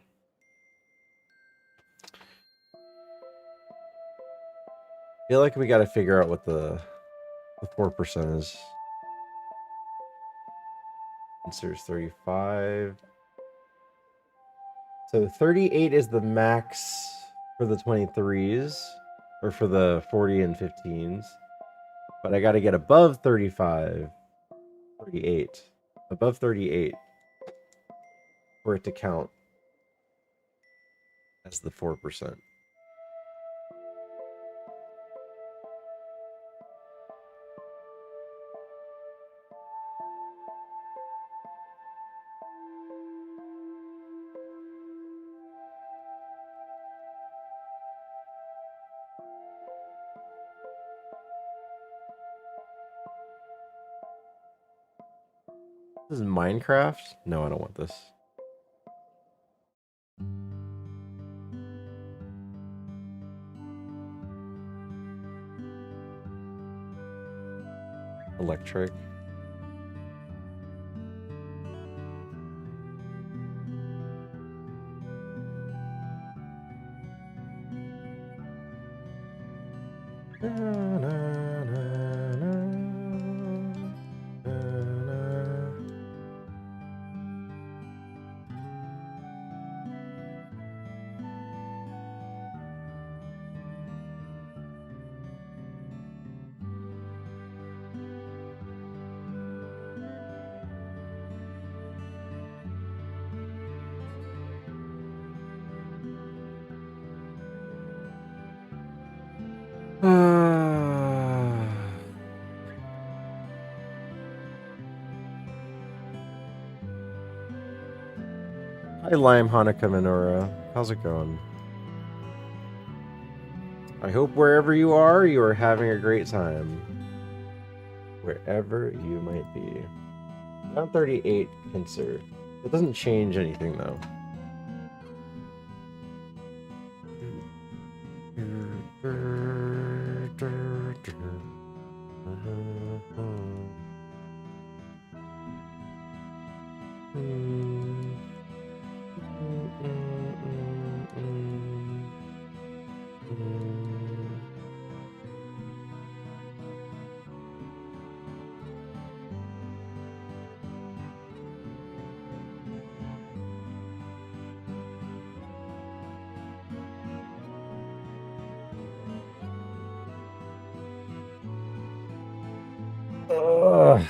I feel like we got to figure out what the 4% is. Answer is 35. So 38 is the max for the 23s, or for the 40 and 15s. But I got to get above 35, 38, above 38 for it to count as the 4%. This is Minecraft? No, I don't want this. Electric. Hi, Lime Hanukkah Menorah. How's it going? I hope wherever you are having a great time. Wherever you might be. Round 38, Pincer. It doesn't change anything, though. Ugh.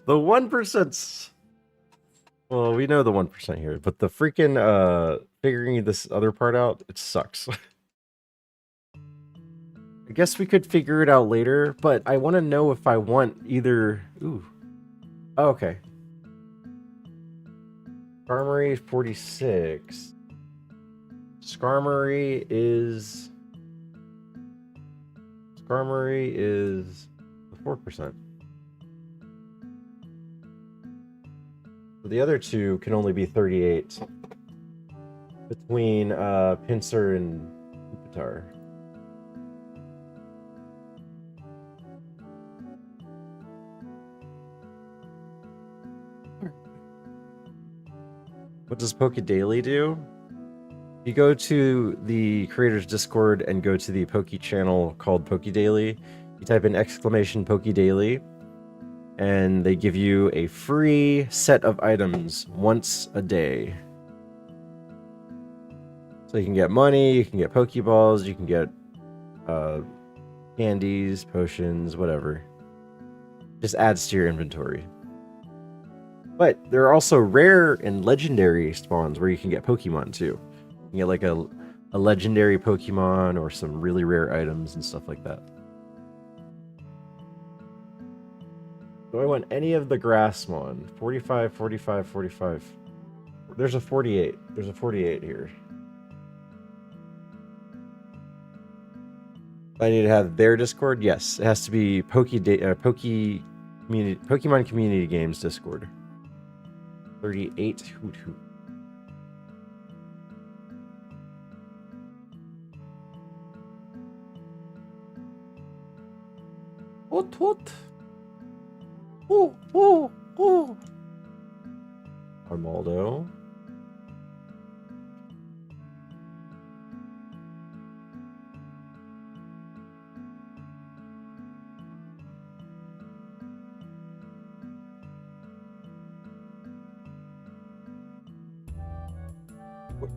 The 1%'s... Well, we know the 1% here, but the freaking, figuring this other part out, it sucks. I guess we could figure it out later, but I want to know if I want either... Ooh. Oh, okay. Skarmory 46. Skarmory is 4%. The other two can only be 38 between Pinsir and Pupitar. What does Poke Daily do? You go to the creator's Discord and go to the Poke channel called Poke Daily. You type in exclamation Poke Daily, and they give you a free set of items once a day. So you can get money, you can get Pokeballs, you can get candies, potions, whatever. Just adds to your inventory. But there are also rare and legendary spawns where you can get Pokemon too. You can get like a legendary Pokemon or some really rare items and stuff like that. Do I want any of the Grassmon? 45, 45, 45. There's a 48. There's a 48 here. I need to have their Discord? Yes. It has to be Pokemon Community Games Discord. 38 hoot hoot. What? Oh. Armaldo.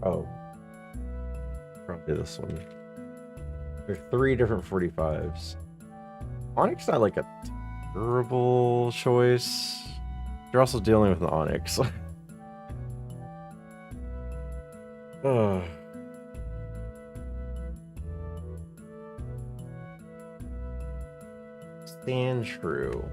Oh. Probably this one. There's 3 different 45s. Onyx not like a terrible choice. You're also dealing with an Onyx. Stand true.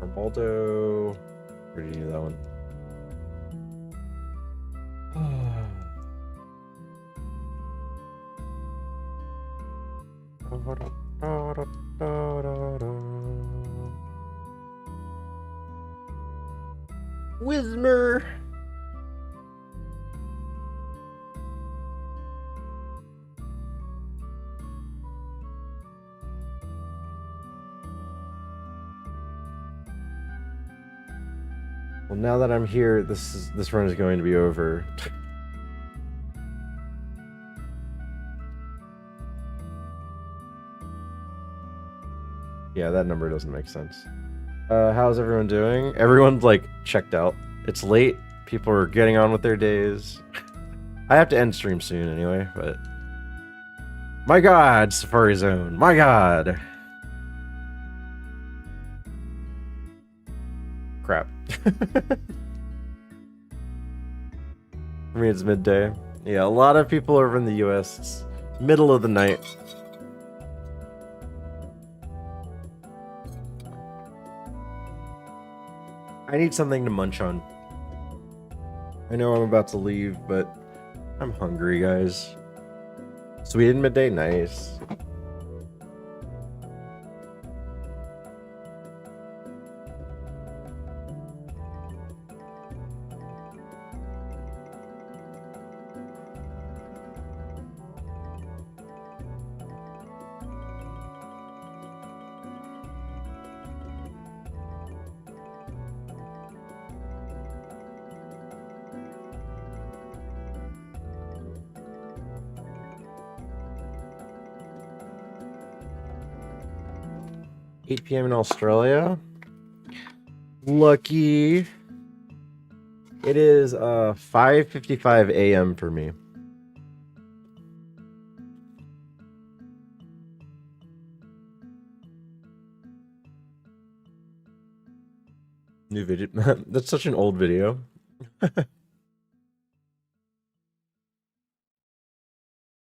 Armaldo. Where do you do that one? Wismer. Well, now that I'm here, this run is going to be over. Yeah, that number doesn't make sense. How's everyone doing? Everyone's like checked out. It's late. People are getting on with their days. I have to end stream soon anyway, but my God, Safari Zone. My God. Crap. For me, it's midday. Yeah, a lot of people over in the US, it's middle of the night. I need something to munch on. I know I'm about to leave, but I'm hungry, guys. Sweden midday, nice. $8 p.m. in Australia. Lucky. It is 5:55 a.m. for me. New video. That's such an old video.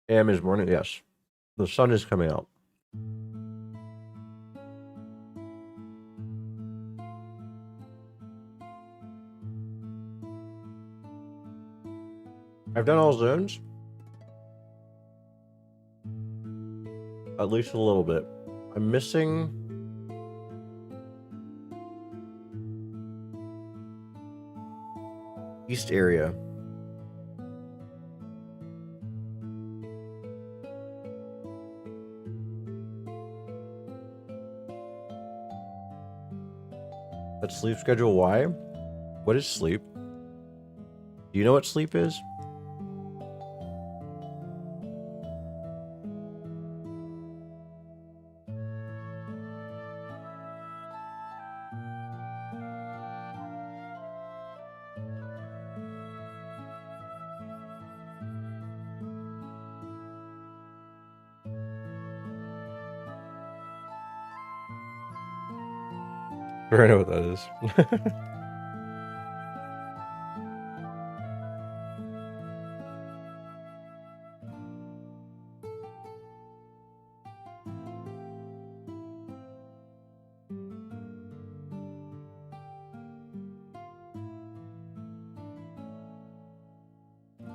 AM is morning. Yes, the sun is coming out. I've done all zones. At least a little bit. I'm missing East area. That's sleep schedule. Why? What is sleep? Do you know what sleep is? I know what that is.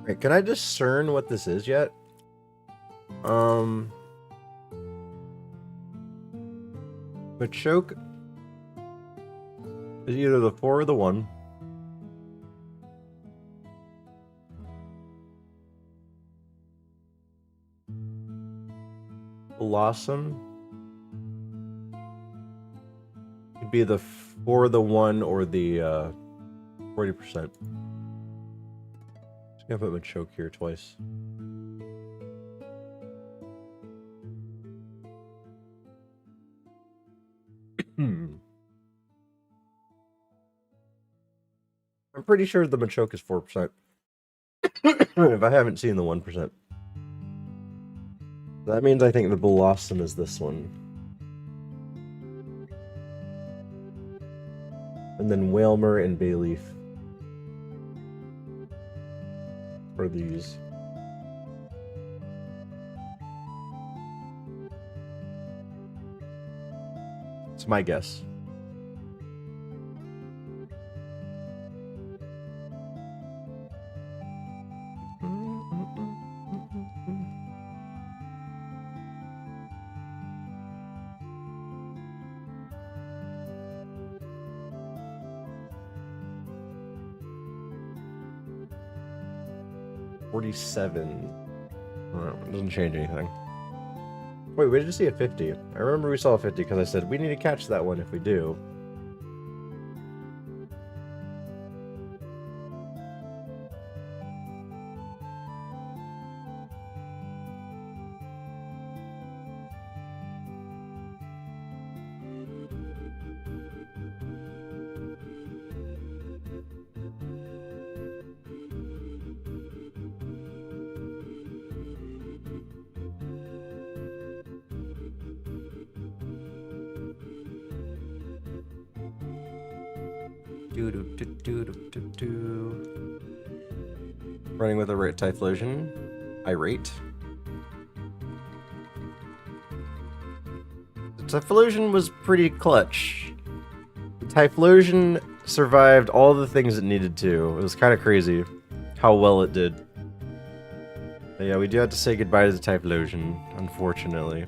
Right, can I discern what this is yet? Machoke is either the 4 or the 1. Blossom could be the 4, the 1, or the 40%. Just gonna put Machoke here twice. I'm pretty sure the Machoke is 4%. If I haven't seen the 1%. That means I think the Blossom is this one. And then Whalmer and Bayleaf are these. It's my guess. 47. It doesn't change anything. Wait, we did see a 50. I remember we saw a 50 because I said we need to catch that one if we do. Running with a rate Typhlosion. Irate. The Typhlosion was pretty clutch. The Typhlosion survived all the things it needed to. It was kind of crazy how well it did. But yeah, we do have to say goodbye to the Typhlosion, unfortunately.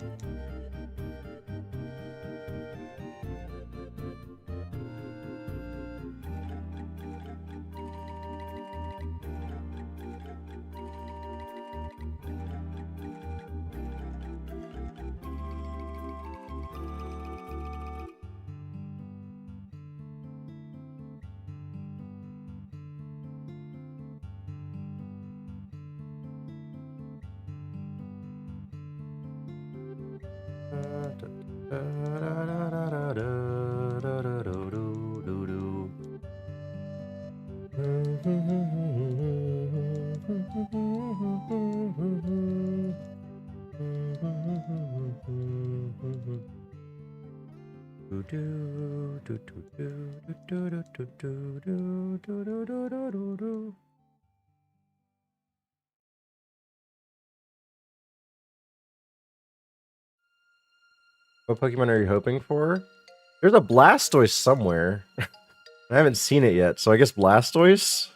What Pokemon are you hoping for? There's a Blastoise somewhere. I haven't seen it yet, so I guess Blastoise?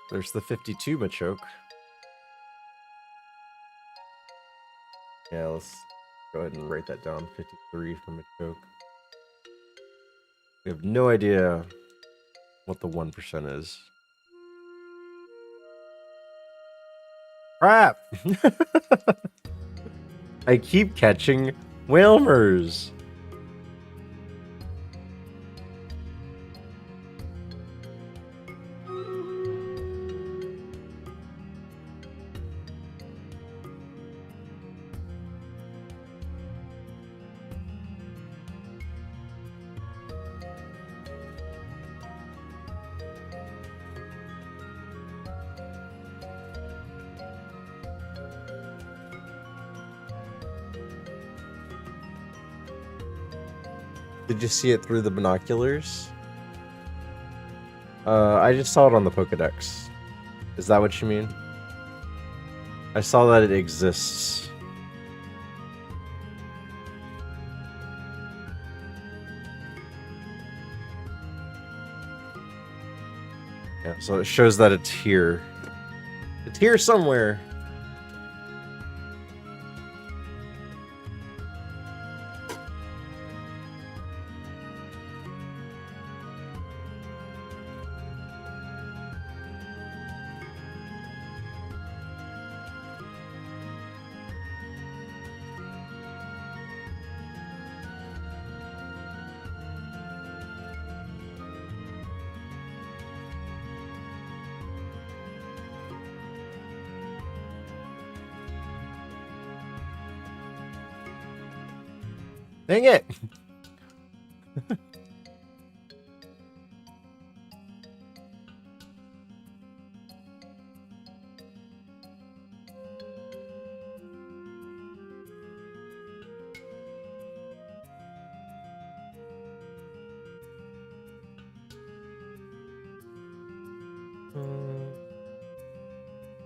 There's the 52 Machoke. Yeah, let's go ahead and write that down. 53 for Machoke. We have no idea what the 1% is. Crap! I keep catching Whalmers. Did you see it through the binoculars? I just saw it on the Pokedex. Is that what you mean? I saw that it exists. Yeah, so it shows that it's here. It's here somewhere. Dang it!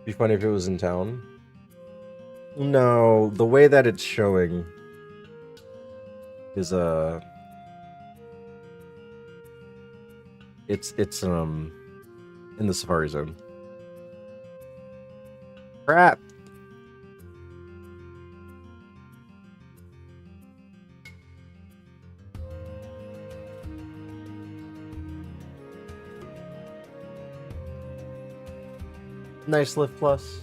Be funny if it was in town. No, the way that it's showing is it's in the Safari Zone. Crap. Nice lift plus.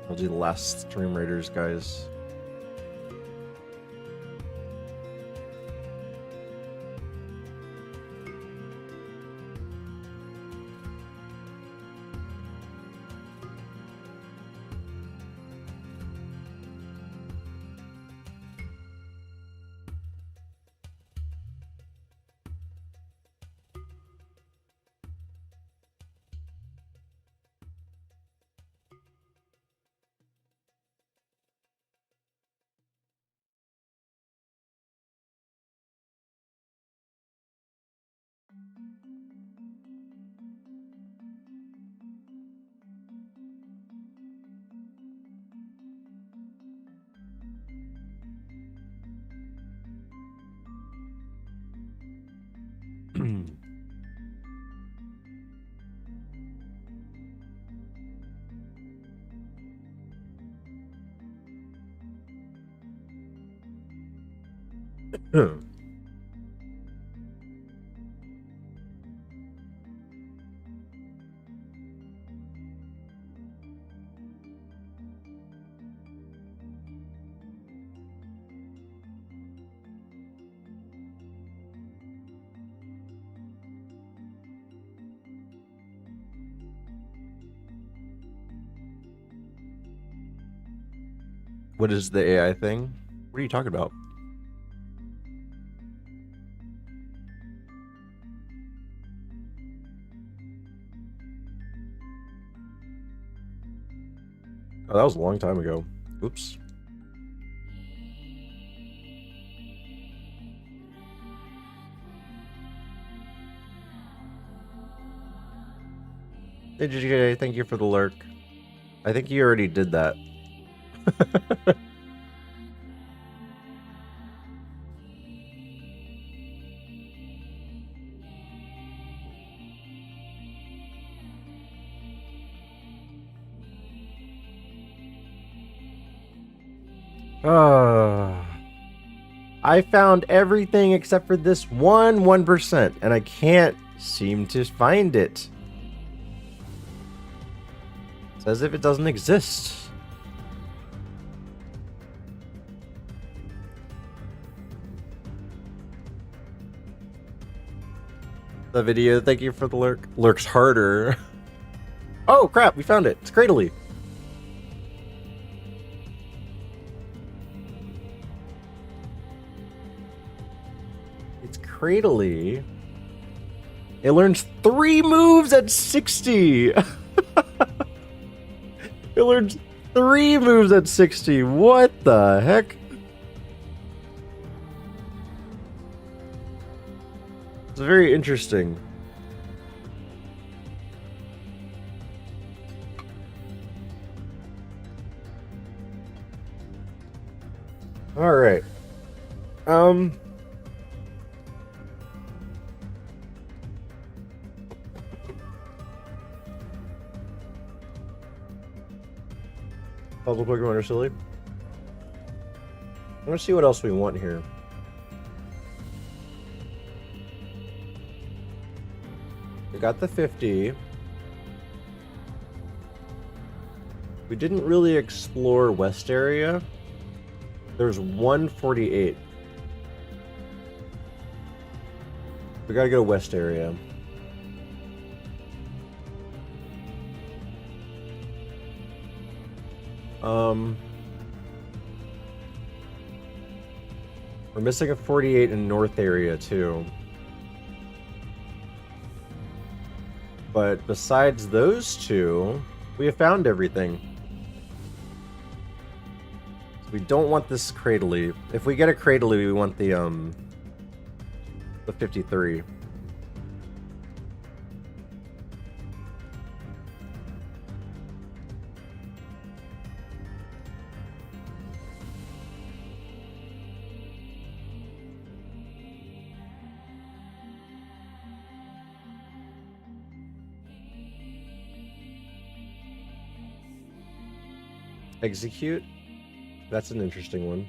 I'll do the last Stream Raiders, guys. What is the AI thing? What are you talking about? Oh, that was a long time ago. Oops. Hey, GJ, thank you for the lurk. I think you already did that. I found everything except for this 1%, and I can't seem to find it. It's as if it doesn't exist. The video, thank you for the lurk. Lurks harder. Oh crap, we found it. It's Cradley. It's Cradley. It learns 3 moves at 60. It learns 3 moves at 60. What the heck? It's very interesting. All right. Puzzle Pokemon are silly. I want to see what else we want here. We got the 50. We didn't really explore West area. There's 148. We gotta go to West area. We're missing a 48 in North area too. But besides those two, we have found everything. We don't want this Cradley. If we get a Cradley, we want the The 53. Execute. That's an interesting one.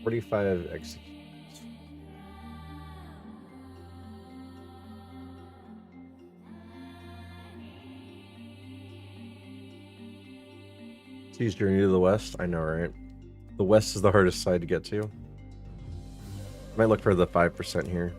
45 execute. Sea's Journey to the West. I know, right? The West is the hardest side to get to. Might look for the 5% here.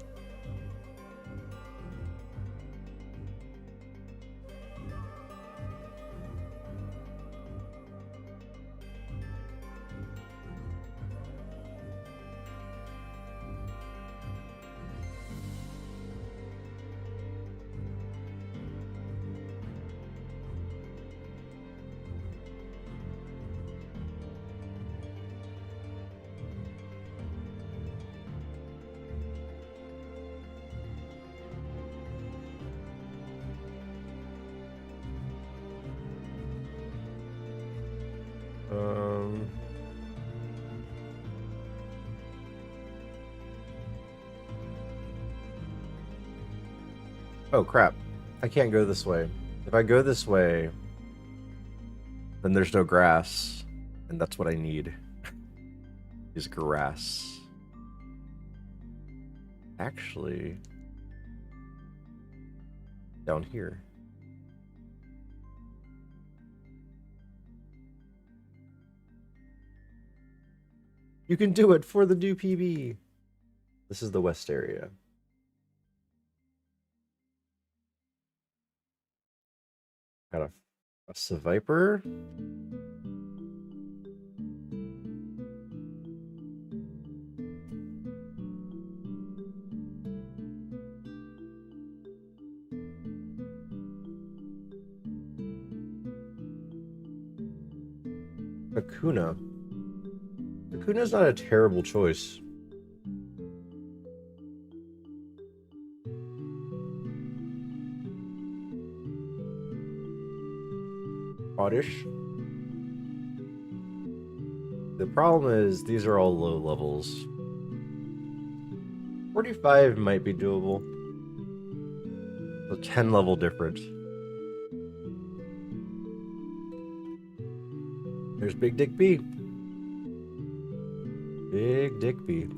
Oh crap. I can't go this way. If I go this way, then there's no grass. And that's what I need. Is grass. Actually, down here. You can do it for the new PB. This is the west area. Got a Seviper. Akuna. Akuna's not a terrible choice. Oddish. The problem is these are all low levels. 45 might be doable. A 10 level difference. There's Big Dick B. Big Dick B.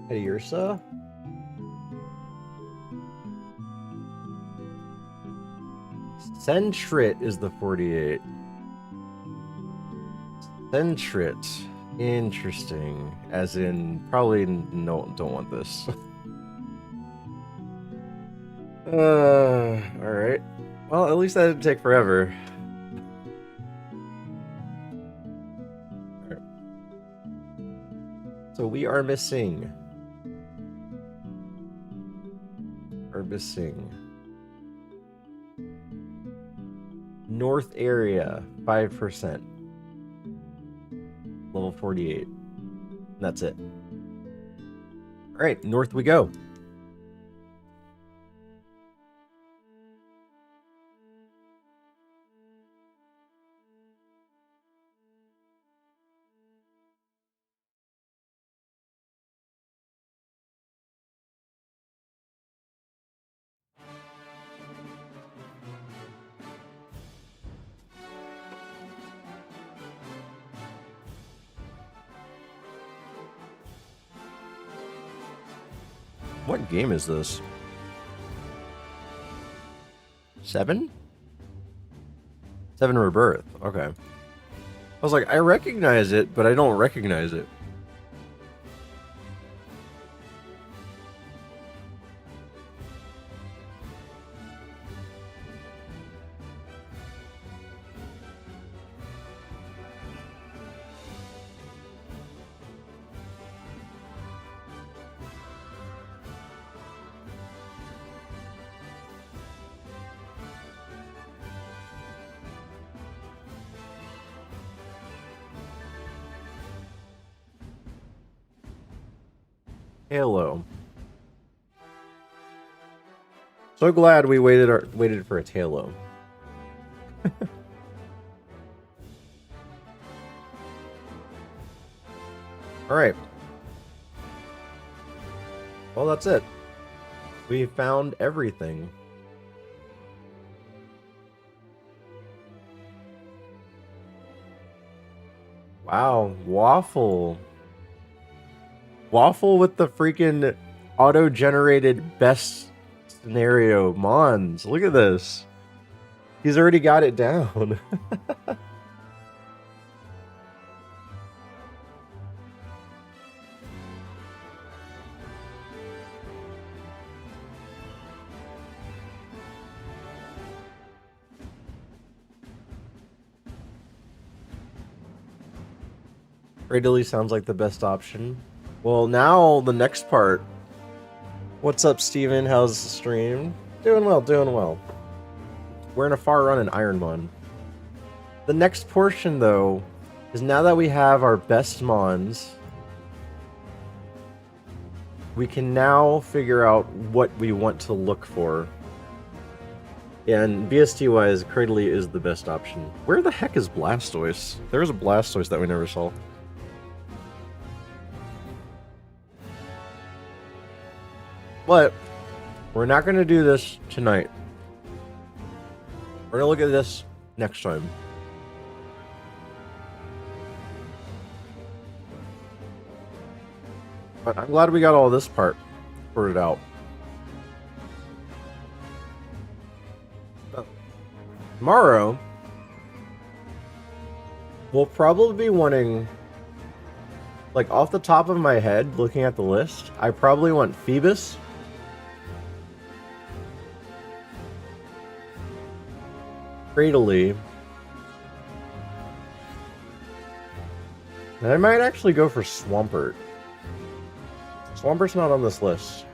Hey, Ursa? Sentrit is the 48. Sentrit. Interesting. As in, probably no, don't want this. Alright. Well, at least that didn't take forever. Alright. So we are missing. North area, 5%. Level 48. That's it. Alright, north we go. What game is this? 7? 7 Rebirth. Okay. was like, I recognize it, but I don't recognize it. Halo. So glad we waited for its Halo. All right. Well, that's it. We found everything. Wow, Waffle. Waffle with the freaking auto-generated best scenario Mons. Look at this. He's already got it down. Italy sounds like the best option. Well, now the next part. What's up, Steven? How's the stream? Doing well, doing well. We're in a far run in ironMON. The next portion, though, is now that we have our best Mons, we can now figure out what we want to look for. And BST-wise, Cradley is the best option. Where the heck is Blastoise? There was a Blastoise that we never saw. But we're not going to do this tonight. We're going to look at this next time. But I'm glad we got all this part sorted out. Tomorrow, we'll probably be wanting, like off the top of my head, looking at the list, I probably want Phoebus, Cradley, and I might actually go for Swampert. Swampert's not on this list.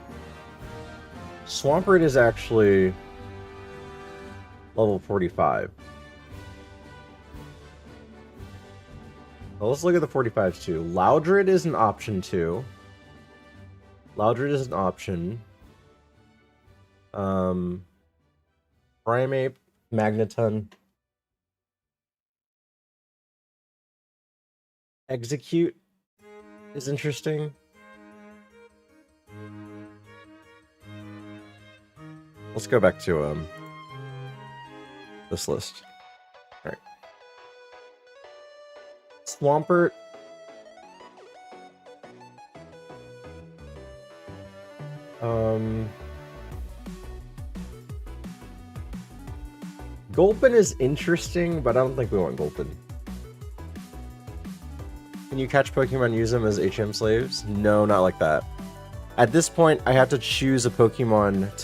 Swampert is actually level 45. Well, let's look at the 45s too. Loudred is an option too. Loudred is an option. Primeape, Magneton. Execute is interesting. Let's go back to this list. All right. Swampert. Gulpin is interesting, but I don't think we want Gulpin. Can you catch Pokemon, use them as HM slaves? No, not like that. At this point, I have to choose a Pokemon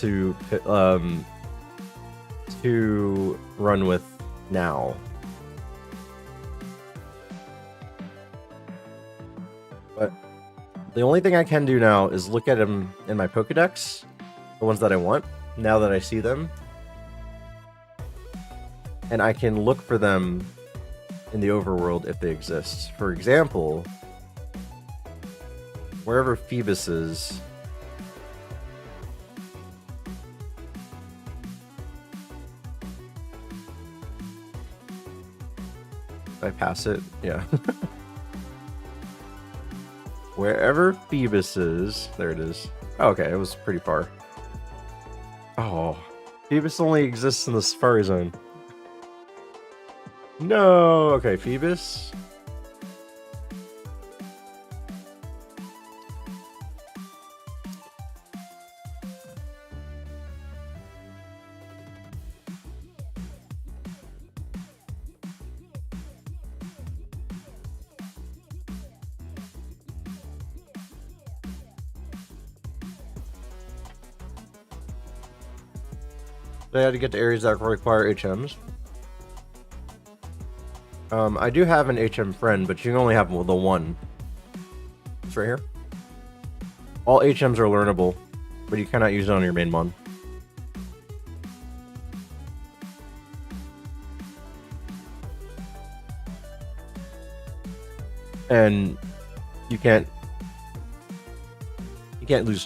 to run with now. But the only thing I can do now is look at them in my Pokedex, the ones that I want, now that I see them. And I can look for them in the overworld if they exist. For example, wherever Phoebus is, did I pass it? Yeah. Wherever Phoebus is, there it is. Oh, okay, it was pretty far. Oh, Phoebus only exists in the Safari Zone. No, okay, Phoebus. They had to get to areas that require HMs. I do have an HM friend, but you can only have the one. It's right here. All HMs are learnable, but you cannot use it on your main mon. And you can't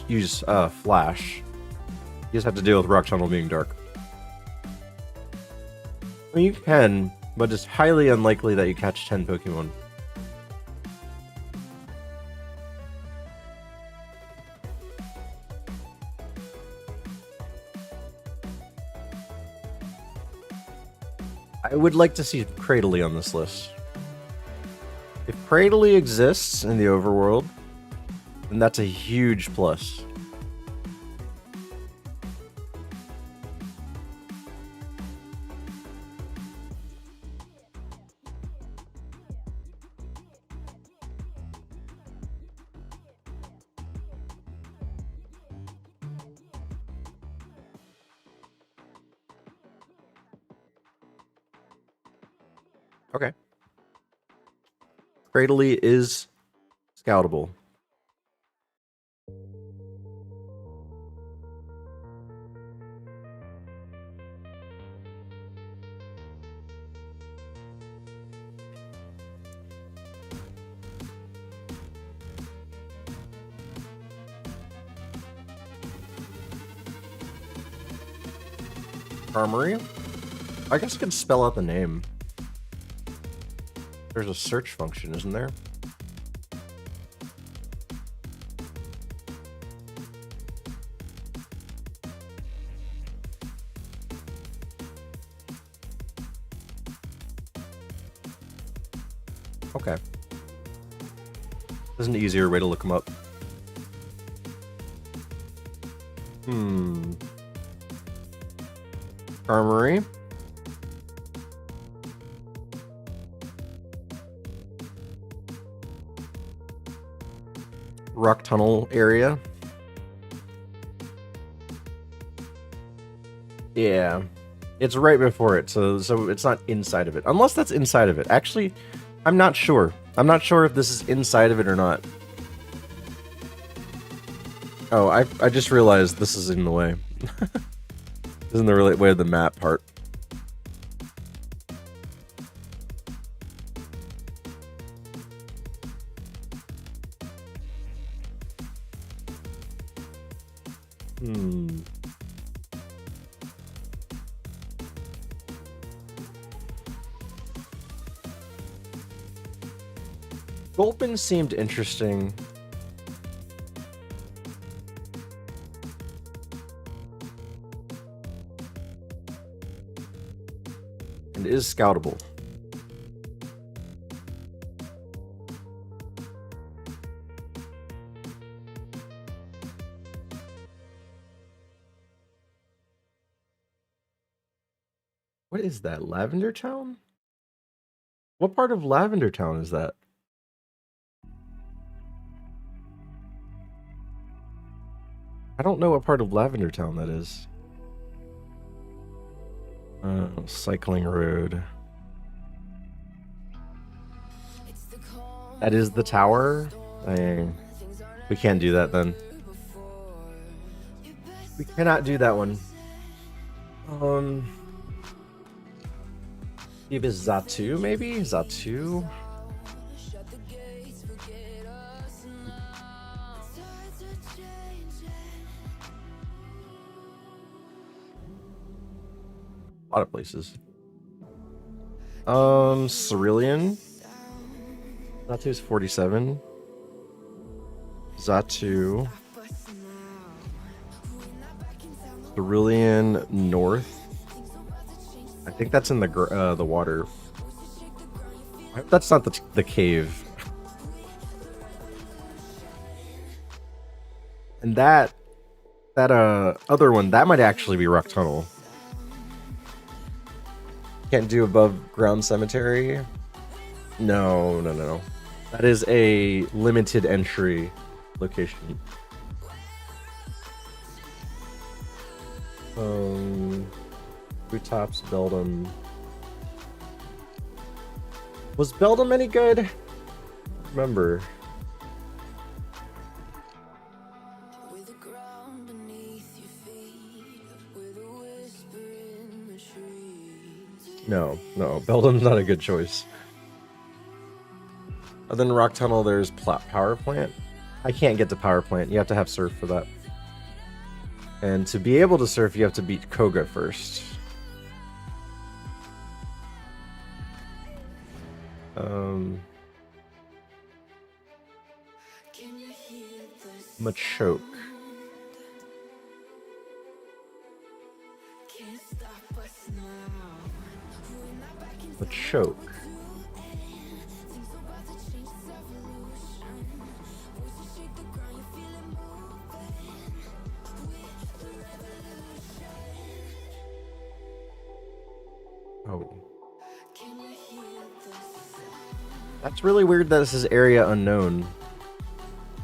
use flash. You just have to deal with rock tunnel being dark. I mean, you can, but it's highly unlikely that you catch 10 Pokemon. I would like to see Cradily on this list. If Cradily exists in the overworld, then that's a huge plus. Okay. Cradily is scoutable. Armory? I guess I could spell out the name. There's a search function, isn't there? Okay. There's an easier way to look them up. Armory. Rock tunnel area. Yeah. It's right before it, so it's not inside of it. Unless that's inside of it. Actually, I'm not sure. I'm not sure if this is inside of it or not. Oh, I just realized this is in the way. This is in the way of the map part. Gulpin seemed interesting. And is scoutable. What is that? Lavender Town? What part of Lavender Town is that? I don't know what part of Lavender Town that is. Cycling road. That is the tower? We can't do that then. We cannot do that one. Maybe Zatu, maybe? Zatu? A lot of places. Cerulean. Zatu's 47. Zatu. Cerulean North. I think that's in the water. That's not the cave. And that other one, that might actually be Rock Tunnel. Can't do above ground cemetery. No. That is a limited entry location. Two tops, Beldum. Was Beldum any good? Remember. No, Beldum's not a good choice. Other than Rock Tunnel, there's Power Plant. I can't get to Power Plant. You have to have Surf for that. And to be able to Surf, you have to beat Koga first. Machoke. Machoke. Oh. That's really weird that this is area unknown.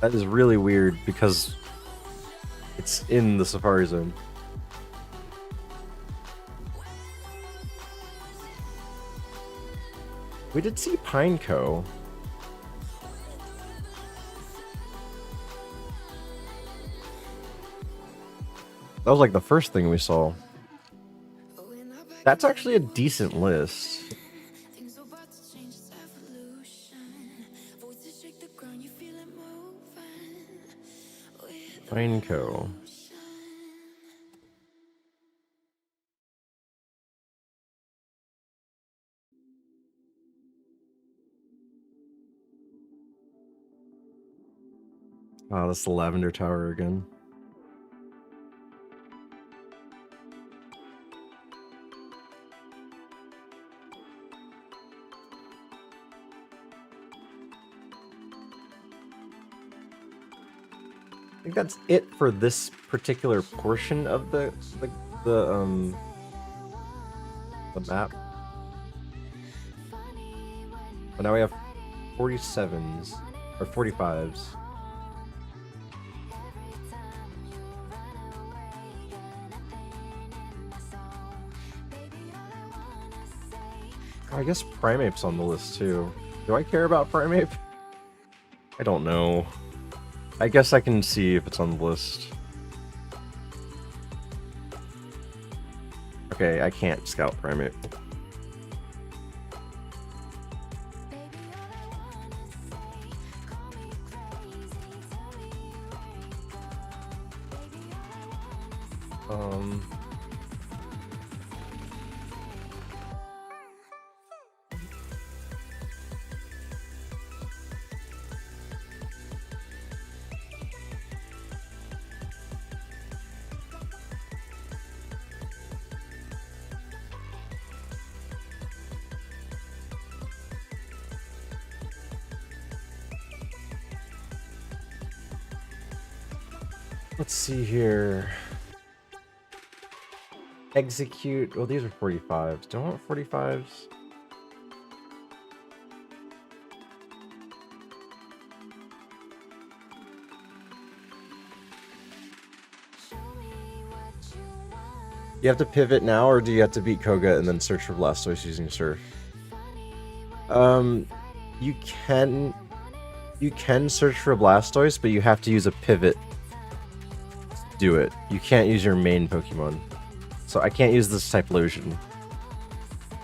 That is really weird because it's in the Safari Zone. We did see Pineco. That was like the first thing we saw. That's actually a decent list. Pineco. Oh, that's the Lavender Tower again. I think that's it for this particular portion of the map. But now we have 47s or 45s. I guess Primeape's on the list too. Do I care about Primeape? I don't know. I guess I can see if it's on the list. Okay, I can't scout Primeape. Let's see here. Execute. Oh, these are 45s. Do I want 45s? You have to pivot now, or do you have to beat Koga and then search for Blastoise using Surf? You can search for Blastoise, but you have to use a pivot to do it. You can't use your main Pokemon. So I can't use this Typhlosion.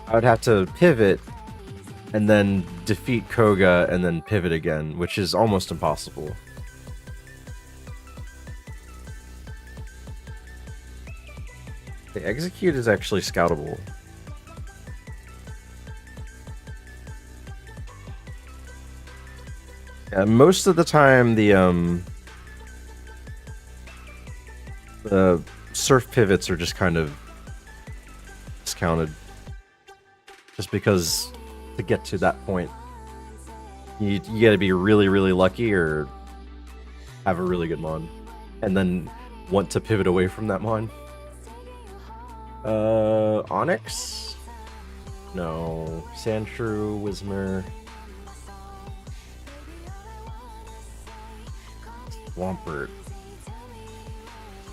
I would have to pivot and then defeat Koga and then pivot again, which is almost impossible. The Execute is actually scoutable. Yeah, most of the time the Surf pivots are just kind of discounted. Just because to get to that point, you gotta be really, really lucky or have a really good mon. And then want to pivot away from that mon. Onyx? No. Sandshrew, Whismur.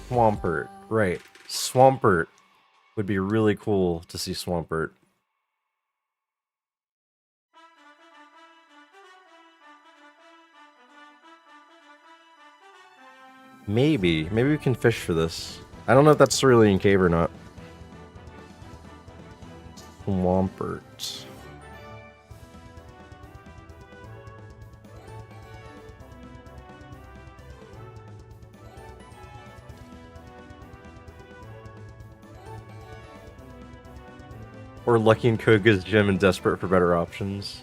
Swampert. Right. Swampert. Would be really cool to see Swampert. Maybe we can fish for this. I don't know if that's Cerulean Cave or not. Swampert. Or Lucky in Koga's gym and desperate for better options.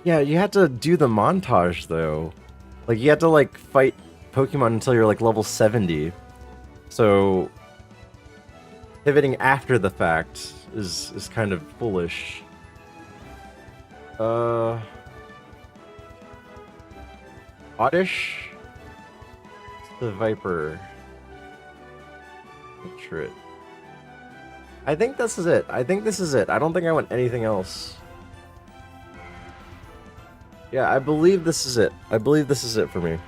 Yeah, you had to do the montage though. Like you had to like fight Pokemon until you're like level 70. So pivoting after the fact is kind of foolish. Oddish? The Viper. Trit. I think this is it. I think this is it. I don't think I want anything else. Yeah, I believe this is it. I believe this is it for me.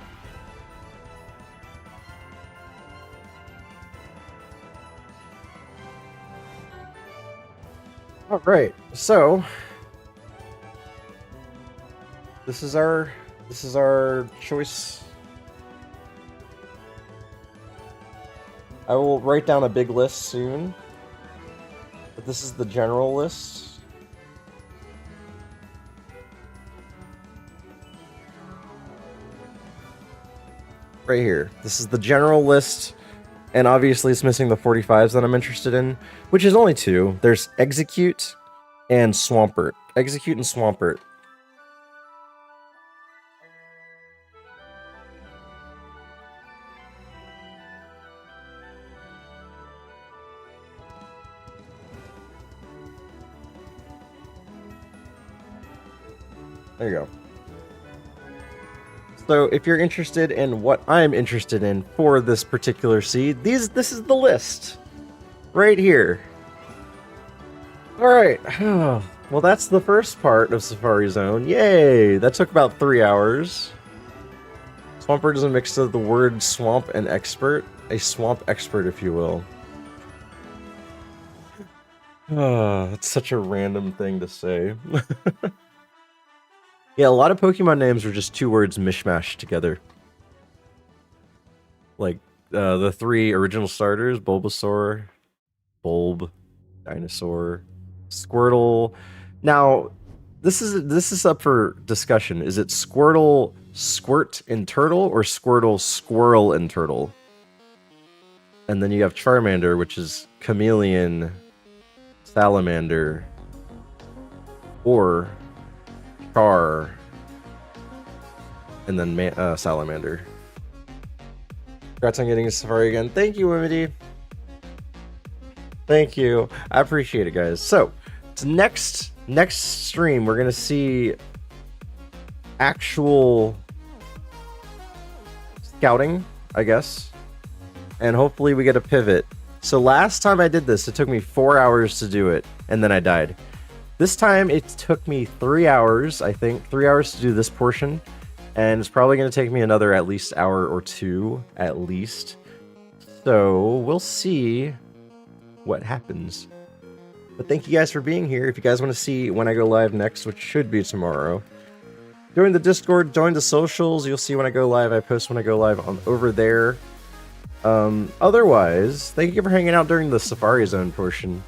Alright, so this is our choice. I will write down a big list soon. But this is the general list. Right here. This is the general list. And obviously it's missing the 45s that I'm interested in, which is only 2. There's Execute and Swampert. Execute and Swampert. There you go. So if you're interested in what I'm interested in for this particular seed, this is the list. Right here. Alright. Well, that's the first part of Safari Zone. Yay! That took about 3 hours. Swampert is a mix of the word swamp and expert. A swamp expert, if you will. That's such a random thing to say. Yeah, a lot of Pokemon names are just 2 words mishmashed together. Like, the 3 original starters, Bulbasaur, Bulb, Dinosaur, Squirtle. Now, this is up for discussion. Is it Squirtle, Squirt, and Turtle, or Squirtle, Squirrel, and Turtle? And then you have Charmander, which is Chameleon, Salamander, or Char, and then Salamander. Congrats on getting a Safari again. Thank you, Wimity. Thank you. I appreciate it, guys. So, it's next stream, we're gonna see actual scouting, I guess, and hopefully we get a pivot. So last time I did this, it took me 4 hours to do it, and then I died. This time it took me 3 hours, I think, 3 hours to do this portion, and it's probably going to take me another at least hour or 2, at least. So we'll see what happens. But thank you guys for being here. If you guys want to see when I go live next, which should be tomorrow, join the Discord, join the socials. You'll see when I go live. I post when I go live on over there. Otherwise, thank you for hanging out during the Safari Zone portion.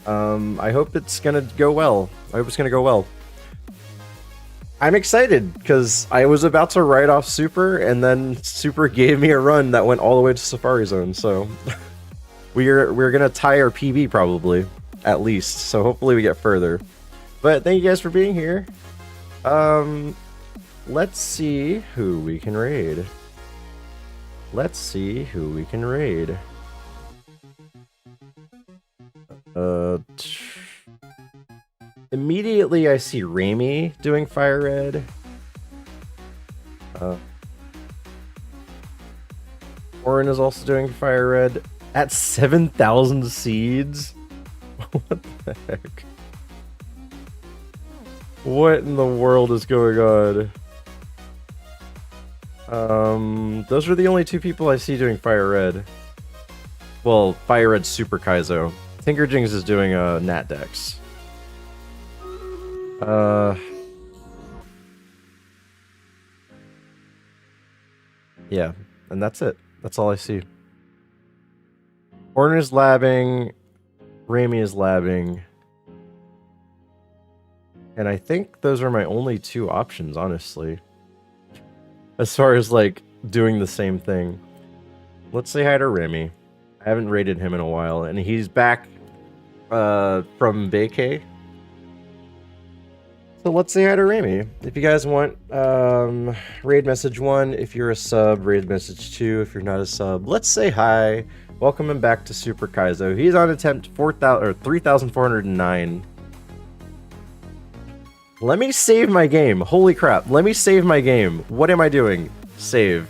I hope it's gonna go well. I hope it's gonna go well. I'm excited because I was about to write off Super, and then Super gave me a run that went all the way to Safari Zone. So we're gonna tie our PB probably, at least. So hopefully we get further. But thank you guys for being here. Let's see who we can raid. Let's see who we can raid. Immediately I see Raimi doing Fire Red. Orin is also doing Fire Red at 7,000 seeds. What the heck? What in the world is going on? Those are the only 2 people I see doing Fire Red. Well, Fire Red Super Kaizo. Tinker Jinx is doing a Nat Dex. Yeah, and that's it. That's all I see. Horn is labbing. Rami is labbing. And I think those are my only two options, honestly. As far as, like, doing the same thing. Let's say hi to Rami. I haven't raided him in a while, and he's back from vacay. So let's say hi to Rami. If you guys want, raid message 1 if you're a sub, raid message 2 if you're not a sub. Let's say hi. Welcome him back to Super Kaizo. He's on attempt 3,409. Let me save my game. Holy crap. Let me save my game. What am I doing? Save.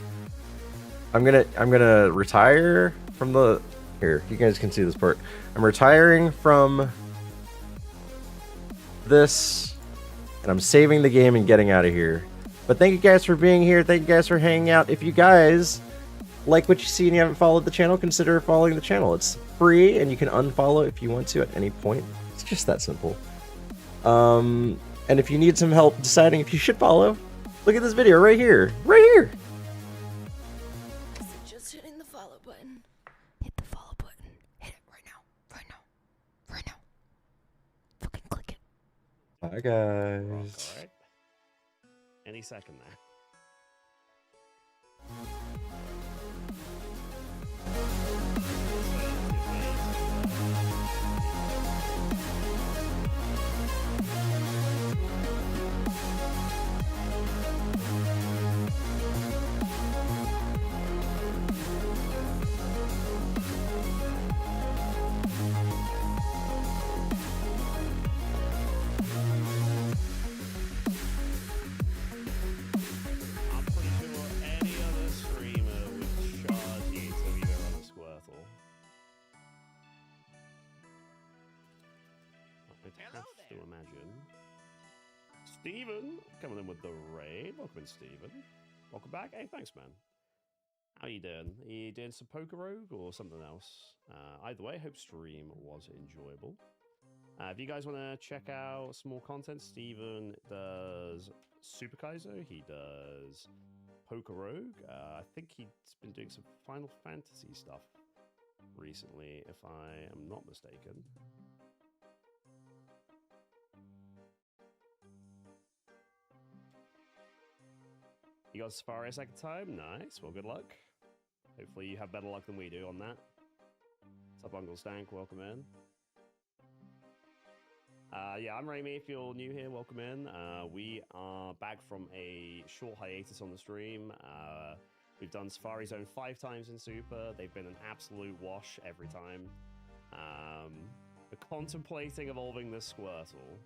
I'm gonna retire from the... Here, you guys can see this part. I'm retiring from this, and I'm saving the game and getting out of here. But thank you guys for being here. Thank you guys for hanging out. If you guys like what you see and you haven't followed the channel, consider following the channel. It's free, and you can unfollow if you want to at any point. It's just that simple. And if you need some help deciding if you should follow, look at this video right here. Right here! Just hitting the follow button. Hit the follow button. Hit it right now. Right now. Right now. Fucking click it. Bye, guys. Alright. Any second there. I'm pretty sure any other streamer would charge you to be there on a Squirtle. I'd have to imagine. Steven, coming in with the raid. Welcome in, Steven. Welcome back. Hey, thanks, man. How you doing? Are you doing some Poker Rogue or something else? Either way, hope stream was enjoyable. If you guys want to check out some more content, Steven does Super Kaizo. He does Poker Rogue. I think he's been doing some Final Fantasy stuff recently, if I am not mistaken. You got Safari a second time? Nice. Well, good luck. Hopefully you have better luck than we do on that. What's up, Uncle Stank? Welcome in. Yeah, I'm Rami. If you're new here, welcome in. We are back from a short hiatus on the stream. We've done Safari Zone 5 times in Super. They've been an absolute wash every time. We're contemplating evolving this Squirtle.